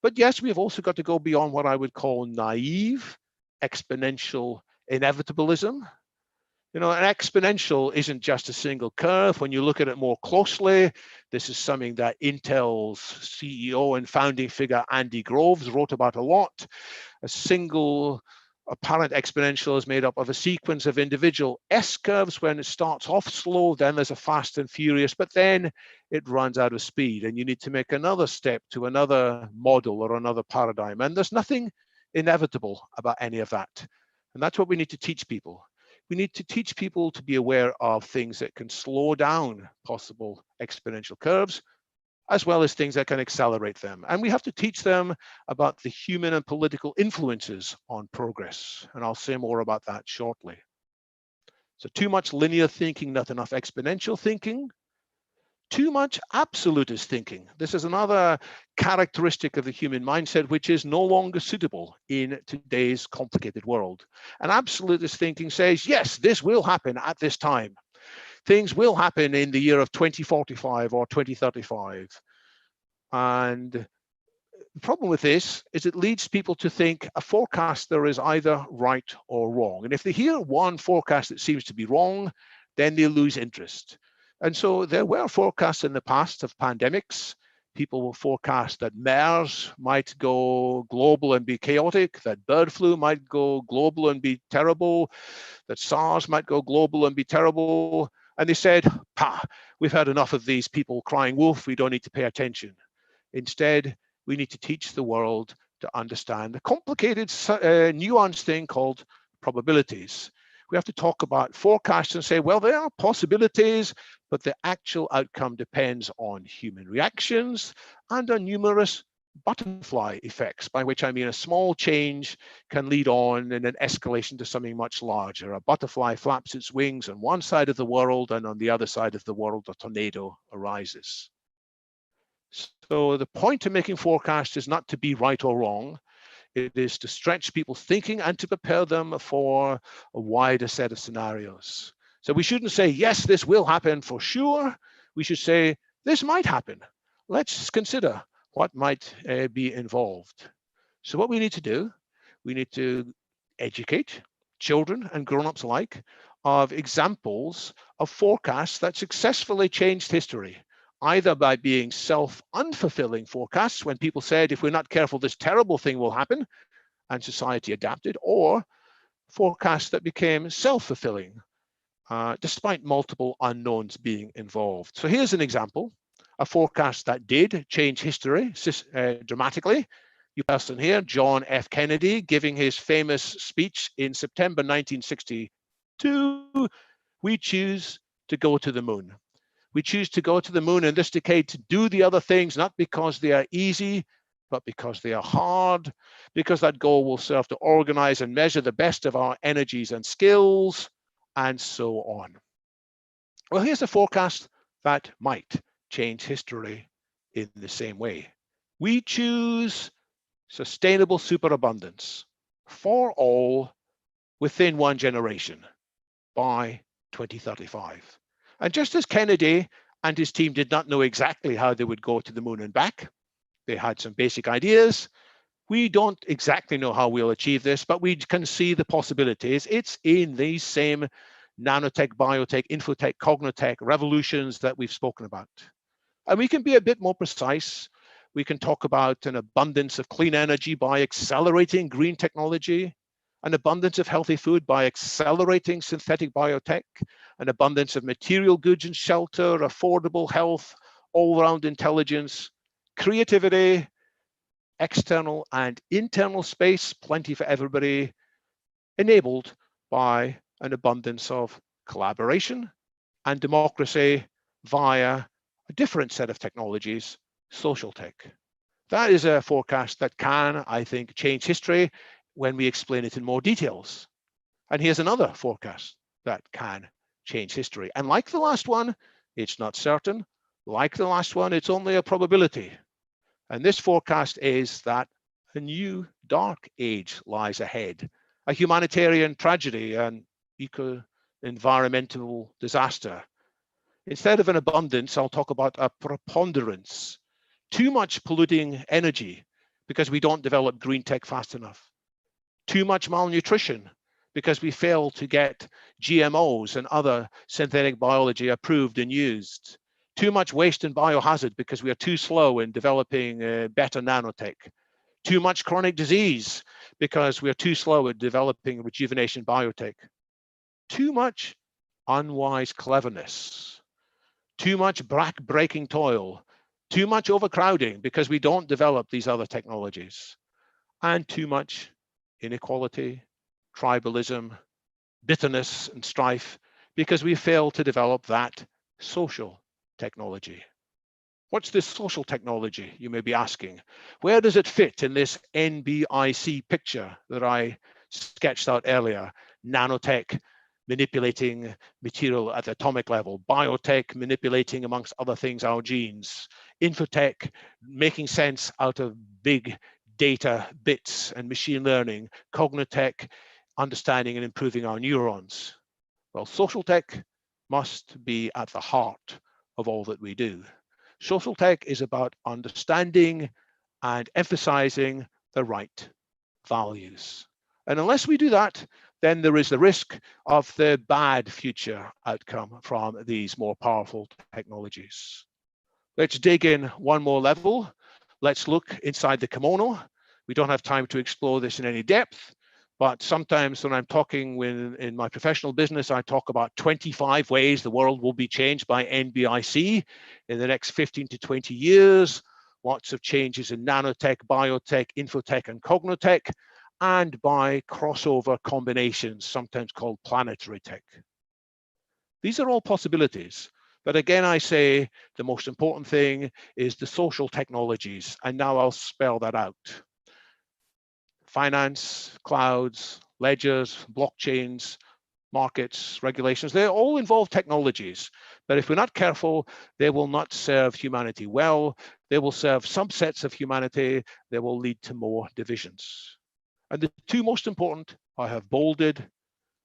But yes, we've also got to go beyond what I would call naive exponential inevitabilism. You know, an exponential isn't just a single curve. When you look at it more closely, this is something that Intel's CEO and founding figure Andy Groves wrote about a lot. A single apparent exponential is made up of a sequence of individual S-curves. When it starts off slow, then there's a fast and furious, but then it runs out of speed and you need to make another step to another model or another paradigm. And there's nothing inevitable about any of that. And that's what we need to teach people. We need to teach people to be aware of things that can slow down possible exponential curves, as well as things that can accelerate them. And we have to teach them about the human and political influences on progress. And I'll say more about that shortly. So too much linear thinking, not enough exponential thinking. Too much absolutist thinking. This is another characteristic of the human mindset, which is no longer suitable in today's complicated world. And absolutist thinking says, yes, this will happen at this time. Things will happen in the year of 2045 or 2035. And the problem with this is it leads people to think a forecaster is either right or wrong. And if they hear one forecast that seems to be wrong, then they lose interest. And so there were forecasts in the past of pandemics People will forecast that MERS might go global and be chaotic, that bird flu might go global and be terrible, that SARS might go global and be terrible. And they said, we've had enough of these people crying wolf, we don't need to pay attention. Instead, we need to teach the world to understand the complicated, nuanced thing called probabilities. We have to talk about forecasts and say, well, there are possibilities, but the actual outcome depends on human reactions and on numerous butterfly effects, by which I mean a small change can lead on in an escalation to something much larger. A butterfly flaps its wings on one side of the world, and on the other side of the world, a tornado arises. So the point of making forecasts is not to be right or wrong. It is to stretch people's thinking and to prepare them for a wider set of scenarios. So we shouldn't say, yes, this will happen for sure. We should say, this might happen. Let's consider what might be involved. So what we need to do, we need to educate children and grown-ups alike of examples of forecasts that successfully changed history, either by being self-unfulfilling forecasts, when people said, if we're not careful, this terrible thing will happen, and society adapted, or forecasts that became self-fulfilling, despite multiple unknowns being involved. So here's an example, a forecast that did change history dramatically. You person here, John F. Kennedy, giving his famous speech in September 1962, we choose to go to the moon. We choose to go to the moon in this decade to do the other things, not because they are easy, but because they are hard, because that goal will serve to organize and measure the best of our energies and skills, and so on. Well, here's a forecast that might change history in the same way. We choose sustainable superabundance for all within one generation by 2035. And just as Kennedy and his team did not know exactly how they would go to the moon and back, they had some basic ideas. We don't exactly know how we'll achieve this, but we can see the possibilities. It's in these same nanotech, biotech, infotech, cognotech revolutions that we've spoken about. And we can be a bit more precise. We can talk about an abundance of clean energy by accelerating green technology, an abundance of healthy food by accelerating synthetic biotech, an abundance of material goods and shelter, affordable health, all-round intelligence, creativity, external and internal space, plenty for everybody, enabled by an abundance of collaboration and democracy via a different set of technologies, social tech. That is a forecast that can, I think, change history when we explain it in more details. And here's another forecast that can change history. And like the last one, it's not certain. Like the last one, it's only a probability. And this forecast is that a new dark age lies ahead, a humanitarian tragedy, an eco-environmental disaster. Instead of an abundance, I'll talk about a preponderance. Too much polluting energy because we don't develop green tech fast enough. Too much malnutrition because we fail to get GMOs and other synthetic biology approved and used. Too much waste and biohazard because we are too slow in developing better nanotech. Too much chronic disease because we are too slow at developing rejuvenation biotech. Too much unwise cleverness. Too much back-breaking toil. Too much overcrowding because we don't develop these other technologies. And too much inequality, tribalism, bitterness, and strife because we fail to develop that social technology. What's this social technology, you may be asking? Where does it fit in this NBIC picture that I sketched out earlier? Nanotech, manipulating material at the atomic level, biotech, manipulating, amongst other things, our genes, infotech, making sense out of big data bits and machine learning, cognotech, understanding and improving our neurons. Well, social tech must be at the heart of all that we do. Social tech is about understanding and emphasizing the right values. And unless we do that, then there is the risk of the bad future outcome from these more powerful technologies. Let's dig in one more level. Let's look inside the kimono. We don't have time to explore this in any depth, but sometimes when I'm talking in my professional business, I talk about 25 ways the world will be changed by NBIC in the next 15 to 20 years. Lots of changes in nanotech, biotech, infotech, and cognotech, and by crossover combinations, sometimes called planetary tech. These are all possibilities. But again, I say the most important thing is the social technologies. And now I'll spell that out. Finance, clouds, ledgers, blockchains, markets, regulations, they all involve technologies. But if we're not careful, they will not serve humanity well. They will serve subsets of humanity. They will lead to more divisions. And the two most important, I have bolded: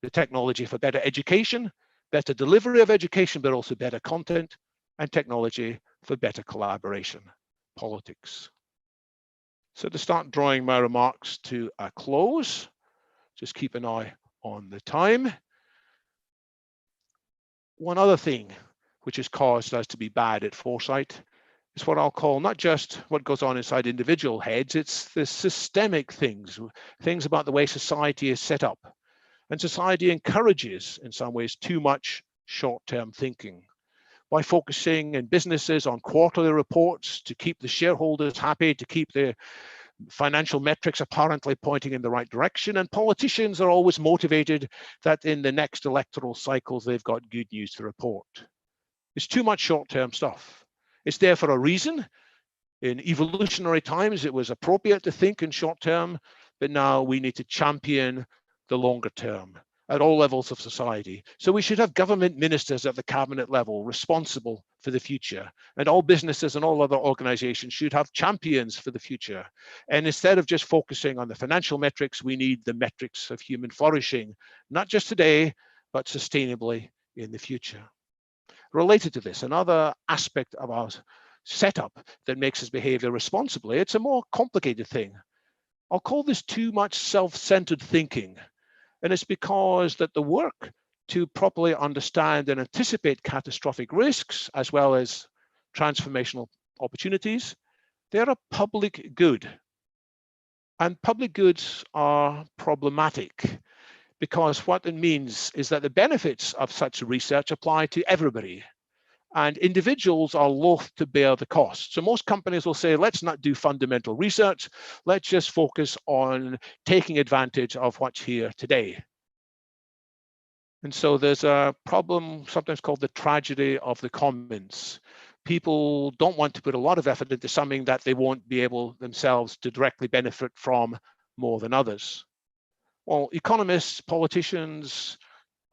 the technology for better education, better delivery of education, but also better content, and technology for better collaboration, politics. So to start drawing my remarks to a close, just keep an eye on the time. One other thing which has caused us to be bad at foresight is what I'll call not just what goes on inside individual heads, it's the systemic things about the way society is set up. And society encourages, in some ways, too much short-term thinking. By focusing in businesses on quarterly reports to keep the shareholders happy, to keep the financial metrics apparently pointing in the right direction, and politicians are always motivated that in the next electoral cycles they've got good news to report. It's too much short-term stuff. It's there for a reason. In evolutionary times, it was appropriate to think in short term, but now we need to champion the longer term at all levels of society. So we should have government ministers at the cabinet level responsible for the future. And all businesses and all other organizations should have champions for the future. And instead of just focusing on the financial metrics, we need the metrics of human flourishing, not just today, but sustainably in the future. Related to this, another aspect of our setup that makes us behave irresponsibly, it's a more complicated thing. I'll call this too much self-centered thinking. And it's because that the work to properly understand and anticipate catastrophic risks, as well as transformational opportunities, they're a public good. And public goods are problematic because what it means is that the benefits of such research apply to everybody. And individuals are loath to bear the cost. So most companies will say, let's not do fundamental research. Let's just focus on taking advantage of what's here today. And so there's a problem sometimes called the tragedy of the commons. People don't want to put a lot of effort into something that they won't be able themselves to directly benefit from more than others. Well, economists, politicians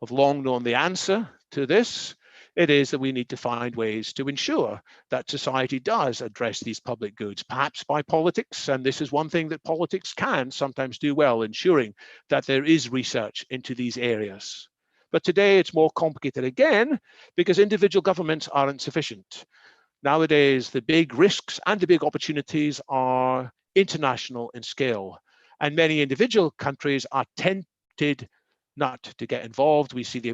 have long known the answer to this. It is that we need to find ways to ensure that society does address these public goods, perhaps by politics. And this is one thing that politics can sometimes do well, ensuring that there is research into these areas. But today it's more complicated again, because individual governments aren't sufficient. Nowadays, the big risks and the big opportunities are international in scale. And many individual countries are tempted not to get involved. We see the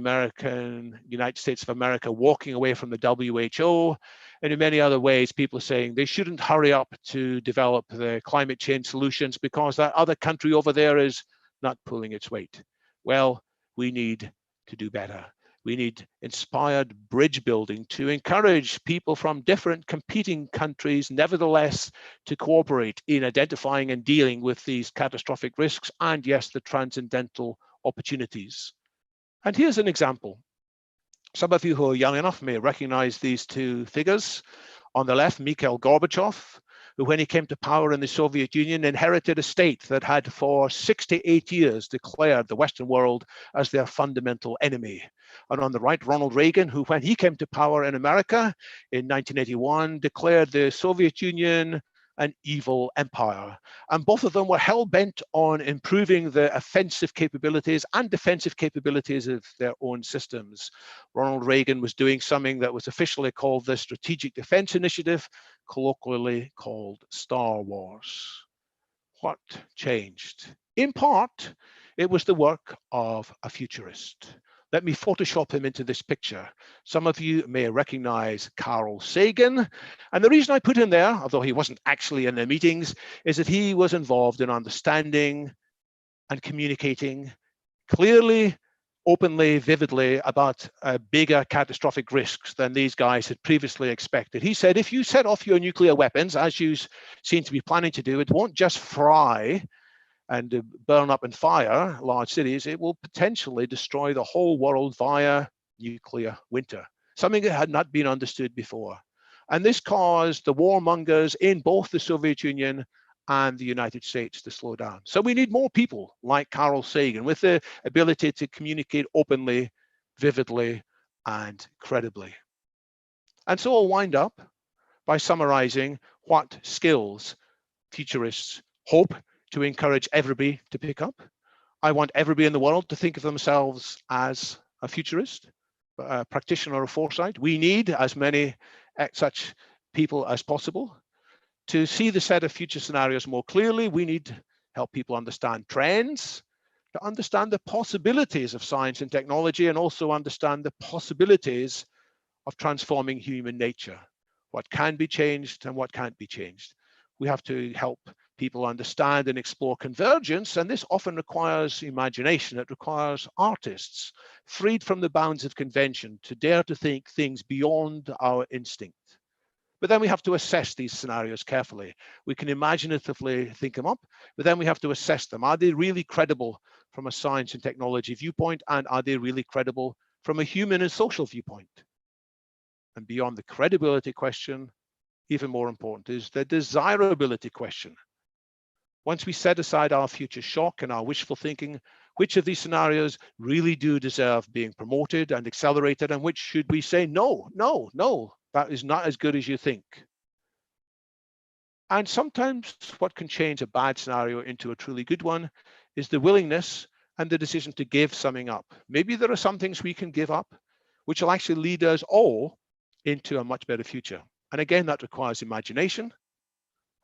United States of America walking away from the WHO, and in many other ways, people are saying they shouldn't hurry up to develop the climate change solutions because that other country over there is not pulling its weight. Well, we need to do better. We need inspired bridge building to encourage people from different competing countries, nevertheless, to cooperate in identifying and dealing with these catastrophic risks and, yes, the transcendental opportunities. And here's an example. Some of you who are young enough may recognize these two figures. On the left, Mikhail Gorbachev, who when he came to power in the Soviet Union inherited a state that had for 68 years declared the Western world as their fundamental enemy. And on the right, Ronald Reagan, who when he came to power in America in 1981 declared the Soviet Union an evil empire. And both of them were hell-bent on improving the offensive capabilities and defensive capabilities of their own systems. Ronald Reagan was doing something that was officially called the Strategic Defense Initiative, colloquially called Star Wars. What changed? In part, it was the work of a futurist. Let me Photoshop him into this picture. Some of you may recognize Carl Sagan. And the reason I put him there, although he wasn't actually in the meetings, is that he was involved in understanding and communicating clearly, openly, vividly about bigger catastrophic risks than these guys had previously expected. He said, if you set off your nuclear weapons, as you seem to be planning to do, it won't just fry and burn up and fire large cities, it will potentially destroy the whole world via nuclear winter, something that had not been understood before. And this caused the warmongers in both the Soviet Union and the United States to slow down. So we need more people like Carl Sagan with the ability to communicate openly, vividly, and credibly. And so I'll wind up by summarizing what skills futurists hope to encourage everybody to pick up. I want everybody in the world to think of themselves as a futurist, a practitioner of foresight. We need as many such people as possible. To see the set of future scenarios more clearly, we need to help people understand trends, to understand the possibilities of science and technology, and also understand the possibilities of transforming human nature, what can be changed and what can't be changed. We have to help people understand and explore convergence, and this often requires imagination. It requires artists freed from the bounds of convention to dare to think things beyond our instinct. But then we have to assess these scenarios carefully. We can imaginatively think them up, but then we have to assess them. Are they really credible from a science and technology viewpoint? And are they really credible from a human and social viewpoint? And beyond the credibility question, even more important is the desirability question. Once we set aside our future shock and our wishful thinking, which of these scenarios really do deserve being promoted and accelerated, and which should we say, no, no, no, that is not as good as you think? And sometimes what can change a bad scenario into a truly good one is the willingness and the decision to give something up. Maybe there are some things we can give up, which will actually lead us all into a much better future. And again, that requires imagination.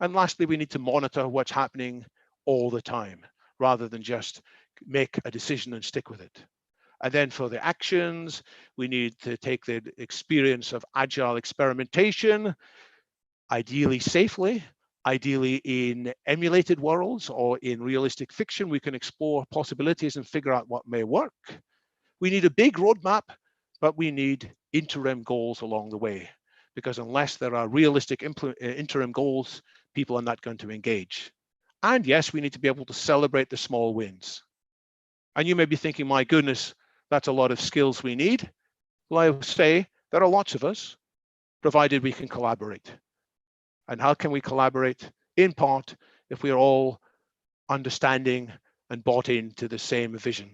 And lastly, we need to monitor what's happening all the time, rather than just make a decision and stick with it. And then for the actions, we need to take the experience of agile experimentation, ideally safely, ideally in emulated worlds or in realistic fiction. We can explore possibilities and figure out what may work. We need a big roadmap, but we need interim goals along the way, because unless there are realistic interim goals, people are not going to engage. And yes, we need to be able to celebrate the small wins. And you may be thinking, my goodness, that's a lot of skills we need. Well, I would say there are lots of us, provided we can collaborate. And how can we collaborate? In part, if we are all understanding and bought into the same vision.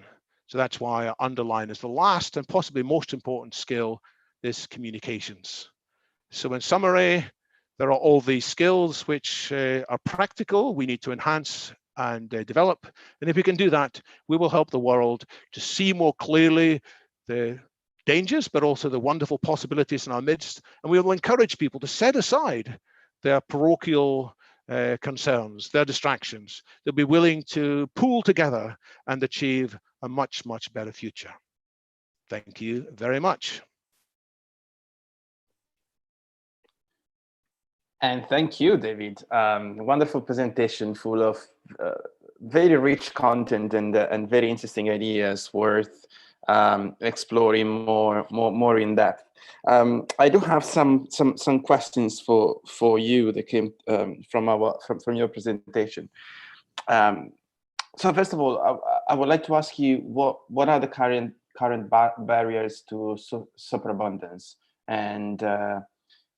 So that's why I underline as the last and possibly most important skill is communications. So in summary, there are all these skills which are practical, we need to enhance and develop. And if we can do that, we will help the world to see more clearly the dangers, but also the wonderful possibilities in our midst. And we will encourage people to set aside their parochial concerns, their distractions. They'll be willing to pool together and achieve a much, much better future. Thank you very much. And thank you, David. Wonderful presentation full of very rich content and very interesting ideas worth exploring more in depth. I do have some questions for you that came from your presentation. So first of all, I would like to ask you what are the current barriers to superabundance, and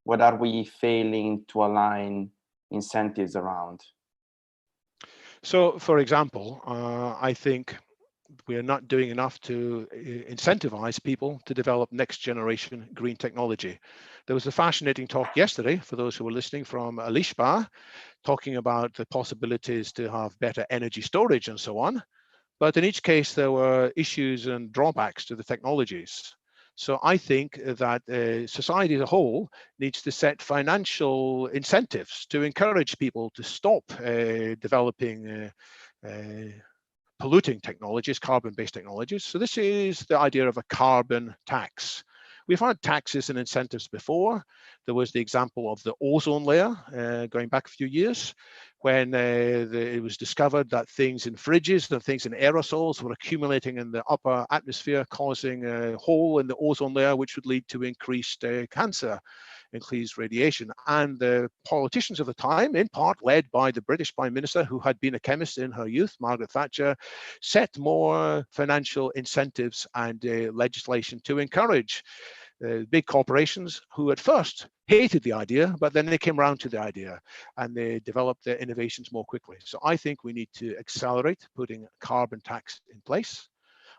what are we failing to align incentives around? So, for example, I think we are not doing enough to incentivize people to develop next generation green technology. There was a fascinating talk yesterday, for those who were listening, from Alishba, talking about the possibilities to have better energy storage and so on. But in each case, there were issues and drawbacks to the technologies. So I think that society as a whole needs to set financial incentives to encourage people to stop developing polluting technologies, carbon-based technologies. So this is the idea of a carbon tax. We've had taxes and incentives before. There was the example of the ozone layer going back a few years, when it was discovered that things in fridges and things in aerosols were accumulating in the upper atmosphere, causing a hole in the ozone layer, which would lead to increased cancer, increased radiation. And the politicians of the time, in part led by the British Prime Minister, who had been a chemist in her youth, Margaret Thatcher, set more financial incentives and legislation to encourage big corporations who at first hated the idea, but then they came around to the idea and they developed their innovations more quickly. So I think we need to accelerate putting a carbon tax in place.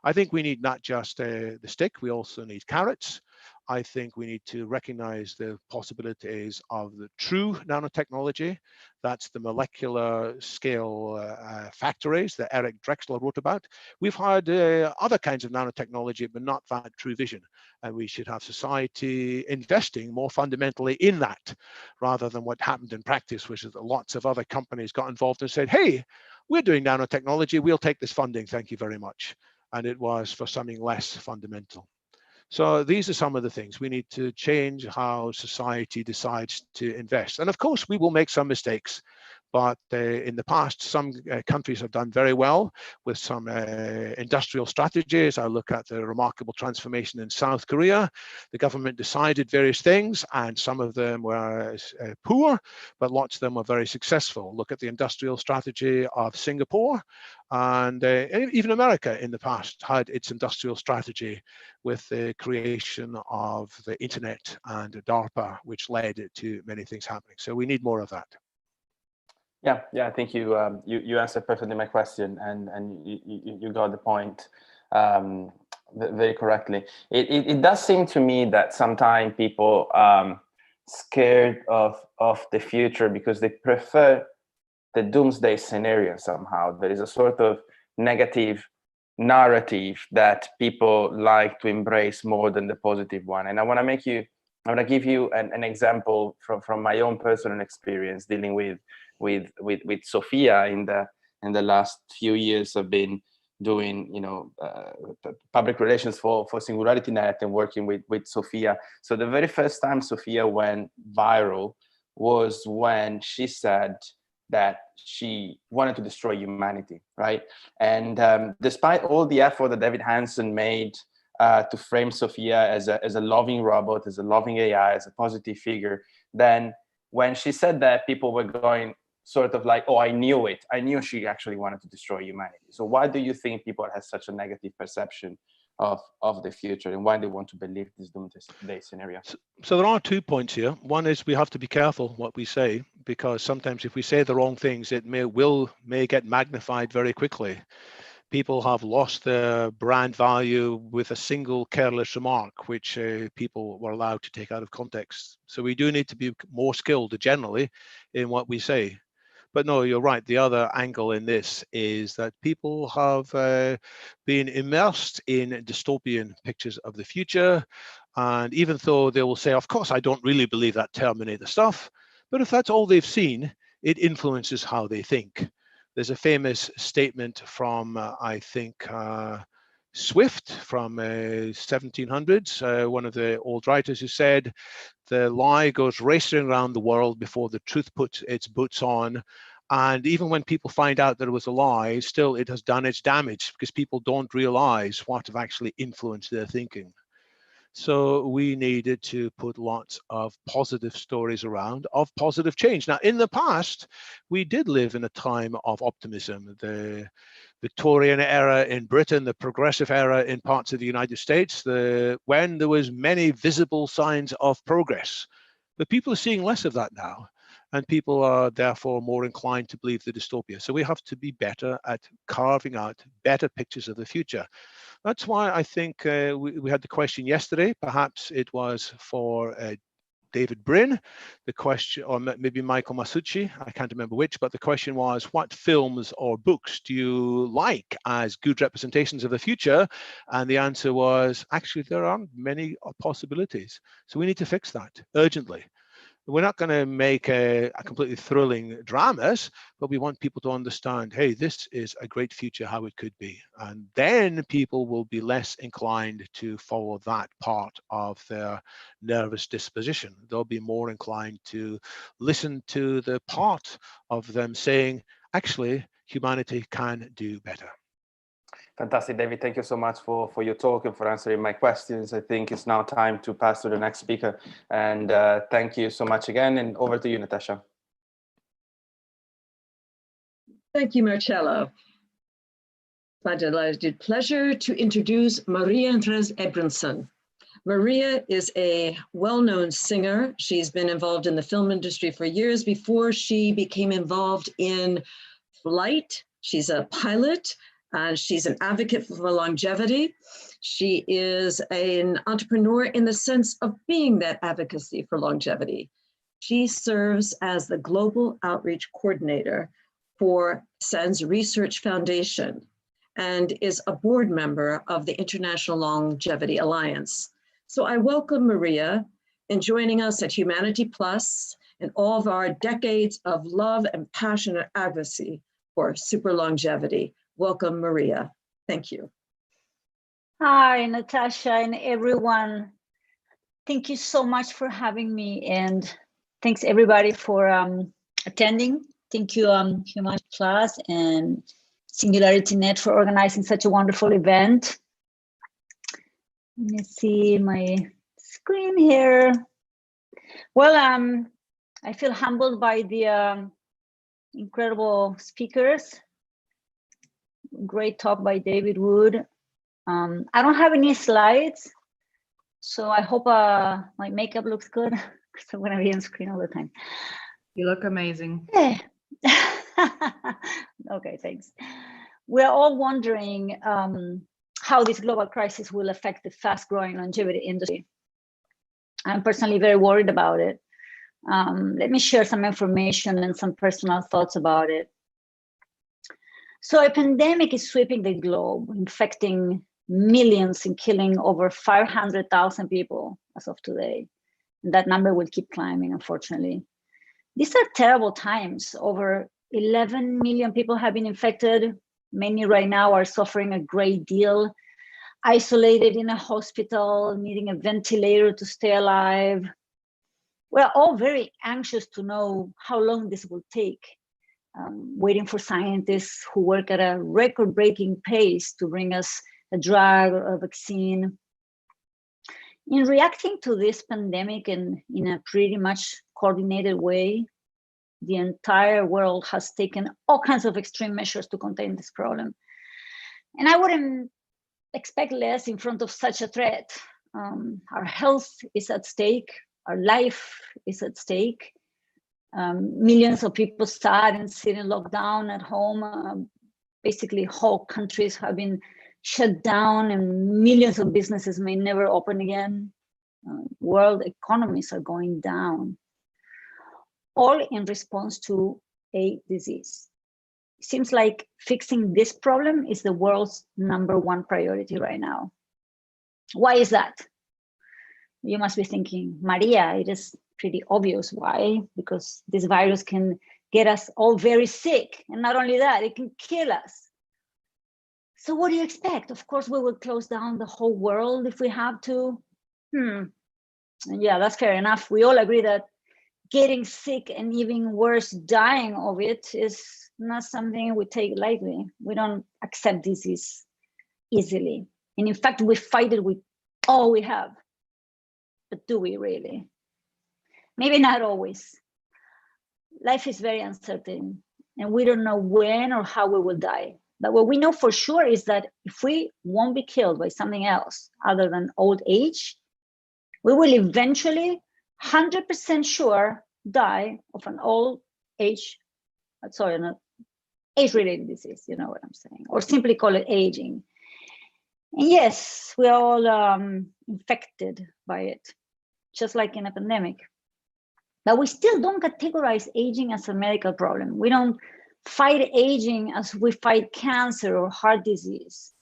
I think we need not just the stick, we also need carrots. I think we need to recognize the possibilities of the true nanotechnology. That's the molecular scale factories that Eric Drexler wrote about. We've had other kinds of nanotechnology, but not that true vision. And we should have society investing more fundamentally in that, rather than what happened in practice, which is that lots of other companies got involved and said, hey, we're doing nanotechnology, we'll take this funding, thank you very much. And it was for something less fundamental. So these are some of the things. We need to change how society decides to invest. And of course, we will make some mistakes. But in the past, some countries have done very well with some industrial strategies. I look at the remarkable transformation in South Korea. The government decided various things, and some of them were poor, but lots of them were very successful. Look at the industrial strategy of Singapore, and even America in the past had its industrial strategy with the creation of the internet and DARPA, which led to many things happening. So we need more of that. Yeah, I think you answered perfectly my question, and you got the point very correctly. It does seem to me that sometimes people scared of the future because they prefer the doomsday scenario somehow. There is a sort of negative narrative that people like to embrace more than the positive one. And I want to give you an example from my own personal experience dealing with Sophia in the last few years. I've been doing public relations for SingularityNET and working with Sophia. So the very first time Sophia went viral was when she said that she wanted to destroy humanity, right? And despite all the effort that David Hansen made to frame Sophia as a loving robot, as a loving AI, as a positive figure, then when she said that, people were going sort of like, oh, I knew it. I knew she actually wanted to destroy humanity. So why do you think people have such a negative perception of the future, and why they want to believe this doomsday scenario? So there are 2 points here. One is we have to be careful what we say, because sometimes if we say the wrong things, it may get magnified very quickly. People have lost their brand value with a single careless remark, which people were allowed to take out of context. So we do need to be more skilled generally in what we say. But no, you're right. The other angle in this is that people have been immersed in dystopian pictures of the future. And even though they will say, of course, I don't really believe that Terminator stuff, but if that's all they've seen, it influences how they think. There's a famous statement from, I think, Swift from 1700s, one of the old writers, who said, the lie goes racing around the world before the truth puts its boots on. And even when people find out that it was a lie, still it has done its damage, because people don't realize what have actually influenced their thinking. So we needed to put lots of positive stories around of positive change. Now, in the past, we did live in a time of optimism. The Victorian era in Britain, the progressive era in parts of the United States, when there was many visible signs of progress. But people are seeing less of that now, and people are therefore more inclined to believe the dystopia. So we have to be better at carving out better pictures of the future. That's why I think we had the question yesterday. Perhaps it was for David Brin, the question, or maybe Michael Masucci, I can't remember which, but the question was, what films or books do you like as good representations of the future? And the answer was, actually, there aren't many possibilities. So we need to fix that urgently. We're not going to make a completely thrilling dramas, but we want people to understand, hey, this is a great future, how it could be. And then people will be less inclined to follow that part of their nervous disposition. They'll be more inclined to listen to the part of them saying, actually, humanity can do better. Fantastic, David. Thank you so much for your talk and for answering my questions. I think it's now time to pass to the next speaker. And thank you so much again. And over to you, Natasha. Thank you, Marcello. It's my delighted pleasure to introduce Maria Andres Abramson. Maria is a well-known singer. She's been involved in the film industry for years before she became involved in flight. She's a pilot. She's an advocate for longevity. She is an entrepreneur in the sense of being that advocacy for longevity. She serves as the Global Outreach Coordinator for SENS Research Foundation and is a board member of the International Longevity Alliance. So I welcome Maria in joining us at Humanity Plus and all of our decades of love and passionate advocacy for super longevity. Welcome, Maria. Thank you. Hi, Natasha and everyone. Thank you so much for having me, and thanks everybody for attending. Thank you, Humanity Plus and SingularityNET for organizing such a wonderful event. Let me see my screen here. Well, I feel humbled by the incredible speakers. Great talk by David Wood. I don't have any slides, so I hope my makeup looks good because I'm going to be on screen all the time. You look amazing. Okay, thanks. We're all wondering how this global crisis will affect the fast-growing longevity industry. I'm personally very worried about it. Let me share some information and some personal thoughts about it. So a pandemic is sweeping the globe, infecting millions and killing over 500,000 people as of today. And that number will keep climbing, unfortunately. These are terrible times. Over 11 million people have been infected. Many right now are suffering a great deal, isolated in a hospital, needing a ventilator to stay alive. We're all very anxious to know how long this will take. Waiting for scientists who work at a record-breaking pace to bring us a drug or a vaccine. In reacting to this pandemic and in a pretty much coordinated way, the entire world has taken all kinds of extreme measures to contain this problem. And I wouldn't expect less in front of such a threat. Our health is at stake, our life is at stake. Millions of people sat and sit in lockdown at home. Basically, whole countries have been shut down and millions of businesses may never open again. World economies are going down, all in response to a disease. It seems like fixing this problem is the world's #1 priority right now. Why is that? You must be thinking, Maria, it is pretty obvious why, because this virus can get us all very sick. And not only that, it can kill us. So what do you expect? Of course, we will close down the whole world if we have to. Yeah, that's fair enough. We all agree that getting sick and even worse, dying of it is not something we take lightly. We don't accept disease easily. And in fact, we fight it with all we have. But do we really? Maybe not always. Life is very uncertain and we don't know when or how we will die. But what we know for sure is that if we won't be killed by something else other than old age, we will eventually 100% sure die of an old age, sorry, not age-related disease, you know what I'm saying, or simply call it aging. And yes, we're all infected by it, just like in a pandemic. But we still don't categorize aging as a medical problem. We don't fight aging as we fight cancer or heart disease.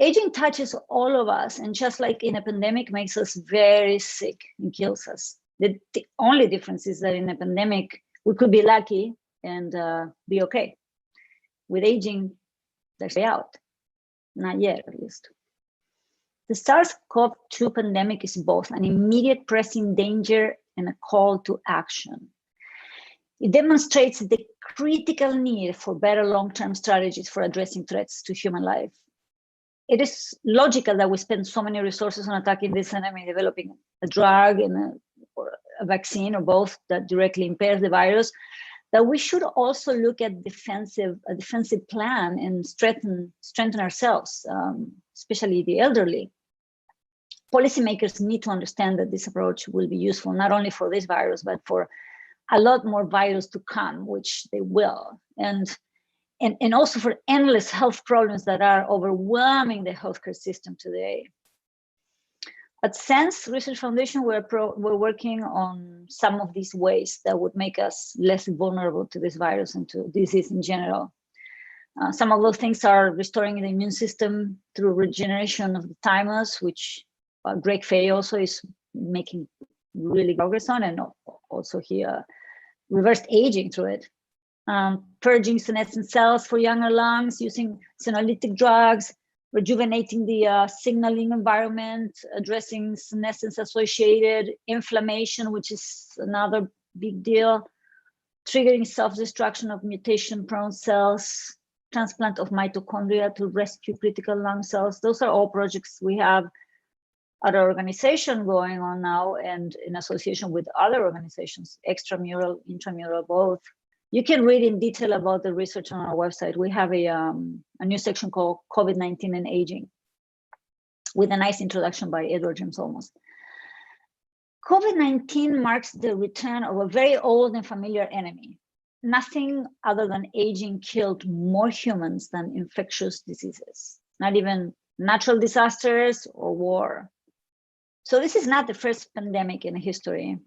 Aging touches all of us, and just like in a pandemic, makes us very sick and kills us. The only difference is that in a pandemic, we could be lucky and be okay. With aging, there's a way out. Not yet, at least. The SARS-CoV-2 pandemic is both an immediate pressing danger and a call to action. It demonstrates the critical need for better long-term strategies for addressing threats to human life. It is logical that we spend so many resources on attacking this enemy, developing a drug and a vaccine or both that directly impairs the virus, that we should also look at a defensive plan and strengthen ourselves, especially the elderly. Policymakers need to understand that this approach will be useful not only for this virus, but for a lot more virus to come, which they will. And also for endless health problems that are overwhelming the healthcare system today. At SENS Research Foundation, we're working on some of these ways that would make us less vulnerable to this virus and to disease in general. Some of those things are restoring the immune system through regeneration of the thymus, which Greg Fay also is making really progress on, and also he reversed aging through it. Purging senescent cells for younger lungs using senolytic drugs, rejuvenating the signaling environment, addressing senescence-associated inflammation, which is another big deal, triggering self-destruction of mutation-prone cells, transplant of mitochondria to rescue critical lung cells. Those are all projects we have at our organization going on now, and in association with other organizations, extramural, intramural, both. You can read in detail about the research on our website. We have a new section called COVID-19 and Aging, with a nice introduction by Edward James Olmos. COVID-19 marks the return of a very old and familiar enemy. Nothing other than aging killed more humans than infectious diseases, not even natural disasters or war. So this is not the first pandemic in history.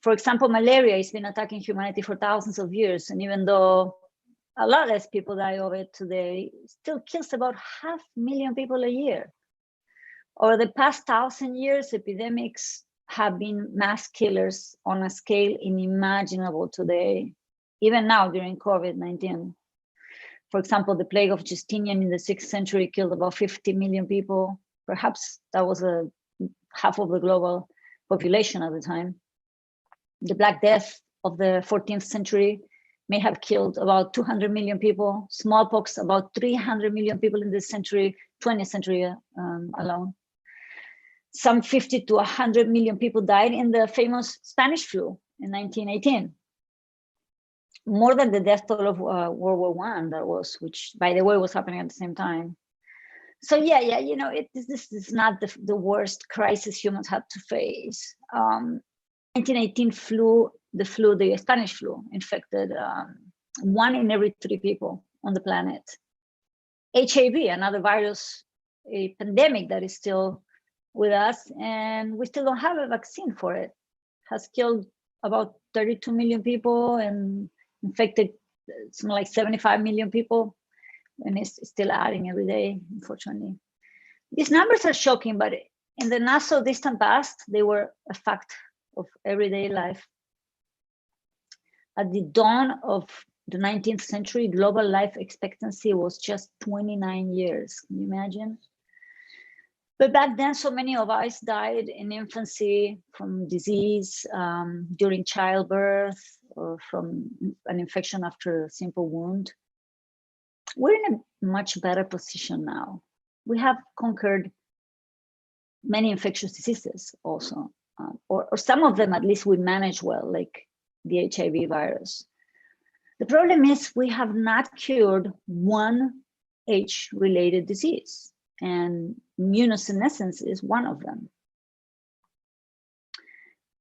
For example, malaria has been attacking humanity for thousands of years, and even though a lot less people die of it today, it still kills about 500,000 people a year. Over the past 1,000 years, epidemics have been mass killers on a scale unimaginable today, even now during COVID-19. For example, the plague of Justinian in the 6th century killed about 50 million people. Perhaps that was half of the global population at the time. The Black Death of the 14th century may have killed about 200 million people. Smallpox, about 300 million people in this century, 20th century alone. Some 50 to 100 million people died in the famous Spanish flu in 1918. More than the death toll of World War I, that was, which by the way was happening at the same time. So yeah, you know, this is not the worst crisis humans had to face. 1918 the Spanish flu, infected 1 in every 3 people on the planet. HIV, another virus, a pandemic that is still with us, and we still don't have a vaccine for it, has killed about 32 million people and infected something like 75 million people, and it's still adding every day, unfortunately. These numbers are shocking, but in the not so distant past, they were a fact of everyday life. At the dawn of the 19th century, global life expectancy was just 29 years. Can you imagine? But back then, so many of us died in infancy from disease, during childbirth, or from an infection after a simple wound. We're in a much better position now. We have conquered many infectious diseases also. Or some of them, at least, we manage well, like the HIV virus. The problem is we have not cured one age-related disease, and immunosenescence is one of them.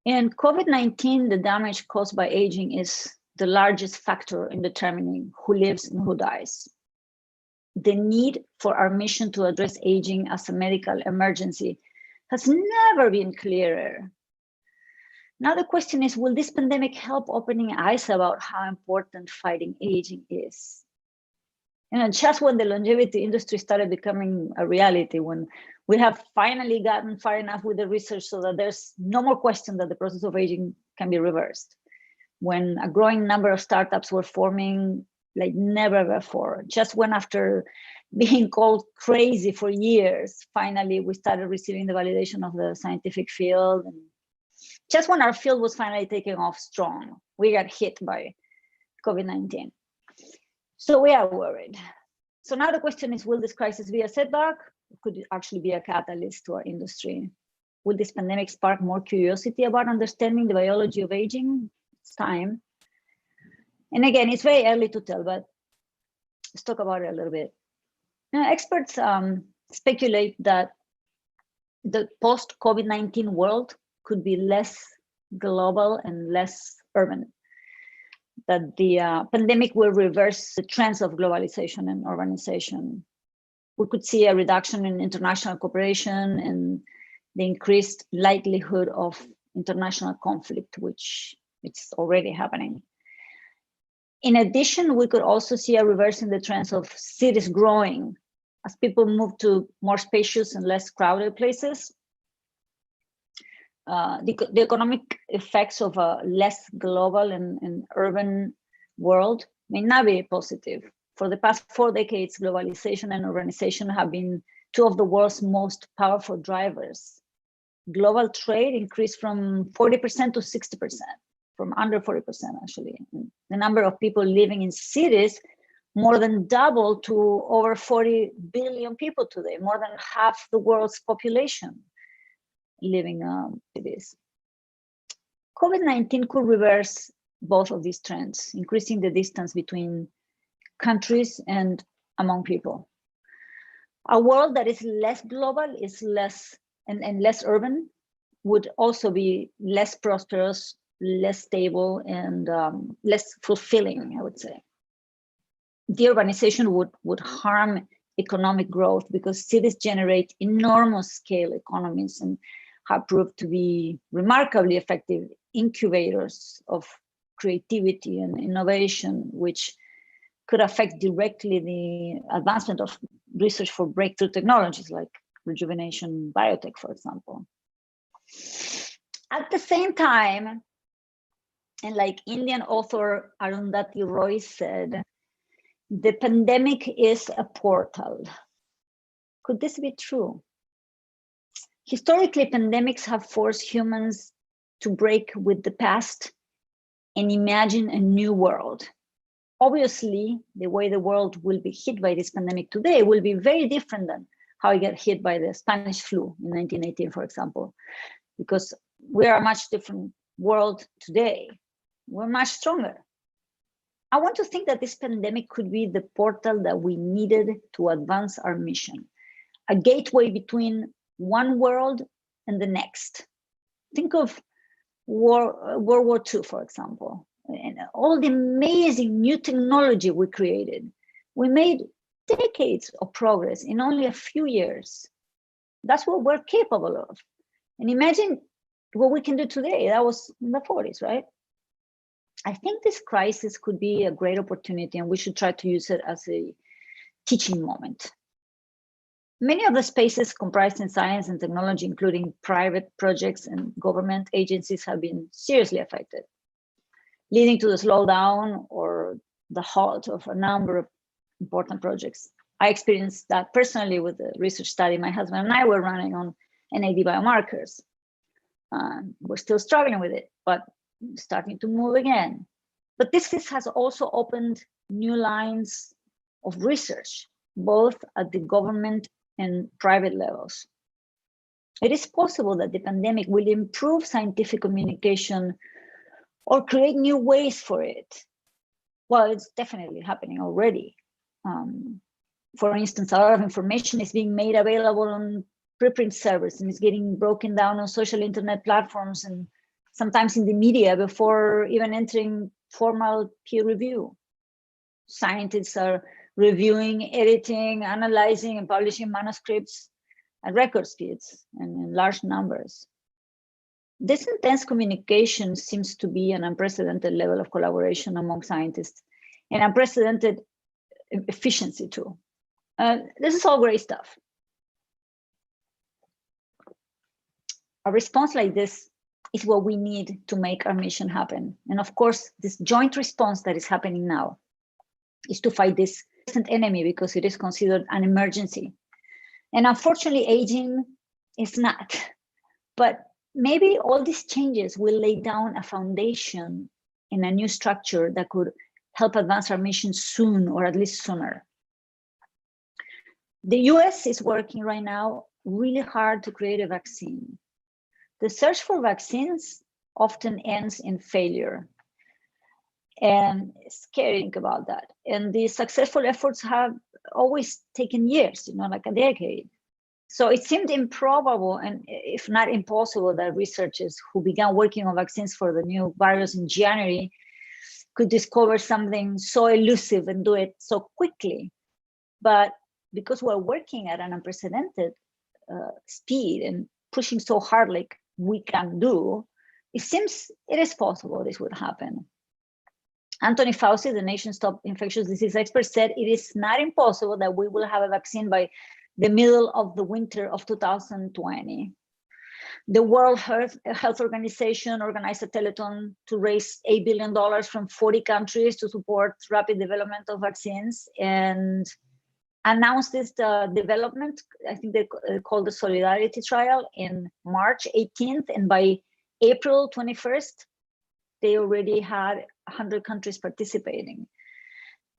In COVID-19, the damage caused by aging is the largest factor in determining who lives and who dies. The need for our mission to address aging as a medical emergency has never been clearer. Now the question is, will this pandemic help opening eyes about how important fighting aging is? just when the longevity industry started becoming a reality, when we have finally gotten far enough with the research so that there's no more question that the process of aging can be reversed, when a growing number of startups were forming like never before, just when after being called crazy for years, finally we started receiving the validation of the scientific field. And just when our field was finally taking off strong, we got hit by COVID-19. So we are worried. So now the question is, will this crisis be a setback? Could it actually be a catalyst to our industry? Will this pandemic spark more curiosity about understanding the biology of aging? It's time. And again, it's very early to tell, but let's talk about it a little bit. Now, experts speculate that the post-COVID-19 world could be less global and less urban, that the pandemic will reverse the trends of globalization and urbanization. We could see a reduction in international cooperation and the increased likelihood of international conflict, which is already happening. In addition, we could also see a reverse in the trends of cities growing as people move to more spacious and less crowded places. The economic effects of a less global and urban world may not be positive. For the past 4 decades, globalization and urbanization have been two of the world's most powerful drivers. Global trade increased from 40% to 60%, from under 40% actually. The number of people living in cities more than doubled to over 40 billion people today, more than half the world's population living in cities. COVID-19 could reverse both of these trends, increasing the distance between countries and among people. A world that is less global, is less and less urban, would also be less prosperous, less stable, and less fulfilling, I would say. The urbanization would harm economic growth because cities generate enormous scale economies and have proved to be remarkably effective incubators of creativity and innovation, which could affect directly the advancement of research for breakthrough technologies like rejuvenation biotech, for example. At the same time, and like Indian author Arundhati Roy said, the pandemic is a portal. Could this be true? Historically, pandemics have forced humans to break with the past and imagine a new world. Obviously, the way the world will be hit by this pandemic today will be very different than how it got hit by the Spanish flu in 1918, for example, because we are a much different world today. We're much stronger. I want to think that this pandemic could be the portal that we needed to advance our mission, a gateway between one world and the next. Think of World War II, for example, and all the amazing new technology we created. We made decades of progress in only a few years. That's what we're capable of. And imagine what we can do today. That was in the 40s, right? I think this crisis could be a great opportunity, and we should try to use it as a teaching moment. Many of the spaces comprised in science and technology, including private projects and government agencies, have been seriously affected, leading to the slowdown or the halt of a number of important projects. I experienced that personally with the research study my husband and I were running on NAD biomarkers. We're still struggling with it, but starting to move again. But this has also opened new lines of research, both at the government and private levels. It is possible that the pandemic will improve scientific communication or create new ways for it. Well, it's definitely happening already. For instance, a lot of information is being made available on preprint servers and is getting broken down on social internet platforms and sometimes in the media before even entering formal peer review. Scientists are reviewing, editing, analyzing, and publishing manuscripts at record speeds and in large numbers. This intense communication seems to be an unprecedented level of collaboration among scientists and unprecedented efficiency too. This is all great stuff. A response like this is what we need to make our mission happen. And of course, this joint response that is happening now is to fight this distant enemy because it is considered an emergency. And unfortunately, aging is not. But maybe all these changes will lay down a foundation in a new structure that could help advance our mission soon, or at least sooner. The US is working right now really hard to create a vaccine. The search for vaccines often ends in failure. And it's scary to think about that. And the successful efforts have always taken years, like a decade. So it seemed improbable, and if not impossible, that researchers who began working on vaccines for the new virus in January could discover something so elusive and do it so quickly. But because we're working at an unprecedented speed and pushing so hard like we can do, it seems it is possible this would happen. Anthony Fauci, the nation's top infectious disease expert, said it is not impossible that we will have a vaccine by the middle of the winter of 2020. The World Health Organization organized a telethon to raise $8 billion from 40 countries to support rapid development of vaccines, and announced this development, I think they called the Solidarity Trial, in March 18th, and by April 21st, they already had 100 countries participating.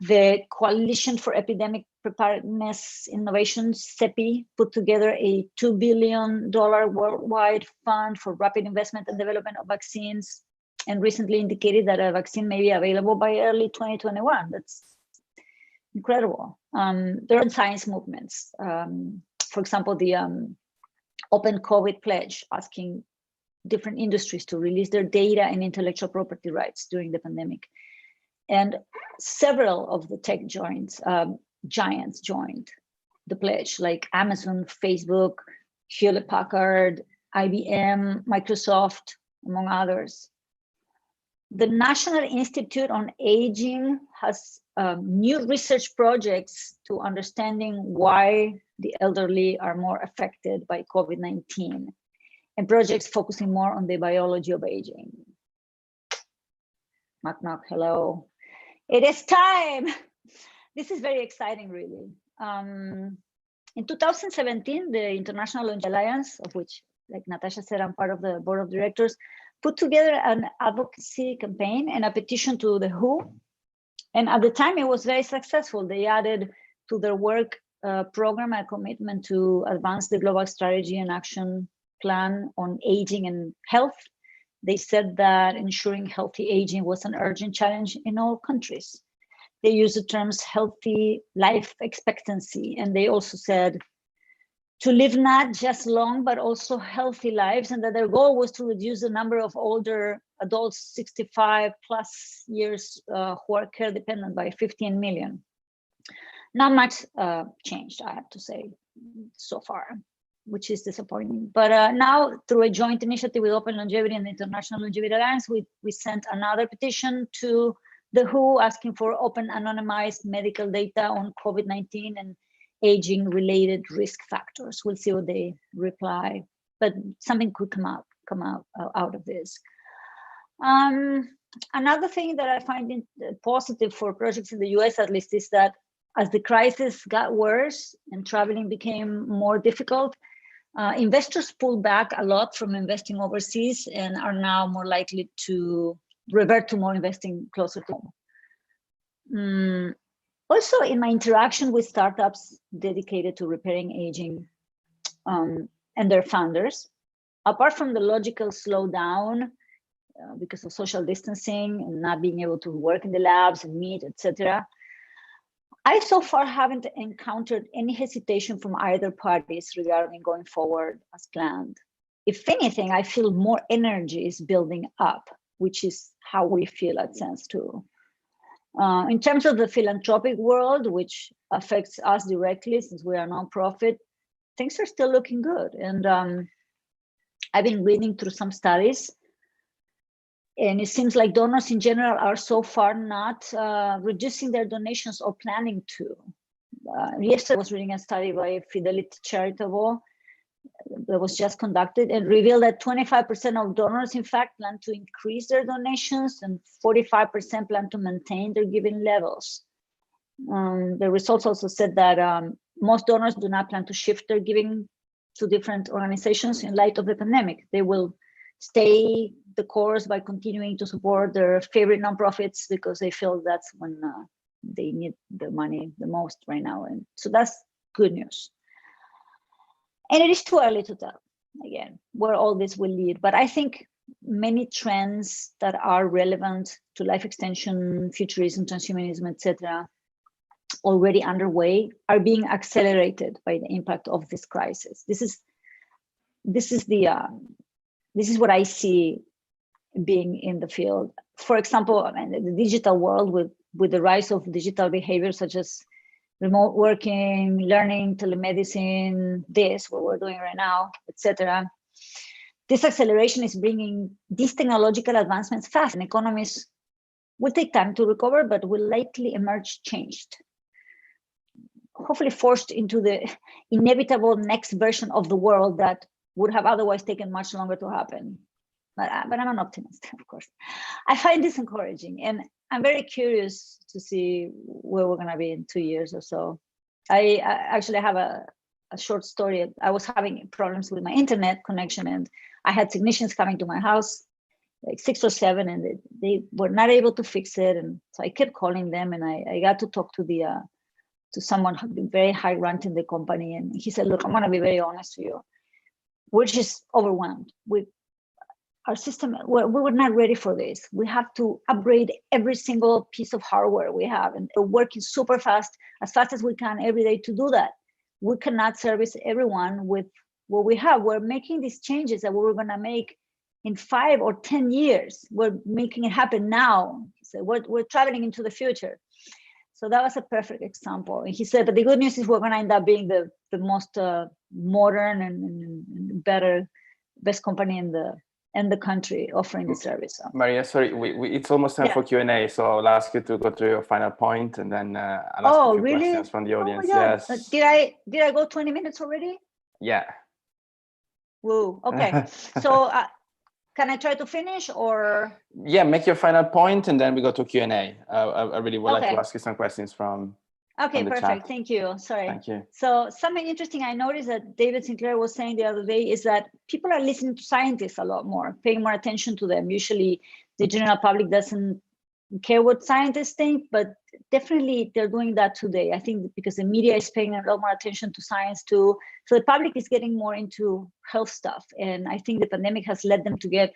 The Coalition for Epidemic Preparedness Innovation, CEPI, put together a $2 billion worldwide fund for rapid investment and development of vaccines, and recently indicated that a vaccine may be available by early 2021. That's incredible. There are science movements. For example, the Open COVID Pledge, asking different industries to release their data and intellectual property rights during the pandemic. And several of the tech giants joined the pledge, like Amazon, Facebook, Hewlett-Packard, IBM, Microsoft, among others. The National Institute on Aging has new research projects to understanding why the elderly are more affected by COVID-19, and projects focusing more on the biology of aging. Knock, knock, hello. It is time. This is very exciting, really. In 2017, the International Longevity Alliance, of which, like Natasha said, I'm part of the board of directors, put together an advocacy campaign and a petition to the WHO. And at the time, it was very successful. They added to their work program a commitment to advance the global strategy and action plan on aging and health. They said that ensuring healthy aging was an urgent challenge in all countries. They used the terms healthy life expectancy, and they also said to live not just long, but also healthy lives, and that their goal was to reduce the number of older adults, 65 plus years, who are care dependent by 15 million. Not much changed, I have to say, so far, which is disappointing. But now, through a joint initiative with Open Longevity and the International Longevity Alliance, we sent another petition to the WHO asking for open anonymized medical data on COVID-19 and aging-related risk factors. We'll see what they reply, but something could come out of this. Another thing that I find positive for projects in the US, at least, is that as the crisis got worse and traveling became more difficult, investors pulled back a lot from investing overseas and are now more likely to revert to more investing closer to home. Also, in my interaction with startups dedicated to repairing aging and their founders, apart from the logical slowdown because of social distancing and not being able to work in the labs and meet, etc., I so far haven't encountered any hesitation from either parties regarding going forward as planned. If anything, I feel more energy is building up, which is how we feel at Sense too. In terms of the philanthropic world, which affects us directly since we are a nonprofit, things are still looking good. And I've been reading through some studies And it seems like donors in general are so far not reducing their donations or planning to. Yesterday I was reading a study by Fidelity Charitable that was just conducted and revealed that 25% of donors, in fact, plan to increase their donations and 45% plan to maintain their giving levels. The results also said that most donors do not plan to shift their giving to different organizations in light of the pandemic. They will stay the course by continuing to support their favorite nonprofits because they feel that's when they need the money the most right now. And so that's good news. And it is too early to tell, again, where all this will lead. But I think many trends that are relevant to life extension, futurism, transhumanism, etc., already underway are being accelerated by the impact of this crisis. This is what I see being in the field. For example, the digital world with the rise of digital behaviors such as remote working, learning, telemedicine, what we're doing right now, etc. This acceleration is bringing these technological advancements fast, and economies will take time to recover, but will likely emerge changed. Hopefully forced into the inevitable next version of the world that would have otherwise taken much longer to happen. But I'm an optimist, of course. I find this encouraging, and I'm very curious to see where we're going to be in 2 years or so. I actually have a short story. I was having problems with my internet connection, and I had technicians coming to my house, like 6 or 7, and they were not able to fix it. And so I kept calling them, and I got to talk to to someone very high ranked in the company, and he said, "Look, I'm going to be very honest with you. We're just overwhelmed with our system. We were not ready for this. We have to upgrade every single piece of hardware we have, and we're working super fast, as fast as we can every day to do that. We cannot service everyone with what we have. We're making these changes that we were going to make in 5 or 10 years. We're making it happen now. So we're traveling into the future." So that was a perfect example. And he said, but the good news is we're going to end up being the most modern and best company in the country offering the service. So. Maria, sorry, it's almost time for Q&A, so I'll ask you to go to your final point, and then I'll ask a few questions from the audience. Yes. Did I go 20 minutes already? Yeah. Whoa. Okay. So can I try to finish, or? Yeah, make your final point, and then we go to Q&A. I really would like to ask you some questions from. Okay, the perfect. chat. Thank you. Sorry. Thank you. So something interesting I noticed that David Sinclair was saying the other day is that people are listening to scientists a lot more, paying more attention to them. Usually the general public doesn't care what scientists think, but definitely they're doing that today. I think because the media is paying a lot more attention to science too. So the public is getting more into health stuff. And I think the pandemic has led them to get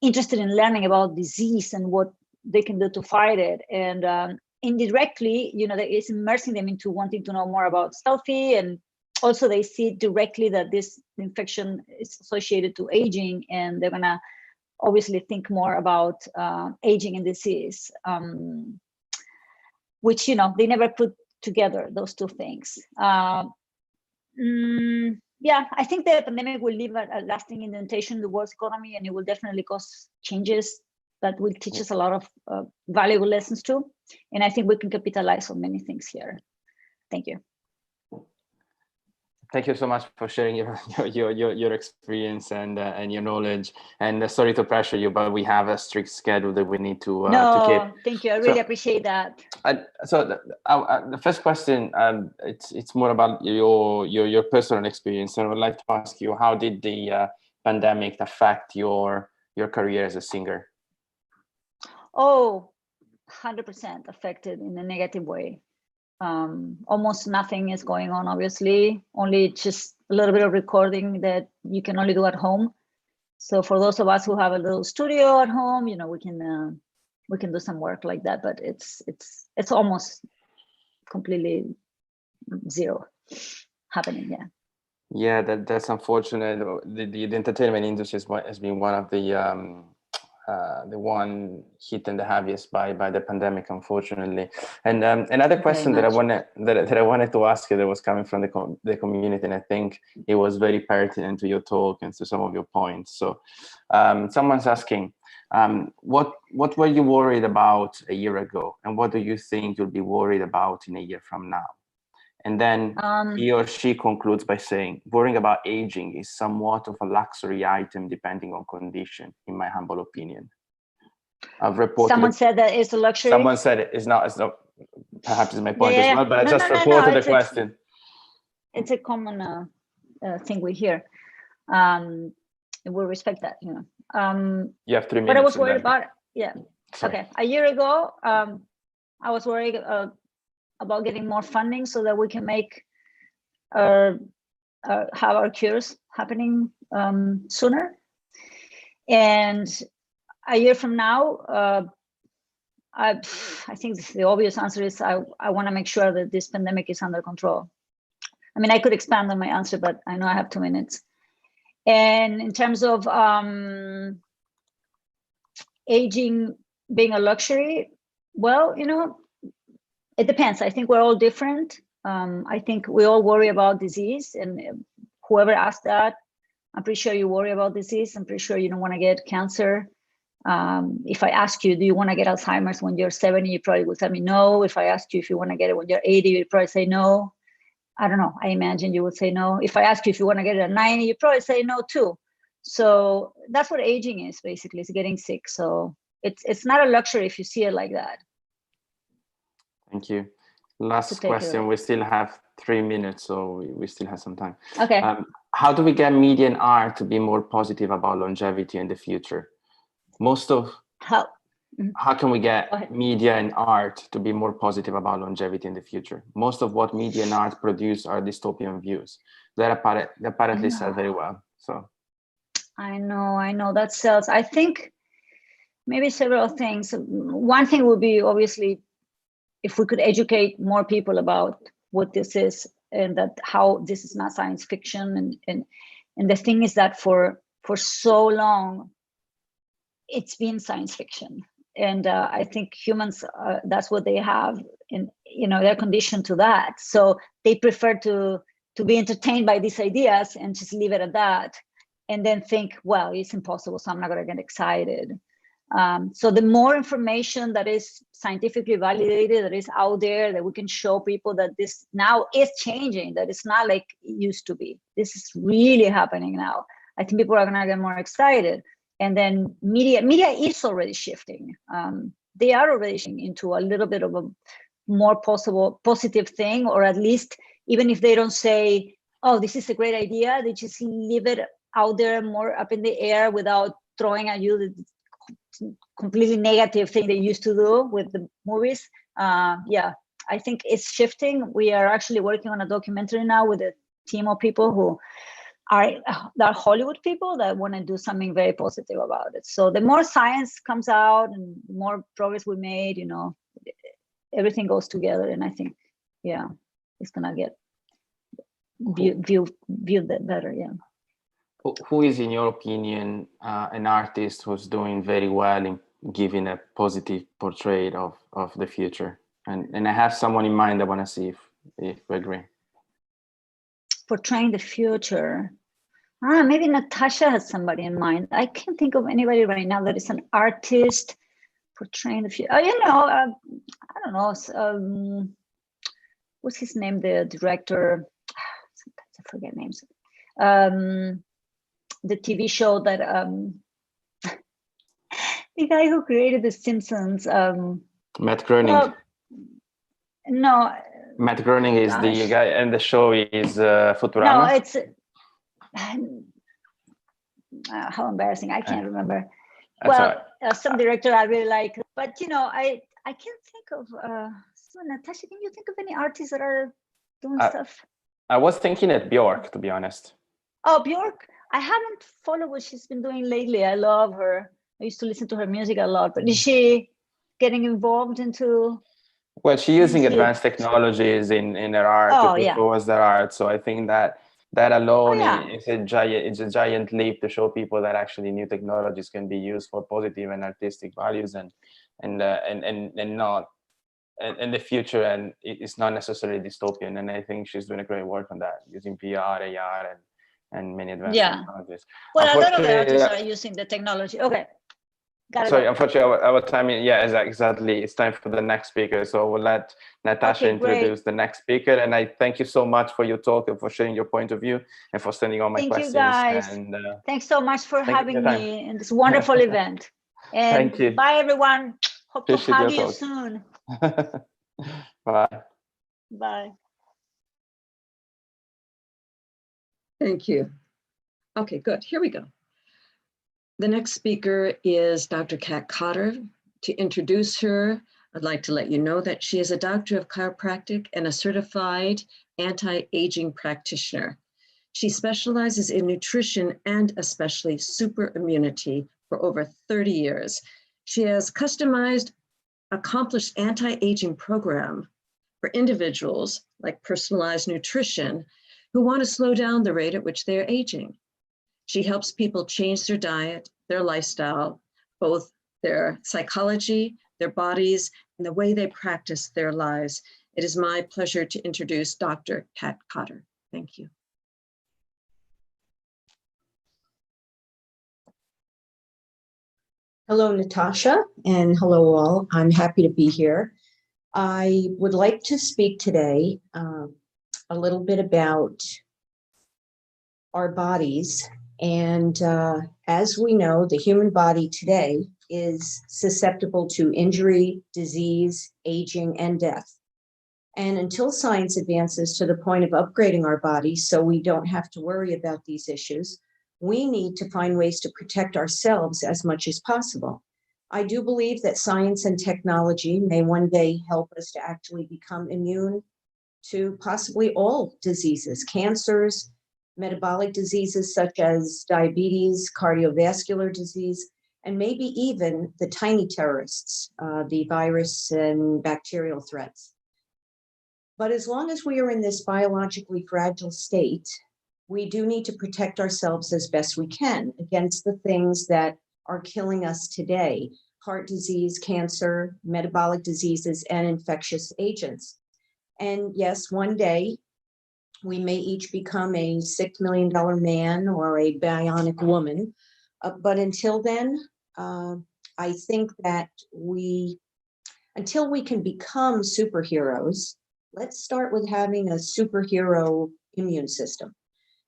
interested in learning about disease and what they can do to fight it. And indirectly, that is immersing them into wanting to know more about selfie, and also they see directly that this infection is associated to aging, and they're gonna obviously think more about aging and disease, which they never put together, those two things. Yeah, I think the pandemic will leave a lasting indentation in the world's economy, and it will definitely cause changes that will teach us a lot of valuable lessons too. And I think we can capitalize on many things here. Thank you. Thank you so much for sharing your experience and your knowledge. And sorry to pressure you, but we have a strict schedule that we need to keep. Thank you. I really appreciate that. So the first question, it's more about your personal experience. And I would like to ask you, how did the pandemic affect your career as a singer? Oh, 100% affected in a negative way. Almost nothing is going on, obviously, only just a little bit of recording that you can only do at home. So for those of us who have a little studio at home, we can do some work like that, but it's almost completely zero happening. Yeah, that's unfortunate. The entertainment industry has been one of the one hit and the heaviest by the pandemic, unfortunately. And another question that I wanted to ask you that was coming from the community, and I think it was very pertinent to your talk and to some of your points. So someone's asking, What were you worried about a year ago, and what do you think you'll be worried about in a year from now? And then he or she concludes by saying, worrying about aging is somewhat of a luxury item depending on condition, in my humble opinion. I've reported. Someone said that it's a luxury. Someone said it's not. Perhaps it's my point as well, but I just reported the question. It's a common thing we hear. We'll respect that, you know. You have 3 minutes. But I was worried about it. Yeah. Sorry. Okay. A year ago, I was worried about getting more funding so that we can make have our cures happening sooner. And a year from now, I think the obvious answer is I want to make sure that this pandemic is under control. I mean, I could expand on my answer, but I know I have 2 minutes. And in terms of aging being a luxury, well, you know, it depends. I think we're all different. I think we all worry about disease, and whoever asked that, I'm pretty sure you worry about disease. I'm pretty sure you don't want to get cancer. If I ask you, do you want to get Alzheimer's when you're 70, you probably would tell me no. If I asked you if you want to get it when you're 80, you'd probably say no. I don't know. I imagine you would say no. If I ask you if you want to get it at 90, you probably say no too. So that's what aging is, basically. It's getting sick. So it's not a luxury if you see it like that. Thank you. Last question. We still have 3 minutes, so we still have some time. Okay. How do we get media and art to be more positive about longevity in the future? How can we get media and art to be more positive about longevity in the future? Most of what media and art produce are dystopian views that apparently sell very well. So I know that sells. I think maybe several things. One thing would be, obviously, if we could educate more people about what this is and that how this is not science fiction. And the thing is that for so long, it's been science fiction. And I think humans, that's what they have, and you know, they're conditioned to that. So they prefer to be entertained by these ideas and just leave it at that, and then think, well, it's impossible, so I'm not going to get excited. So the more information that is scientifically validated, that is out there, that we can show people that this now is changing, that it's not like it used to be. This is really happening now. I think people are going to get more excited. And then media is already shifting. They are already shifting into a little bit of a more positive thing, or at least even if they don't say, oh, this is a great idea, they just leave it out there more up in the air without throwing at you the completely negative thing they used to do with the movies. Yeah, I think it's shifting. We are actually working on a documentary now with a team of people who are Hollywood people that want to do something very positive about it. So the more science comes out and the more progress we made, you know, everything goes together. And I think, yeah, it's gonna get viewed better. Yeah. Who is, in your opinion, an artist who's doing very well in giving a positive portrait of the future? And I have someone in mind. I want to see if we agree. Portraying the future. Maybe Natasha has somebody in mind. I can't think of anybody right now that is an artist portraying the future. You know, I don't know. What's his name? The director. Sometimes I forget names. The TV show that the guy who created The Simpsons. Matt Groening. Well, no. Matt Groening is the guy, and the show is Futurama. No, it's how embarrassing! I can't remember. Well, some director I really like, but you know, I can't think of. So Natasha, can you think of any artists that are doing stuff? I was thinking at Björk, to be honest. Oh, Björk! I haven't followed what she's been doing lately. I love her. I used to listen to her music a lot, but is she getting involved into? Well, she's using advanced technologies in her art to put towards their art. So I think that alone is a giant leap to show people that actually new technologies can be used for positive and artistic values and not in the future, and it's not necessarily dystopian. And I think she's doing a great work on that, using VR, AR, and many advanced technologies. Well, a lot of the artists are using the technology. Okay. Gotta go. Unfortunately, our time, yeah, exactly. It's time for the next speaker. So we'll let Natasha introduce the next speaker. And I thank you so much for your talk and for sharing your point of view and for sending all my questions. Thank you, guys. And, thanks so much for having me in this wonderful event. And thank you. Bye, everyone. Hope to Appreciate have you talk. soon. Bye. Bye. Thank you. Okay, good. Here we go. The next speaker is Dr. Kat Cotter. To introduce her, I'd like to let you know that she is a doctor of chiropractic and a certified anti-aging practitioner. She specializes in nutrition and especially super immunity for over 30 years. She has customized, accomplished anti-aging program for individuals like personalized nutrition who want to slow down the rate at which they're aging. She helps people change their diet, their lifestyle, both their psychology, their bodies, and the way they practice their lives. It is my pleasure to introduce Dr. Kat Cotter. Thank you. Hello, Natasha, and hello all. I'm happy to be here. I would like to speak today a little bit about our bodies. And as we know, the human body today is susceptible to injury, disease, aging, and death. And until science advances to the point of upgrading our bodies so we don't have to worry about these issues, we need to find ways to protect ourselves as much as possible. I do believe that science and technology may one day help us to actually become immune to possibly all diseases, cancers, metabolic diseases such as diabetes, cardiovascular disease, and maybe even the tiny terrorists, the virus and bacterial threats. But as long as we are in this biologically fragile state, we do need to protect ourselves as best we can against the things that are killing us today: heart disease, cancer, metabolic diseases, and infectious agents. And yes, one day we may each become a $6 million man or a bionic woman. But until then, I think that until we can become superheroes, let's start with having a superhero immune system.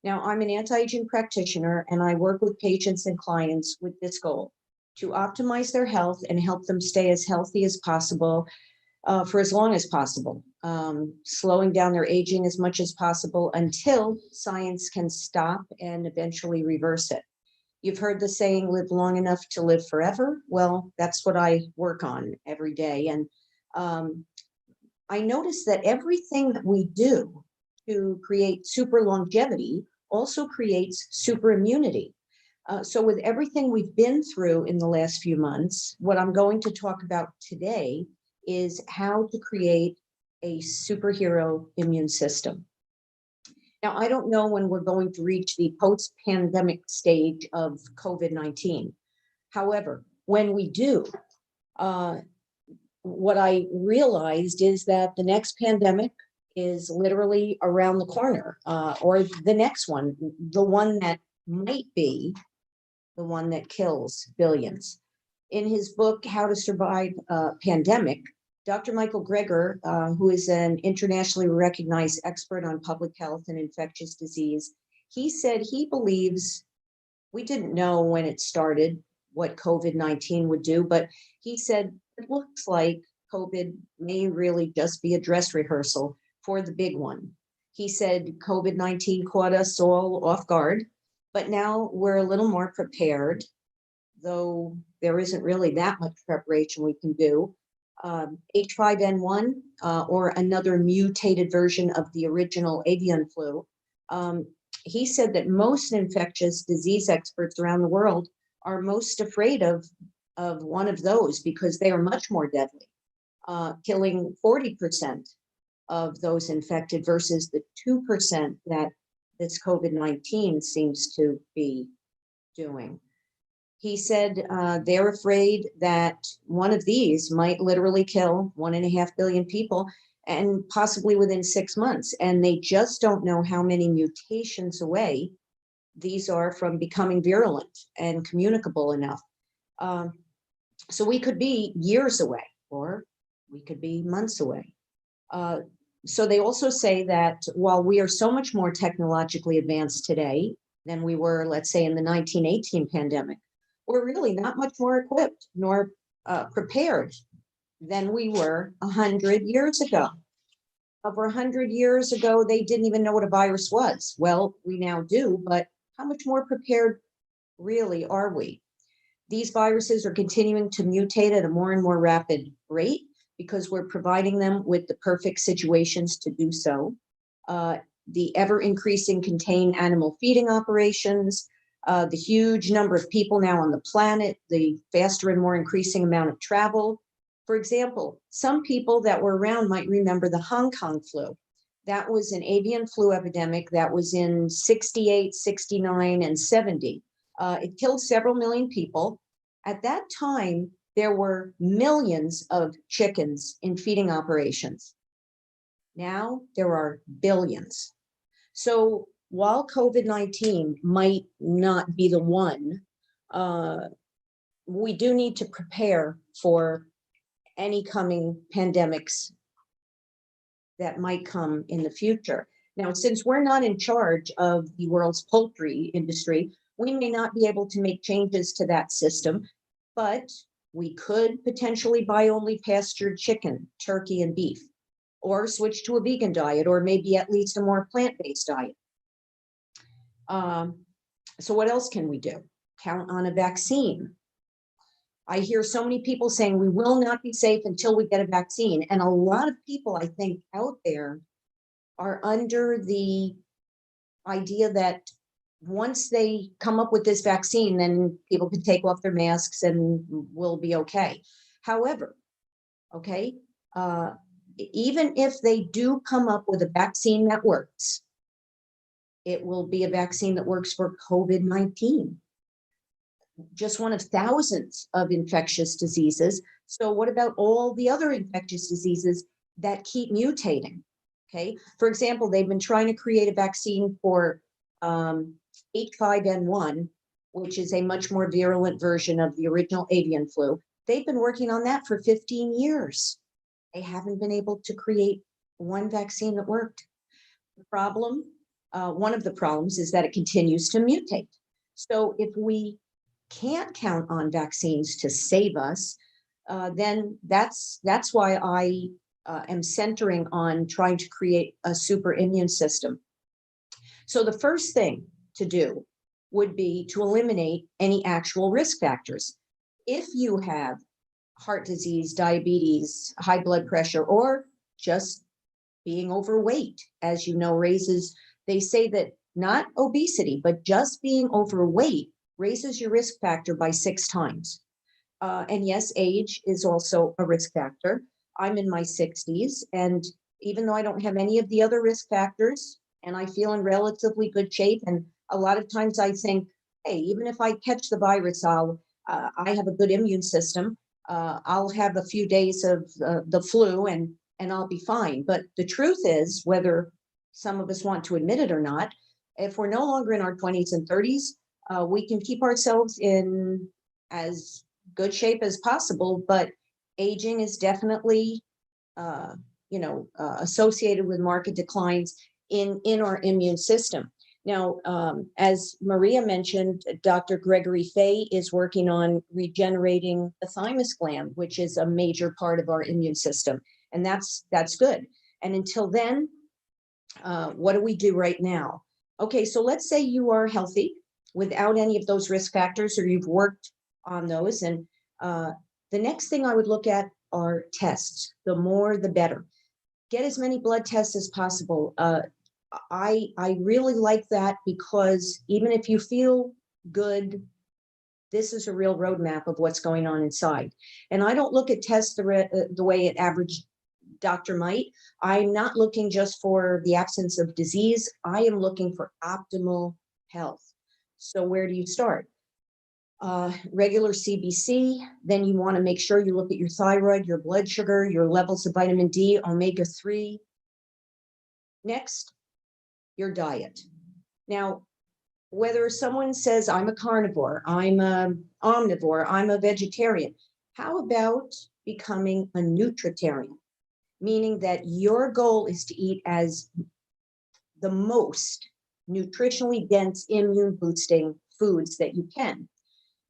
Now, I'm an anti-aging practitioner, and I work with patients and clients with this goal: to optimize their health and help them stay as healthy as possible for as long as possible, slowing down their aging as much as possible until science can stop and eventually reverse it. You've heard the saying, live long enough to live forever. Well, that's what I work on every day. And I notice that everything that we do to create super longevity also creates super immunity. So with everything we've been through in the last few months, what I'm going to talk about today is how to create a superhero immune system. Now, I don't know when we're going to reach the post-pandemic stage of COVID-19. However, when we do, what I realized is that the next pandemic is literally around the corner, or the next one, the one that might be the one that kills billions. In his book, How to Survive a Pandemic, Dr. Michael Greger, who is an internationally recognized expert on public health and infectious disease, he said he believes, we didn't know when it started what COVID-19 would do, but he said it looks like COVID may really just be a dress rehearsal for the big one. He said COVID-19 caught us all off guard, but now we're a little more prepared, though there isn't really that much preparation we can do. H5N1 or another mutated version of the original avian flu. He said that most infectious disease experts around the world are most afraid of one of those because they are much more deadly, killing 40% of those infected versus the 2% that this COVID-19 seems to be doing. He said they're afraid that one of these might literally kill 1.5 billion people, and possibly within 6 months. And they just don't know how many mutations away these are from becoming virulent and communicable enough. So we could be years away, or we could be months away. So they also say that while we are so much more technologically advanced today than we were, let's say, in the 1918 pandemic, we're really not much more equipped nor prepared than we were 100 years ago. Over 100 years ago, they didn't even know what a virus was. Well, we now do, but how much more prepared really are we? These viruses are continuing to mutate at a more and more rapid rate because we're providing them with the perfect situations to do so. The ever increasing contained animal feeding operations, the huge number of people now on the planet, the faster and more increasing amount of travel. For example, some people that were around might remember the Hong Kong flu. That was an avian flu epidemic that was in 68, 69, and 70. It killed several million people. At that time, there were millions of chickens in feeding operations. Now there are billions. So while COVID-19 might not be the one, we do need to prepare for any coming pandemics that might come in the future. Now, since we're not in charge of the world's poultry industry, we may not be able to make changes to that system, but we could potentially buy only pastured chicken, turkey, and beef, or switch to a vegan diet, or maybe at least a more plant-based diet. So what else can we do? Count on a vaccine. I hear so many people saying we will not be safe until we get a vaccine. And a lot of people, I think, out there are under the idea that once they come up with this vaccine, then people can take off their masks and we'll be okay. However, okay, even if they do come up with a vaccine that works, it will be a vaccine that works for COVID-19. Just one of thousands of infectious diseases. So what about all the other infectious diseases that keep mutating? Okay, for example, they've been trying to create a vaccine for H5N1, which is a much more virulent version of the original avian flu. They've been working on that for 15 years. They haven't been able to create one vaccine that worked. The problem, one of the problems is that it continues to mutate. So if we can't count on vaccines to save us, then that's why I am centering on trying to create a super immune system. So the first thing to do would be to eliminate any actual risk factors. If you have heart disease, diabetes, high blood pressure, or just being overweight, as you know, raises, they say that not obesity, but just being overweight raises your risk factor by 6 times. And yes, age is also a risk factor. I'm in my 60s, and even though I don't have any of the other risk factors, and I feel in relatively good shape, and a lot of times I think, hey, even if I catch the virus, I have a good immune system. I'll have a few days of the flu and I'll be fine. But the truth is, whether some of us want to admit it or not, if we're no longer in our 20s and 30s, we can keep ourselves in as good shape as possible, but aging is definitely, associated with marked declines in our immune system. Now, as Maria mentioned, Dr. Gregory Fay is working on regenerating the thymus gland, which is a major part of our immune system, and that's good. And until then, what do we do right now? Okay, so let's say you are healthy without any of those risk factors, or you've worked on those, and the next thing I would look at are tests. The more, the better. Get as many blood tests as possible. I really like that, because even if you feel good, this is a real roadmap of what's going on inside. And I don't look at tests the way an average doctor might. I'm not looking just for the absence of disease. I am looking for optimal health. So where do you start? Regular CBC, then you want to make sure you look at your thyroid, your blood sugar, your levels of vitamin D, omega-3. Next, your diet. Now, whether someone says, I'm a carnivore, I'm an omnivore, I'm a vegetarian, How about becoming a nutritarian, meaning that your goal is to eat as the most nutritionally dense, immune boosting foods that you can?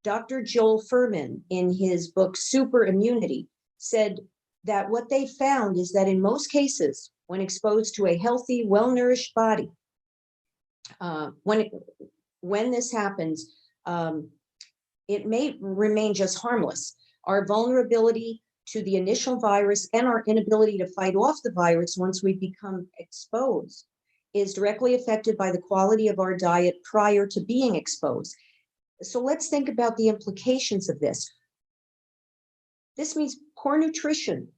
Dr. Joel Fuhrman, in his book Super Immunity, said that what they found is that in most cases, when exposed to a healthy, well-nourished body, when this happens, it may remain just harmless. Our vulnerability to the initial virus and our inability to fight off the virus once we become exposed is directly affected by the quality of our diet prior to being exposed. So let's think about the implications of this. This means poor nutrition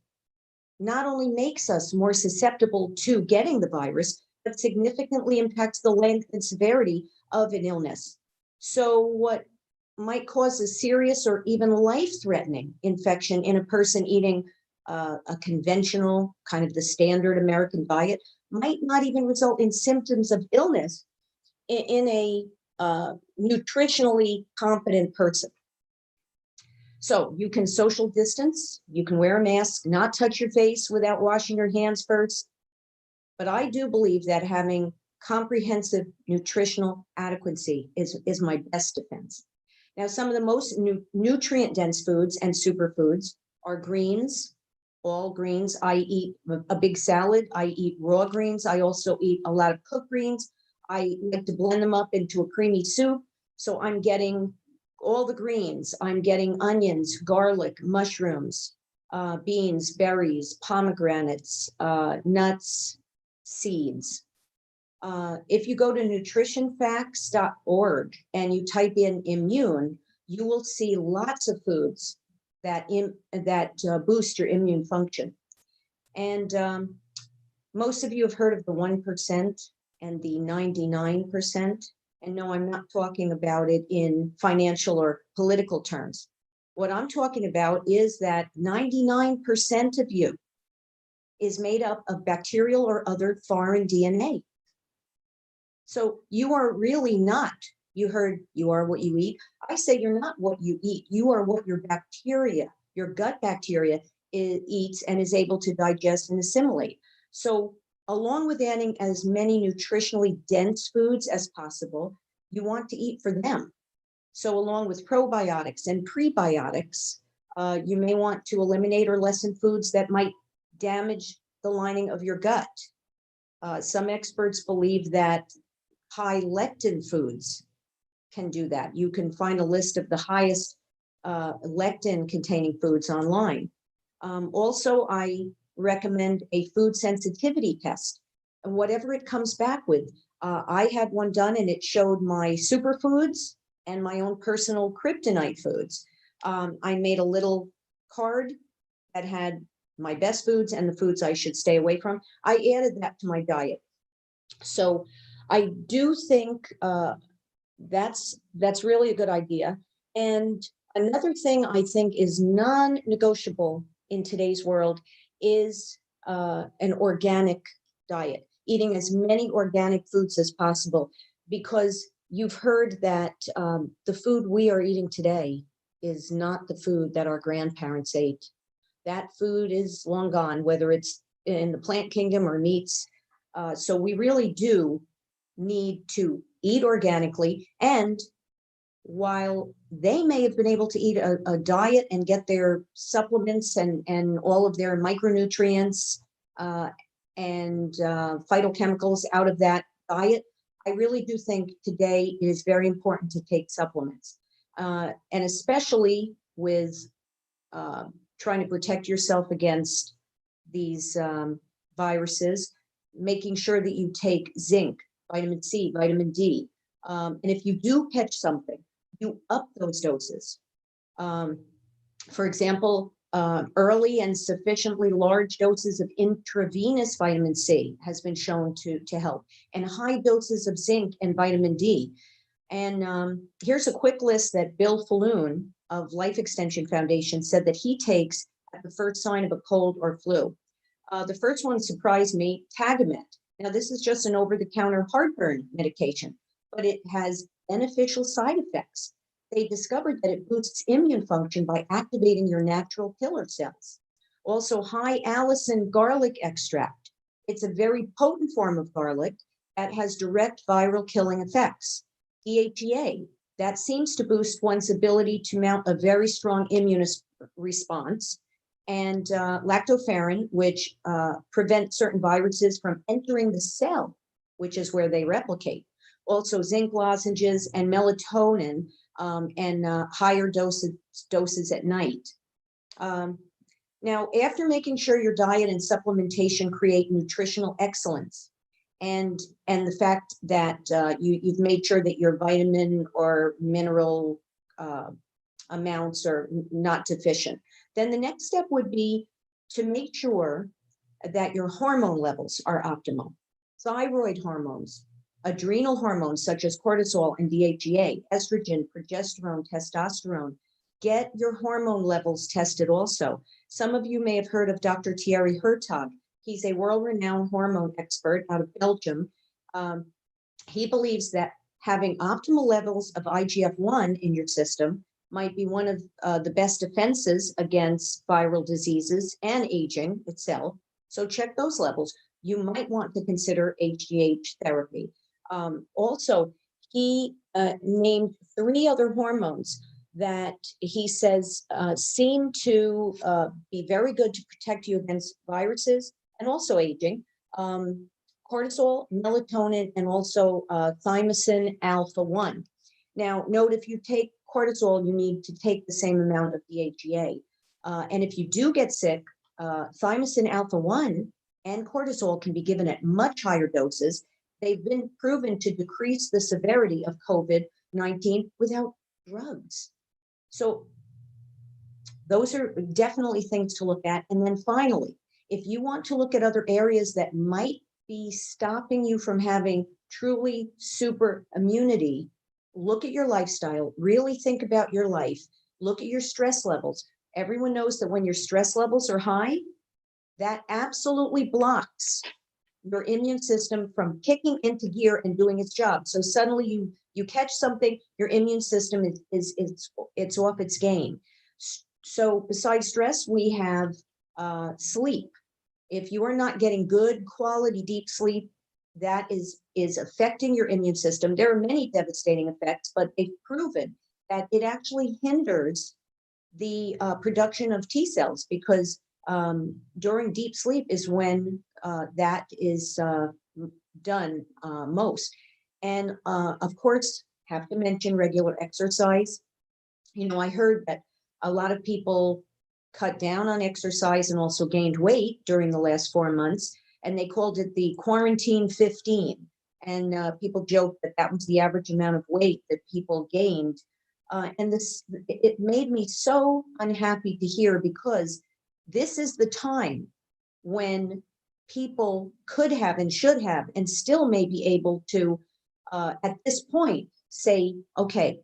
not only makes us more susceptible to getting the virus, but significantly impacts the length and severity of an illness. So what might cause a serious or even life-threatening infection in a person eating a conventional, kind of the standard American diet, might not even result in symptoms of illness in a nutritionally competent person. So you can social distance, you can wear a mask, not touch your face without washing your hands first. But I do believe that having comprehensive nutritional adequacy is my best defense. Now, some of the most nutrient-dense foods and superfoods are greens, all greens. I eat a big salad. I eat raw greens. I also eat a lot of cooked greens. I like to blend them up into a creamy soup. So I'm getting all the greens. I'm getting onions, garlic, mushrooms, beans, berries, pomegranates, nuts, seeds. If you go to nutritionfacts.org and you type in immune, you will see lots of foods that boost your immune function. And most of you have heard of the 1% and the 99%. And no, I'm not talking about it in financial or political terms. What I'm talking about is that 99% of you is made up of bacterial or other foreign DNA. So you are really not, you heard you are what you eat. I say you're not what you eat. You are what your bacteria, your gut bacteria eats and is able to digest and assimilate. So along with adding as many nutritionally dense foods as possible, you want to eat for them. So along with probiotics and prebiotics, you may want to eliminate or lessen foods that might damage the lining of your gut. Some experts believe that high lectin foods can do that. You can find a list of the highest lectin containing foods online. Also, I recommend a food sensitivity test. And whatever it comes back with, I had one done and it showed my superfoods and my own personal kryptonite foods. I made a little card that had my best foods and the foods I should stay away from. I added that to my diet. So I do think that's really a good idea. And another thing I think is non-negotiable in today's world is an organic diet, eating as many organic foods as possible, because you've heard that the food we are eating today is not the food that our grandparents ate. That food is long gone, whether it's in the plant kingdom or meats. So we really do need to eat organically. And while they may have been able to eat a diet and get their supplements and all of their micronutrients and phytochemicals out of that diet, I really do think today it is very important to take supplements. And especially with trying to protect yourself against these viruses, making sure that you take zinc, vitamin C, vitamin D. And if you do catch something, you up those doses. For example, early and sufficiently large doses of intravenous vitamin C has been shown to help, and high doses of zinc and vitamin D. And here's a quick list that Bill Falloon of Life Extension Foundation said that he takes at the first sign of a cold or flu. The first one surprised me, Tagamet. Now, this is just an over-the-counter heartburn medication, but it has beneficial side effects. they discovered that it boosts immune function by activating your natural killer cells. Also, high allicin garlic extract. It's a very potent form of garlic that has direct viral killing effects. DHEA, that seems to boost one's ability to mount a very strong immune response. And lactoferrin, which prevents certain viruses from entering the cell, which is where they replicate. Also zinc lozenges and melatonin, and higher doses at night. Now, after making sure your diet and supplementation create nutritional excellence, and the fact that you've made sure that your vitamin or mineral amounts are not deficient, then the next step would be to make sure that your hormone levels are optimal. Thyroid hormones, adrenal hormones such as cortisol and DHEA, estrogen, progesterone, testosterone. Get your hormone levels tested also. Some of you may have heard of Dr. Thierry Hertog. He's a world-renowned hormone expert out of Belgium. He believes that having optimal levels of IGF-1 in your system might be one of the best defenses against viral diseases and aging itself. So check those levels. You might want to consider HGH therapy. Also, he named 3 other hormones that he says seem to be very good to protect you against viruses and also aging. Cortisol, melatonin, and also thymosin alpha-1. Now, note if you take cortisol, you need to take the same amount of DHEA. And if you do get sick, thymosin alpha-1 and cortisol can be given at much higher doses. They've been proven to decrease the severity of COVID-19 without drugs. So those are definitely things to look at. And then finally, if you want to look at other areas that might be stopping you from having truly super immunity, look at your lifestyle, really think about your life, look at your stress levels. Everyone knows that when your stress levels are high, that absolutely blocks your immune system from kicking into gear and doing its job. So suddenly you catch something, your immune system it's off its game. So besides stress, we have sleep. If you are not getting good quality deep sleep, that is affecting your immune system. There are many devastating effects, but they've proven that it actually hinders the production of T cells, because during deep sleep is when that is done most. And of course, have to mention regular exercise. You know, I heard that a lot of people cut down on exercise and also gained weight during the last 4 months, and they called it the quarantine 15. And people joked that that was the average amount of weight that people gained. And it made me so unhappy to hear, because this is the time when people could have and should have and still may be able to, at this point, say, okay,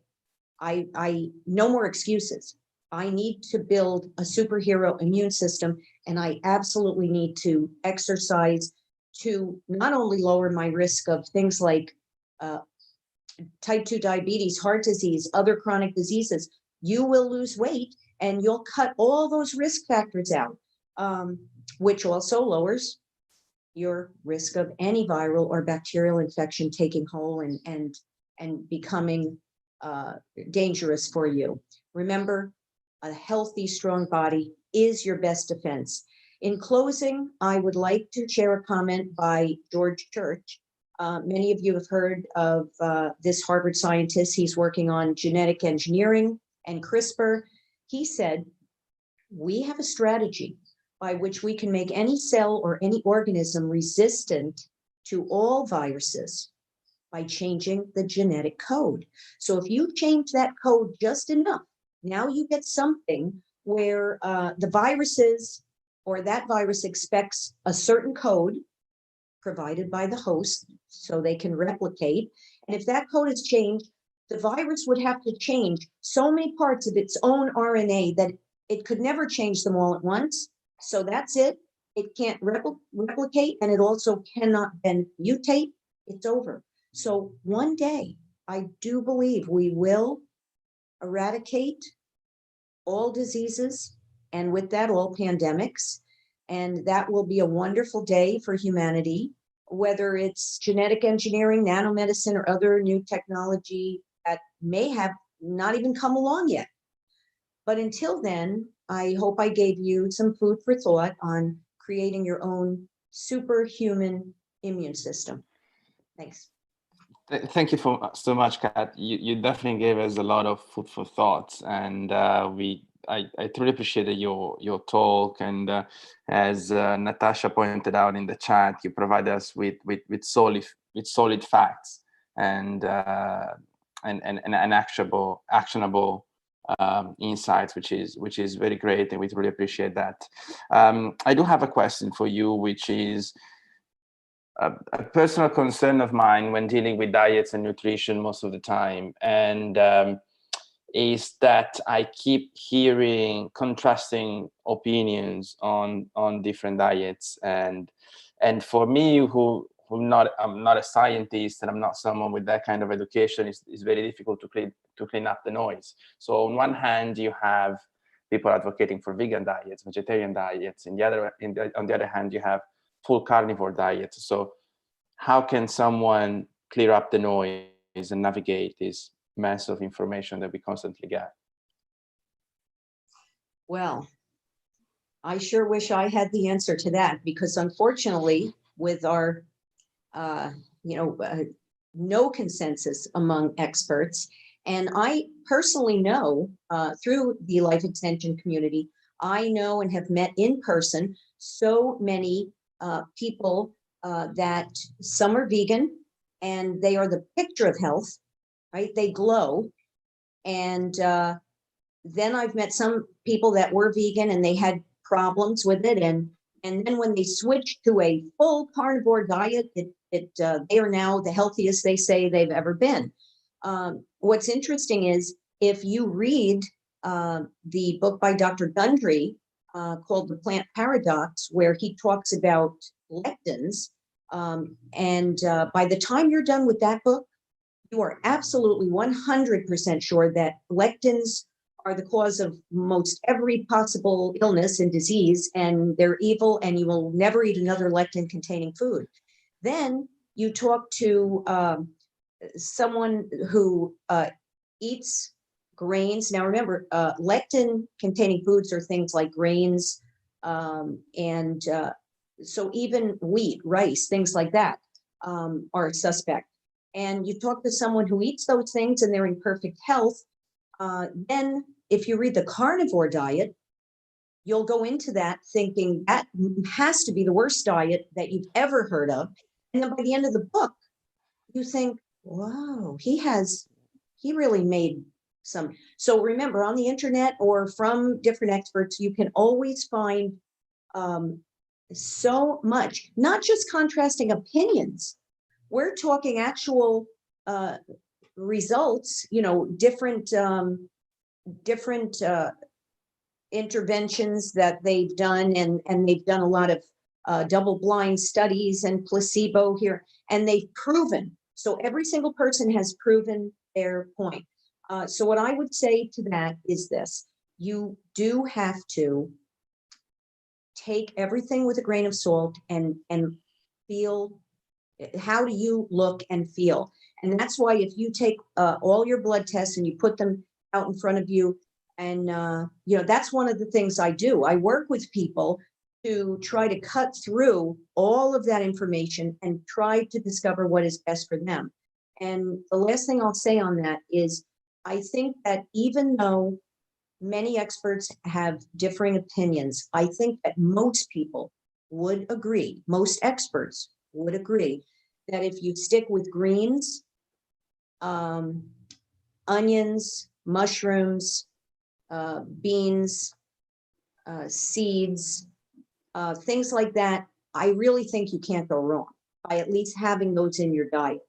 I no more excuses. I need to build a superhero immune system, and I absolutely need to exercise to not only lower my risk of things like type 2 diabetes, heart disease, other chronic diseases. You will lose weight and you'll cut all those risk factors out, which also lowers your risk of any viral or bacterial infection taking hold and becoming dangerous for you. Remember, a healthy, strong body is your best defense. In closing, I would like to share a comment by George Church. Many of you have heard of this Harvard scientist. He's working on genetic engineering and CRISPR. He said, we have a strategy by which we can make any cell or any organism resistant to all viruses by changing the genetic code. So if you change that code just enough, now you get something where the viruses or that virus expects a certain code provided by the host so they can replicate. And if that code is changed, the virus would have to change so many parts of its own RNA that it could never change them all at once. So that's it. It can't replicate, and it also cannot then mutate. It's over. So one day, I do believe we will eradicate all diseases, and with that, all pandemics. And that will be a wonderful day for humanity, whether it's genetic engineering, nanomedicine, or other new technology that may have not even come along yet. But until then, I hope I gave you some food for thought on creating your own superhuman immune system. Thanks. Thank you so much, Kat. You definitely gave us a lot of food for thought, and I truly appreciated your talk. And as Natasha pointed out in the chat, you provide us with solid facts and actionable insights, which is very great, and we really appreciate that. I do have a question for you, which is a personal concern of mine when dealing with diets and nutrition most of the time, and is that I keep hearing contrasting opinions on different diets, and for me, I'm not a scientist, and I'm not someone with that kind of education, it's very difficult to clean up the noise. So on one hand, you have people advocating for vegan diets, vegetarian diets, and on the other hand, you have full carnivore diets. So how can someone clear up the noise and navigate this mess of information that we constantly get? Well, I sure wish I had the answer to that, because unfortunately, with our no consensus among experts, and I personally know through the life extension community, I know and have met in person so many people that some are vegan and they are the picture of health, right? They glow. And then I've met some people that were vegan and they had problems with it. And then when they switched to a full carnivore diet, they are now the healthiest they say they've ever been. What's interesting is if you read the book by Dr. Gundry called The Plant Paradox, where he talks about lectins, and by the time you're done with that book, you are absolutely 100% sure that lectins are the cause of most every possible illness and disease, and they're evil, and you will never eat another lectin-containing food. Then you talk to someone who eats grains. Now remember, lectin-containing foods are things like grains, and so even wheat, rice, things like that are suspect. And you talk to someone who eats those things and they're in perfect health. Then if you read the carnivore diet, you'll go into that thinking that has to be the worst diet that you've ever heard of. And then by the end of the book, you think, wow, he really made some. So remember, on the internet or from different experts, you can always find so much, not just contrasting opinions. We're talking actual results, different interventions that they've done, and they've done a lot of double-blind studies and placebo here, and they've proven. So every single person has proven their point. So what I would say to that is this: you do have to take everything with a grain of salt and feel, how do you look and feel? And that's why if you take all your blood tests and you put them out in front of you, and that's one of the things I do. I work with people to try to cut through all of that information and try to discover what is best for them. And the last thing I'll say on that is, I think that even though many experts have differing opinions, I think that most people would agree, most experts would agree, that if you stick with greens, onions, mushrooms, beans, seeds, things like that, I really think you can't go wrong by at least having those in your diet.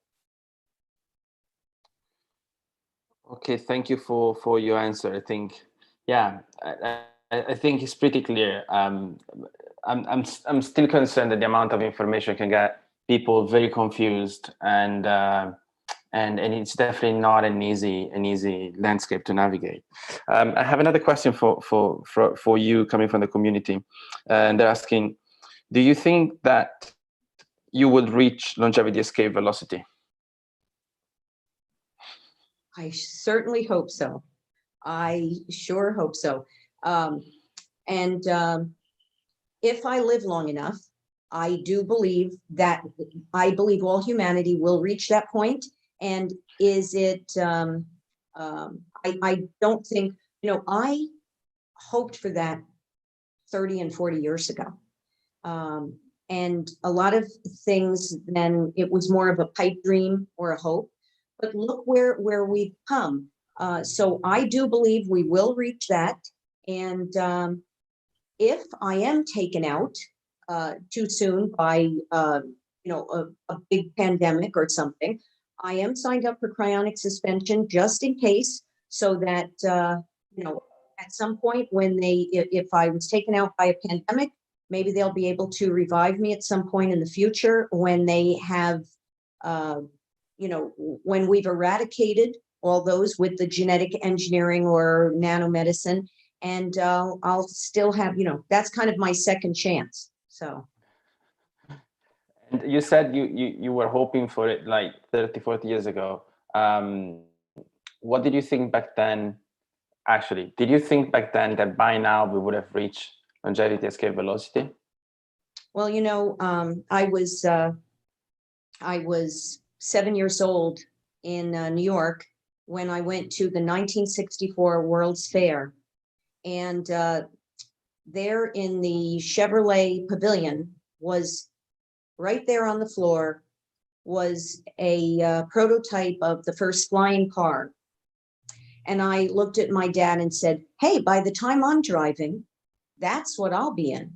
Okay, thank you for your answer. I think, yeah, I think it's pretty clear. I'm still concerned that the amount of information can get people very confused, and and it's definitely not an easy landscape to navigate. I have another question for you coming from the community, and they're asking, do you think that you will reach longevity escape velocity? I certainly hope so. I sure hope so. If I live long enough, I do believe that all humanity will reach that point. And is it, I don't think, I hoped for that 30 and 40 years ago. And a lot of things, then it was more of a pipe dream or a hope, but look where we've come. So I do believe we will reach that. And if I am taken out too soon by, a big pandemic or something, I am signed up for cryonic suspension just in case, so that, at some point when if I was taken out by a pandemic, maybe they'll be able to revive me at some point in the future when they have, when we've eradicated all those with the genetic engineering or nanomedicine, and I'll still have, that's kind of my second chance. So. And you said you were hoping for it like 30, 40 years ago. What did you think back then? Actually, did you think back then that by now we would have reached longevity escape velocity? Well, I was 7 years old in New York when I went to the 1964 World's Fair. And there in the Chevrolet Pavilion was, right there on the floor, was a prototype of the first flying car. And I looked at my dad and said, hey, by the time I'm driving, that's what I'll be in.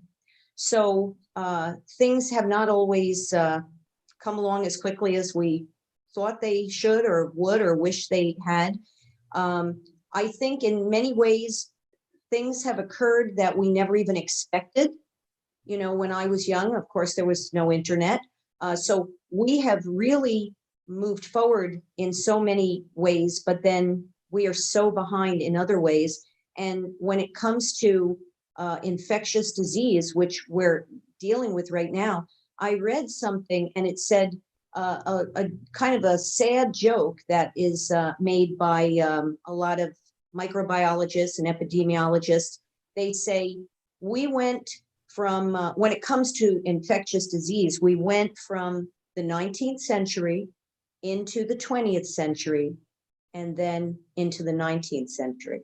So things have not always come along as quickly as we thought they should or would or wish they had. I think in many ways, things have occurred that we never even expected. When I was young, of course, there was no internet. So we have really moved forward in so many ways, but then we are so behind in other ways. And when it comes to infectious disease, which we're dealing with right now, I read something and it said a kind of a sad joke that is made by a lot of microbiologists and epidemiologists. They say, we went from, when it comes to infectious disease, we went from the 19th century into the 20th century and then into the 19th century.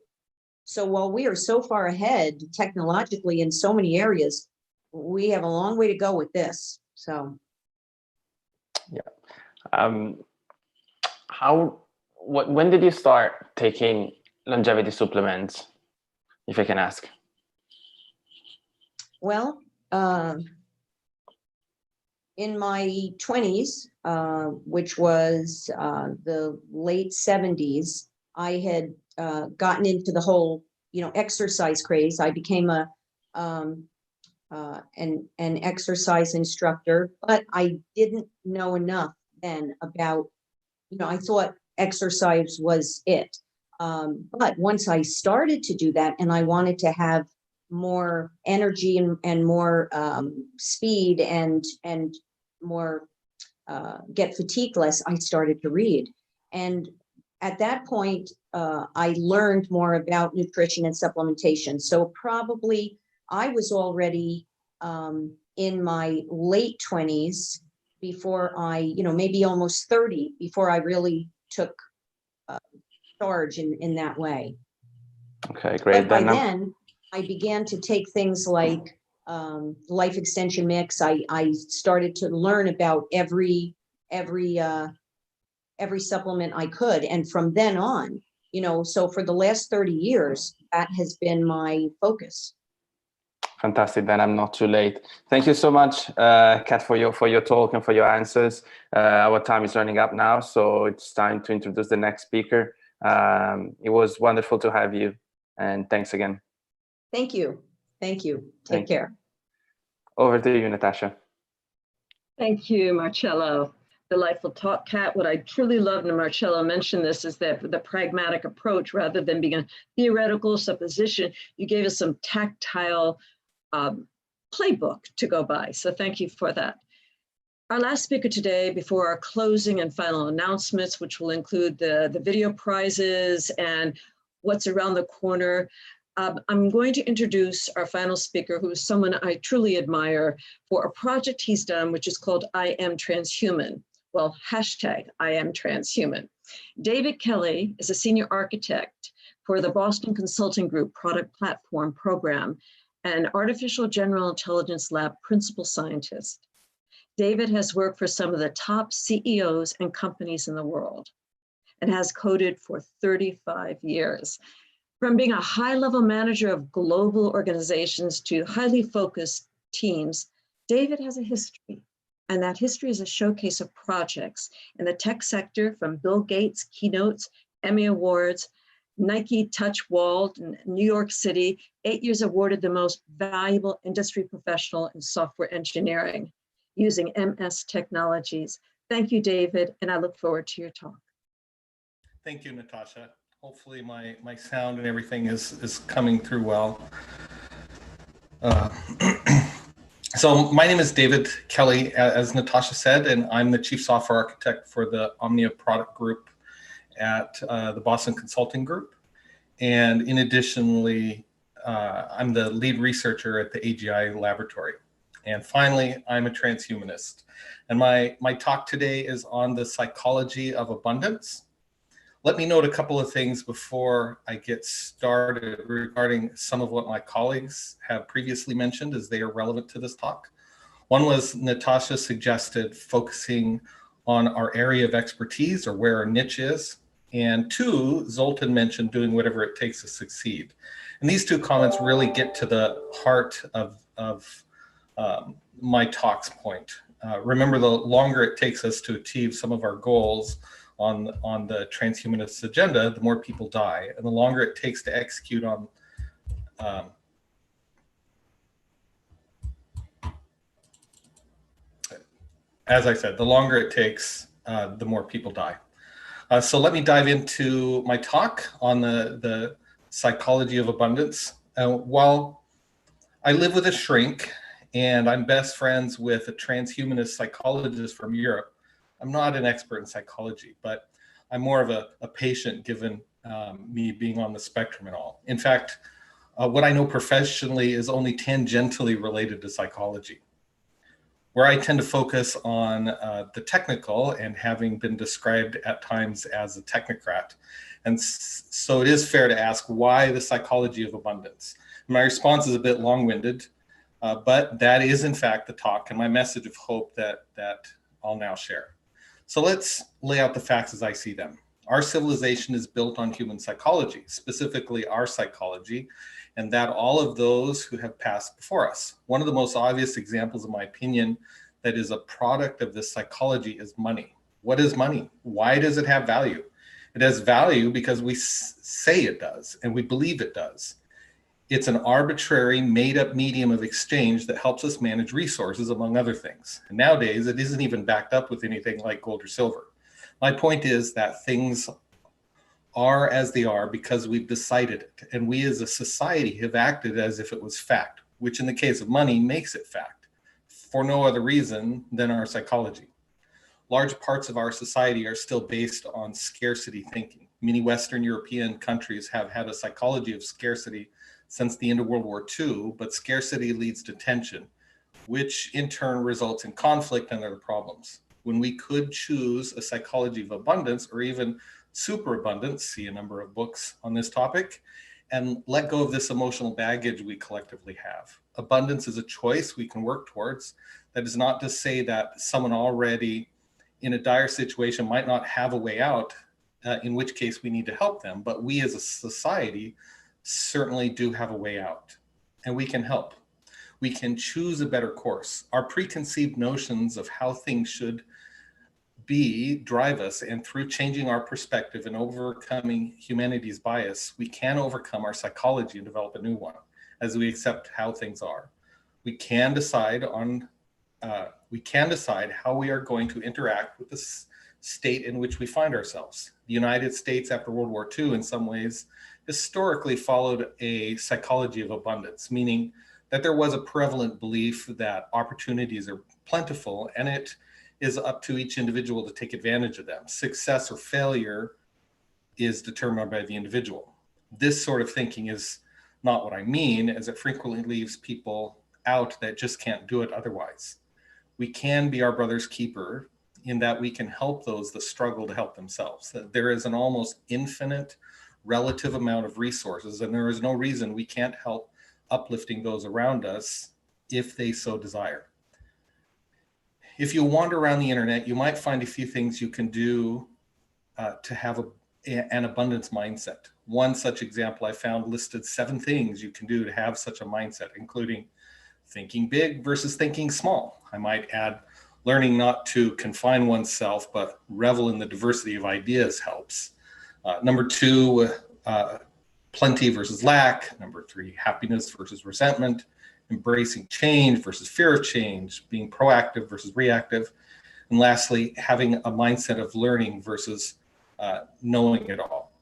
So while we are so far ahead technologically in so many areas, we have a long way to go with this. So, yeah. When did you start taking longevity supplements, if I can ask? Well, in my 20s, which was the late 70s, I had gotten into the whole, exercise craze. I became an exercise instructor, but I didn't know enough then about, I thought exercise was it. But once I started to do that and I wanted to have more energy and more speed and more get fatigued less, I started to read. And at that point, I learned more about nutrition and supplementation. So probably I was already in my late 20s before I, maybe almost 30, before I really took charge in that way. Okay, great. But by then, I began to take things like life extension mix. I started to learn about every supplement I could. And from then on, so for the last 30 years, that has been my focus. Fantastic. Then I'm not too late. Thank you so much, Kat, for your talk and for your answers. Our time is running up now, so it's time to introduce the next speaker. It was wonderful to have you, and thanks again. Thank you. Thank you. Take care. Over to you, Natasha. Thank you, Marcello. Delightful talk, Kat. What I truly love, and Marcello mentioned this, is that the pragmatic approach, rather than being a theoretical supposition, you gave us some tactile playbook to go by. So thank you for that. Our last speaker today, before our closing and final announcements, which will include the video prizes and what's around the corner, I'm going to introduce our final speaker, who is someone I truly admire, for a project he's done, which is called I Am Transhuman. Well, hashtag I Am Transhuman. David Kelly is a senior architect for the Boston Consulting Group Product Platform Program and Artificial General Intelligence Lab principal scientist. David has worked for some of the top CEOs and companies in the world and has coded for 35 years. From being a high-level manager of global organizations to highly focused teams, David has a history, and that history is a showcase of projects in the tech sector, from Bill Gates' keynotes, Emmy Awards, Nike Touch Wall in New York City, 8 years awarded the most valuable industry professional in software engineering using MS technologies. Thank you, David, and I look forward to your talk. Thank you, Natasha. Hopefully my sound and everything is coming through well. So my name is David Kelly, as Natasha said, and I'm the Chief Software Architect for the Omnia Product Group at the Boston Consulting Group. And in additionally, I'm the lead researcher at the AGI laboratory. And finally, I'm a transhumanist. And my talk today is on the psychology of abundance. Let me note a couple of things before I get started regarding some of what my colleagues have previously mentioned, as they are relevant to this talk. One was Natasha suggested focusing on our area of expertise, or where our niche is. And two, Zoltan mentioned doing whatever it takes to succeed. And these two comments really get to the heart of my talk's point. Remember, the longer it takes us to achieve some of our goals on the transhumanist agenda, the more people die. And the longer it takes to execute on as I said, the longer it takes, the more people die. So let me dive into my talk on the psychology of abundance. While I live with a shrink and I'm best friends with a transhumanist psychologist from Europe, I'm not an expert in psychology, but I'm more of a patient, given me being on the spectrum and all. In fact, what I know professionally is only tangentially related to psychology. Where I tend to focus on the technical, and having been described at times as a technocrat. And so it is fair to ask, why the psychology of abundance? My response is a bit long-winded, but that is in fact the talk and my message of hope that I'll now share. So let's lay out the facts as I see them. Our civilization is built on human psychology, specifically our psychology, and that all of those who have passed before us. One of the most obvious examples, in my opinion, that is a product of this psychology is money. What is money? Why does it have value? It has value because we say it does, and we believe it does. It's an arbitrary, made-up medium of exchange that helps us manage resources, among other things. And nowadays, it isn't even backed up with anything like gold or silver. My point is that things are as they are because we've decided it, and we as a society have acted as if it was fact, which in the case of money makes it fact, for no other reason than our psychology. Large parts of our society are still based on scarcity thinking. Many Western European countries have had a psychology of scarcity since the end of World War II, but scarcity leads to tension, which in turn results in conflict and other problems. When we could choose a psychology of abundance, or even superabundance, see a number of books on this topic, and let go of this emotional baggage we collectively have. Abundance is a choice we can work towards. That is not to say that someone already in a dire situation might not have a way out, in which case we need to help them, but we as a society certainly do have a way out, and we can help. We can choose a better course. Our preconceived notions of how things should be drive us, and through changing our perspective and overcoming humanity's bias, we can overcome our psychology and develop a new one as we accept how things are. We can decide on we can decide how we are going to interact with this state in which we find ourselves. The United States after World War II, in some ways, historically followed a psychology of abundance, meaning that there was a prevalent belief that opportunities are plentiful and it is up to each individual to take advantage of them. Success or failure is determined by the individual. This sort of thinking is not what I mean, as it frequently leaves people out that just can't do it otherwise. We can be our brother's keeper in that we can help those that struggle to help themselves. There is an almost infinite relative amount of resources, and there is no reason we can't help uplifting those around us if they so desire. If you wander around the internet, you might find a few things you can do to have an abundance mindset. One such example I found listed 7 things you can do to have such a mindset, including thinking big versus thinking small. I might add learning not to confine oneself, but revel in the diversity of ideas helps. Number 2, plenty versus lack. Number 3, happiness versus resentment. Embracing change versus fear of change. Being proactive versus reactive. And lastly, having a mindset of learning versus knowing it all.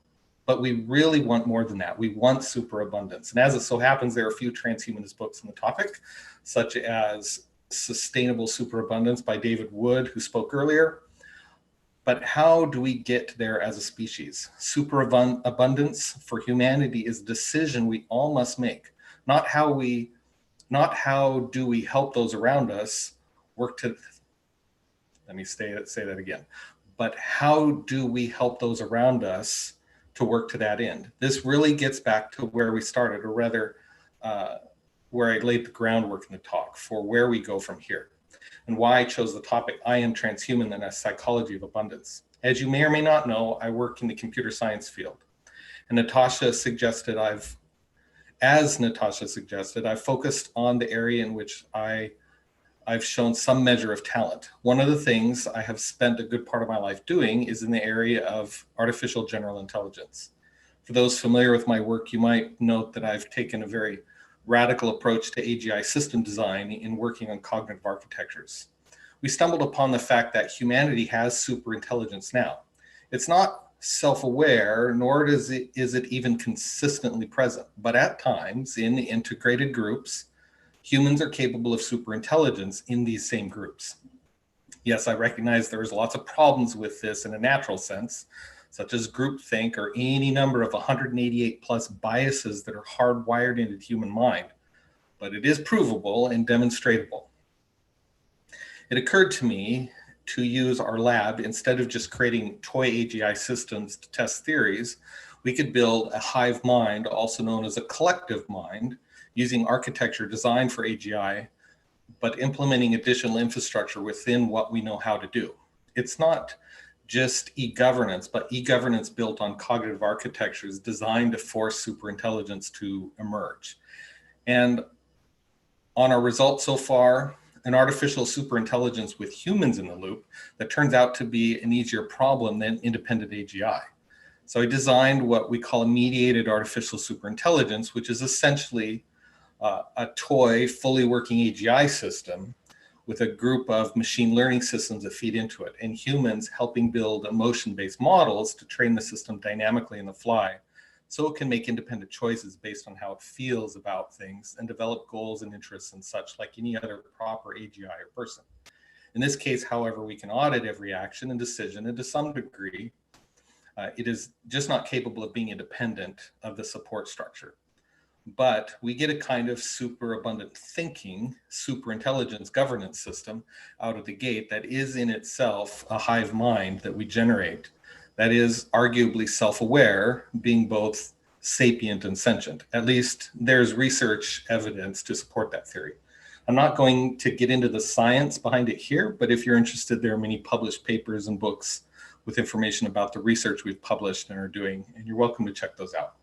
But we really want more than that. We want superabundance. And as it so happens, there are a few transhumanist books on the topic, such as Sustainable Superabundance by David Wood, who spoke earlier. But how do we get there as a species? Superabundance for humanity is a decision we all must make. Not how do we help those around us work to, let me say that again. But how do we help those around us to work to that end? This really gets back to where we started, or rather, where I laid the groundwork in the talk for where we go from here, and why I chose the topic, I Am Transhuman and a Psychology of Abundance. As you may or may not know, I work in the computer science field. And as Natasha suggested, I've focused on the area in which I've shown some measure of talent. One of the things I have spent a good part of my life doing is in the area of artificial general intelligence. For those familiar with my work, you might note that I've taken a very radical approach to AGI system design in working on cognitive architectures. We stumbled upon the fact that humanity has super intelligence now. It's not self-aware, nor is it even consistently present, but at times in integrated groups, humans are capable of super intelligence in these same groups. Yes, I recognize there's lots of problems with this in a natural sense, such as groupthink or any number of 188 plus biases that are hardwired into the human mind, but it is provable and demonstratable. It occurred to me to use our lab, instead of just creating toy AGI systems to test theories, we could build a hive mind, also known as a collective mind, using architecture designed for AGI, but implementing additional infrastructure within what we know how to do. It's not just e-governance, but e-governance built on cognitive architectures designed to force superintelligence to emerge. And on our results so far, an artificial superintelligence with humans in the loop that turns out to be an easier problem than independent AGI. So I designed what we call a mediated artificial superintelligence, which is essentially a toy, fully working AGI system with a group of machine learning systems that feed into it, and humans helping build emotion-based models to train the system dynamically in the fly, so it can make independent choices based on how it feels about things and develop goals and interests and such like any other proper AGI or person. In this case, however, we can audit every action and decision, and to some degree, it is just not capable of being independent of the support structure. But we get a kind of superabundant thinking, superintelligence governance system out of the gate that is in itself a hive mind that we generate that is arguably self-aware, being both sapient and sentient. At least there's research evidence to support that theory. I'm not going to get into the science behind it here, but if you're interested, there are many published papers and books with information about the research we've published and are doing, and you're welcome to check those out.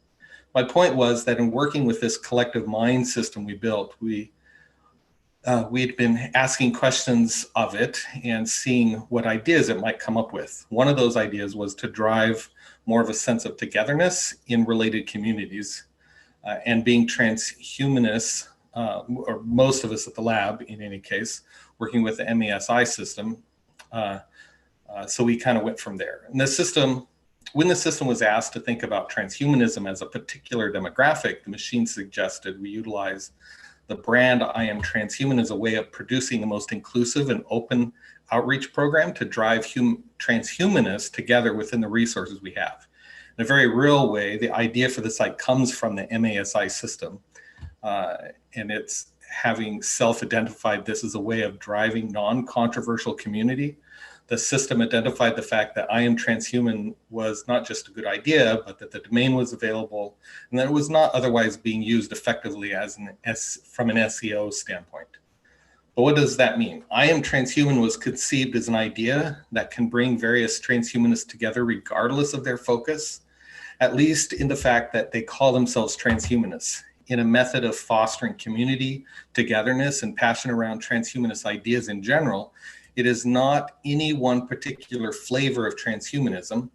My point was that in working with this collective mind system we built, we'd been asking questions of it and seeing what ideas it might come up with. One of those ideas was to drive more of a sense of togetherness in related communities. And being transhumanists, or most of us at the lab in any case, working with the MASI system. So we kind of went from there. And the system, when the system was asked to think about transhumanism as a particular demographic, the machine suggested we utilize the brand I Am Transhuman as a way of producing the most inclusive and open outreach program to drive transhumanists together within the resources we have. In a very real way, the idea for the site comes from the MASI system, and it's having self-identified this as a way of driving non-controversial community. The system identified the fact that I Am Transhuman was not just a good idea, but that the domain was available and that it was not otherwise being used effectively from an SEO standpoint. But what does that mean? I Am Transhuman was conceived as an idea that can bring various transhumanists together regardless of their focus, at least in the fact that they call themselves transhumanists, in a method of fostering community, togetherness, and passion around transhumanist ideas in general. It is not any one particular flavor of transhumanism,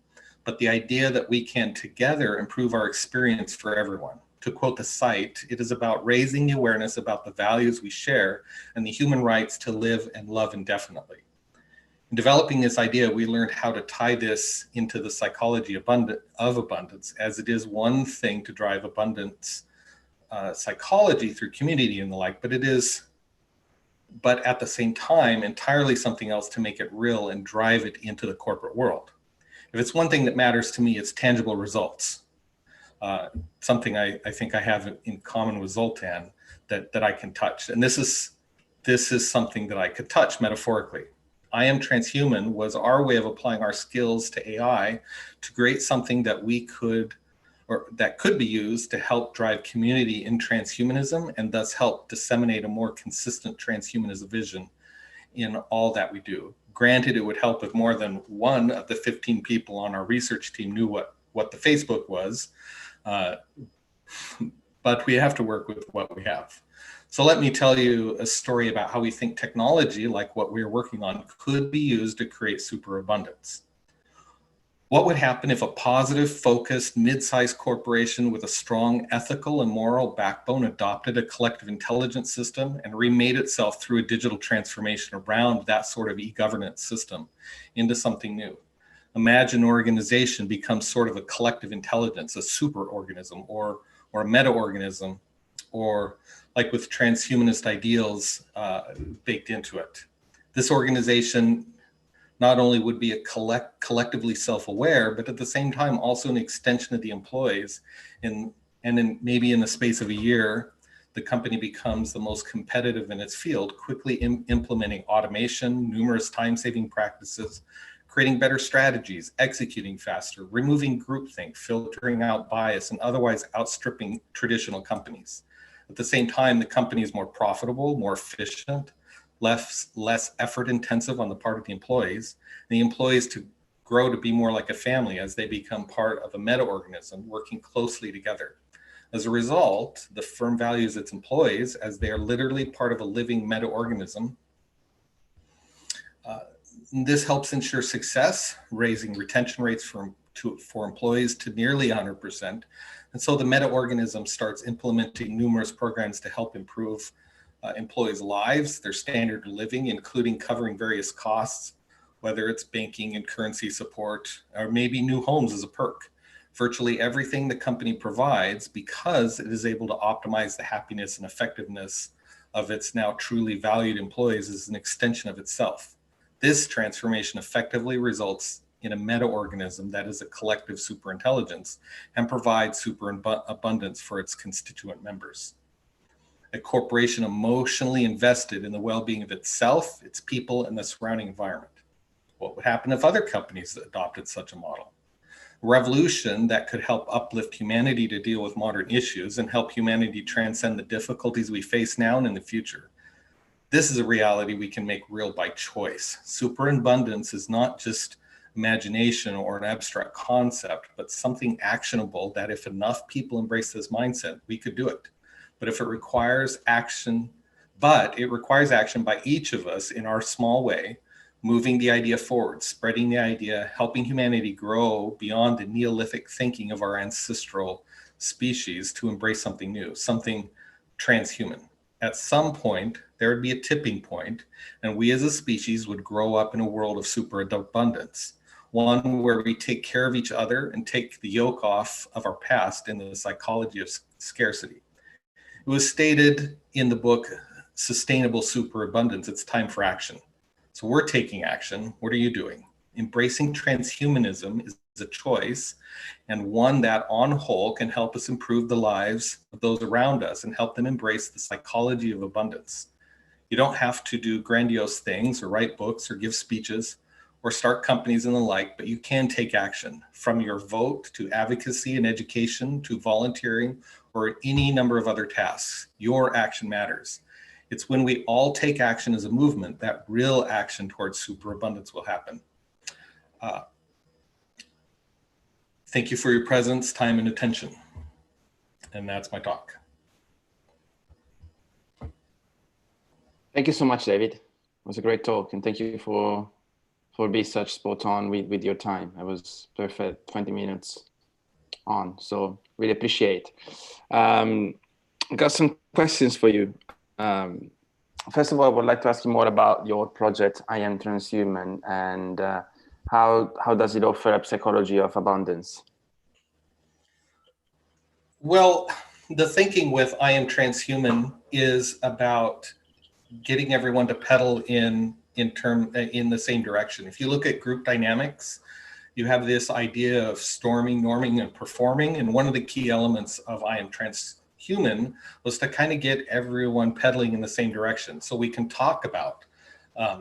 but the idea that we can together improve our experience for everyone. To quote the site, it is about raising the awareness about the values we share and the human rights to live and love indefinitely. In developing this idea, we learned how to tie this into the psychology of abundance, as it is one thing to drive abundance psychology through community and the like, but at the same time, entirely something else to make it real and drive it into the corporate world. If it's one thing that matters to me, it's tangible results. Something I think I have in common with Zoltan that I can touch. And this is something that I could touch metaphorically. I Am Transhuman was our way of applying our skills to AI to create something that that could be used to help drive community in transhumanism and thus help disseminate a more consistent transhumanism vision in all that we do. Granted, it would help if more than one of the 15 people on our research team knew what the Facebook was, but we have to work with what we have. So let me tell you a story about how we think technology, like what we're working on, could be used to create superabundance. What would happen if a positive, focused, mid-sized corporation with a strong ethical and moral backbone adopted a collective intelligence system and remade itself through a digital transformation around that sort of e-governance system into something new? Imagine an organization becomes sort of a collective intelligence, a superorganism or a meta-organism, or like with transhumanist ideals baked into it. This organization not only would be a collectively self-aware, but at the same time also an extension of the employees. And maybe in the space of a year, the company becomes the most competitive in its field, quickly implementing automation, numerous time-saving practices, creating better strategies, executing faster, removing groupthink, filtering out bias, and otherwise outstripping traditional companies. At the same time, the company is more profitable, more efficient, less effort intensive on the part of the employees, and the employees to grow to be more like a family as they become part of a meta-organism working closely together. As a result, the firm values its employees as they are literally part of a living meta-organism. This helps ensure success, raising retention rates for employees to nearly 100%. And so the meta-organism starts implementing numerous programs to help improve employees' lives, their standard of living, including covering various costs, whether it's banking and currency support, or maybe new homes as a perk. Virtually everything the company provides, because it is able to optimize the happiness and effectiveness of its now truly valued employees, is an extension of itself. This transformation effectively results in a meta-organism that is a collective superintelligence and provides superabundance for its constituent members. A corporation emotionally invested in the well-being of itself, its people, and the surrounding environment. What would happen if other companies adopted such a model? A revolution that could help uplift humanity to deal with modern issues and help humanity transcend the difficulties we face now and in the future. This is a reality we can make real by choice. Superabundance is not just imagination or an abstract concept, but something actionable that if enough people embrace this mindset, we could do it. But it requires action by each of us in our small way, moving the idea forward, spreading the idea, helping humanity grow beyond the Neolithic thinking of our ancestral species to embrace something new, something transhuman. at some point, there would be a tipping point, and we as a species would grow up in a world of superabundance, one where we take care of each other and take the yoke off of our past in the psychology of scarcity. It was stated in the book, Sustainable Superabundance, it's time for action. So we're taking action. What are you doing? Embracing transhumanism is a choice, and one that on whole can help us improve the lives of those around us and help them embrace the psychology of abundance. You don't have to do grandiose things or write books or give speeches or start companies and the like, but you can take action, from your vote to advocacy and education to volunteering or any number of other tasks. Your action matters. It's when we all take action as a movement that real action towards superabundance will happen. Thank you for your presence, time, and attention. And that's my talk. Thank you so much, David. It was a great talk, and thank you for being such spot on with your time. It was perfect, 20 minutes on, so really appreciate. I got some questions for you. First of all, I would like to ask you more about your project, I Am Transhuman, and how does it offer a psychology of abundance? Well, the thinking with I Am Transhuman is about getting everyone to pedal in the same direction. If you look at group dynamics, you have this idea of storming, norming, and performing. And one of the key elements of I Am Transhuman was to kind of get everyone pedaling in the same direction, so we can talk about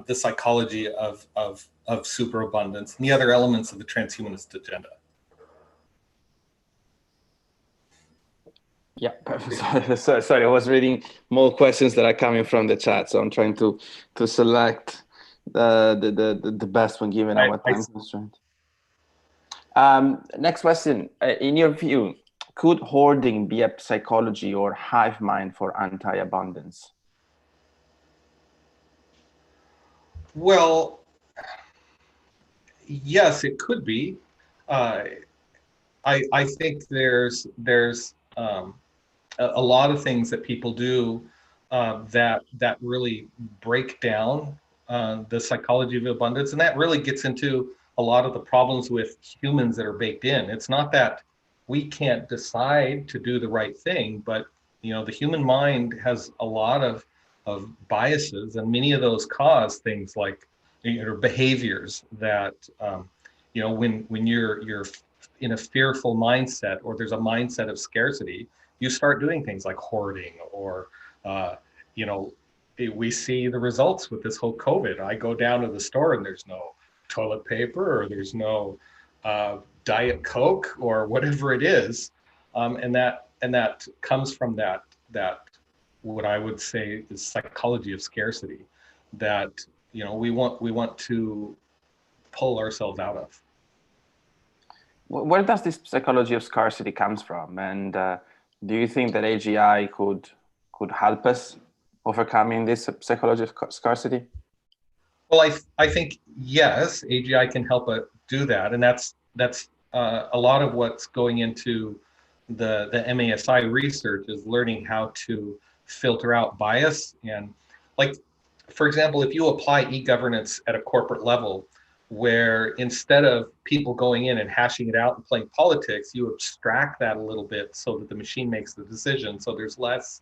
the psychology of superabundance and the other elements of the transhumanist agenda. Yeah, perfect. Sorry, I was reading more questions that are coming from the chat, so I'm trying to select the best one given our time constraint. Next question. In your view, could hoarding be a psychology or hive mind for anti-abundance? Well, yes, it could be. I think there's a lot of things that people do that really break down the psychology of abundance, and that really gets into a lot of the problems with humans that are baked in. It's not that we can't decide to do the right thing, but the human mind has a lot of biases, and many of those cause things like behaviors that when you're in a fearful mindset, or there's a mindset of scarcity, you start doing things like hoarding, or we see the results with this whole COVID. I go down to the store and there's no toilet paper, or there's no Diet Coke, or whatever it is, and that comes from that what I would say is psychology of scarcity that we want to pull ourselves out of. Where does this psychology of scarcity comes from, and do you think that AGI could help us overcoming this psychology of scarcity? Well, I think yes, AGI can help do that, and that's a lot of what's going into the MASI research, is learning how to filter out bias. And like, for example, if you apply e-governance at a corporate level, where instead of people going in and hashing it out and playing politics, you abstract that a little bit so that the machine makes the decision. So there's less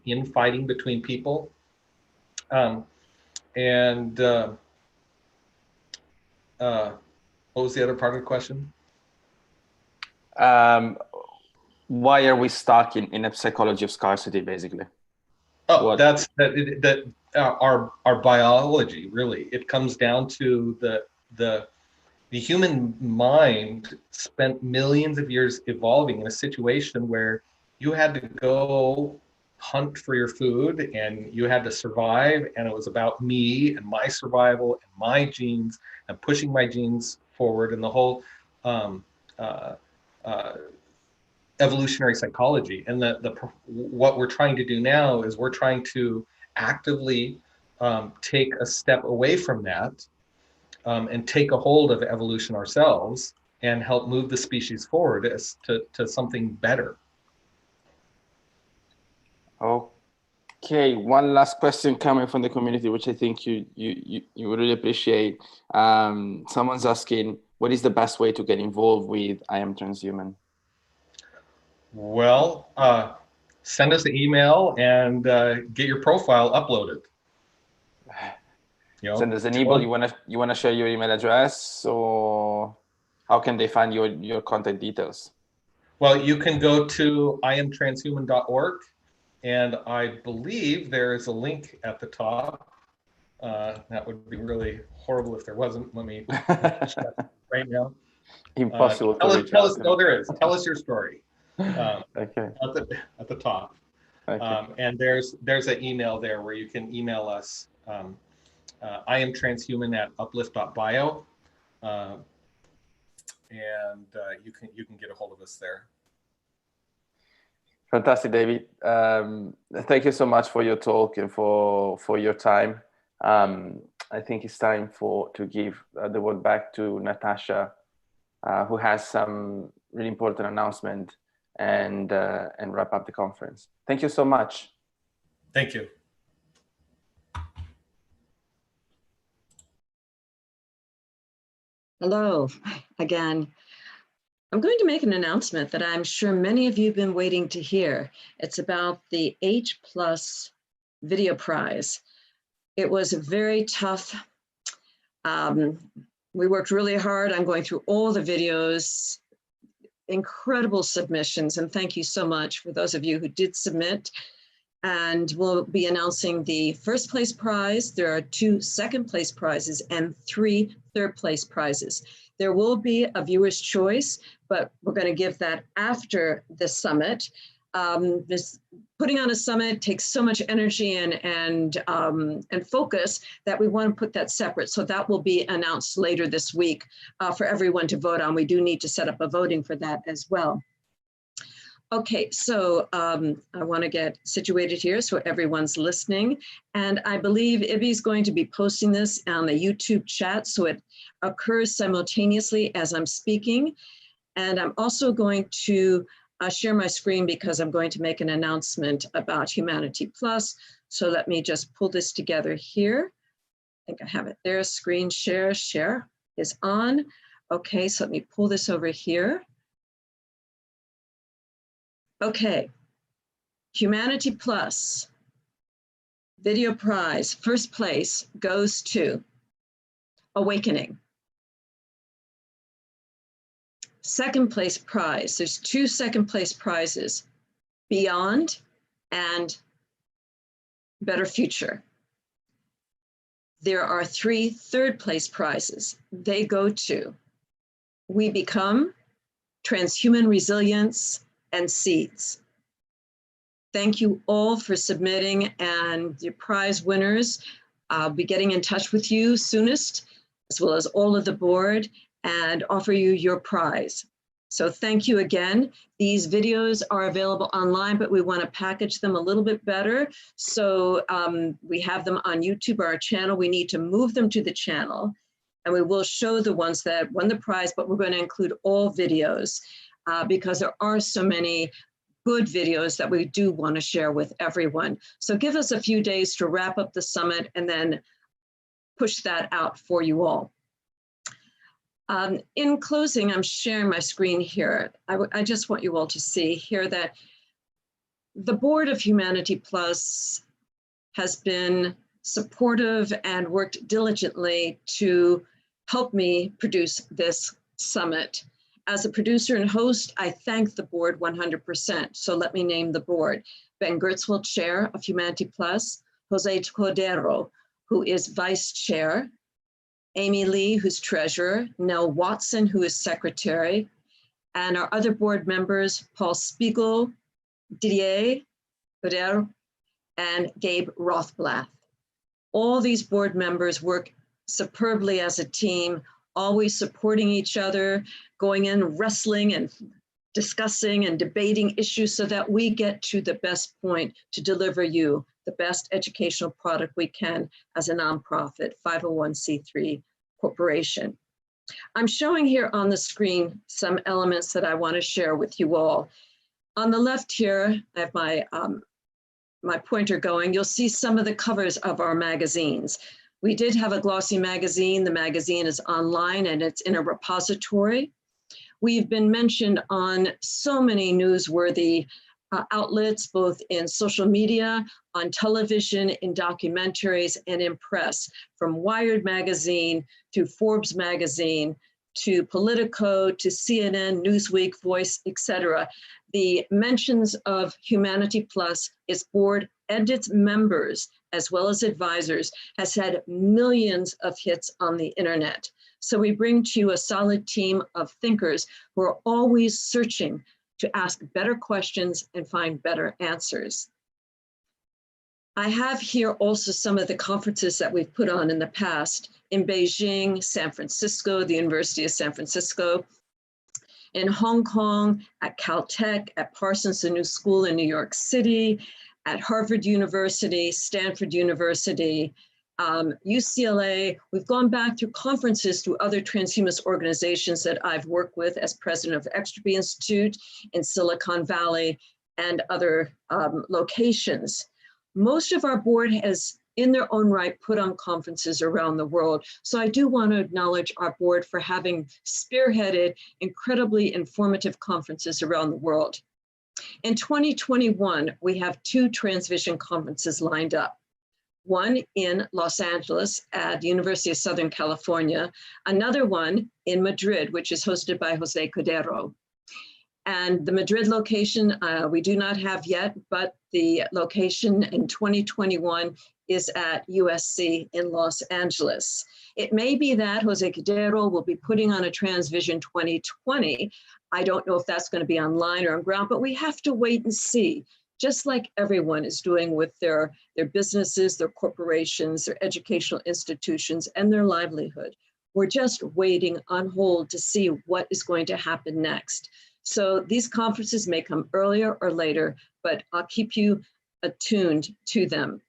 infighting between people. What was the other part of the question? Why are we stuck in a psychology of scarcity, basically? Oh, that's our biology, really. It comes down to the human mind spent millions of years evolving in a situation where you had to go hunt for your food and you had to survive, and it was about me and my survival and my genes and pushing my genes forward, and the whole evolutionary psychology. And what we're trying to do now is we're trying to actively take a step away from that and take a hold of evolution ourselves and help move the species forward to something better. Okay, one last question coming from the community, which I think you would really appreciate. Someone's asking, what is the best way to get involved with I Am Transhuman? Well, send us an email and get your profile uploaded. Send us an email. You wanna share your email address, or how can they find your contact details? Well, you can go to iamtranshuman.org, and I believe there is a link at the top. That would be really horrible if there wasn't. Let me check right now. Impossible. Tell us. No, there is. Tell us your story. Okay. At the top. Okay. And there's an email there where you can email us. iamtranshuman@uplift.bio, and you can get a hold of us there. Fantastic, David. Thank you so much for your talk and for your time. I think it's time to give the word back to Natasha, who has some really important announcement and wrap up the conference. Thank you so much. Thank you. Hello again. I'm going to make an announcement that I'm sure many of you have been waiting to hear. It's about the H+ Video Prize. It was a very tough, we worked really hard on going through all the videos, incredible submissions, and thank you so much for those of you who did submit. And we'll be announcing the first place prize. There are 2 second place prizes and 3 third place prizes. There will be a viewer's choice, but we're going to give that after the summit. Putting on a summit takes so much energy and focus that we want to put that separate. So that will be announced later this week for everyone to vote on. We do need to set up a voting for that as well. Okay, so I want to get situated here so everyone's listening. And I believe Ibby's going to be posting this on the YouTube chat so it occurs simultaneously as I'm speaking. And I'm also going to share my screen because I'm going to make an announcement about Humanity Plus. So let me just pull this together here. I think I have it there. Screen share is on. Okay, so let me pull this over here. Okay, Humanity Plus Video Prize, first place goes to Awakening. Second place prize, there's 2 second place prizes, Beyond and Better Future. There are 3 third place prizes. They go to We Become, Transhuman Resilience, and Seeds. Thank you all for submitting, and your prize winners, I'll be getting in touch with you soonest, as well as all of the board, and offer you your prize. So thank you again. These videos are available online, but we want to package them a little bit better. So we have them on YouTube, our channel. We need to move them to the channel, and we will show the ones that won the prize, but we're going to include all videos. Because there are so many good videos that we do want to share with everyone. So give us a few days to wrap up the summit and then push that out for you all. In closing, I'm sharing my screen here. I just want you all to see here that the board of Humanity Plus has been supportive and worked diligently to help me produce this summit. As a producer and host, I thank the board 100%. So let me name the board. Ben Gertzwell, Chair of Humanity Plus, Jose Cordero, who is Vice Chair, Amy Lee, who's Treasurer, Nell Watson, who is Secretary, and our other board members, Paul Spiegel, Didier Cordero, and Gabe Rothblatt. All these board members work superbly as a team, always supporting each other, going in, wrestling and discussing and debating issues so that we get to the best point to deliver you the best educational product we can as a nonprofit 501c3 corporation. I'm showing here on the screen some elements that I want to share with you all. On the left here, I have my my pointer going, you'll see some of the covers of our magazines. We did have a glossy magazine. The magazine is online and it's in a repository. We've been mentioned on so many newsworthy outlets, both in social media, on television, in documentaries, and in press, from Wired magazine to Forbes magazine, to Politico, to CNN, Newsweek, Voice, etc. The mentions of Humanity Plus, its board and its members, as well as advisors, has had millions of hits on the internet. So we bring to you a solid team of thinkers who are always searching to ask better questions and find better answers. I have here also some of the conferences that we've put on in the past in Beijing, San Francisco, the University of San Francisco, in Hong Kong, at Caltech, at Parsons, the New School in New York City, at Harvard University, Stanford University, UCLA. We've gone back through conferences through other transhumanist organizations that I've worked with as president of the Extropy Institute in Silicon Valley and other locations. Most of our board has, in their own right, put on conferences around the world. So I do want to acknowledge our board for having spearheaded incredibly informative conferences around the world. In 2021, we have 2 Transvision conferences lined up. One in Los Angeles at the University of Southern California, another one in Madrid, which is hosted by Jose Cordero. And the Madrid location, we do not have yet, but the location in 2021 is at USC in Los Angeles. It may be that Jose Cordero will be putting on a Transvision 2020. I don't know if that's going to be online or on ground, but we have to wait and see, just like everyone is doing with their businesses, their corporations, their educational institutions, and their livelihood. We're just waiting on hold to see what is going to happen next. So these conferences may come earlier or later, but I'll keep you attuned to them.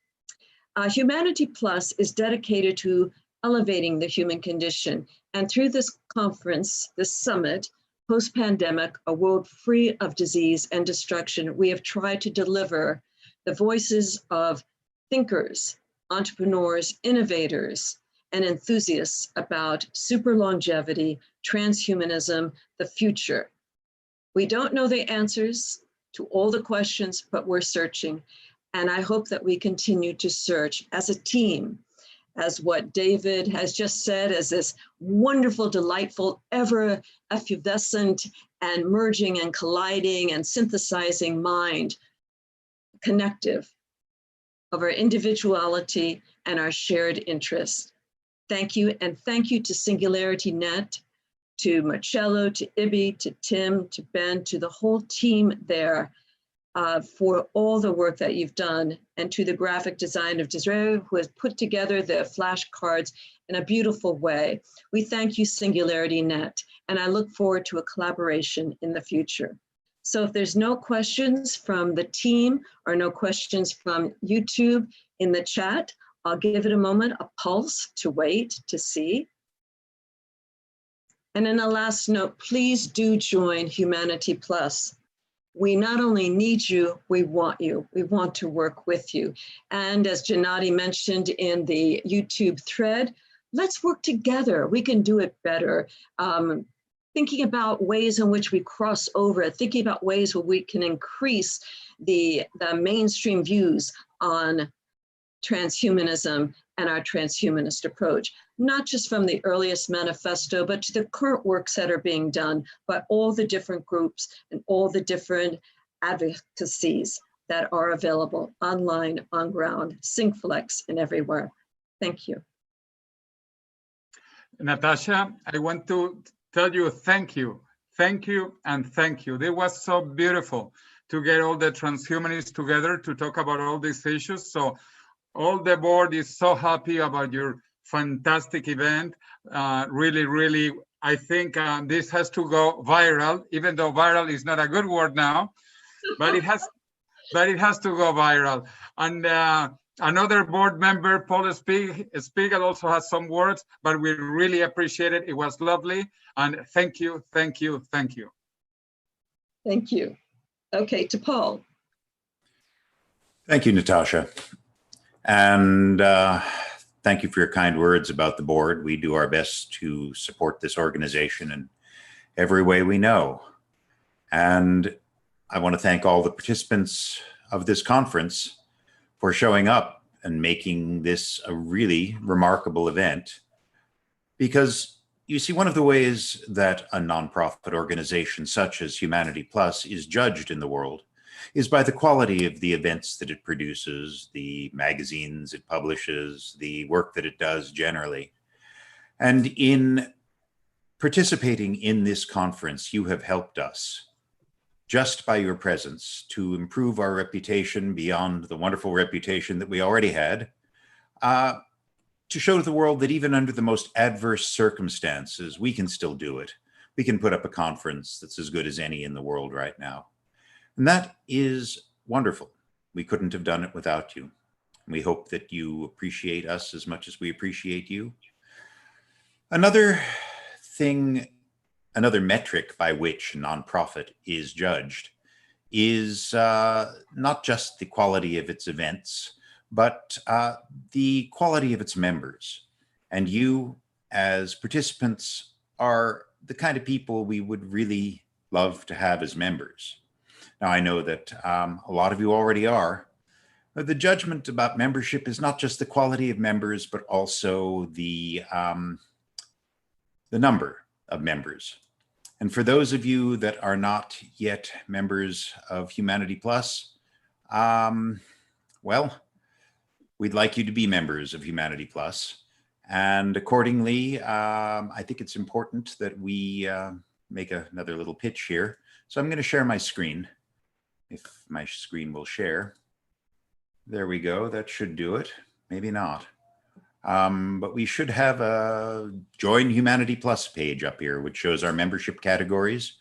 Humanity Plus is dedicated to elevating the human condition. And through this conference, this summit, post-pandemic, a world free of disease and destruction, we have tried to deliver the voices of thinkers, entrepreneurs, innovators, and enthusiasts about super longevity, transhumanism, the future. We don't know the answers to all the questions, but we're searching. And I hope that we continue to search as a team, as what David has just said, as this wonderful, delightful, ever effervescent and merging and colliding and synthesizing mind, connective of our individuality and our shared interests. Thank you, and thank you to SingularityNET, to Marcello, to Ibby, to Tim, to Ben, to the whole team there for all the work that you've done, and to the graphic designer of Desiree, who has put together the flashcards in a beautiful way. We thank you, SingularityNET, and I look forward to a collaboration in the future. So if there's no questions from the team or no questions from YouTube in the chat, I'll give it a moment, a pulse to wait to see. And in a last note, please do join Humanity Plus. We not only need you, we want you. We want to work with you. And as Janati mentioned in the YouTube thread, let's work together. We can do it better. Thinking about ways in which we cross over, thinking about ways where we can increase the mainstream views on transhumanism and our transhumanist approach, not just from the earliest manifesto, but to the current works that are being done by all the different groups and all the different advocacies that are available online, on ground, Syncflex, and everywhere. Thank you. Natasha, I want to tell you thank you, and thank you. It was so beautiful to get all the transhumanists together to talk about all these issues. So all the board is so happy about your fantastic event. Really, really, I think this has to go viral, even though viral is not a good word now, but it has to go viral. And another board member, Paul Spiegel, also has some words, but we really appreciate it. It was lovely. And thank you, thank you, thank you. Thank you. Okay, to Paul. Thank you, Natasha. And thank you for your kind words about the board. We do our best to support this organization in every way we know. And I want to thank all the participants of this conference for showing up and making this a really remarkable event. Because you see, one of the ways that a nonprofit organization such as Humanity Plus is judged in the world is by the quality of the events that it produces, the magazines it publishes, the work that it does generally. And in participating in this conference, you have helped us just by your presence to improve our reputation beyond the wonderful reputation that we already had, to show to the world that even under the most adverse circumstances, we can still do it. We can put up a conference that's as good as any in the world right now. And that is wonderful. We couldn't have done it without you. We hope that you appreciate us as much as we appreciate you. Another thing, another metric by which a nonprofit is judged is not just the quality of its events, but the quality of its members. And you, as participants, are the kind of people we would really love to have as members. Now, I know that a lot of you already are. The judgment about membership is not just the quality of members, but also the number of members. And for those of you that are not yet members of Humanity Plus, well, we'd like you to be members of Humanity Plus. And accordingly, I think it's important that we make another little pitch here. So I'm going to share my screen, if my screen will share. There we go. That should do it. Maybe not. But we should have a Join Humanity Plus page up here, which shows our membership categories.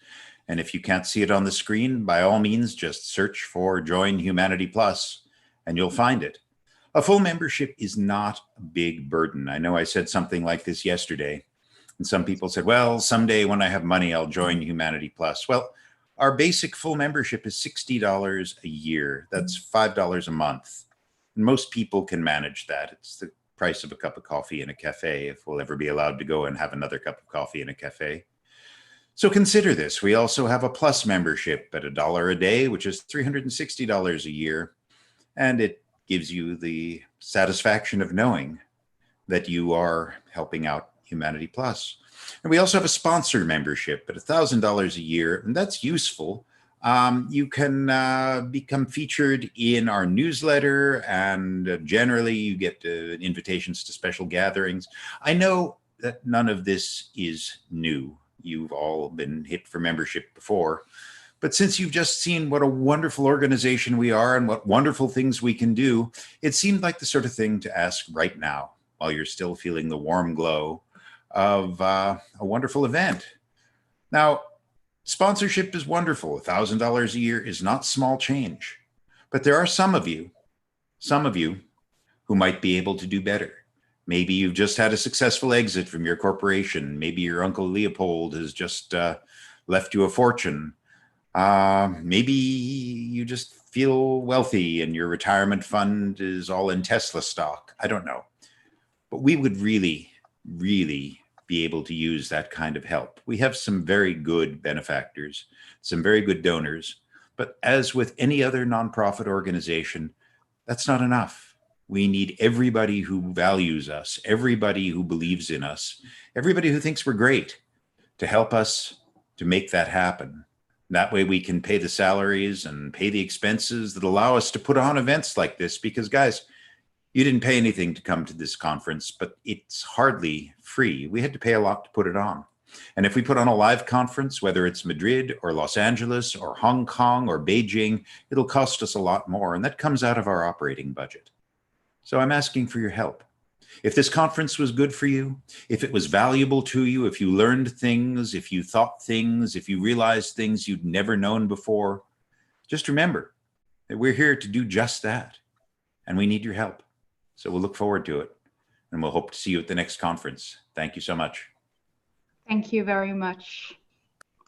And if you can't see it on the screen, by all means, just search for Join Humanity Plus and you'll find it. A full membership is not a big burden. I know I said something like this yesterday, and some people said, well, someday when I have money, I'll join Humanity Plus. Well, our basic full membership is $60 a year. That's $5 a month. And most people can manage that. It's the price of a cup of coffee in a cafe, if we'll ever be allowed to go and have another cup of coffee in a cafe. So consider this. We also have a Plus membership at $1 a day, which is $360 a year. And it gives you the satisfaction of knowing that you are helping out Humanity Plus. And we also have a sponsor membership at $1,000 a year, and that's useful. You can become featured in our newsletter, and generally you get invitations to special gatherings. I know that none of this is new. You've all been hit for membership before. But since you've just seen what a wonderful organization we are and what wonderful things we can do, it seemed like the sort of thing to ask right now, while you're still feeling the warm glow of a wonderful event. Now, sponsorship is wonderful. $1,000 a year is not small change. But there are some of you who might be able to do better. Maybe you've just had a successful exit from your corporation. Maybe your Uncle Leopold has just left you a fortune. Maybe you just feel wealthy and your retirement fund is all in Tesla stock. I don't know. But we would really, really be able to use that kind of help. We have some very good benefactors, some very good donors, but as with any other nonprofit organization, that's not enough. We need everybody who values us, everybody who believes in us, everybody who thinks we're great to help us to make that happen. That way we can pay the salaries and pay the expenses that allow us to put on events like this, because guys, you didn't pay anything to come to this conference, but it's hardly free. We had to pay a lot to put it on. And if we put on a live conference, whether it's Madrid or Los Angeles or Hong Kong or Beijing, it'll cost us a lot more. And that comes out of our operating budget. So I'm asking for your help. If this conference was good for you, if it was valuable to you, if you learned things, if you thought things, if you realized things you'd never known before, just remember that we're here to do just that. And we need your help. So we'll look forward to it. And we'll hope to see you at the next conference. Thank you so much. Thank you very much.